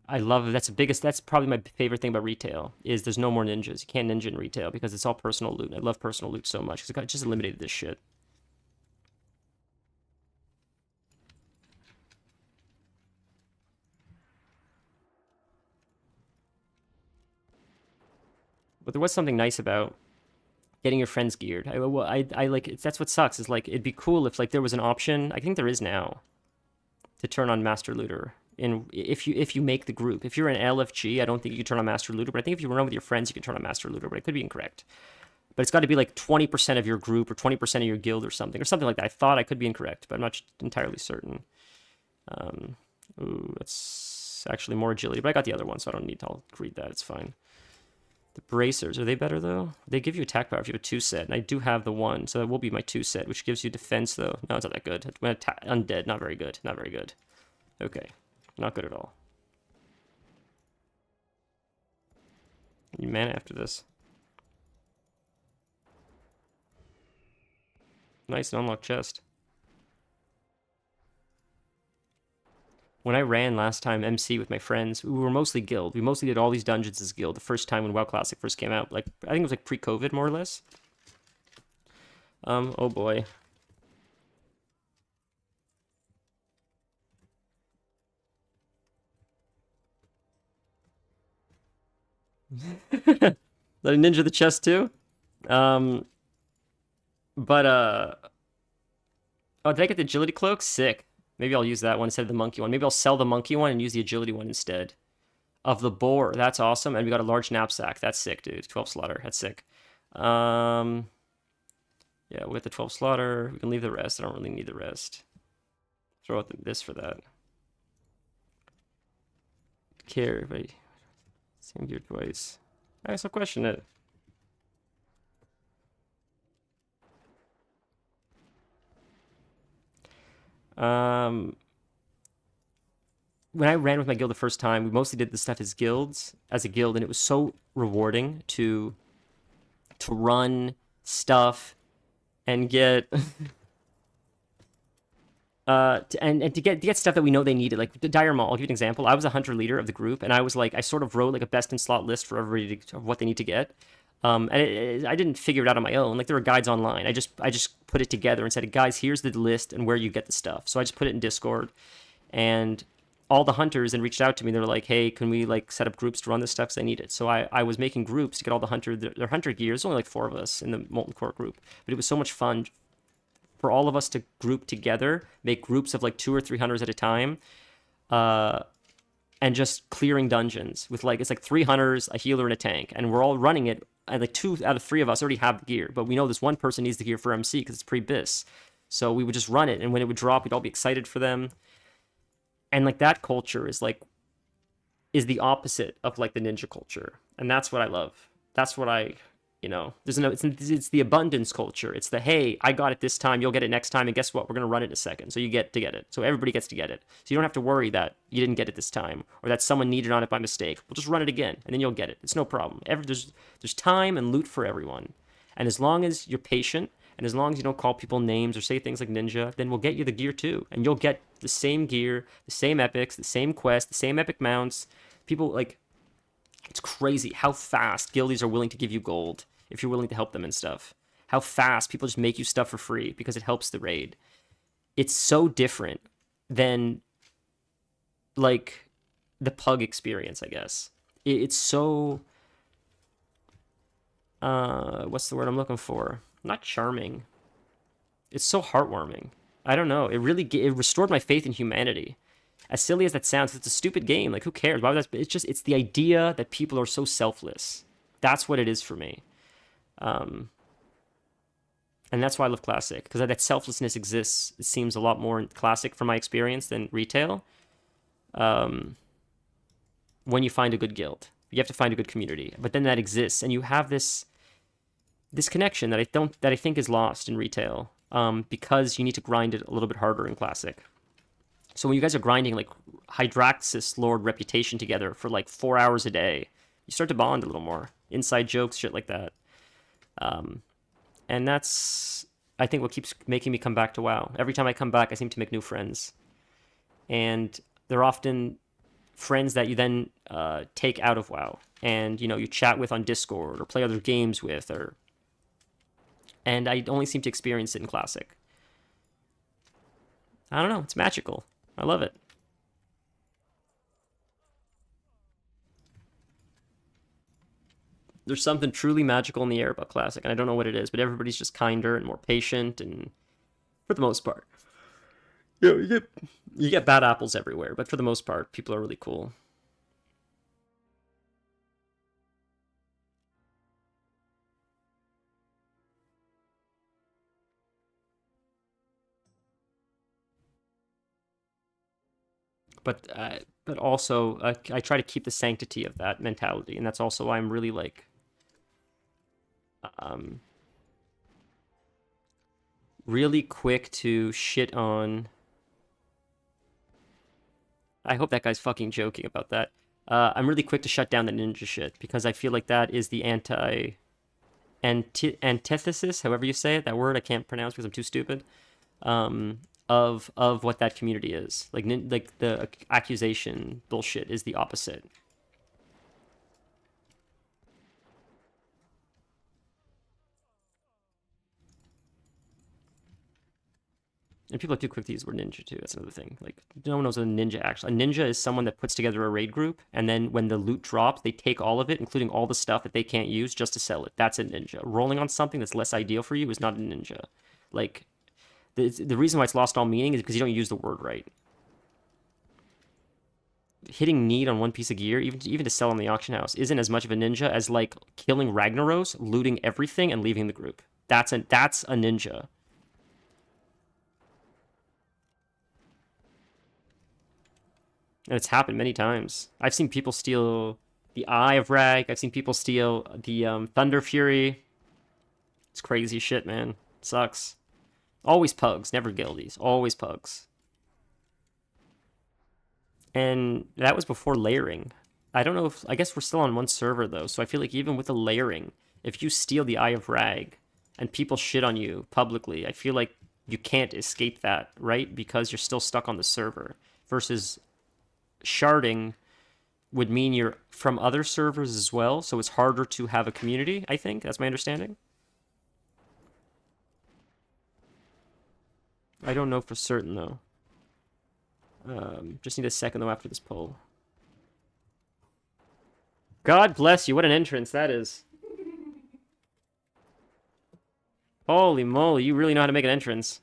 that's probably my favorite thing about retail is there's no more ninjas. You can't ninja in retail because it's all personal loot. And I love personal loot so much because it just eliminated this shit. But there was something nice about getting your friends geared. I like that's what sucks is like it'd be cool if like there was an option. I think there is now to turn on Master Looter. If you make the group. If you're an LFG, I don't think you can turn on Master Looter, but I think if you run with your friends, you can turn on Master Looter, but I could be incorrect. But it's got to be like 20% of your group or 20% of your guild or something like that. I thought I could be incorrect, but I'm not entirely certain. Ooh, that's actually more agility, but I got the other one, so I don't need to read that. It's fine. The bracers, are they better though? They give you attack power if you have a 2 set, and I do have the 1, so that will be my 2 set, which gives you defense though. No, it's not that good. Undead, not very good. Not very good. Okay, not good at all. You mana after this. Nice, an unlocked chest. When I ran last time MC with my friends, we were mostly guild. We mostly did all these dungeons as guild. The first time when WoW Classic first came out, like I think it was like pre-COVID more or less. Oh boy. Let a ninja the chest too. But oh, did I get the agility cloak? Sick. Maybe I'll use that one instead of the monkey one. Maybe I'll sell the monkey one and use the agility one instead. Of the boar. That's awesome. And we got a large knapsack. That's sick, dude. 12 slaughter. That's sick. Yeah, we'll get the 12 slaughter. We can leave the rest. I don't really need the rest. Throw out this for that. Care, but same gear twice. I guess I'll question it. When I ran with my guild the first time, we mostly did the stuff as guilds, as a guild, and it was so rewarding to run stuff and get and to get stuff that we know they needed. Like the Dire Maul, I'll give you an example. I was a hunter leader of the group, and I was like, I sort of wrote like a best in slot list for everybody of what they need to get. And I didn't figure it out on my own. Like there were guides online. I just put it together and said, guys, here's the list and where you get the stuff. So I just put it in Discord, and all the hunters then reached out to me. They were like, hey, can we like set up groups to run this stuff because I need it. So I was making groups to get all the their hunter gear. There's only like 4 of us in the Molten Core group, but it was so much fun for all of us to group together, make groups of like 2 or 3 hunters at a time, and just clearing dungeons with like, it's like 3 hunters, a healer, and a tank, and we're all running it. And like 2 out of 3 of us already have the gear, but we know this one person needs the gear for MC because it's pre-bis. So we would just run it, and when it would drop, we'd all be excited for them. And like that culture is the opposite of like the ninja culture, and that's what I love. That's what I, it's the abundance culture. It's the, hey, I got it this time, you'll get it next time, and guess what? We're gonna run it in a second, so you get to get it. So everybody gets to get it. So you don't have to worry that you didn't get it this time or that someone needed on it by mistake. We'll just run it again, and then you'll get it. It's no problem. There's time and loot for everyone, and as long as you're patient. And as long as you don't call people names or say things like ninja, then we'll get you the gear too. And you'll get the same gear, the same epics, the same quests, the same epic mounts. People, like, it's crazy how fast guildies are willing to give you gold if you're willing to help them and stuff. How fast people just make you stuff for free because it helps the raid. It's so different than, like, the pug experience, I guess. It's so... what's the word I'm looking for? Not charming. It's so heartwarming. I don't know. It really it restored my faith in humanity. As silly as that sounds, it's a stupid game. Like, who cares? Why would that? It's the idea that people are so selfless. That's what it is for me. Um, and that's why I love classic, because that selflessness exists. It seems a lot more in classic from my experience than retail. Um, when you find a good guild, you have to find a good community, but then that exists, and you have this connection that I think is lost in retail. Because you need to grind it a little bit harder in classic. So when you guys are grinding like Hydraxis Lord reputation together for like 4 hours a day, you start to bond a little more. Inside jokes, shit like that. And that's, I think, what keeps making me come back to WoW. Every time I come back, I seem to make new friends. And they're often friends that you then take out of WoW. And, you chat with on Discord or play other games with. And I only seem to experience it in Classic. I don't know. It's magical. I love it. There's something truly magical in the air about Classic, and I don't know what it is, but everybody's just kinder and more patient, and for the most part. You get bad apples everywhere, but for the most part, people are really cool. But also, I try to keep the sanctity of that mentality, and that's also why I'm really like, really quick to shit on. I hope that guy's fucking joking about that. I'm really quick to shut down the ninja shit because I feel like that is the antithesis, however you say it. That word I can't pronounce because I'm too stupid. Of what that community is. Like the accusation bullshit is the opposite. And people are too quick to use the word ninja too. That's another thing. Like, no one knows what a ninja actually. A ninja is someone that puts together a raid group, and then when the loot drops, they take all of it, including all the stuff that they can't use, just to sell it. That's a ninja. Rolling on something that's less ideal for you is not a ninja. Like, the reason why it's lost all meaning is because you don't use the word right. Hitting need on one piece of gear, even to sell on the auction house, isn't as much of a ninja as like killing Ragnaros, looting everything, and leaving the group. That's a ninja. And it's happened many times. I've seen people steal the Eye of Rag. I've seen people steal the Thunder Fury. It's crazy shit, man. It sucks. Always pugs, never guildies. Always pugs. And that was before layering. I don't know if... I guess we're still on one server, though. So I feel like even with the layering, if you steal the Eye of Rag and people shit on you publicly, I feel like you can't escape that, right? Because you're still stuck on the server. Versus sharding would mean you're from other servers as well, so it's harder to have a community, I think. That's my understanding. I don't know for certain, though. Just need a second, though, after this poll. God bless you. What an entrance that is. Holy moly, you really know how to make an entrance.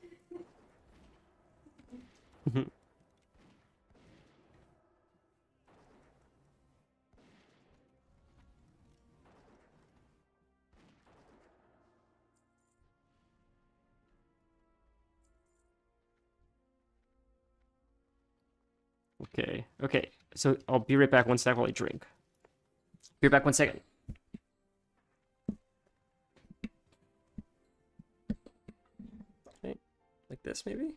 Okay, okay. So I'll be right back 1 sec while I drink. Be right back 1 second. Okay, like this maybe?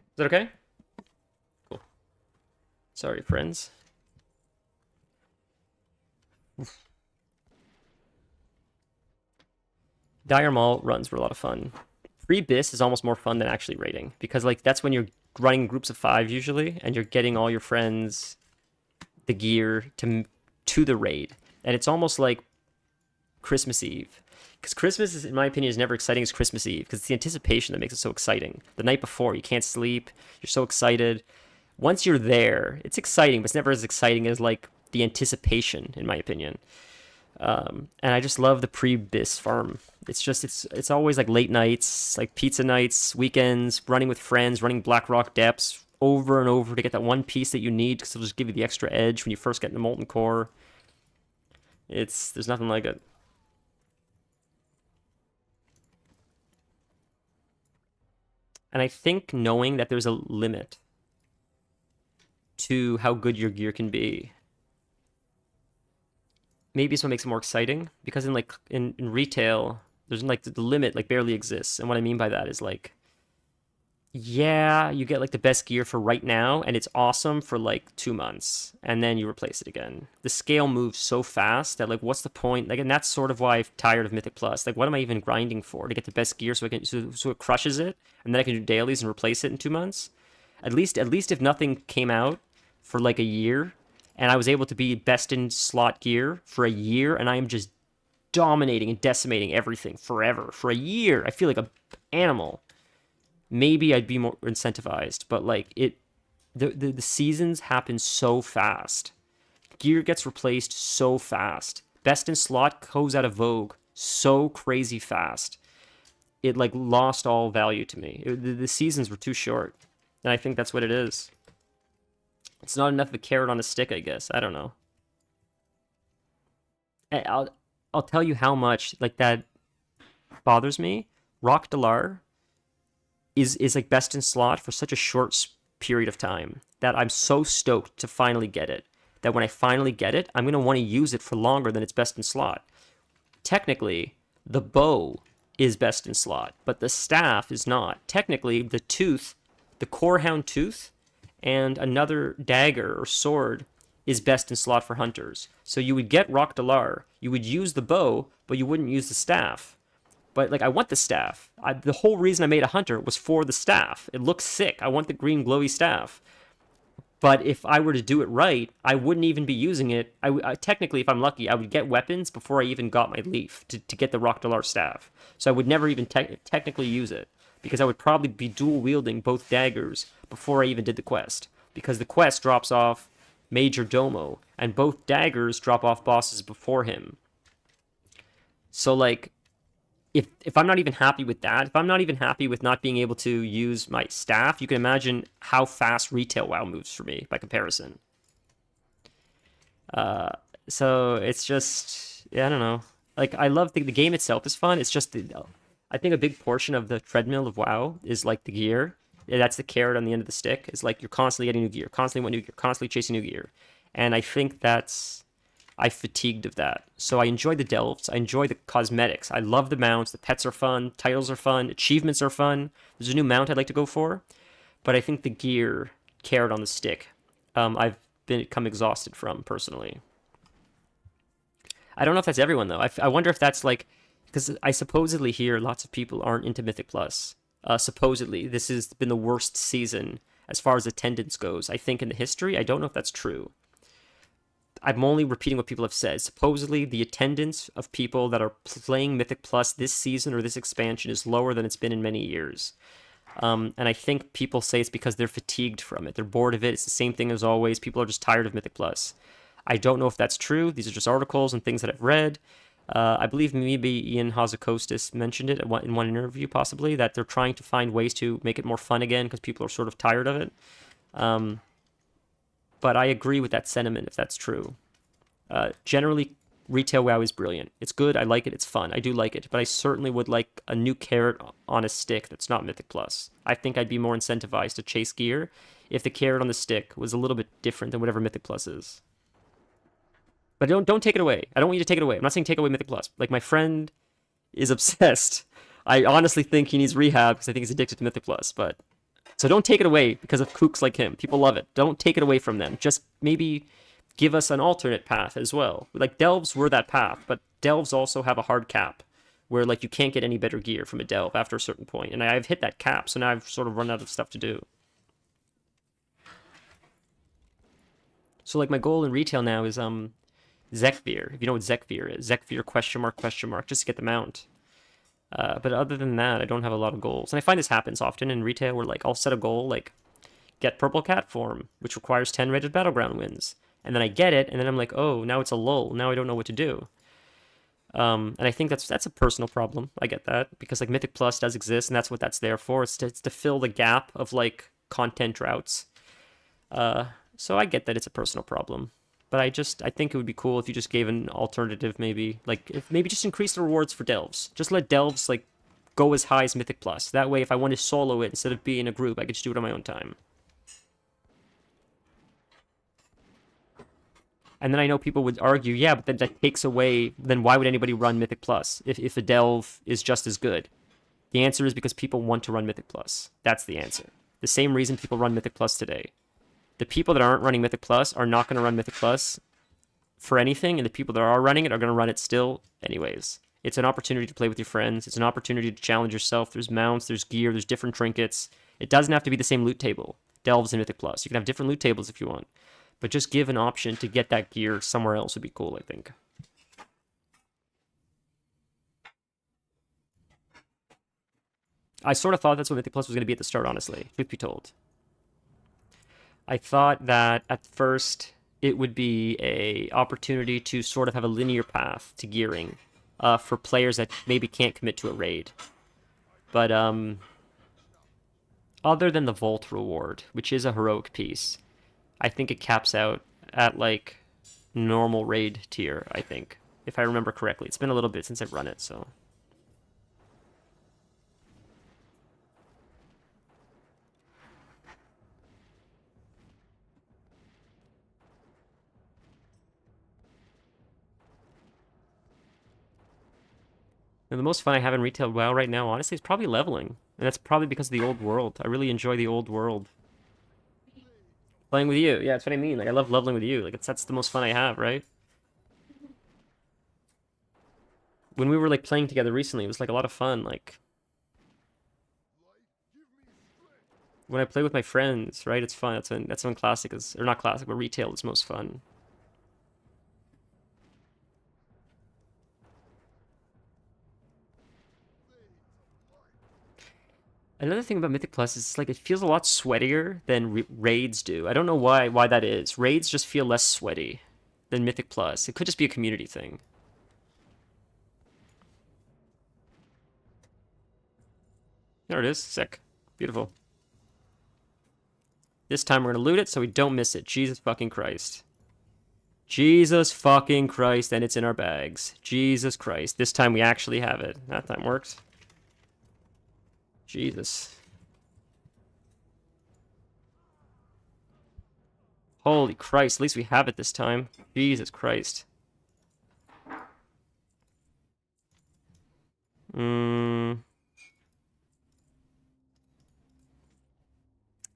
Is that okay? Cool. Sorry, friends. Dire Maul runs were a lot of fun. Pre-Bis is almost more fun than actually raiding, because like that's when you're running groups of 5 usually, and you're getting all your friends the gear to the raid, and it's almost like Christmas Eve. Because Christmas, is, in my opinion, is never exciting as Christmas Eve, because it's the anticipation that makes it so exciting. The night before, you can't sleep, you're so excited. Once you're there, it's exciting, but it's never as exciting as like the anticipation, in my opinion. And I just love the pre-Bis farm. It's just it's always like late nights, like pizza nights, weekends, running with friends, running Blackrock depths over and over to get that one piece that you need, because it'll just give you the extra edge when you first get into Molten Core. There's nothing like it. And I think knowing that there's a limit to how good your gear can be, maybe it's what makes it more exciting, because in retail, there's like the limit like barely exists. And what I mean by that is like, yeah, you get like the best gear for right now, and it's awesome for like 2 months, and then you replace it again. The scale moves so fast that like, what's the point? Like, and that's sort of why I'm tired of Mythic Plus. Like, what am I even grinding for? To get the best gear so so it crushes it, and then I can do dailies and replace it in 2 months. At least if nothing came out for like a year, and I was able to be best in slot gear for a year, and I am just dominating and decimating everything forever for a year. I feel like an animal. Maybe I'd be more incentivized, but like the seasons happen so fast. Gear gets replaced so fast. Best in slot goes out of vogue so crazy fast. It like lost all value to me. The seasons were too short, and I think that's what it is. It's not enough of a carrot on a stick, I guess. I don't know. I'll tell you how much like that bothers me. Rock Dalar is like best in slot for such a short period of time that I'm so stoked to finally get it. That when I finally get it, I'm going to want to use it for longer than its best in slot. Technically, the bow is best in slot, but the staff is not. Technically, the tooth, the Corehound tooth, and another dagger or sword is best in slot for hunters. So you would get Rock Dalar, you would use the bow, but you wouldn't use the staff. But like, I want the staff. The whole reason I made a hunter was for the staff. It looks sick. I want the green glowy staff. But if I were to do it right, I wouldn't even be using it. Technically, if I'm lucky, I would get weapons before I even got my leaf to get the Rock Dalar staff. So I would never even technically use it, because I would probably be dual wielding both daggers before I even did the quest, because the quest drops off Major Domo, and both daggers drop off bosses before him. So like, if I'm not even happy with that, if I'm not even happy with not being able to use my staff, you can imagine how fast retail WoW moves for me by comparison. So it's just, yeah, I don't know. Like, I love the game itself is fun. It's just, I think a big portion of the treadmill of WoW is like the gear. Yeah, that's the carrot on the end of the stick. It's like you're constantly getting new gear, constantly want new gear, constantly chasing new gear. And I think I fatigued of that. So I enjoy the delves. I enjoy the cosmetics. I love the mounts. The pets are fun. Titles are fun. Achievements are fun. There's a new mount I'd like to go for. But I think the gear, carrot on the stick, I've become exhausted from, personally. I don't know if that's everyone, though. I wonder if that's like, because I supposedly hear lots of people aren't into Mythic Plus. Supposedly, this has been the worst season as far as attendance goes, I think, in the history. I don't know if that's true. I'm only repeating what people have said. Supposedly, the attendance of people that are playing Mythic Plus this season or this expansion is lower than it's been in many years. And I think people say it's because they're fatigued from it. They're bored of it. It's the same thing as always. People are just tired of Mythic Plus. I don't know if that's true. These are just articles and things that I've read. I believe maybe Ian Hazakostas mentioned it in one interview, possibly, that they're trying to find ways to make it more fun again because people are sort of tired of it. But I agree with that sentiment, if that's true. Generally, retail WoW is brilliant. It's good. I like it. It's fun. I do like it. But I certainly would like a new carrot on a stick that's not Mythic Plus. I think I'd be more incentivized to chase gear if the carrot on the stick was a little bit different than whatever Mythic Plus is. But don't take it away. I don't want you to take it away. I'm not saying take away Mythic Plus. Like, my friend is obsessed. I honestly think he needs rehab because I think he's addicted to Mythic Plus. But so don't take it away because of kooks like him. People love it. Don't take it away from them. Just maybe give us an alternate path as well. Like, delves were that path, but delves also have a hard cap where, like, you can't get any better gear from a delve after a certain point. And I've hit that cap, so now I've sort of run out of stuff to do. So, like, my goal in retail now is, Zekvir. If you know what Zekvir is. Zekvir question mark, just to get the mount. But other than that, I don't have a lot of goals. And I find this happens often in retail where, like, I'll set a goal, like, get Purple Cat form, which requires 10 rated Battleground wins. And then I get it, and then I'm like, oh, now it's a lull. Now I don't know what to do. And I think that's a personal problem. I get that. Because, like, Mythic Plus does exist, and that's what that's there for. It's to fill the gap of, like, content droughts. So I get that it's a personal problem. But I think it would be cool if you just gave an alternative, maybe. Like, if maybe just increase the rewards for delves. Just let delves, like, go as high as Mythic Plus. That way, if I want to solo it instead of being in a group, I could just do it on my own time. And then I know people would argue, yeah, but then that takes away, then why would anybody run Mythic Plus if a delve is just as good? The answer is because people want to run Mythic Plus. That's the answer. The same reason people run Mythic Plus today. The people that aren't running Mythic Plus are not going to run Mythic Plus for anything, and the people that are running it are going to run it still anyways. It's an opportunity to play with your friends. It's an opportunity to challenge yourself. There's mounts, there's gear, there's different trinkets. It doesn't have to be the same loot table. Delves and Mythic Plus. You can have different loot tables if you want. But just give an option to get that gear somewhere else would be cool, I think. I sort of thought that's what Mythic Plus was going to be at the start, honestly, truth be told. I thought that at first it would be a opportunity to sort of have a linear path to gearing for players that maybe can't commit to a raid. But other than the Vault reward, which is a heroic piece, I think it caps out at, like, normal raid tier, I think, if I remember correctly. It's been a little bit since I've run it, so... And the most fun I have in retail WoW right now, honestly, is probably leveling. And that's probably because of the old world. I really enjoy the old world. Playing with you. Yeah, that's what I mean. Like, I love leveling with you. Like, that's the most fun I have, right? When we were, like, playing together recently, it was, like, a lot of fun. Like, when I play with my friends, right, it's fun. That's when classic is... Or not classic, but retail is most fun. Another thing about Mythic Plus is, like, it feels a lot sweatier than raids do. I don't know why that is. Raids just feel less sweaty than Mythic Plus. It could just be a community thing. There it is. Sick. Beautiful. This time we're going to loot it so we don't miss it. Jesus fucking Christ. Jesus fucking Christ, and it's in our bags. Jesus Christ. This time we actually have it. That time works. Jesus. Holy Christ, at least we have it this time. Jesus Christ.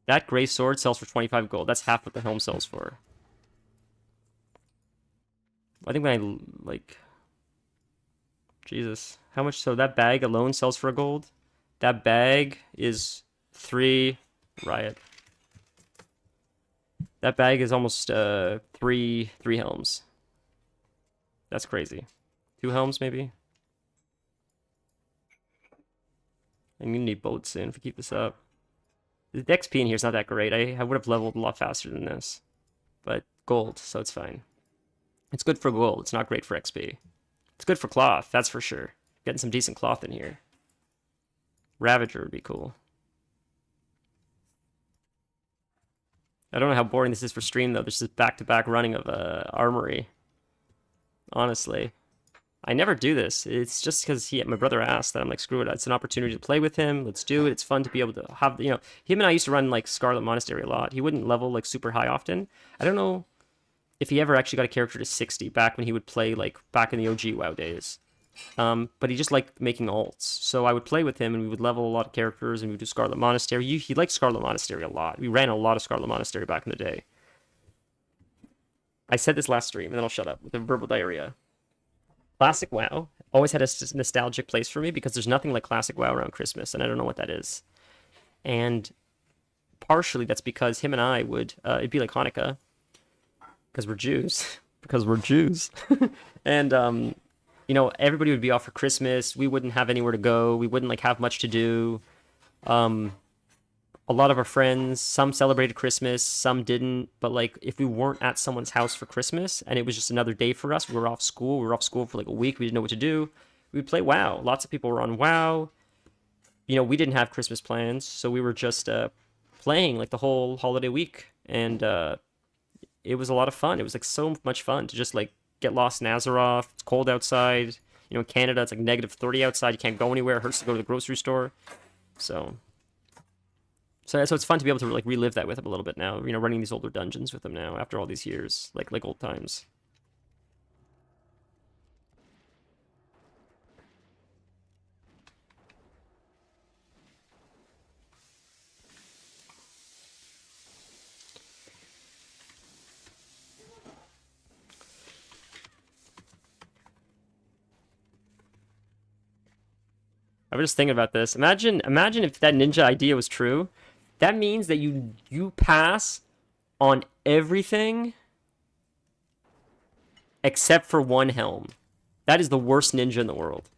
That gray sword sells for 25 gold. That's half what the helm sells for. I think when I, like... Jesus. How much? So that bag alone sells for a gold? That bag is 3 riot. That bag is almost 3 helms. That's crazy. 2 helms maybe. I'm gonna need bullets soon if we keep this up. The XP in here is not that great. I would have leveled a lot faster than this, but gold, so it's fine. It's good for gold. It's not great for XP. It's good for cloth, that's for sure. Getting some decent cloth in here. Ravager would be cool. I don't know how boring this is for stream, though. There's just back-to-back running of Armory. Honestly. I never do this. It's just because my brother asked that I'm like, screw it. It's an opportunity to play with him. Let's do it. It's fun to be able to have, you know, him and I used to run, like, Scarlet Monastery a lot. He wouldn't level, like, super high often. I don't know if he ever actually got a character to 60 back when he would play, like, back in the OG WoW days. But he just liked making alts. So I would play with him and we would level a lot of characters and we would do Scarlet Monastery. He liked Scarlet Monastery a lot. We ran a lot of Scarlet Monastery back in the day. I said this last stream, and then I'll shut up with the verbal diarrhea. Classic WoW always had a nostalgic place for me because there's nothing like classic WoW around Christmas, and I don't know what that is. And partially that's because him and I would, it'd be like Hanukkah, because we're Jews, because we're Jews. And, you know, everybody would be off for Christmas. We wouldn't have anywhere to go. We wouldn't like have much to do. A lot of our friends, some celebrated Christmas, some didn't. But like, if we weren't at someone's house for Christmas and it was just another day for us, we were off school. We were off school for like a week. We didn't know what to do. We'd play WoW. Lots of people were on WoW. You know, we didn't have Christmas plans, so we were just playing like the whole holiday week, and it was a lot of fun. It was like so much fun to just like get lost in Azeroth. It's cold outside. You know, in Canada, it's like -30 outside. You can't go anywhere. It hurts to go to the grocery store. So it's fun to be able to like relive that with them a little bit now. You know, running these older dungeons with them now after all these years, like old times. I was just thinking about this. Imagine if that ninja idea was true. That means that you pass on everything except for one helm. That is the worst ninja in the world.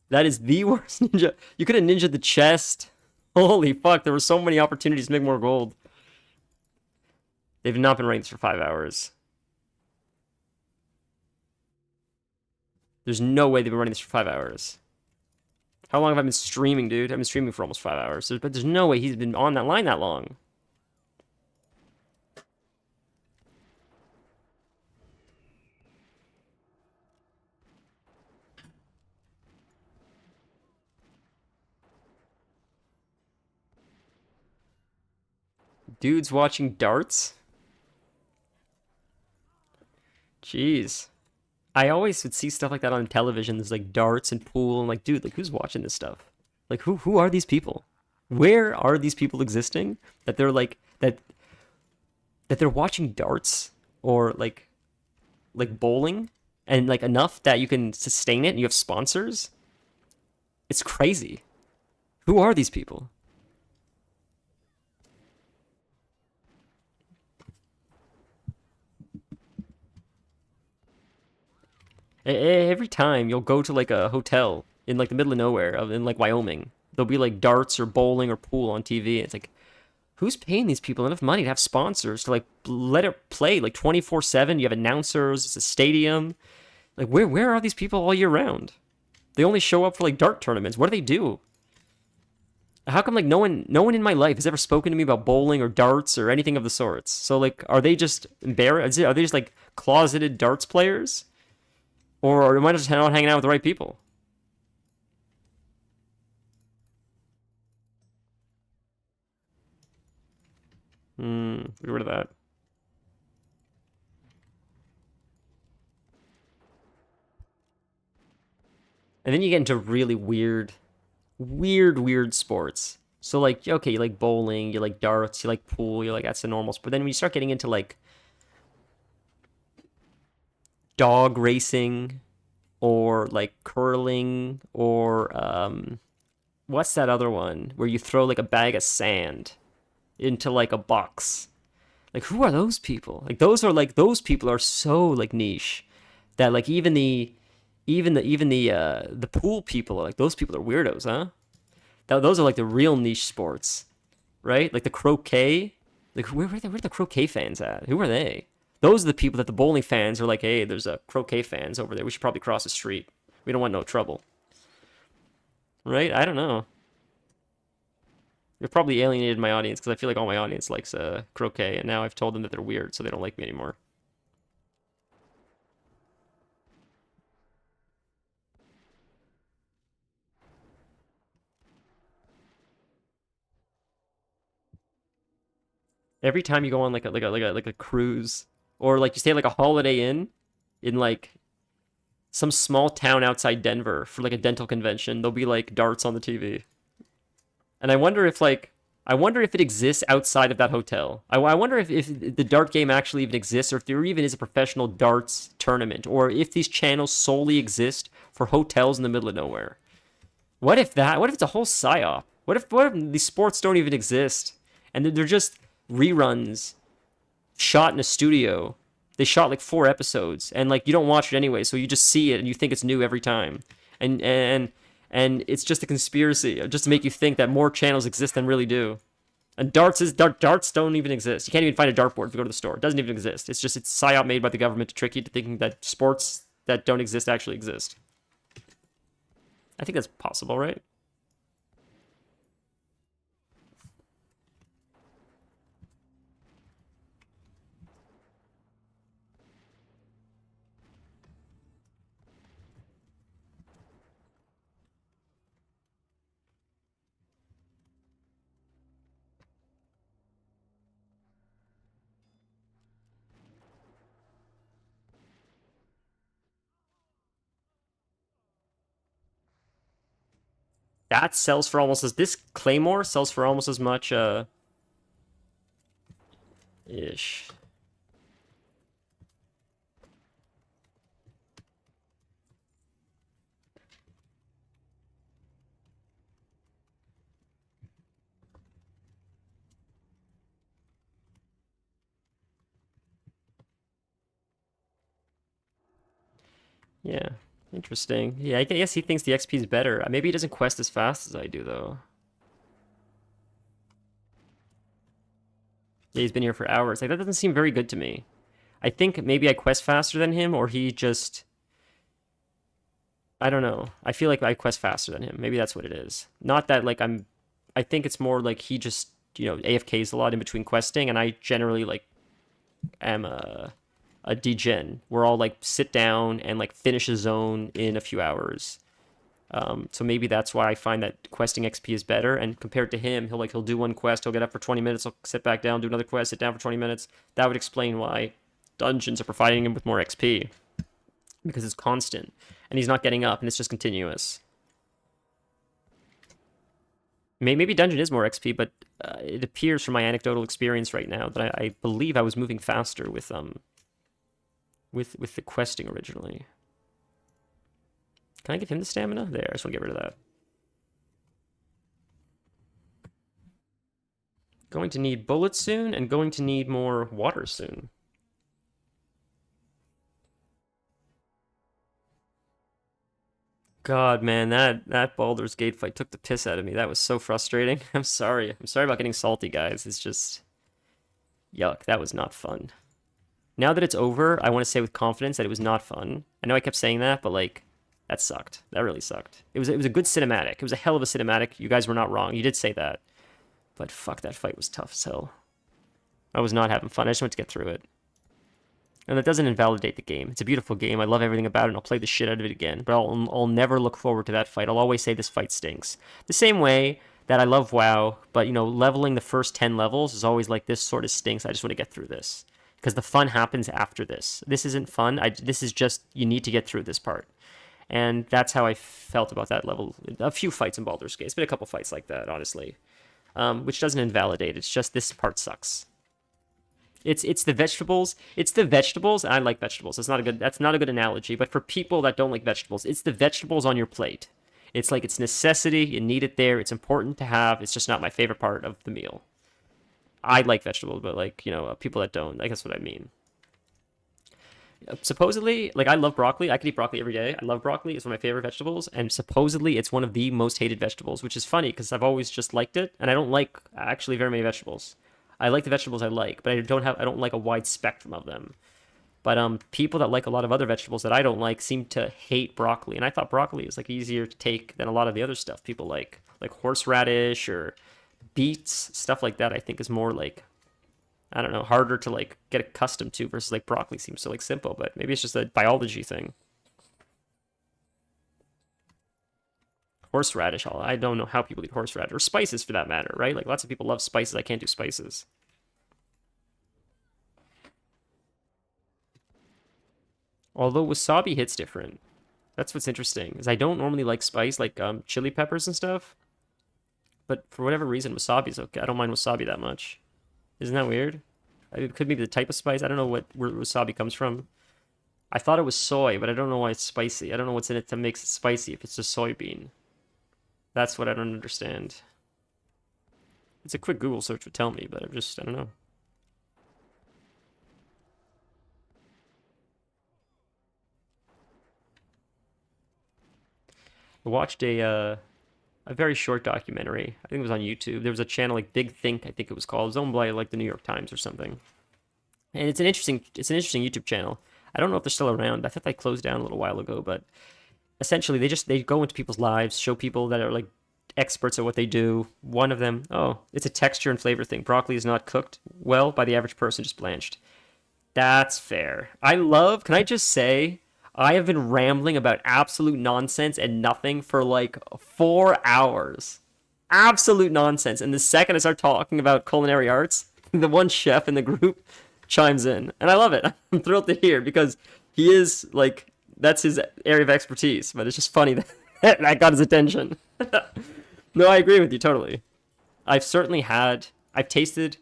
That is the worst ninja. You could have ninja'd the chest. Holy fuck, there were so many opportunities to make more gold. They've not been running this for 5 hours. There's no way they've been running this for 5 hours. How long have I been streaming, dude? I've been streaming for almost 5 hours. But there's no way he's been on that line that long. Dudes watching darts? Jeez. I always would see stuff like that on television. There's like darts and pool, and like, dude, like who's watching this stuff? Like who are these people? Where are these people existing that they're like that they're watching darts or like bowling and like enough that you can sustain it and you have sponsors? It's crazy. Who are these people? Every time you'll go to like a hotel in like the middle of nowhere, in like Wyoming, there'll be like darts or bowling or pool on TV. It's like, who's paying these people enough money to have sponsors to like let it play like 24/7? You have announcers. It's a stadium. Like where are these people all year round? They only show up for like dart tournaments. What do they do? How come like no one in my life has ever spoken to me about bowling or darts or anything of the sorts? So like, are they just embarrassed? Are they just like closeted darts players? Or am I just not hanging out with the right people? Get rid of that. And then you get into really weird sports. So like, okay, you like bowling, you like darts, you like pool, you like that's the normals. But then when you start getting into like dog racing or like curling or what's that other one where you throw like a bag of sand into like a box? Like who are those people? Like those people are so like niche that like even the pool people are like, those people are weirdos, huh? Those are like the real niche sports, right? Like the croquet. Like where are the croquet fans at? Who are they? Those are the people that the bowling fans are like, hey, there's a croquet fans over there. We should probably cross the street. We don't want no trouble. Right? I don't know. You've probably alienated my audience because I feel like all my audience likes croquet, and now I've told them that they're weird, so they don't like me anymore. Every time you go on like a cruise, or like you stay at like a Holiday Inn in like some small town outside Denver for like a dental convention, there'll be like darts on the TV. And I wonder if like I wonder if it exists outside of that hotel. I wonder if the dart game actually even exists, or if there even is a professional darts tournament, or if these channels solely exist for hotels in the middle of nowhere. What if it's a whole psyop? What if these sports don't even exist, and they're just reruns shot in a studio? They shot like 4 episodes, and like you don't watch it anyway, so you just see it and you think it's new every time. And it's just a conspiracy, just to make you think that more channels exist than really do. And darts don't even exist. You can't even find a dartboard if you go to the store. It doesn't even exist. It's psyop made by the government to trick you to thinking that sports that don't exist actually exist. I think that's possible, right? That sells for almost as this Claymore sells for almost as much ish. Yeah, interesting. Yeah, I guess he thinks the XP is better. Maybe he doesn't quest as fast as I do though. Yeah, he's been here for hours. Like that doesn't seem very good to me. I think maybe I quest faster than him, or he just I don't know. I feel like I quest faster than him. Maybe that's what it is. Not that like I think it's more like he just, AFKs a lot in between questing, and I generally like am a degen. We're all like sit down and like finish a zone in a few hours. So maybe that's why I find that questing XP is better. And compared to him, he'll do one quest, he'll get up for 20 minutes, he'll sit back down, do another quest, sit down for 20 minutes. That would explain why dungeons are providing him with more XP, because it's constant and he's not getting up and it's just continuous. Maybe dungeon is more XP, but it appears from my anecdotal experience right now that I believe I was moving faster with the questing originally. Can I give him the stamina? There, I just want to get rid of that. Going to need bullets soon, and going to need more water soon. God, man, that Baldur's Gate fight took the piss out of me. That was so frustrating. I'm sorry. I'm sorry about getting salty, guys. It's just yuck. That was not fun. Now that it's over, I want to say with confidence that it was not fun. I know I kept saying that, but like that sucked. That really sucked. It was a good cinematic. It was a hell of a cinematic. You guys were not wrong. You did say that. But fuck, that fight was tough as hell. I was not having fun. I just wanted to get through it. And that doesn't invalidate the game. It's a beautiful game. I love everything about it, and I'll play the shit out of it again. But I'll never look forward to that fight. I'll always say this fight stinks. The same way that I love WoW, but, leveling the first 10 levels is always like, this sort of stinks. I just want to get through this. Because the fun happens after this. This isn't fun. This is just, you need to get through this part. And that's how I felt about that level. A few fights in Baldur's Gate. It's been a couple fights like that, honestly. Which doesn't invalidate. It's just this part sucks. It's the vegetables. It's the vegetables. I like vegetables. That's not a good analogy. But for people that don't like vegetables, it's the vegetables on your plate. It's like it's necessity. You need it there. It's important to have. It's just not my favorite part of the meal. I like vegetables, but like, people that don't, I guess what I mean. Supposedly, like I love broccoli. I could eat broccoli every day. I love broccoli. It's one of my favorite vegetables. And supposedly it's one of the most hated vegetables, which is funny because I've always just liked it. And I don't like actually very many vegetables. I like the vegetables I like, but I don't like a wide spectrum of them. But people that like a lot of other vegetables that I don't like seem to hate broccoli. And I thought broccoli is like easier to take than a lot of the other stuff people like horseradish or beets, stuff like that. I think is more like, I don't know, harder to like get accustomed to versus like broccoli seems so like simple, but maybe it's just a biology thing. Horseradish, I don't know how people eat horseradish, or spices for that matter, right? Like lots of people love spices. I can't do spices. Although wasabi hits different. That's what's interesting, is I don't normally like spice, like chili peppers and stuff. But for whatever reason, wasabi's okay. I don't mind wasabi that much. Isn't that weird? It could be the type of spice. I don't know where wasabi comes from. I thought it was soy, but I don't know why it's spicy. I don't know what's in it that makes it spicy if it's just soybean. That's what I don't understand. It's a quick Google search would tell me, but I don't know. I watched a very short documentary. I think it was on YouTube. There was a channel like Big Think, I think it was called. It was owned by like the New York Times or something. And it's an interesting YouTube channel. I don't know if they're still around. I thought they closed down a little while ago, but essentially they go into people's lives, show people that are like experts at what they do. One of them, it's a texture and flavor thing. Broccoli is not cooked well by the average person, just blanched. That's fair. Can I just say, I have been rambling about absolute nonsense and nothing for like 4 hours. Absolute nonsense. And the second I start talking about culinary arts, the one chef in the group chimes in. And I love it. I'm thrilled to hear because he is like, that's his area of expertise. But it's just funny that I got his attention. No, I agree with you totally. I've tasted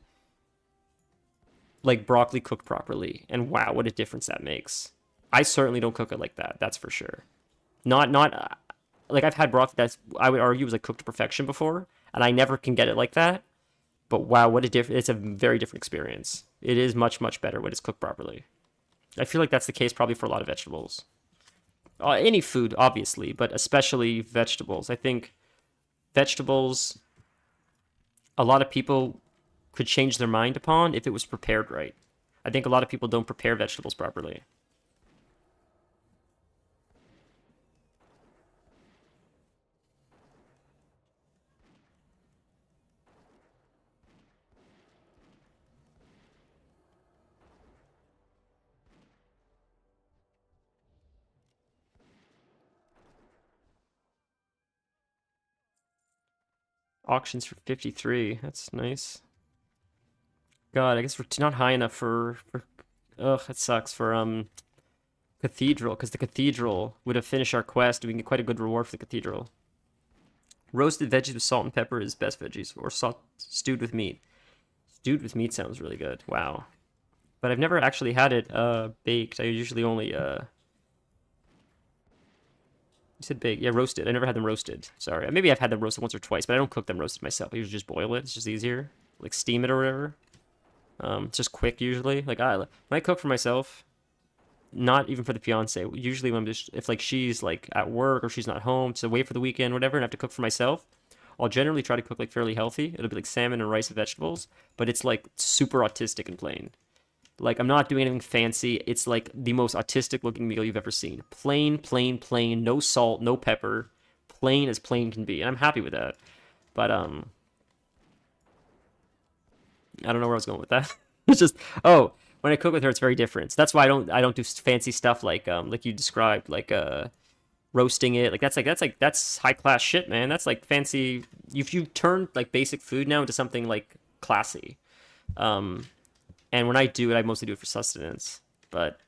like broccoli cooked properly. And wow, what a difference that makes. I certainly don't cook it like that. That's for sure. Not like I've had broccoli that's I would argue was like cooked to perfection before, and I never can get it like that. But wow, what a different! It's a very different experience. It is much better when it's cooked properly. I feel like that's the case probably for a lot of vegetables. Any food, obviously, but especially vegetables. I think vegetables, a lot of people could change their mind upon if it was prepared right. I think a lot of people don't prepare vegetables properly. Auctions for 53. That's nice. God, I guess we're not high enough for ugh, that sucks for Cathedral, because the Cathedral would have finished our quest. We can get quite a good reward for the Cathedral. Roasted veggies with salt and pepper is best veggies, or stewed with meat. Stewed with meat sounds really good. Wow. But I've never actually had it baked. I usually only You said baked. Yeah, roasted. I never had them roasted. Sorry. Maybe I've had them roasted once or twice, but I don't cook them roasted myself. I usually just boil it. It's just easier. Like steam it or whatever. It's just quick usually. Like when I cook for myself, not even for the fiance. Usually when if like she's like at work or she's not home to wait for the weekend, whatever, and I have to cook for myself, I'll generally try to cook like fairly healthy. It'll be like salmon and rice and vegetables, but it's like super autistic and plain. Like, I'm not doing anything fancy. It's like the most autistic looking meal you've ever seen. Plain, no salt, no pepper. Plain as plain can be. And I'm happy with that. But, I don't know where I was going with that. It's just, when I cook with her, it's very different. So that's why I don't do fancy stuff like you described, like, roasting it. That's high class shit, man. That's like fancy. If you turn like basic food now into something like classy. And when I do it, I mostly do it for sustenance. But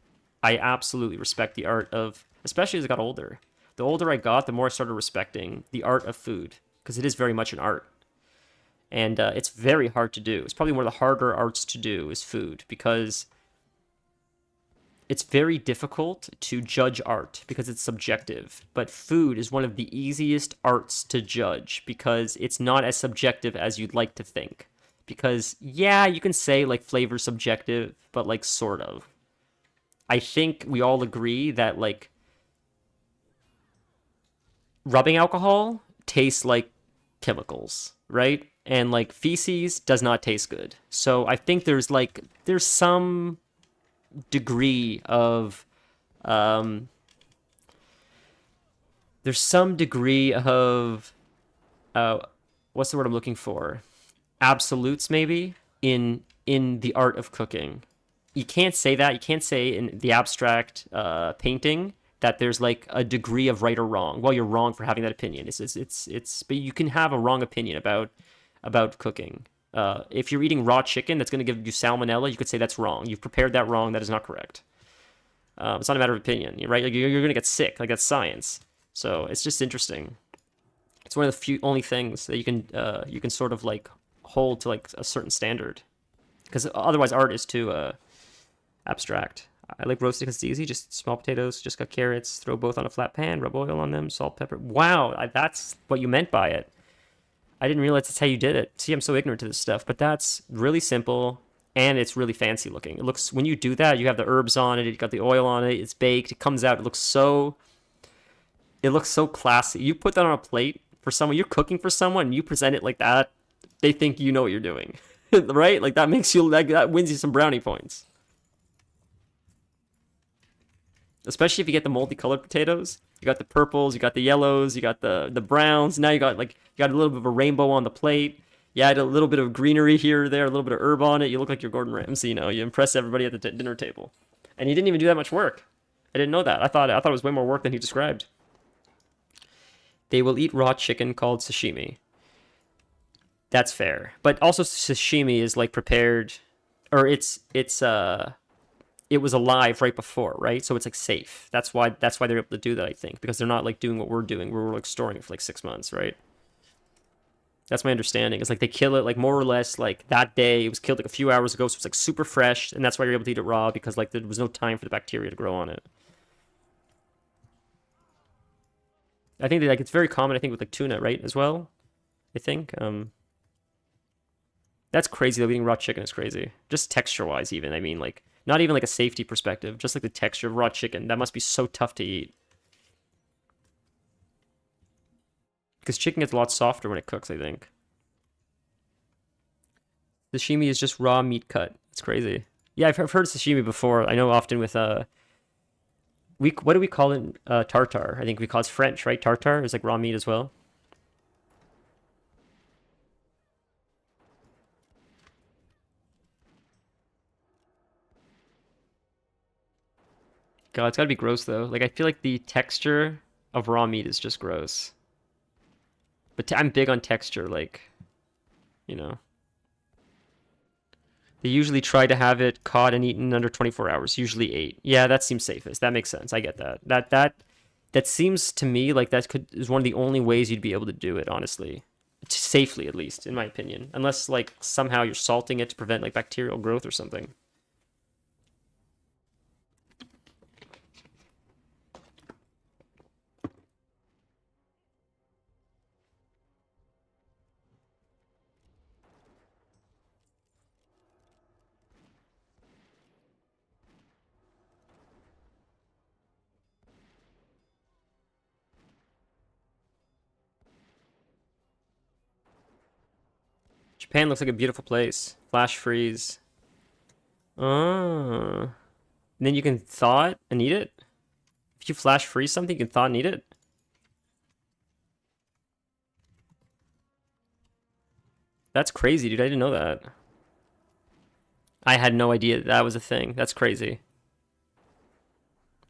I absolutely respect the art of, especially as I got older. The older I got, the more I started respecting the art of food. Because it is very much an art. And it's very hard to do. It's probably one of the harder arts to do is food. Because it's very difficult to judge art. Because it's subjective. But food is one of the easiest arts to judge. Because it's not as subjective as you'd like to think. Because, yeah, you can say, like, flavor's subjective, but, like, sort of. I think we all agree that, like, rubbing alcohol tastes like chemicals, right? And, like, feces does not taste good. So I think there's some degree of, what's the word I'm looking for? Absolutes maybe in the art of cooking. You can't say that. You can't say in the abstract painting that there's like a degree of right or wrong. Well, you're wrong for having that opinion. It's but you can have a wrong opinion about cooking. If you're eating raw chicken that's going to give you salmonella, you could say that's wrong. You've prepared that wrong. That is not correct. It's not a matter of opinion, right? Like you're going to get sick. Like that's science. So it's just interesting. It's one of the few only things that you can sort of like hold to like a certain standard, because otherwise art is too abstract. I like roasting because it's easy. Just small potatoes, just got carrots, throw both on a flat pan, rub oil on them, salt, pepper. Wow, that's what you meant by it. I didn't realize that's how you did it. See, I'm so ignorant to this stuff, but that's really simple and it's really fancy looking. It looks, when you do that, you have the herbs on it, you got the oil on it, it's baked, it comes out, it looks so classy. You put that on a plate for someone, you're cooking for someone, and you present it like that, they think you know what you're doing, right? Like that makes you, like that wins you some brownie points. Especially if you get the multicolored potatoes. You got the purples, you got the yellows, you got the browns. Now you got a little bit of a rainbow on the plate. You add a little bit of greenery here or there, a little bit of herb on it. You look like you're Gordon Ramsay, you know. You impress everybody at the dinner table. And he didn't even do that much work. I didn't know that. I thought it was way more work than he described. They will eat raw chicken called sashimi. That's fair. But also sashimi is like prepared, or it was alive right before, right? So it's like safe. That's why they're able to do that, I think, because they're not like doing what we're doing, where we're like storing it for like 6 months, right? That's my understanding. It's like they kill it like more or less like that day. It was killed like a few hours ago, so it's like super fresh, and that's why you're able to eat it raw, because like there was no time for the bacteria to grow on it. I think that like it's very common, I think, with like tuna, right, as well. I think. That's crazy though. Eating raw chicken is crazy. Just texture-wise, even. I mean, like. Not even like a safety perspective, just like the texture of raw chicken. That must be so tough to eat. Because chicken gets a lot softer when it cooks, I think. Sashimi is just raw meat cut. It's crazy. Yeah, I've heard sashimi before. I know often with what do we call it? Tartar. I think we call it French, right? Tartar is like raw meat as well. God, it's gotta be gross though. Like I feel like the texture of raw meat is just gross. But I'm big on texture, like, you know. They usually try to have it caught and eaten under 24 hours, usually 8. Yeah, that seems safest. That makes sense. I get that. That seems to me like is one of the only ways you'd be able to do it, honestly. Safely, at least, in my opinion. Unless like somehow you're salting it to prevent like bacterial growth or something. Japan looks like a beautiful place. Flash freeze. Oh. And then you can thaw it and eat it? If you flash freeze something, you can thaw and eat it? That's crazy, dude. I didn't know that. I had no idea that was a thing. That's crazy.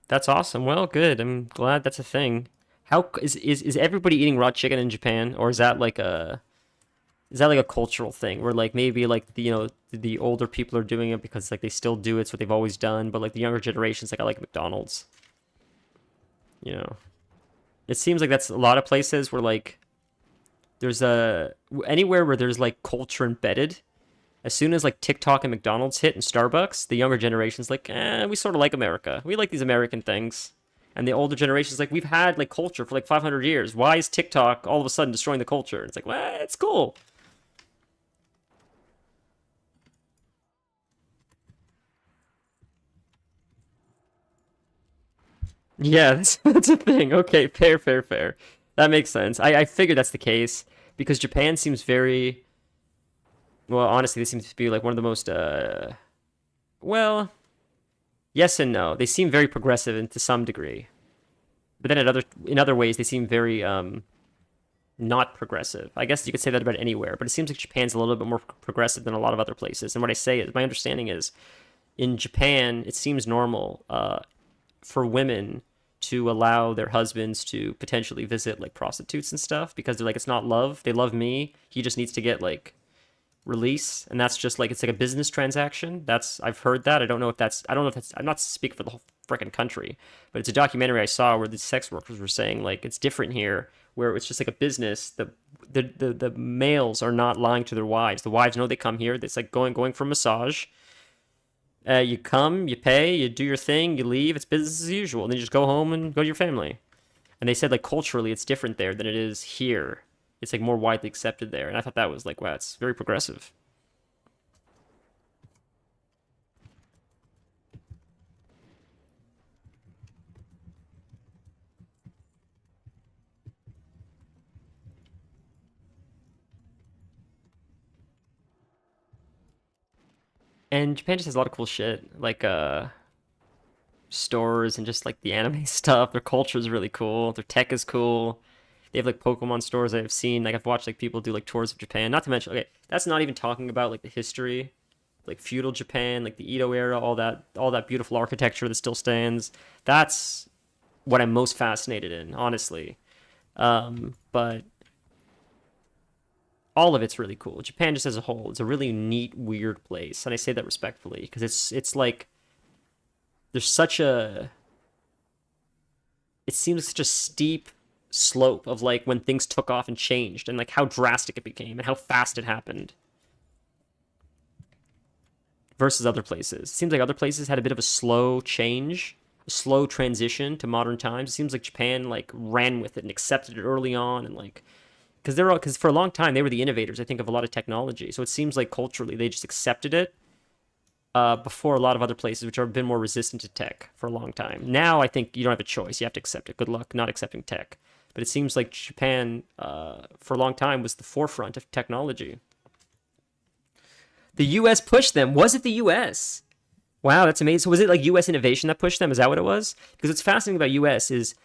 That's awesome. Well, good. I'm glad that's a thing. How is everybody eating raw chicken in Japan, or is that like a cultural thing where like maybe like the older people are doing it because like they still do it, it's what they've always done, but like the younger generations, like I like McDonald's. You know, it seems like that's a lot of places where like there's anywhere where there's like culture embedded. As soon as like TikTok and McDonald's hit and Starbucks, the younger generation's like, we sort of like America. We like these American things. And the older generation's like, we've had like culture for like 500 years. Why is TikTok all of a sudden destroying the culture? And it's like, well, it's cool. Yeah, that's a thing. Okay, fair. That makes sense. I figured that's the case because Japan seems very, well, honestly, they seem to be like one of the most, well, yes and no. They seem very progressive to some degree. But then in other ways, they seem very not progressive. I guess you could say that about anywhere, but it seems like Japan's a little bit more progressive than a lot of other places. And what I say is, my understanding is, in Japan, it seems normal for women to allow their husbands to potentially visit like prostitutes and stuff because they're like, it's not love. They love me. He just needs to get like, release, and that's just like it's like a business transaction. I've heard that. I don't know if that's I'm not speaking for the whole freaking country, but it's a documentary I saw where the sex workers were saying like it's different here, where it's just like a business. The males are not lying to their wives. The wives know they come here. It's like going for a massage. You come, you pay, you do your thing, you leave. It's business as usual, and then you just go home and go to your family. And they said like culturally it's different there than it is here. It's like more widely accepted there, and I thought that was like, wow, it's very progressive. And Japan just has a lot of cool shit, like stores and just like the anime stuff. Their culture is really cool. Their tech is cool. They have like Pokemon stores I've seen. Like I've watched like people do like tours of Japan. Not to mention, okay, that's not even talking about like the history, like feudal Japan, like the Edo era, all that beautiful architecture that still stands. That's what I'm most fascinated in, honestly. But all of it's really cool. Japan just as a whole, it's a really neat, weird place, and I say that respectfully because it's like there's such a it seems such a steep slope of like when things took off and changed and like how drastic it became and how fast it happened versus other places. It seems like other places had a bit of a slow change, a slow transition to modern times. It seems like Japan like ran with it and accepted it early on and like because for a long time they were the innovators, I think, of a lot of technology. So it seems like culturally they just accepted it before a lot of other places which have been more resistant to tech for a long time. Now I think you don't have a choice. You have to accept it. Good luck not accepting tech. But it seems like Japan, for a long time, was the forefront of technology. The U.S. pushed them. Was it the U.S.? Wow, that's amazing. So was it like U.S. innovation that pushed them? Is that what it was? Because what's fascinating about U.S. is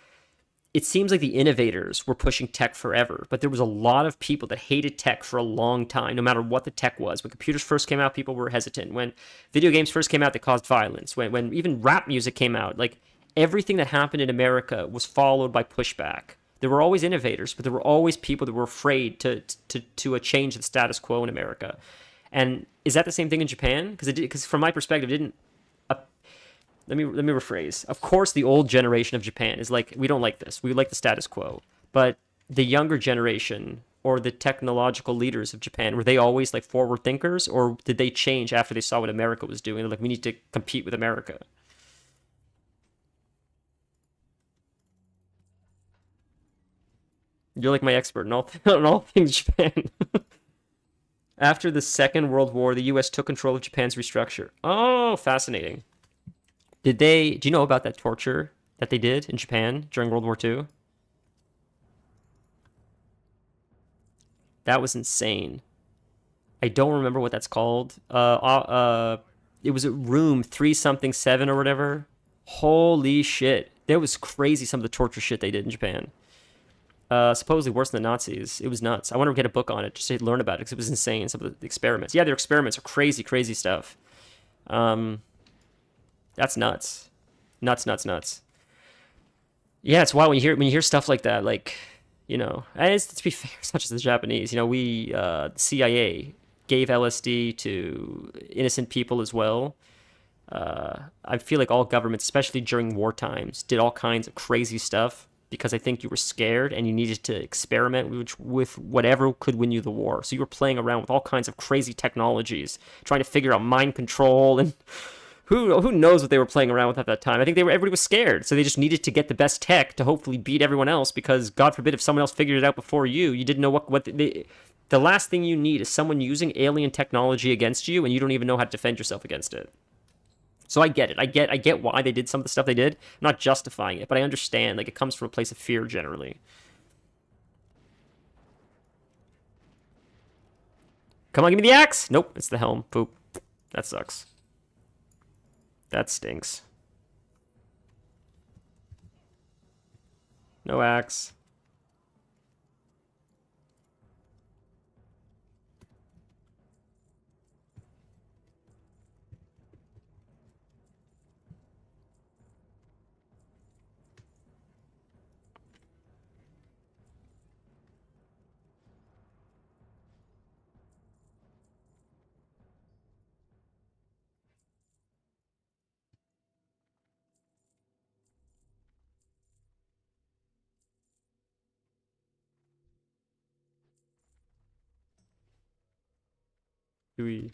it seems like the innovators were pushing tech forever, but there was a lot of people that hated tech for a long time, no matter what the tech was. When computers first came out, people were hesitant. When video games first came out, they caused violence. When even rap music came out, like everything that happened in America was followed by pushback. There were always innovators, but there were always people that were afraid to change the status quo in America. And is that the same thing in Japan? Because from my perspective, it didn't. Let me rephrase. Of course, the old generation of Japan is like, we don't like this. We like the status quo. But the younger generation or the technological leaders of Japan, were they always like forward thinkers, or did they change after they saw what America was doing? They're like, we need to compete with America. You're like my expert in all, on all things Japan. After the Second World War, the U.S. took control of Japan's restructure. Oh, fascinating. Do you know about that torture that they did in Japan during World War II? That was insane. I don't remember what that's called. It was a room 3 something 7 or whatever. Holy shit. That was crazy, some of the torture shit they did in Japan. Supposedly worse than the Nazis. It was nuts. I want to get a book on it just to learn about it because it was insane. Some of the experiments. Yeah, their experiments are crazy, crazy stuff. That's nuts. Nuts. Yeah, it's wild when you hear stuff like that. Like, you know, and to be fair, it's not just the Japanese. You know, the CIA gave LSD to innocent people as well. I feel like all governments, especially during war times, did all kinds of crazy stuff because I think you were scared and you needed to experiment with whatever could win you the war. So you were playing around with all kinds of crazy technologies, trying to figure out mind control and who knows what they were playing around with at that time. I think everybody was scared, so they just needed to get the best tech to hopefully beat everyone else because God forbid if someone else figured it out before you didn't know the last thing you need is someone using alien technology against you and you don't even know how to defend yourself against it. So I get it. I get why they did some of the stuff they did. I'm not justifying it, but I understand. Like, it comes from a place of fear generally. Come on, give me the axe! Nope, it's the helm. Poop. That sucks. That stinks. No axe. Do we?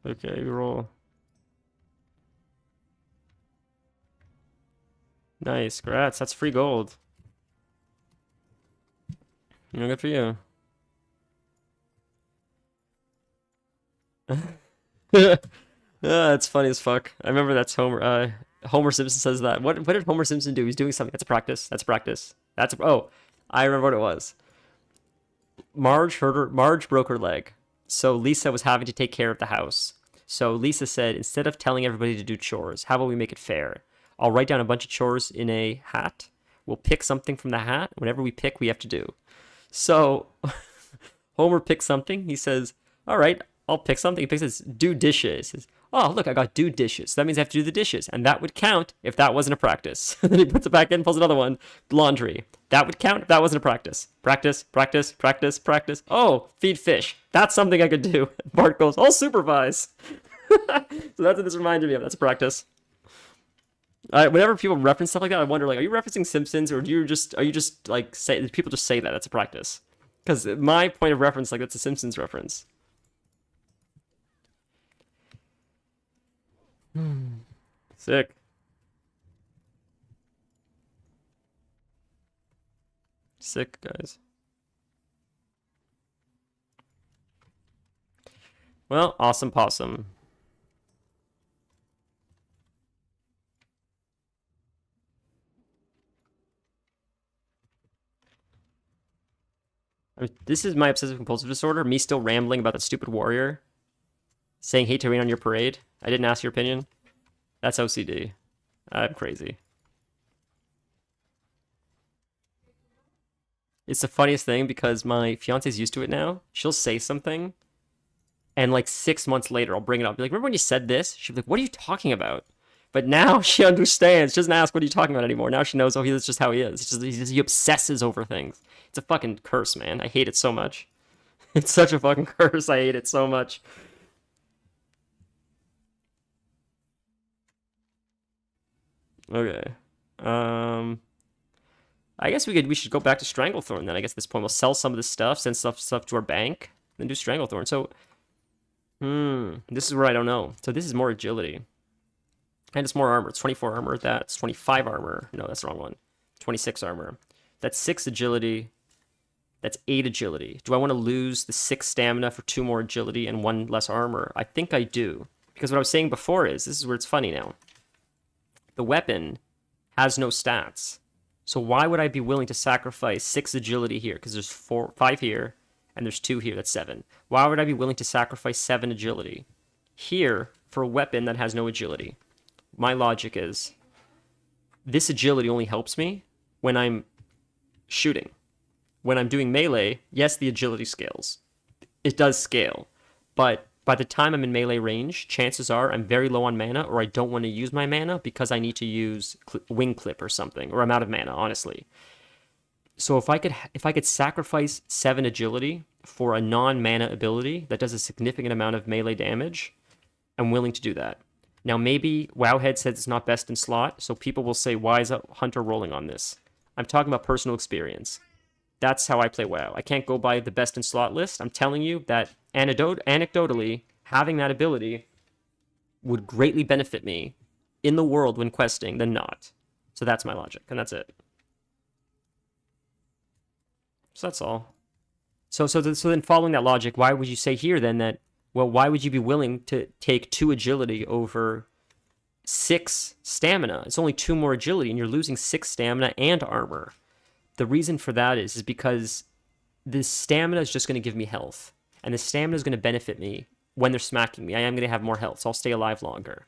Okay, roll. Nice, congrats. That's free gold. Good for you. It's funny as fuck. I remember that's Homer. Homer Simpson says that. What did Homer Simpson do? He's doing something. That's a practice. That's practice. Oh, I remember what it was. Marge broke her leg, so Lisa was having to take care of the house. So Lisa said, instead of telling everybody to do chores, how about we make it fair? I'll write down a bunch of chores in a hat. We'll pick something from the hat. Whatever we pick, we have to do. So Homer picks something. He says, all right, I'll pick something. He picks this, do dishes. He says, oh, look, I got do dishes. So that means I have to do the dishes. And that would count if that wasn't a practice. Then he puts it back in, pulls another one. Laundry. That would count if that wasn't a practice. Practice, practice, practice, practice. Oh, feed fish. That's something I could do. Bart goes, I'll supervise. So that's what this reminded me of. That's a practice. Whenever people reference stuff like that, I wonder, like, are you referencing Simpsons, or are you just like say people just say that that's a practice? Because my point of reference, like, that's a Simpsons reference. Sick. Sick, guys. Well, awesome possum. This is my obsessive compulsive disorder. Me still rambling about that stupid warrior. Saying hate to rain on your parade. I didn't ask your opinion. That's OCD. I'm crazy. It's the funniest thing because my fiance's used to it now. She'll say something, and like 6 months later, I'll bring it up. Be like, remember when you said this? She'll be like, what are you talking about? But now she understands. She doesn't ask, what are you talking about anymore? Now she knows, oh, that's just how he is. He obsesses over things. It's a fucking curse, man. I hate it so much. It's such a fucking curse. I hate it so much. Okay. I guess we should go back to Stranglethorn then. I guess at this point we'll sell some of this stuff, send stuff to our bank, then do Stranglethorn. So, this is where I don't know. So this is more agility. And it's more armor. It's 24 armor. That's 25 armor. No, that's the wrong one. 26 armor. That's 6 agility. That's 8 agility. Do I want to lose the 6 stamina for 2 more agility and 1 less armor? I think I do. Because what I was saying before is, this is where it's funny now. The weapon has no stats. So why would I be willing to sacrifice 6 agility here? Because there's 5 here, and there's 2 here. That's 7. Why would I be willing to sacrifice 7 agility here for a weapon that has no agility? My logic is, this agility only helps me when I'm shooting. When I'm doing melee, yes, the agility scales. It does scale. But by the time I'm in melee range, chances are I'm very low on mana, or I don't want to use my mana because I need to use wing clip or something, or I'm out of mana, honestly. So if I could sacrifice 7 agility for a non-mana ability that does a significant amount of melee damage, I'm willing to do that. Now maybe Wowhead says it's not best in slot, so people will say, why is a hunter rolling on this? I'm talking about personal experience. That's how I play WoW. I can't go by the best in slot list. I'm telling you that anecdotally, having that ability would greatly benefit me in the world when questing than not. So that's my logic, and that's it. So that's all. So then following that logic, why would you say here then that, well, why would you be willing to take 2 agility over 6 stamina? It's only 2 more agility, and you're losing 6 stamina and armor. The reason for that is because the stamina is just going to give me health. And the stamina is going to benefit me when they're smacking me. I am going to have more health, so I'll stay alive longer.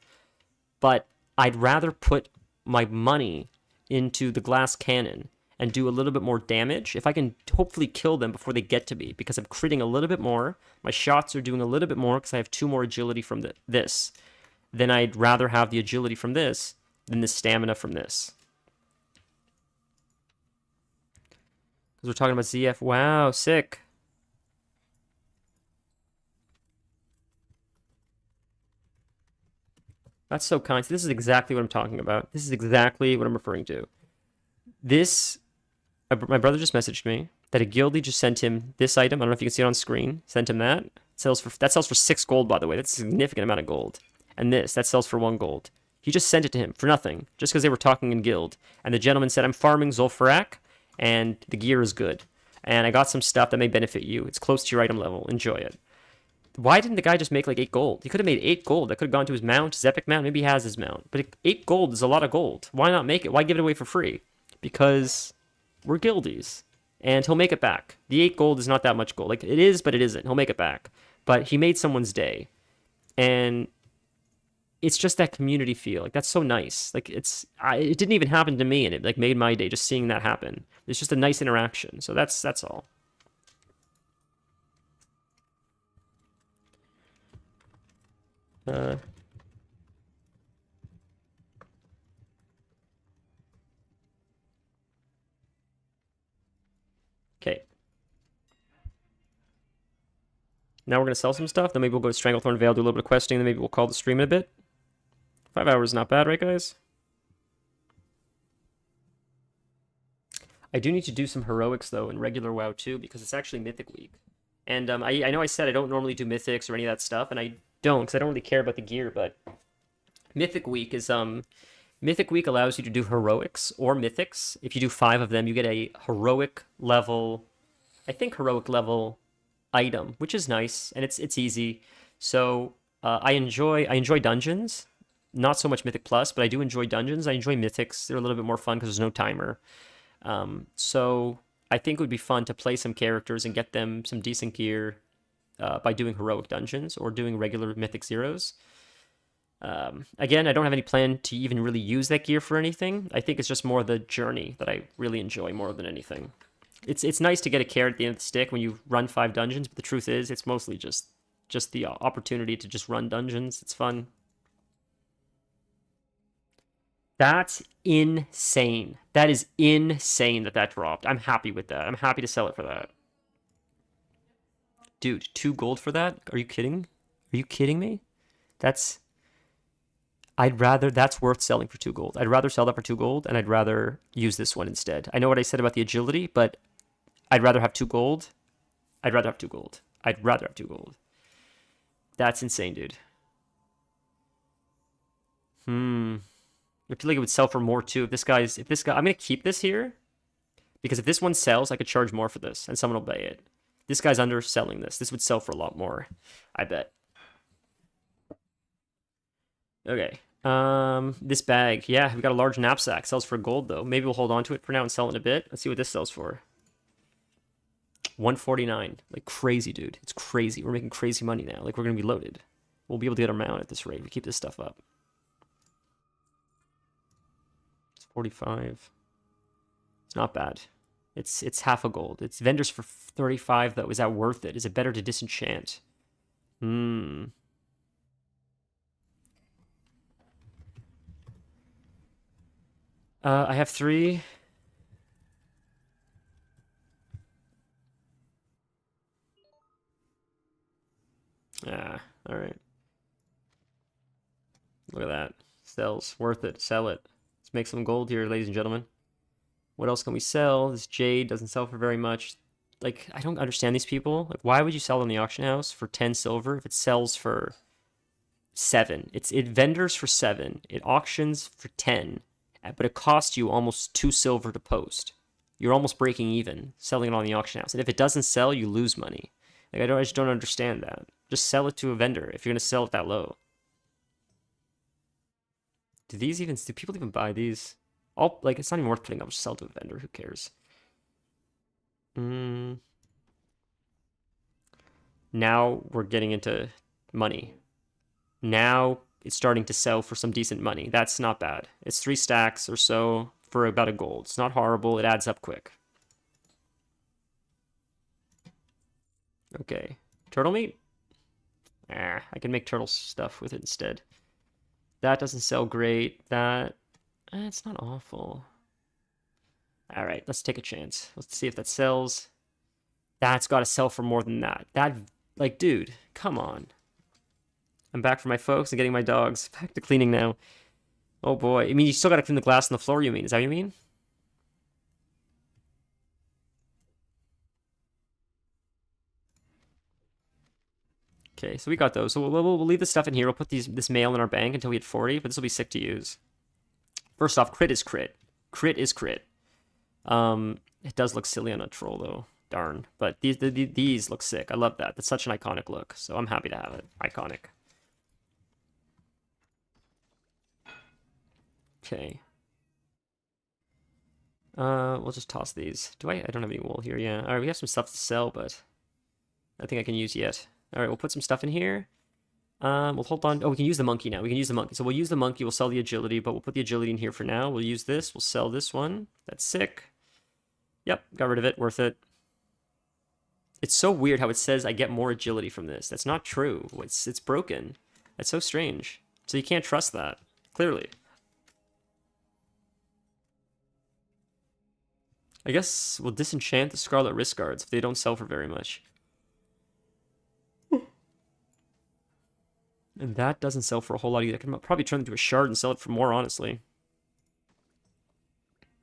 But I'd rather put my money into the glass cannon and do a little bit more damage, if I can hopefully kill them before they get to me, because I'm critting a little bit more, my shots are doing a little bit more because I have 2 more agility from this, then I'd rather have the agility from this than the stamina from this. Because we're talking about ZF. Wow, sick. That's so kind. This is exactly what I'm talking about. This is exactly what I'm referring to. This, my brother just messaged me that a guildie just sent him this item. I don't know if you can see it on screen. Sent him that. That sells for 6 gold, by the way. That's a significant amount of gold. And that sells for 1 gold. He just sent it to him for nothing, just because they were talking in guild. And the gentleman said, I'm farming Zul'Farrak, and the gear is good. And I got some stuff that may benefit you. It's close to your item level. Enjoy it. Why didn't the guy just make like 8 gold? He could have made 8 gold. That could have gone to his mount, his epic mount. Maybe he has his mount. But 8 gold is a lot of gold. Why not make it? Why give it away for free? Because we're guildies. And he'll make it back. The 8 gold is not that much gold. Like, it is, but it isn't. He'll make it back. But he made someone's day. And it's just that community feel. Like, that's so nice. Like, it didn't even happen to me, and it, like, made my day just seeing that happen. It's just a nice interaction. So that's all. Okay. Now we're going to sell some stuff. Then maybe we'll go to Stranglethorn Vale, do a little bit of questing. Then maybe we'll call the stream in a bit. 5 hours is not bad, right, guys? I do need to do some heroics, though, in regular WoW, too, because it's actually Mythic Week. And I know I said I don't normally do Mythics or any of that stuff, and I don't, because I don't really care about the gear, but Mythic Week is, Mythic Week allows you to do heroics or mythics. If you do 5 of them, you get a heroic level, I think heroic level item, which is nice, and it's easy. So I enjoy dungeons, not so much Mythic Plus, but I do enjoy dungeons. I enjoy mythics. They're a little bit more fun because there's no timer. So I think it would be fun to play some characters and get them some decent gear by doing heroic dungeons or doing regular Mythic Zeros. Again, I don't have any plan to even really use that gear for anything. I think it's just more the journey that I really enjoy more than anything. It's nice to get a carrot at the end of the stick when you run 5 dungeons, but the truth is, it's mostly just the opportunity to just run dungeons. It's fun. That's insane. That is insane that dropped. I'm happy with that. I'm happy to sell it for that. Dude, 2 gold for that? Are you kidding? Are you kidding me? That's worth selling for 2 gold. I'd rather sell that for 2 gold, and I'd rather use this one instead. I know what I said about the agility, but I'd rather have 2 gold. I'd rather have 2 gold. I'd rather have 2 gold. That's insane, dude. I feel like it would sell for more too. If this guy, I'm gonna keep this here because if this one sells, I could charge more for this, and someone will buy it. This guy's underselling this. This would sell for a lot more, I bet. Okay. This bag, yeah, we got a large knapsack. Sells for gold though. Maybe we'll hold on to it for now and sell it in a bit. Let's see what this sells for. 149. Like crazy, dude. It's crazy. We're making crazy money now. Like we're gonna be loaded. We'll be able to get our mount at this rate. We keep this stuff up. 45. It's not bad. It's half a gold. It's vendors for 35 though. Is that worth it? Is it better to disenchant? I have 3. Ah, all right. Look at that. Sells. Worth it. Sell it. Let's make some gold here, ladies and gentlemen. What else can we sell? This jade doesn't sell for very much. Like, I don't understand these people. Like, why would you sell in the auction house for 10 silver if it sells for 7? It vendors for 7. It auctions for 10. But it costs you almost 2 silver to post. You're almost breaking even selling it on the auction house. And if it doesn't sell, you lose money. Like, I just don't understand that. Just sell it to a vendor if you're going to sell it that low. Do people even buy these? Like, it's not even worth putting up. Just sell to a vendor. Who cares? Now we're getting into money. Now it's starting to sell for some decent money. That's not bad. It's 3 stacks or so for about a gold. It's not horrible. It adds up quick. Okay. Turtle meat? I can make turtle stuff with it instead. That doesn't sell great. It's not awful. All right, let's take a chance. Let's see if that sells. That's got to sell for more than that. Like, dude, come on. I'm back for my folks and getting my dogs. Back to cleaning now. Oh boy. I mean, you still gotta clean the glass on the floor, you mean? Is that what you mean? Okay, so we got those. So we'll leave this stuff in here. We'll put this mail in our bank until we hit 40, but this will be sick to use. First off, crit is crit. Crit is crit. It does look silly on a troll, though. Darn. But these look sick. I love that. That's such an iconic look, so I'm happy to have it. Iconic. Okay. We'll just toss these. I don't have any wool here, yeah. Alright, we have some stuff to sell, but I think I can use yet. Alright, we'll put some stuff in here. We'll hold on. Oh, we can use the monkey now. We can use the monkey. So we'll use the monkey. We'll sell the agility, but we'll put the agility in here for now. We'll use this. We'll sell this one. That's sick. Yep, got rid of it. Worth it. It's so weird how it says I get more agility from this. That's not true. It's broken. That's so strange. So you can't trust that. Clearly. I guess we'll disenchant the Scarlet Wrist Guards if they don't sell for very much. And that doesn't sell for a whole lot either. I can probably turn it into a shard and sell it for more, honestly.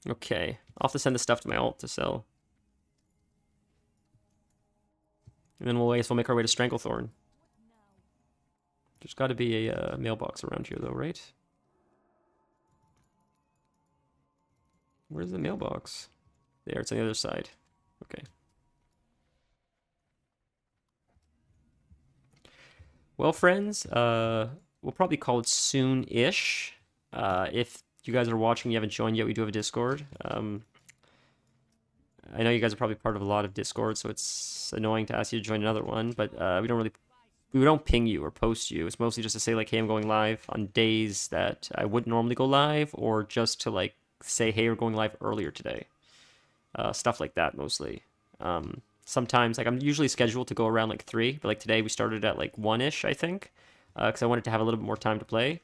Okay. I'll have to send the stuff to my alt to sell. And then I guess we'll make our way to Stranglethorn. There's got to be a mailbox around here, though, right? Where's the mailbox? There, it's on the other side. Okay. Well, friends, we'll probably call it soon-ish. If you guys are watching and you haven't joined yet, we do have a Discord. I know you guys are probably part of a lot of Discord, so it's annoying to ask you to join another one, but we don't ping you or post you. It's mostly just to say, like, hey, I'm going live on days that I wouldn't normally go live, or just to, like, say, hey, we're going live earlier today. Stuff like that, mostly. Sometimes, like, I'm usually scheduled to go around, like, 3, but, like, today we started at, like, 1-ish, I think, because I wanted to have a little bit more time to play.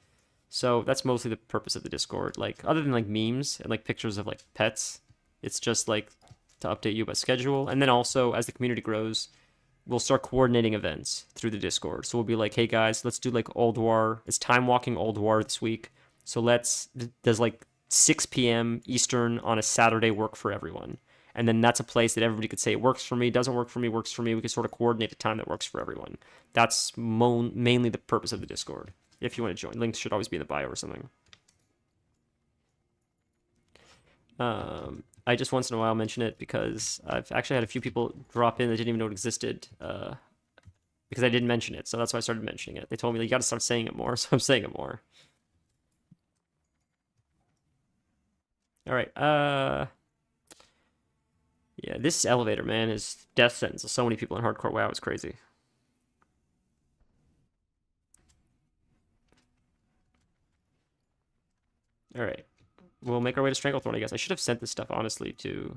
So that's mostly the purpose of the Discord. Like, other than, like, memes and, like, pictures of, like, pets, it's just, like, to update you about schedule. And then also, as the community grows, we'll start coordinating events through the Discord. So we'll be like, hey, guys, let's do, like, Old War. It's time walking Old War this week. So does, like, 6 p.m. Eastern on a Saturday work for everyone? And then that's a place that everybody could say, it works for me, doesn't work for me, works for me. We can sort of coordinate a time that works for everyone. That's mainly the purpose of the Discord. If you want to join, links should always be in the bio or something. I just once in a while mention it because I've actually had a few people drop in that didn't even know it existed because I didn't mention it. So that's why I started mentioning it. They told me, like, you got to start saying it more, so I'm saying it more. All right. Yeah, this elevator, man, is death sentence. So many people in hardcore WoW. It's crazy. All right. We'll make our way to Stranglethorn, I guess. I should have sent this stuff, honestly, to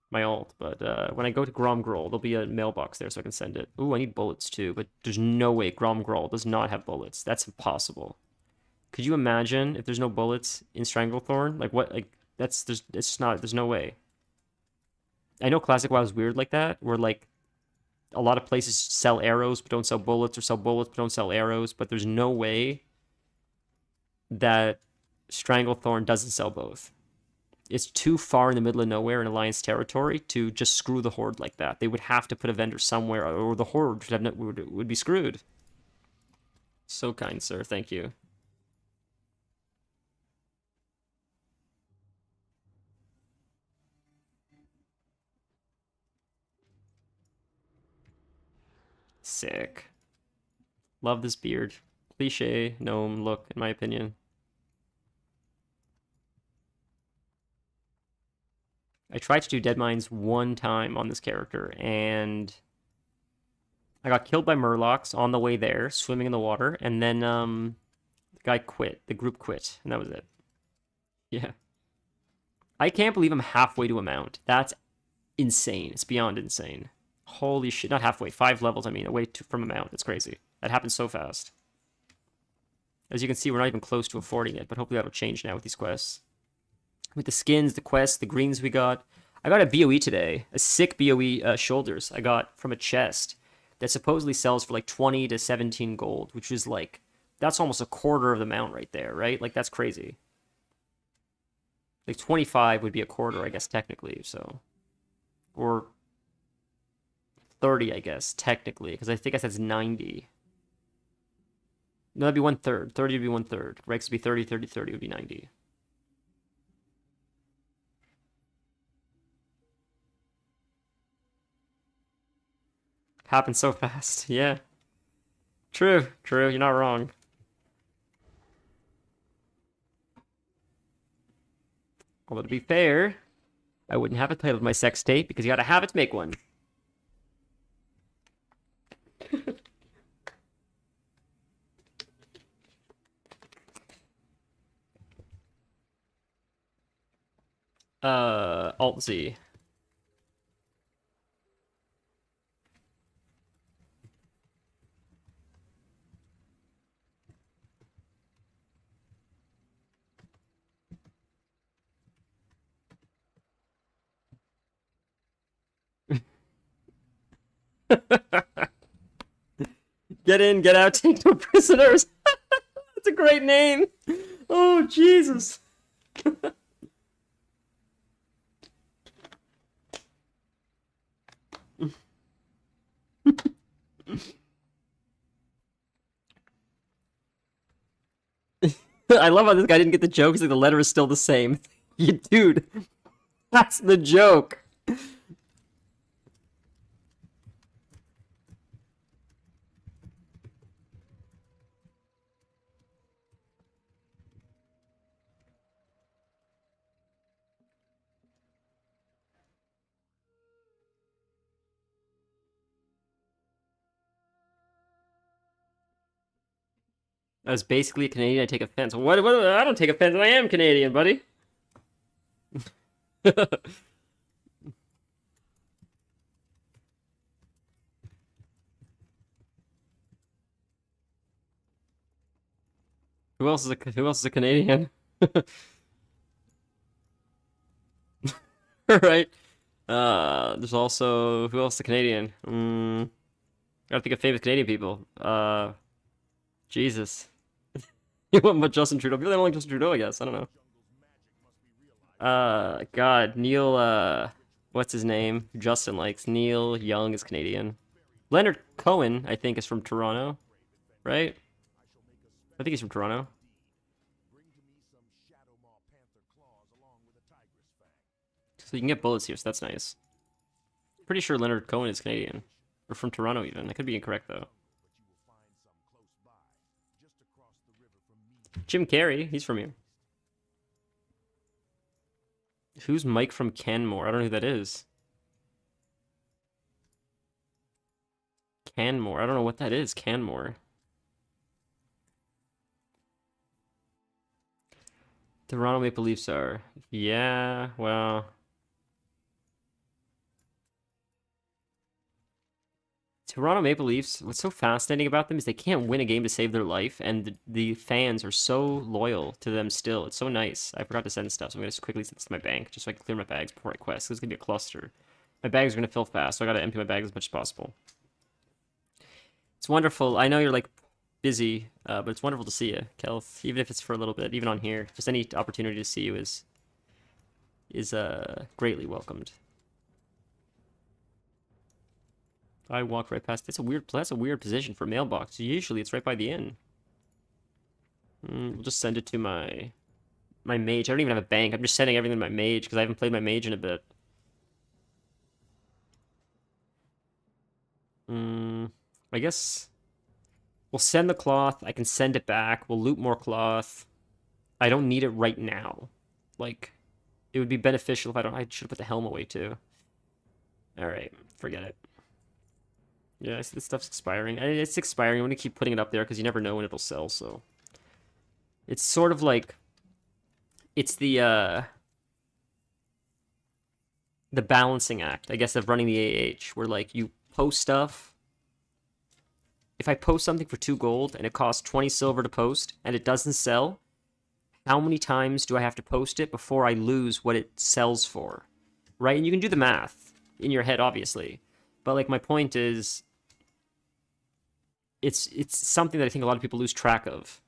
my alt, but when I go to Gromgrol, there'll be a mailbox there so I can send it. Ooh, I need bullets, too, but there's no way Gromgrol does not have bullets. That's impossible. Could you imagine if there's no bullets in Stranglethorn? Like, what? Like, there's no way. I know Classic WoW is weird like that, where, like, a lot of places sell arrows but don't sell bullets, or sell bullets but don't sell arrows, but there's no way that Stranglethorn doesn't sell both. It's too far in the middle of nowhere in Alliance territory to just screw the Horde like that. They would have to put a vendor somewhere, or the Horde would be screwed. So kind, sir. Thank you. Sick. Love this beard. Cliche gnome look, in my opinion. I tried to do Dead Mines one time on this character, and I got killed by Murlocs on the way there, swimming in the water, and then the guy quit. The group quit, and that was it. Yeah. I can't believe I'm halfway to a mount. That's insane. It's beyond insane. Holy shit. Not halfway. 5 levels, I mean, from a mount. It's crazy. That happened so fast. As you can see, we're not even close to affording it, but hopefully that'll change now with these quests. With the skins, the quests, the greens we got. I got a BOE today. A sick BOE shoulders I got from a chest. that supposedly sells for like 20 to 17 gold, which is like, that's almost a quarter of the amount right there, right? Like, that's crazy. Like, 25 would be a quarter, I guess, technically, so. Or 30, I guess, technically, because I think I said it's 90. No, that'd be 1/3. 30 would be 1/3. Rex would be 30, 30, 30 would be 90. Happened so fast. Yeah. True, true. You're not wrong. Although, to be fair, I wouldn't have a title of my sex tape because you gotta have it to make one. Alt Z. Get in, get out, take no prisoners. That's a great name. Oh, Jesus. I love how this guy didn't get the joke. He's like, the letter is still the same. You dude, that's the joke. I was basically a Canadian. I take offense. What? I don't take offense. I am Canadian, buddy. Who else is a Canadian? Right. There's also who else is a Canadian? Gotta think of famous Canadian people. Jesus. You want but Justin Trudeau? People don't like Justin Trudeau, I guess. I don't know. God, Neil. What's his name? Justin likes Neil Young is Canadian. Leonard Cohen, I think, is from Toronto, right? I think he's from Toronto. So you can get bullets here, so that's nice. Pretty sure Leonard Cohen is Canadian. Or from Toronto, even. I could be incorrect, though. Jim Carrey, he's from here. Who's Mike from Canmore? I don't know who that is. Canmore. I don't know what that is, Canmore. Toronto Maple Leafs are. Yeah, well. Toronto Maple Leafs, what's so fascinating about them is they can't win a game to save their life, and the fans are so loyal to them still. It's so nice. I forgot to send stuff, so I'm going to quickly send this to my bank, just so I can clear my bags before I quest. This is going to be a cluster. My bags are going to fill fast, so I got to empty my bags as much as possible. It's wonderful. I know you're, like, busy, but it's wonderful to see you, Kelth, even if it's for a little bit, even on here. Just any opportunity to see you is greatly welcomed. I walk right past. That's a weird position for mailbox. Usually it's right by the inn. We'll just send it to my mage. I don't even have a bank. I'm just sending everything to my mage because I haven't played my mage in a bit. I guess we'll send the cloth. I can send it back. We'll loot more cloth. I don't need it right now. Like, it would be beneficial if I should have put the helm away too. All right, forget it. Yeah, this stuff's expiring. It's expiring. I'm going to keep putting it up there because you never know when it'll sell, so. It's sort of like... It's the balancing act, I guess, of running the AH, where, like, you post stuff. If I post something for 2 gold, and it costs 20 silver to post, and it doesn't sell, how many times do I have to post it before I lose what it sells for? Right? And you can do the math in your head, obviously. But, like, my point is... it's something that I think a lot of people lose track of.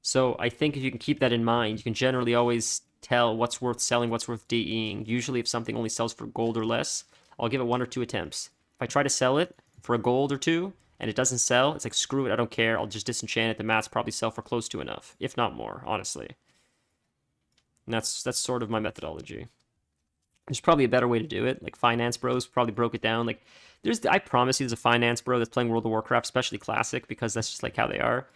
So I think if you can keep that in mind, you can generally always tell what's worth selling, what's worth DEing. Usually if something only sells for gold or less, I'll give it 1 or 2 attempts. If I try to sell it for a gold or 2 and it doesn't sell, it's like, screw it, I don't care. I'll just disenchant it. The mats probably sell for close to enough, if not more, honestly. And that's sort of my methodology. There's probably a better way to do it. Like Finance Bros probably broke it down. Like I promise you there's a Finance Bro that's playing World of Warcraft, especially Classic, because that's just like how they are.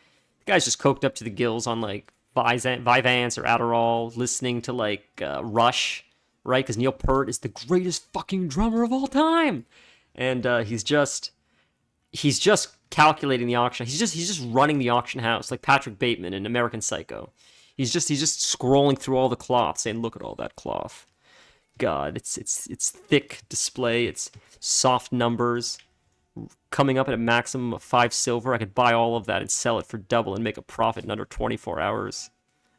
The guy's just coked up to the gills on like Vyvanse or Adderall, listening to like Rush, right? Because Neil Peart is the greatest fucking drummer of all time, and he's just calculating the auction. He's just running the auction house like Patrick Bateman in American Psycho. He's just scrolling through all the cloth, saying, "Look at all that cloth. God, it's thick display. It's soft numbers." Coming up at a maximum of 5 silver, I could buy all of that and sell it for double and make a profit in under 24 hours.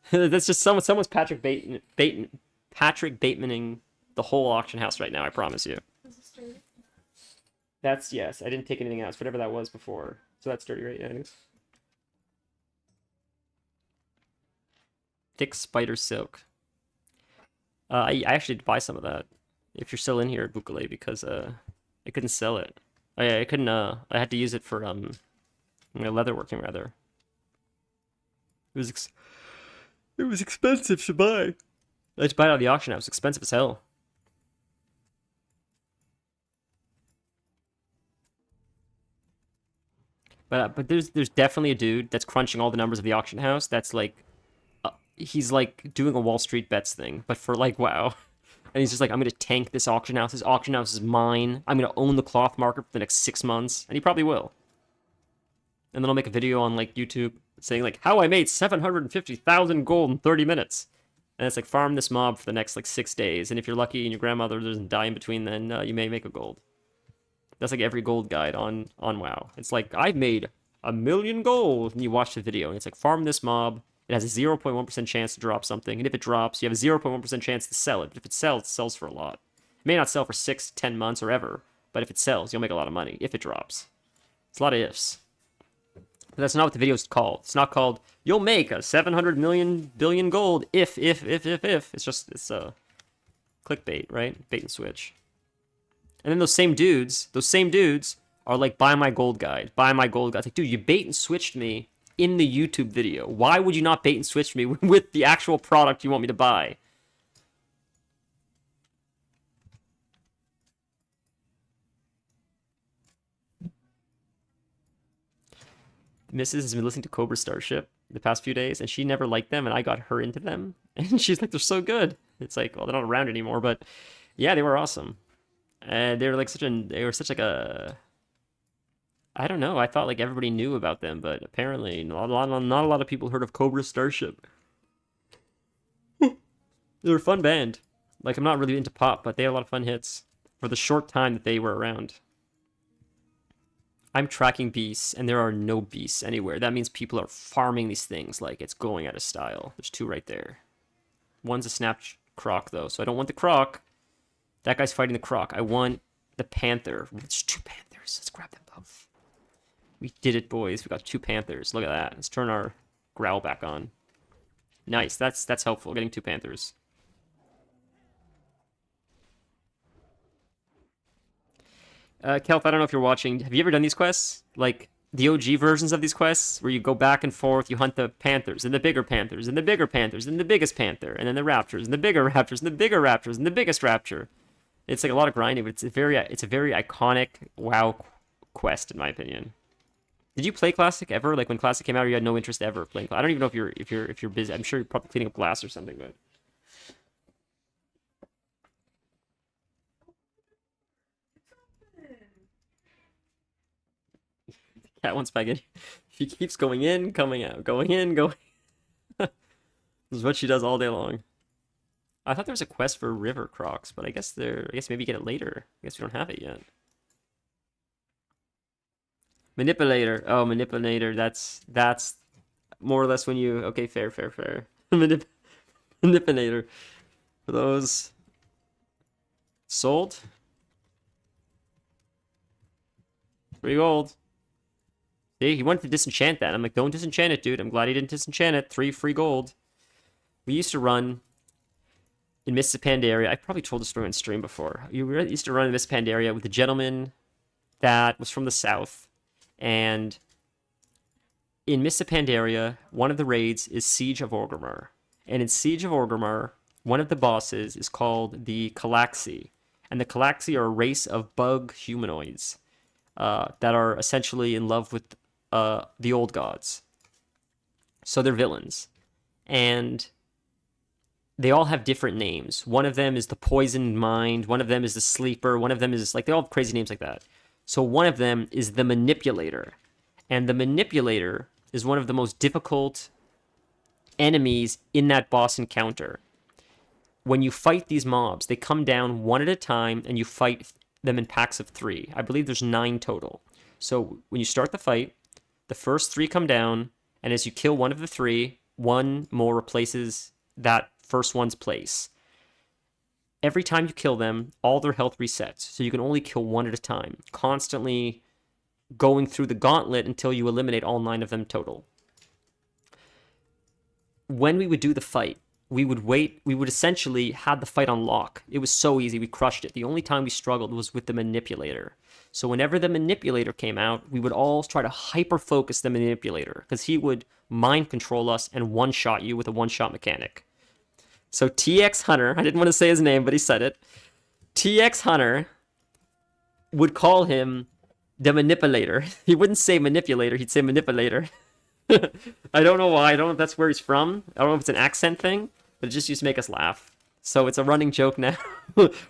That's just someone's Patrick Batemaning the whole auction house right now, I promise you. That's, yes, I didn't take anything else, whatever that was before. So that's dirty, right? Yeah, thick spider silk. I actually did buy some of that, if you're still in here at Bukale, because I couldn't sell it. I couldn't, I had to use it for, leatherworking, rather. It was expensive to buy. I had to buy it out of the auction house. Expensive as hell. But there's definitely a dude that's crunching all the numbers of the auction house that's like, he's like doing a Wall Street Bets thing, but for like WoW. And he's just like, I'm going to tank this auction house. This auction house is mine. I'm going to own the cloth market for the next 6 months. And he probably will. And then I'll make a video on like YouTube saying like, how I made 750,000 gold in 30 minutes. And it's like, farm this mob for the next like 6 days. And if you're lucky and your grandmother doesn't die in between, then you may make a gold. That's like every gold guide on WoW. It's like, I've made 1,000,000 gold. And you watch the video and it's like, farm this mob. It has a 0.1% chance to drop something, and if it drops, you have a 0.1% chance to sell it. But if it sells for a lot. It may not sell for 6, 10 months, or ever, but if it sells, you'll make a lot of money, if it drops. It's a lot of ifs. But that's not what the video is called. It's not called, you'll make a 700 million billion gold if. It's just, it's clickbait, right? Bait and switch. And then those same dudes are like, buy my gold guide, buy my gold guide. It's like, dude, you bait and switched me in the YouTube video. Why would you not bait and switch me with the actual product you want me to buy? Mrs. has been listening to Cobra Starship the past few days, and she never liked them, and I got her into them. And she's like, they're so good. It's like, well, they're not around anymore, but yeah, they were awesome. And they were such like a, I don't know. I thought like everybody knew about them, but apparently not a lot of people heard of Cobra Starship. They're a fun band. Like, I'm not really into pop, but they had a lot of fun hits for the short time that they were around. I'm tracking beasts, and there are no beasts anywhere. That means people are farming these things like it's going out of style. There's 2 right there. One's a snap croc, though, so I don't want the croc. That guy's fighting the croc. I want the panther. There's 2 panthers. Let's grab them both. We did it, boys. We got 2 panthers. Look at that. Let's turn our growl back on. Nice. That's helpful. Getting 2 panthers. Kelf, I don't know if you're watching. Have you ever done these quests? Like, the OG versions of these quests, where you go back and forth, you hunt the panthers, and the bigger panthers, and the bigger panthers, and the biggest panther, and then the raptors, and the bigger raptors, and the bigger raptors, and the biggest raptor. It's like a lot of grinding, but it's a very iconic WoW quest, in my opinion. Did you play Classic ever? Like when Classic came out, or you had no interest ever playing? I don't even know if you're busy. I'm sure you're probably cleaning up glass or something, but. Cat wants spaghetti. She keeps going in, coming out, going in, going. This is what she does all day long. I thought there was a quest for river crocs, but I guess maybe you get it later. I guess we don't have it yet. Manipulator. Oh, manipulator. That's more or less when you. Okay, fair. Manipulator. For those sold. 3 gold. See, he wanted to disenchant that. I'm like, don't disenchant it, dude. I'm glad he didn't disenchant it. 3 free gold. We used to run in Mists of Pandaria. I probably told the story on stream before. You used to run in Mists of Pandaria with a gentleman that was from the south. And in Mists of Pandaria, one of the raids is Siege of Orgrimmar. And in Siege of Orgrimmar, one of the bosses is called the Calaxi. And the Calaxi are a race of bug humanoids that are essentially in love with the old gods. So they're villains. And they all have different names. One of them is the Poisoned Mind. One of them is the Sleeper. One of them is like, they all have crazy names like that. So one of them is the Manipulator. And the Manipulator is one of the most difficult enemies in that boss encounter. When you fight these mobs, they come down one at a time and you fight them in packs of 3. I believe there's 9 total. So when you start the fight, the first 3 come down, and as you kill one of the 3, one more replaces that first one's place. Every time you kill them, all their health resets, so you can only kill one at a time, constantly going through the gauntlet until you eliminate all 9 of them total. When we would do the fight, we would wait, we would essentially have the fight on lock. It was so easy, we crushed it. The only time we struggled was with the Manipulator. So whenever the Manipulator came out, we would all try to hyper-focus the Manipulator, because he would mind control us and one-shot you with a one-shot mechanic. So TX Hunter, I didn't want to say his name, but he said it. TX Hunter would call him the Manipulator. He wouldn't say Manipulator, he'd say Manipulator. I don't know why, I don't know if that's where he's from. I don't know if it's an accent thing, but it just used to make us laugh. So it's a running joke now.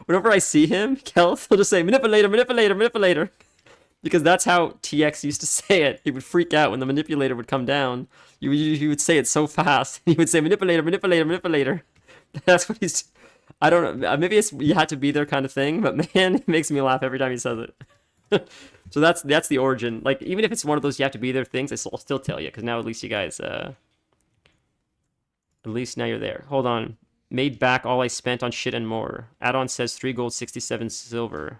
Whenever I see him, Kelth, he'll just say, Manipulator, Manipulator, Manipulator. Because that's how TX used to say it. He would freak out when the Manipulator would come down. He would say it so fast. He would say, Manipulator, Manipulator, Manipulator. That's what he's... I don't know. Maybe it's you had to be there kind of thing, but man, it makes me laugh every time he says it. So that's the origin. Like, even if it's one of those you have to be there things, I'll still tell you, because now at least you guys... at least now you're there. Hold on. Made back all I spent on shit and more. Add-on says 3 gold, 67 silver.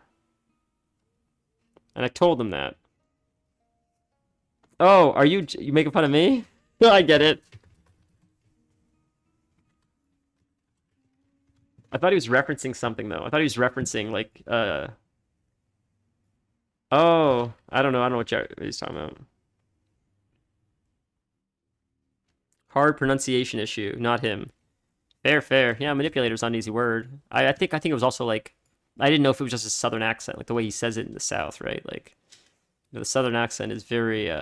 And I told them that. Oh, are you making fun of me? I get it. I thought he was referencing something, though. I thought he was referencing, like, Oh, I don't know what he's talking about. Hard pronunciation issue, not him. Fair. Yeah, manipulator's not an easy word. I think it was also, like, I didn't know if it was just a southern accent, like the way he says it in the South, right? Like, you know, the southern accent is very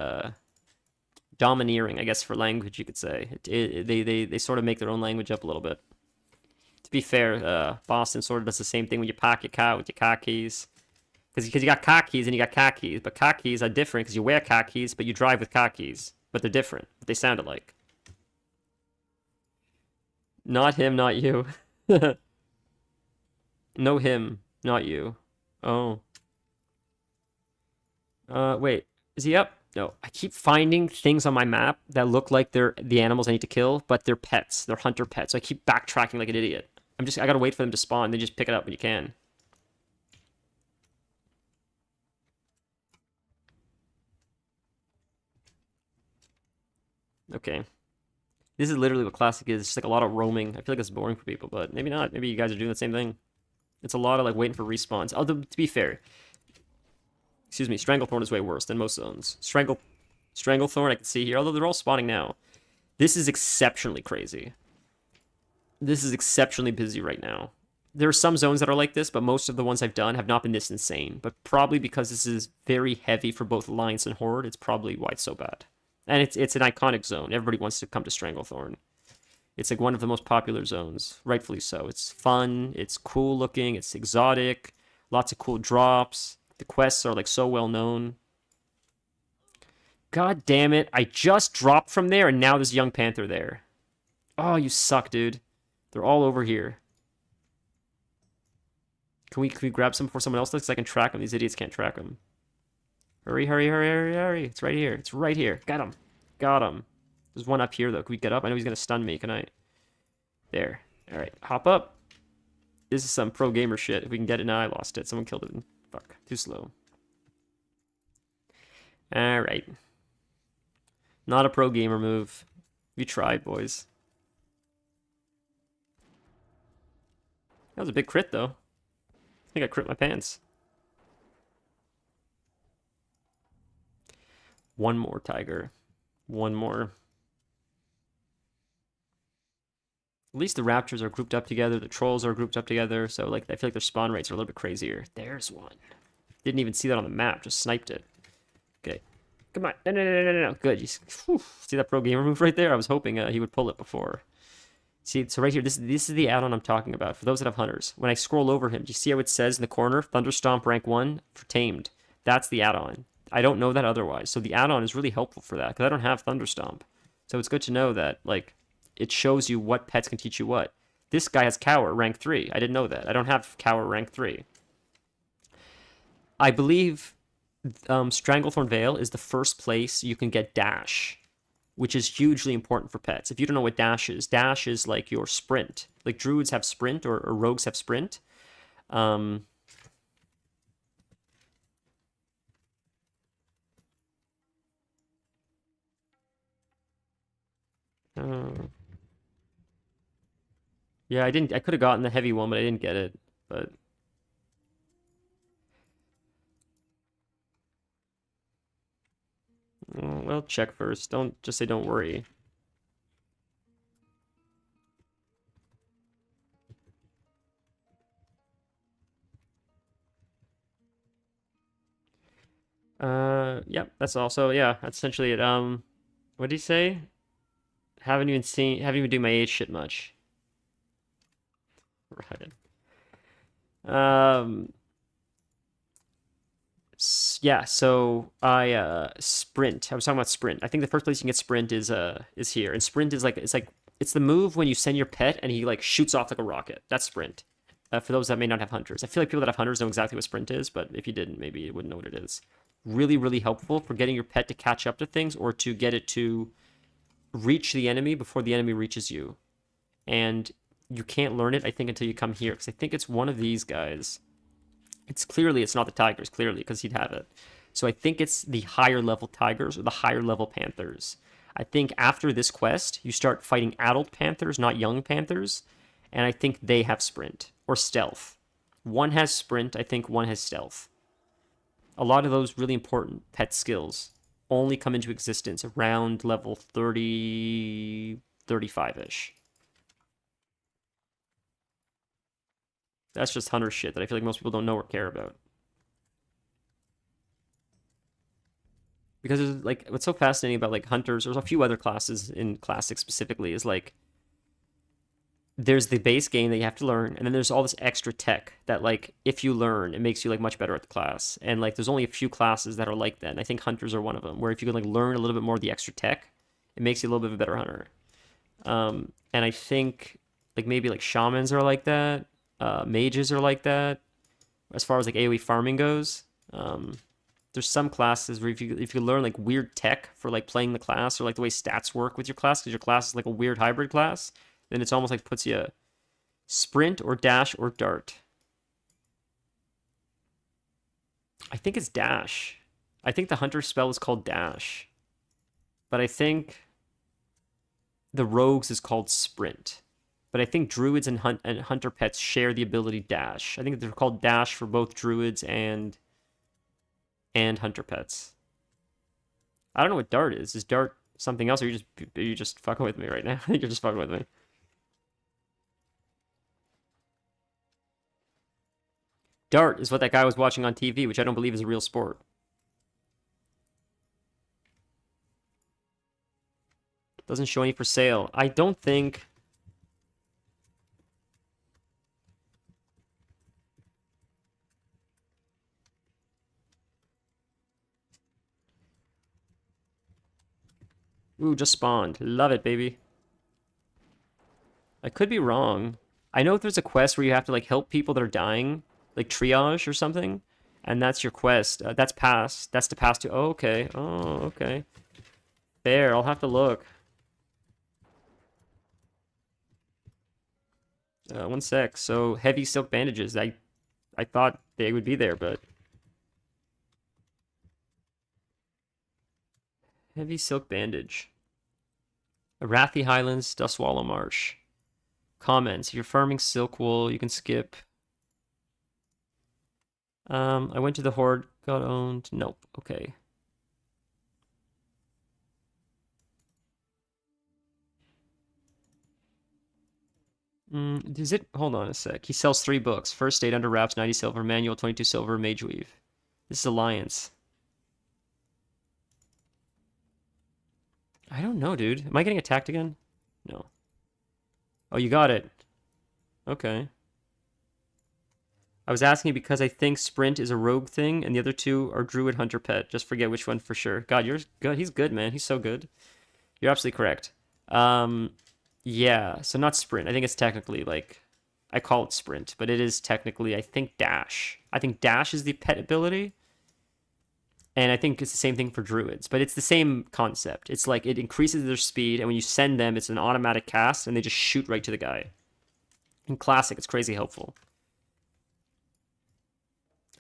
domineering, I guess, for language, you could say. They sort of make their own language up a little bit. To be fair, Boston sort of does the same thing when you pack your car with your car keys. Because you got car keys and you got car keys, but car keys are different because you wear car keys, but you drive with car keys. But they're different. But they sound alike. Not him, not you. No him, not you. Oh. Wait. Is he up? No. I keep finding things on my map that look like they're the animals I need to kill, but they're pets. They're hunter pets. So I keep backtracking like an idiot. I gotta wait for them to spawn. They just pick it up when you can. Okay. This is literally what Classic is. It's just like a lot of roaming. I feel like it's boring for people, but maybe not. Maybe you guys are doing the same thing. It's a lot of like waiting for respawns. Although, to be fair, excuse me, Stranglethorn is way worse than most zones. Stranglethorn I can see here, although they're all spawning now. This is exceptionally crazy. This is exceptionally busy right now. There are some zones that are like this, but most of the ones I've done have not been this insane. But probably because this is very heavy for both Alliance and Horde, it's probably why it's so bad. And it's an iconic zone. Everybody wants to come to Stranglethorn. It's like one of the most popular zones, rightfully so. It's fun, it's cool looking, it's exotic, lots of cool drops. The quests are like so well known. God damn it, I just dropped from there and now there's a young panther there. Oh, you suck, dude. They're all over here. Can we grab some before someone else does? Because I can track them. These idiots can't track them. Hurry. It's right here. It's right here. Got him. There's one up here, though. Can we get up? I know he's going to stun me. Can I? There. All right. Hop up. This is some pro gamer shit. If we can get it now, I lost it. Someone killed it. Fuck. Too slow. All right. Not a pro gamer move. You tried, boys. That was a big crit, though. I think I crit my pants. One more tiger. One more. At least the raptors are grouped up together. The trolls are grouped up together. So, like, I feel like their spawn rates are a little bit crazier. There's one. Didn't even see that on the map. Just sniped it. Okay. Come on. No. Good. Whew. See that pro gamer move right there? I was hoping he would pull it before. See, so right here, this is the add-on I'm talking about. For those that have hunters. When I scroll over him, do you see how it says in the corner, Thunderstomp rank 1 for tamed? That's the add-on. I don't know that otherwise. So the add-on is really helpful for that, because I don't have Thunderstomp. So it's good to know that, like, it shows you what pets can teach you what. This guy has Cower rank 3. I didn't know that. I don't have Cower rank 3. I believe Stranglethorn Veil is the first place you can get Dash, which is hugely important for pets. If you don't know what Dash is like your sprint. Like Druids have sprint or Rogues have sprint. Yeah, I could have gotten the heavy one, but I didn't get it. But well, check first. Don't just say don't worry. Yep, that's also, yeah, that's essentially it. What did he say? Haven't even do my age shit much. Right. Yeah, so I sprint. I was talking about sprint. I think the first place you can get sprint is here. And sprint is it's the move when you send your pet and he like shoots off like a rocket. That's sprint. For those that may not have hunters. I feel like people that have hunters know exactly what sprint is, but if you didn't, maybe you wouldn't know what it is. Really, really helpful for getting your pet to catch up to things or to get it to reach the enemy before the enemy reaches you. And you can't learn it, I think, until you come here, because I think it's one of these guys. It's not the tigers, clearly, because he'd have it. So I think it's the higher level tigers or the higher level panthers. I think after this quest, you start fighting adult panthers, not young panthers, and I think they have sprint or stealth. One has sprint, I think one has stealth. A lot of those really important pet skills only come into existence around level 30, 35-ish. That's just hunter shit that I feel like most people don't know or care about. Because it's like, what's so fascinating about like hunters, there's a few other classes in Classic specifically, is like, there's the base game that you have to learn, and then there's all this extra tech that like, if you learn, it makes you like much better at the class. And like, there's only a few classes that are like that, and I think hunters are one of them, where if you can like learn a little bit more of the extra tech, it makes you a little bit of a better hunter. And I think like maybe like shamans are like that. Mages are like that. As far as like AoE farming goes, there's some classes where if you learn like weird tech for like playing the class or like the way stats work with your class, because your class is like a weird hybrid class, then it's almost like puts you sprint or dash or dart. I think it's dash. I think the hunter spell is called dash, but I think the rogues is called sprint. But I think druids and hunter pets share the ability dash. I think they're called dash for both druids and hunter pets. I don't know what dart is. Is dart something else, or are you just fucking with me right now? I think you're just fucking with me. Dart is what that guy was watching on TV, which I don't believe is a real sport. Doesn't show any for sale. I don't think... Ooh, just spawned. Love it, baby. I could be wrong. I know there's a quest where you have to like help people that are dying, like triage or something, and that's your quest. That's pass. That's to pass to. Oh, okay. Oh, okay. There, I'll have to look. 1 sec. So heavy silk bandages. I thought they would be there, but Heavy silk bandage. Arathi Highlands, Dustwallow Marsh. Comments. If you're farming silk wool, you can skip. I went to the Horde, got owned. Nope. Okay. Is it? Hold on a sec. He sells 3 books. First Aid, Under Wraps, 90 silver. Manual, 22 silver. Mage Weave. This is Alliance. I don't know, dude. Am I getting attacked again? No. Oh, you got it. Okay. I was asking because I think Sprint is a rogue thing, and the other 2 are Druid, Hunter, Pet. Just forget which one for sure. God, you're good. He's good, man. He's so good. You're absolutely correct. Yeah, so not Sprint. I think it's technically, like, I call it Sprint, but it is technically, I think, Dash. I think Dash is the pet ability, and I think it's the same thing for Druids, but it's the same concept. It's like it increases their speed, and when you send them, it's an automatic cast, and they just shoot right to the guy. In Classic, it's crazy helpful.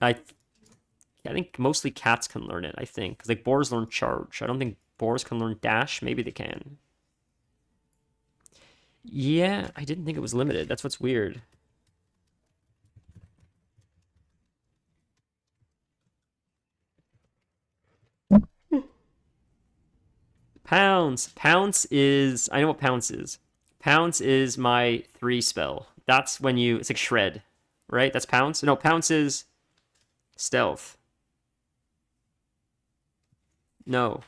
I think mostly cats can learn it, I think, because, like, boars learn Charge. I don't think boars can learn Dash. Maybe they can. Yeah, I didn't think it was limited. That's what's weird. Pounce. Pounce is... I know what Pounce is. Pounce is my 3 spell. That's when you... It's like Shred, right? That's Pounce? No, Pounce is... Stealth. No.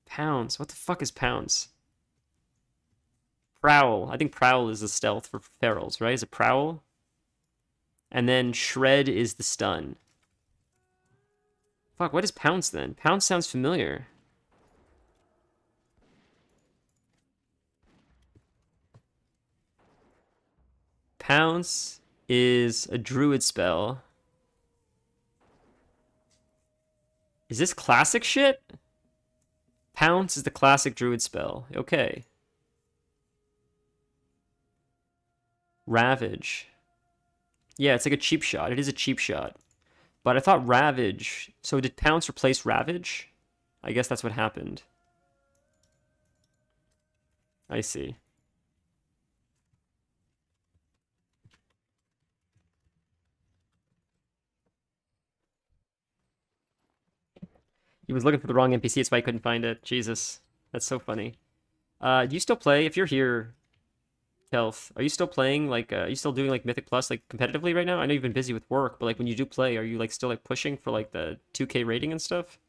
Pounce. What the fuck is Pounce? Prowl. I think Prowl is the stealth for ferals, right? Is it Prowl? And then Shred is the stun. Fuck, what is Pounce then? Pounce sounds familiar. Pounce is a druid spell. Is this classic shit? Pounce is the classic druid spell. Okay. Ravage. Yeah, it's like a cheap shot. It is a cheap shot. But I thought Ravage... So did Pounce replace Ravage? I guess that's what happened. I see. He was looking for the wrong NPC, that's why he couldn't find it. Jesus. That's so funny. Do you still play? If you're here, Health, are you still playing, like, are you still doing, like, Mythic Plus, like, competitively right now? I know you've been busy with work, but, like, when you do play, are you, like, still, like, pushing for, like, the 2K rating and stuff?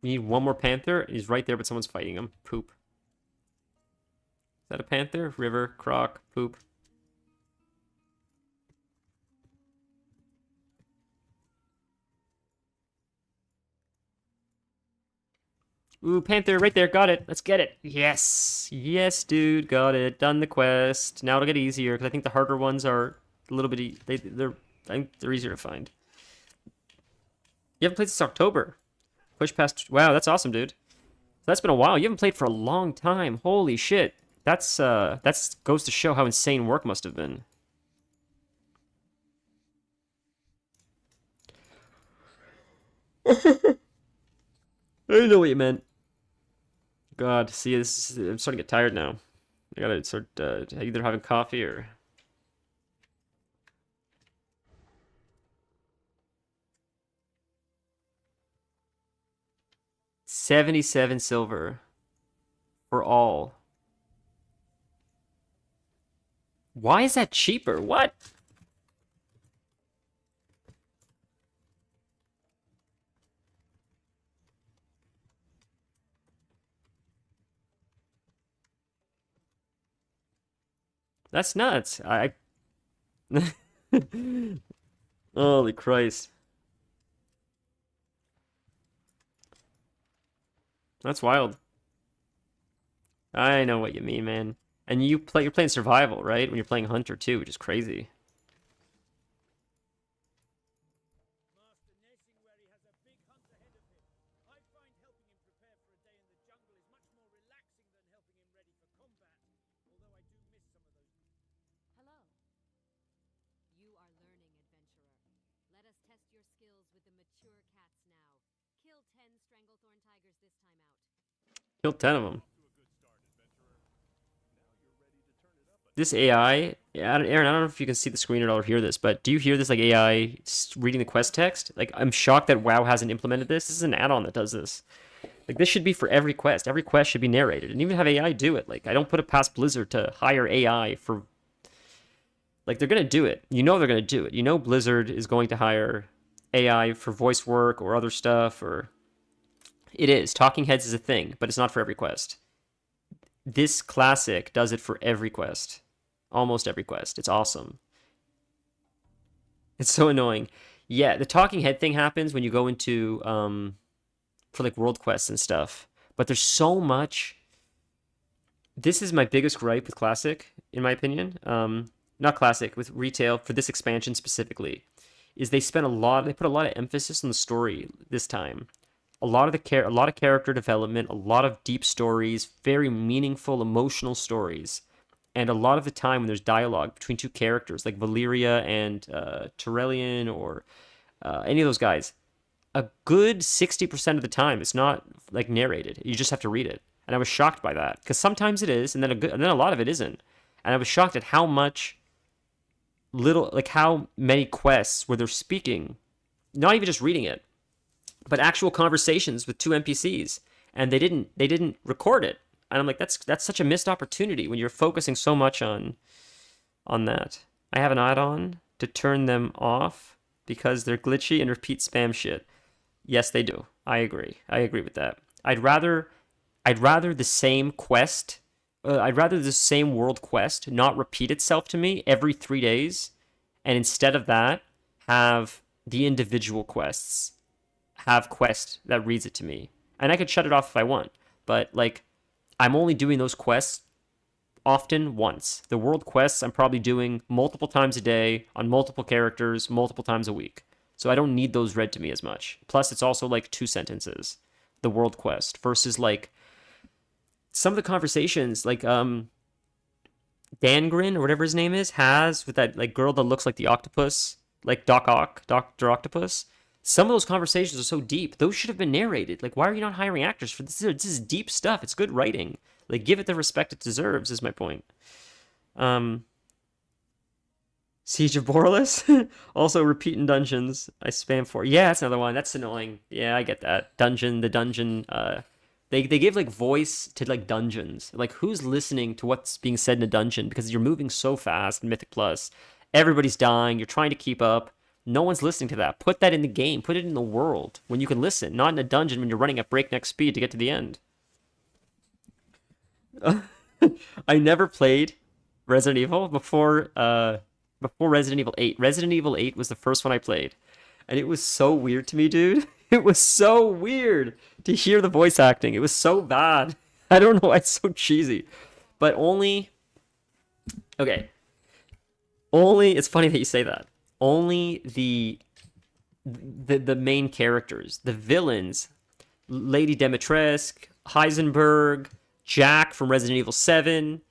We need one more Panther. He's right there, but someone's fighting him. Poop. Is that a Panther? River, Croc, Poop. Ooh, Panther, right there, got it. Let's get it. Yes. Yes, dude, got it. Done the quest. Now it'll get easier, because I think the harder ones are a little bit... I think they're easier to find. You haven't played since October. Push past... Wow, that's awesome, dude. That's been a while. You haven't played for a long time. Holy shit. That's goes to show how insane work must have been. I didn't know what you meant. God, see, I'm starting to get tired now. I gotta start either having coffee or... $77 silver for all. Why is that cheaper? What? That's nuts. Holy Christ. That's wild. I know what you mean, man. And you're playing survival, right? When you're playing Hunter too, which is crazy. Hello. skills with the mature cats now. Kill 10 Stranglethorn tigers this time out. Killed 10 of them. This AI, Aaron, I don't know if you can see the screen at all or hear this, but do you hear this like AI reading the quest text? Like, I'm shocked that WoW hasn't implemented this. This is an add-on that does this. Like, this should be for every quest. Every quest should be narrated, and even have AI do it. Like, I don't put it past Blizzard to hire AI for. Like, they're gonna do it. You know they're gonna do it. You know Blizzard is going to hire AI for voice work or other stuff, or it is. Talking heads is a thing, but it's not for every quest. This classic does it for every quest. Almost every quest. It's awesome. It's so annoying. Yeah, the talking head thing happens when you go into for like world quests and stuff. But there's so much. This is my biggest gripe with Classic, in my opinion. Not Classic, with retail for this expansion specifically, is they put a lot of emphasis on the story this time. A lot of character development, a lot of deep stories, very meaningful, emotional stories. And a lot of the time when there's dialogue between two characters, like Valyria and Turellian or any of those guys, a good 60% of the time it's not like narrated. You just have to read it. And I was shocked by that, because sometimes it is, and then a lot of it isn't. And I was shocked at how many quests where they're speaking, not even just reading it, but actual conversations with two NPCs, and they didn't record it. And I'm like, that's such a missed opportunity when you're focusing so much on that. I have an add-on to turn them off because they're glitchy and repeat spam shit. Yes, they do. I agree. I agree with that. I'd rather the same quest. I'd rather the same world quest not repeat itself to me every 3 days, and instead of that, have the individual quests have quest that reads it to me. And I could shut it off if I want, but like, I'm only doing those quests often once. The world quests I'm probably doing multiple times a day on multiple characters, multiple times a week. So I don't need those read to me as much. Plus, it's also like 2 sentences, the world quest, versus like some of the conversations, like Dangrin or whatever his name is, has with that like girl that looks like the octopus, like Dr. Octopus. Some of those conversations are so deep. Those should have been narrated. Like, why are you not hiring actors for this? This is deep stuff. It's good writing. Like, give it the respect it deserves, is my point. Siege of Boralus. Also, repeat in dungeons. I spam for. Yeah, that's another one. That's annoying. Yeah, I get that. The dungeon. They give, like, voice to, like, dungeons. Like, who's listening to what's being said in a dungeon? Because you're moving so fast in Mythic Plus. Everybody's dying. You're trying to keep up. No one's listening to that. Put that in the game. Put it in the world when you can listen, not in a dungeon when you're running at breakneck speed to get to the end. I never played Resident Evil before Resident Evil 8. Resident Evil 8 was the first one I played, and it was so weird to me, dude. It was so weird to hear the voice acting. It was so bad. I don't know why it's so cheesy, but only. Okay. Only. It's funny that you say that. Only the main characters, the villains, Lady Dimitrescu, Heisenberg, Jack from Resident Evil 7,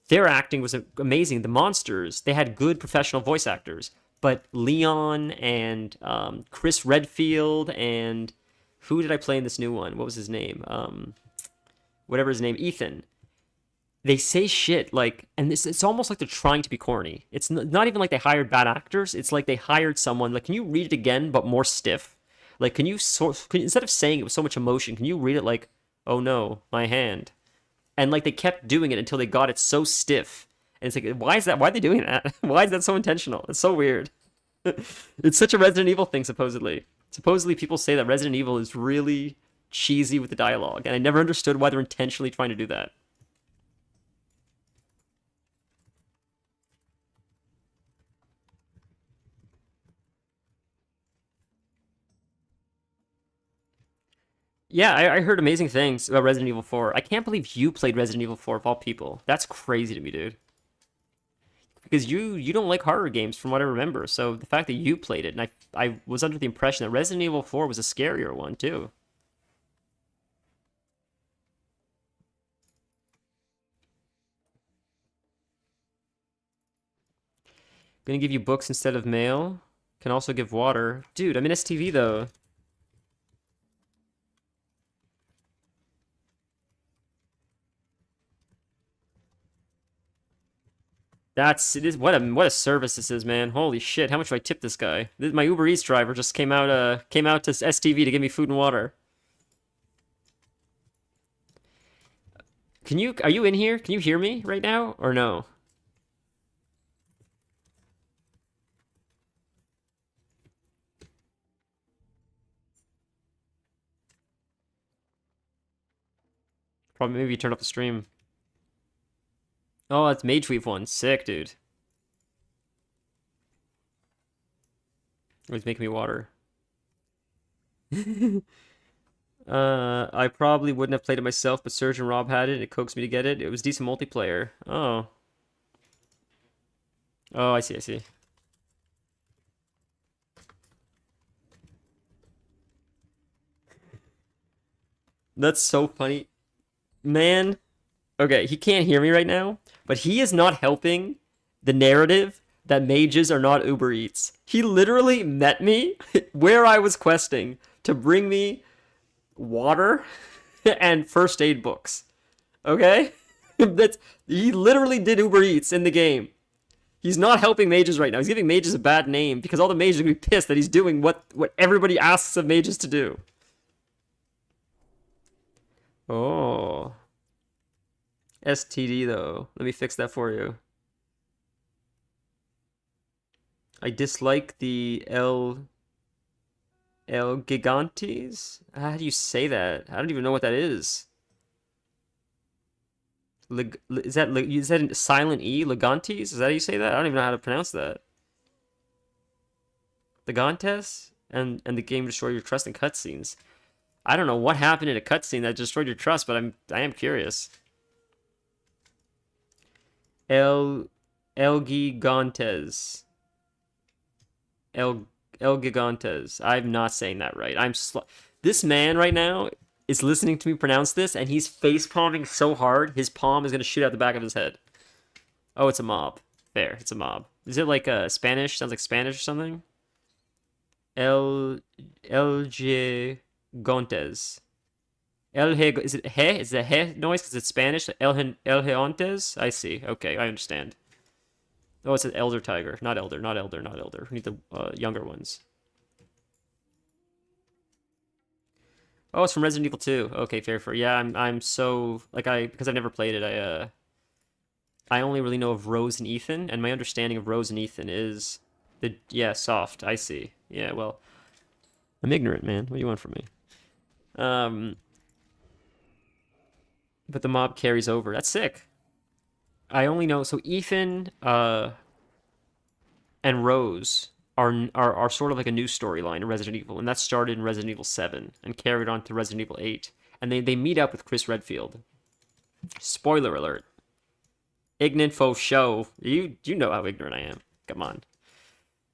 their acting was amazing. The monsters, they had good professional voice actors. But Leon and Chris Redfield and who did I play in this new one? What was his name? Whatever his name, Ethan. They say shit like, and it's almost like they're trying to be corny. It's not even like they hired bad actors. It's like they hired someone. Like, can you read it again but more stiff? Like, can you instead of saying it with so much emotion, can you read it like, oh no, my hand? And like they kept doing it until they got it so stiff. And it's like, why is that? Why are they doing that? Why is that so intentional? It's so weird. It's such a Resident Evil thing, supposedly. Supposedly people say that Resident Evil is really cheesy with the dialogue, and I never understood why they're intentionally trying to do that. Yeah, I heard amazing things about Resident Evil 4. I can't believe you played Resident Evil 4 of all people. That's crazy to me, dude. Because you don't like horror games from what I remember. So the fact that you played it, and I was under the impression that Resident Evil 4 was a scarier one, too. Gonna give you books instead of mail. Can also give water. Dude, I'm in STV though. It is what a service this is, man. Holy shit, how much do I tip this guy? My Uber Eats driver just came out to STV to give me food and water. Are you in here? Can you hear me right now or no? Probably maybe turn up the stream. Oh, it's Mage Weave one. Sick, dude. Oh, he's making me water. I probably wouldn't have played it myself, but Serge and Rob had it. It coaxed me to get it. It was decent multiplayer. Oh. Oh, I see, I see. That's so funny. Man. Okay, he can't hear me right now, but he is not helping the narrative that mages are not Uber Eats. He literally met me where I was questing to bring me water and first aid books. Okay? He literally did Uber Eats in the game. He's not helping mages right now. He's giving mages a bad name because all the mages are going to be pissed that he's doing what everybody asks of mages to do. Oh. STD though. Let me fix that for you. I dislike the El Gigantes? How do you say that? I don't even know what that is. Is that silent E? Legantes? Is that how you say that? I don't even know how to pronounce that. Legantes? And the game destroyed your trust in cutscenes. I don't know what happened in a cutscene that destroyed your trust, but I am curious. El Gigantes. El Gigantes. I'm not saying that right. This man right now is listening to me pronounce this, and he's face palming so hard, his palm is gonna shoot out the back of his head. Oh, it's a mob. There, it's a mob. Is it like Spanish? Sounds like Spanish or something. El Gigantes. Is it he? Is it he noise because it's Spanish? El Gigantes? I see. Okay, I understand. Oh, it's an elder tiger. Not elder. We need the younger ones. Oh, it's from Resident Evil 2. Okay, fair. Yeah, I'm so because I've never played it. I only really know of Rose and Ethan, and my understanding of Rose and Ethan is soft. I see. Yeah, well, I'm ignorant, man. What do you want from me? But the mob carries over. That's sick. I only know so Ethan and Rose are sort of like a new storyline in Resident Evil, and that started in Resident Evil 7 and carried on to Resident Evil 8. And they meet up with Chris Redfield. Spoiler alert. Ignorant faux show. You know how ignorant I am. Come on.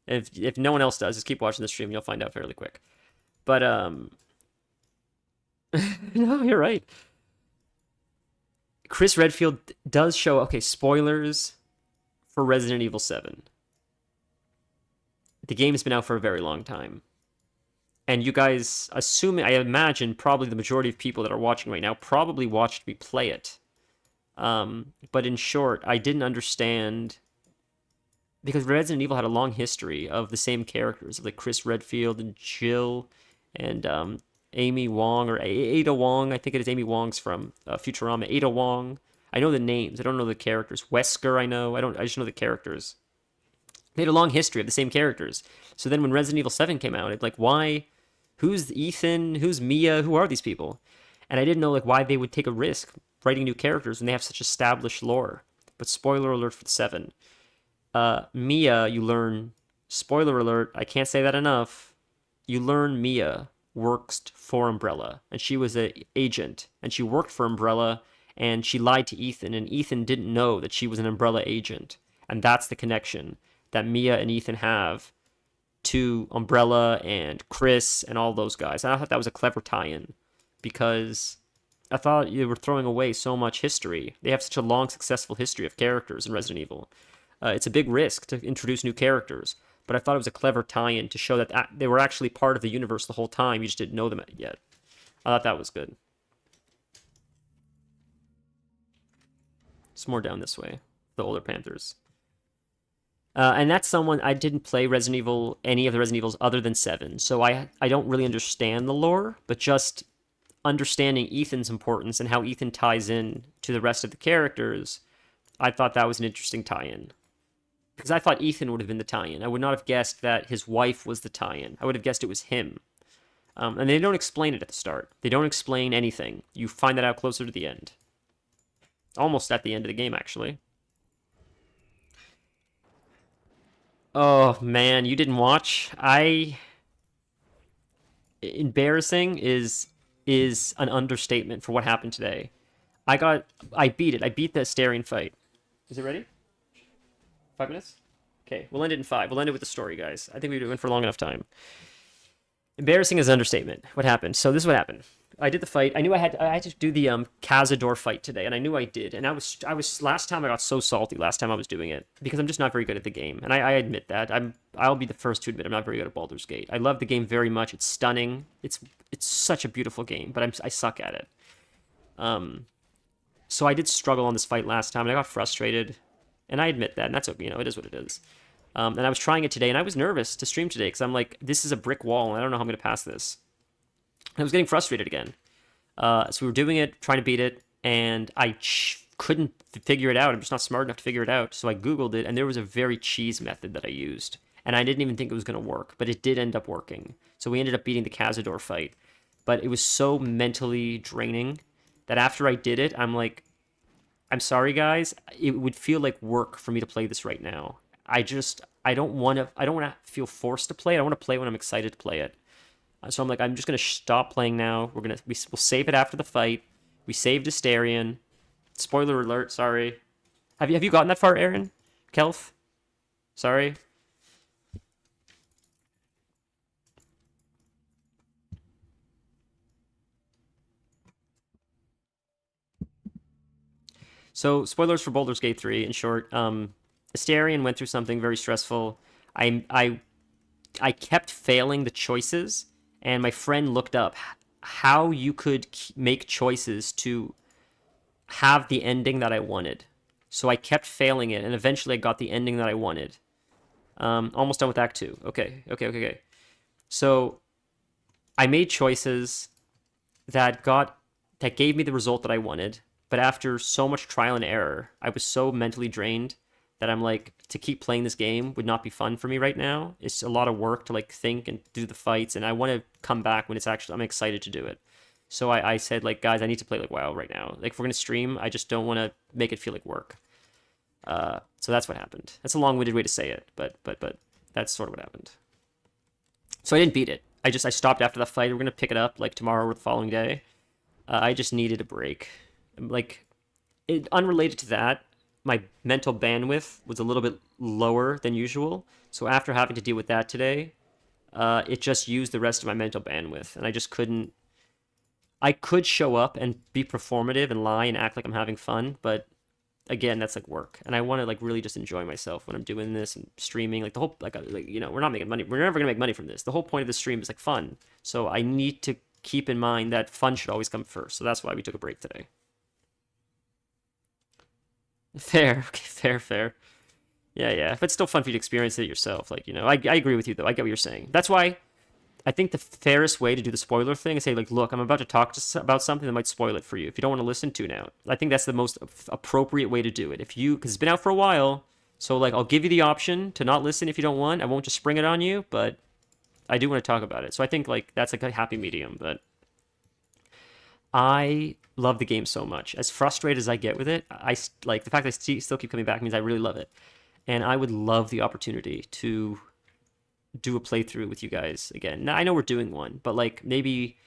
If no one else does, just keep watching the stream, you'll find out fairly quick. But no, you're right. Chris Redfield does show, okay, spoilers for Resident Evil 7. The game has been out for a very long time. And you guys, I imagine probably the majority of people that are watching right now probably watched me play it. But in short, I didn't understand, because Resident Evil had a long history of the same characters, like Chris Redfield and Jill and Amy Wong, or Ada Wong. I think it is Amy Wong's from Futurama. Ada Wong. I know the names. I don't know the characters. Wesker, I know. I just know the characters. They had a long history of the same characters. So then when Resident Evil 7 came out, it's like, why? Who's Ethan? Who's Mia? Who are these people? And I didn't know why they would take a risk writing new characters when they have such established lore. But spoiler alert for the 7. Mia, you learn... Spoiler alert, I can't say that enough. You learn Mia works for Umbrella, and she was an agent, and she worked for Umbrella, and she lied to Ethan, and Ethan didn't know that she was an Umbrella agent. And that's the connection that Mia and Ethan have to Umbrella and Chris and all those guys. And I thought that was a clever tie-in, because I thought you were throwing away so much history. They have such a long, successful history of characters in Resident Evil. It's a big risk to introduce new characters. but I thought it was a clever tie-in to show that they were actually part of the universe the whole time. You just didn't know them yet. I thought that was good. It's more down this way, the older Panthers. And that's someone I didn't play Resident Evil, any of the Resident Evils other than 7, so I don't really understand the lore, but just understanding Ethan's importance and how Ethan ties in to the rest of the characters, I thought that was an interesting tie-in. Because I thought Ethan would have been the tie-in. I would not have guessed that his wife was the tie-in. I would have guessed it was him. And they don't explain it at the start. They don't explain anything. You find that out closer to the end. Almost at the end of the game, actually. Oh, man, you didn't watch? Embarrassing is an understatement for what happened today. I beat it. I beat the Astarion fight. Is it ready? 5 minutes? Okay, we'll end it in 5. We'll end it with the story, guys. I think we went for a long enough time. Embarrassing is an understatement. What happened? So this is what happened. I did the fight. I knew I had to do the Cazador fight today, and I knew I did. And I was last time I got so salty last time I was doing it because I'm just not very good at the game, and I admit that. I'll be the first to admit I'm not very good at Baldur's Gate. I love the game very much. It's stunning. It's such a beautiful game, but I suck at it. So I did struggle on this fight last time, and I got frustrated, and I admit that, and that's okay. It is what it is. And I was trying it today, and I was nervous to stream today because I'm like, this is a brick wall, and I don't know how I'm going to pass this. I was getting frustrated again. So we were doing it, trying to beat it, and I couldn't figure it out. I'm just not smart enough to figure it out. So I Googled it, and there was a very cheese method that I used. And I didn't even think it was going to work, but it did end up working. So we ended up beating the Cazador fight. But it was so mentally draining that after I did it, I'm like, I'm sorry, guys. It would feel like work for me to play this right now. I don't want to feel forced to play it. I want to play when I'm excited to play it. So I'm like, I'm just going to stop playing now. We'll save it after the fight. We saved Astarion. Spoiler alert, sorry. Have you gotten that far, Aaron? Kelf? Sorry. So, spoilers for Baldur's Gate 3, in short. Astarion went through something very stressful. I kept failing the choices, and my friend looked up how you could make choices to have the ending that I wanted. So I kept failing it, and eventually I got the ending that I wanted. Almost done with Act 2. Okay. So I made choices that gave me the result that I wanted, but after so much trial and error, I was so mentally drained that I'm like, to keep playing this game would not be fun for me right now. It's a lot of work to like think and do the fights, and I want to come back when I'm excited to do it. So I said, like, guys, I need to play like WoW right now. Like, if we're gonna stream, I just don't want to make it feel like work. So that's what happened. That's a long-winded way to say it, but that's sort of what happened. So I didn't beat it. I stopped after that fight. We're gonna pick it up like tomorrow or the following day. I just needed a break. Like, unrelated to that, my mental bandwidth was a little bit lower than usual. So after having to deal with that today, it just used the rest of my mental bandwidth, and I just couldn't. I could show up and be performative and lie and act like I'm having fun, but again, that's like work, and I want to like really just enjoy myself when I'm doing this and streaming. Like the whole we're not making money. We're never gonna make money from this. The whole point of the stream is like fun. So I need to keep in mind that fun should always come first. So that's why we took a break today. Fair. Okay, fair. Yeah. But it's still fun for you to experience it yourself. Like, I agree with you, though. I get what you're saying. That's why I think the fairest way to do the spoiler thing is say, like, look, I'm about to talk about something that might spoil it for you. If you don't want to listen, tune out. I think that's the most appropriate way to do it. Because it's been out for a while, so, like, I'll give you the option to not listen if you don't want. I won't just spring it on you, but I do want to talk about it. So I think, like, that's, like, a happy medium, but I love the game so much. As frustrated as I get with it, I like the fact that I still keep coming back means I really love it. And I would love the opportunity to do a playthrough with you guys again. Now, I know we're doing one, but like maybe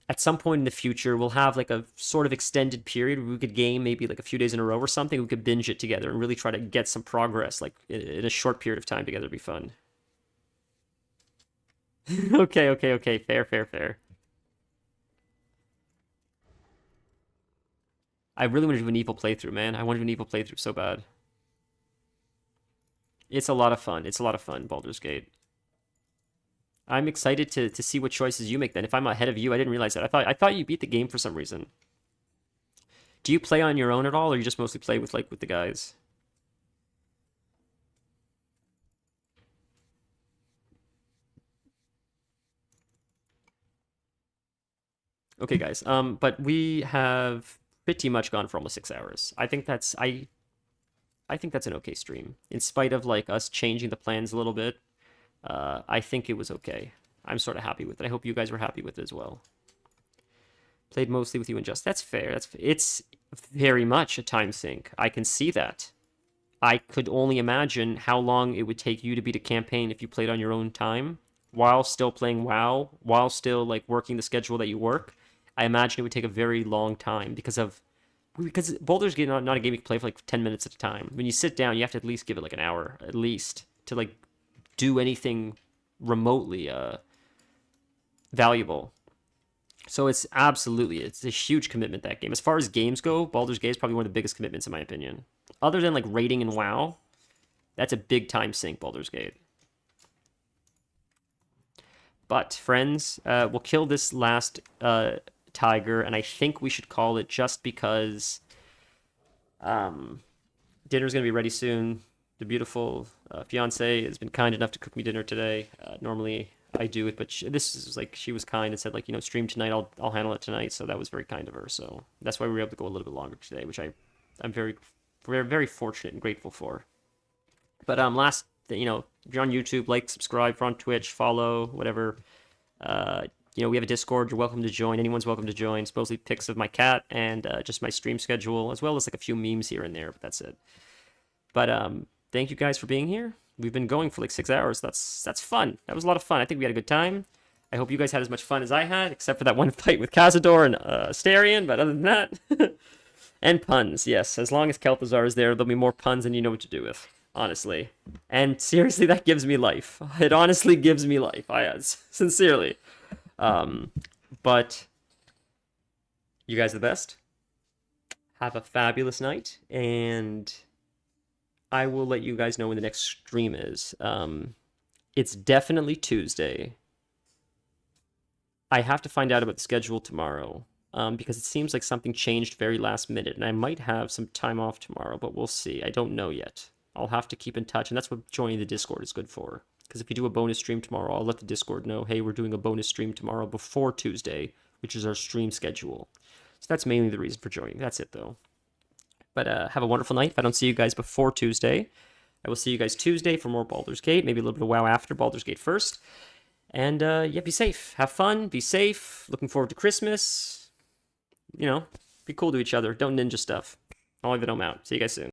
at some point in the future, we'll have like a sort of extended period where we could game maybe like a few days in a row or something. We could binge it together and really try to get some progress like in a short period of time together. It'd be fun. Okay. Fair. I really want to do an evil playthrough, man. I want to do an evil playthrough so bad. It's a lot of fun. It's a lot of fun, Baldur's Gate. I'm excited to see what choices you make then. If I'm ahead of you, I didn't realize that. I thought you beat the game for some reason. Do you play on your own at all, or you just mostly play with with the guys? Okay, guys. But we have pretty much gone for almost 6 hours. I think that's an okay stream. In spite of like us changing the plans a little bit, I think it was okay. I'm sort of happy with it. I hope you guys were happy with it as well. Played mostly with you and Just. That's fair. It's very much a time sink. I can see that. I could only imagine how long it would take you to beat a campaign if you played on your own time while still playing WoW, while still like working the schedule that you work. I imagine it would take a very long time because Baldur's Gate not a game you can play for like 10 minutes at a time. When you sit down, you have to at least give it like an hour at least to like do anything remotely valuable. So it's a huge commitment, that game. As far as games go, Baldur's Gate is probably one of the biggest commitments in my opinion. Other than like raiding and WoW, that's a big time sink, Baldur's Gate. But friends, we'll kill this last tiger, and I think we should call it just because dinner's gonna be ready soon. The beautiful fiance has been kind enough to cook me dinner today. Normally I do it, but this is like, she was kind and said like, stream tonight. I'll handle it tonight. So that was very kind of her. So that's why we were able to go a little bit longer today, which I'm very, very, very fortunate and grateful for. But last, if you're on YouTube, like, subscribe. If you're on Twitch, follow, whatever. We have a Discord. You're welcome to join. Anyone's welcome to join. It's mostly pics of my cat and just my stream schedule, as well as like a few memes here and there. But that's it. But thank you guys for being here. We've been going for like 6 hours. That's fun. That was a lot of fun. I think we had a good time. I hope you guys had as much fun as I had, except for that one fight with Cazador and Astarion. But other than that, and puns. Yes, as long as Kel'Thuzar is there, there'll be more puns than you know what to do with. Honestly, and seriously, that gives me life. It honestly gives me life. Sincerely. But you guys are the best. Have a fabulous night, and I will let you guys know when the next stream is. It's definitely Tuesday. I have to find out about the schedule tomorrow, because it seems like something changed very last minute, and I might have some time off tomorrow, but we'll see. I don't know yet. I'll have to keep in touch, and that's what joining the Discord is good for. Because if you do a bonus stream tomorrow, I'll let the Discord know, hey, we're doing a bonus stream tomorrow before Tuesday, which is our stream schedule. So that's mainly the reason for joining. That's it, though. But have a wonderful night. If I don't see you guys before Tuesday, I will see you guys Tuesday for more Baldur's Gate. Maybe a little bit of WoW after, Baldur's Gate first. And, be safe. Have fun. Be safe. Looking forward to Christmas. Be cool to each other. Don't ninja stuff. I'll leave it. I'm out. See you guys soon.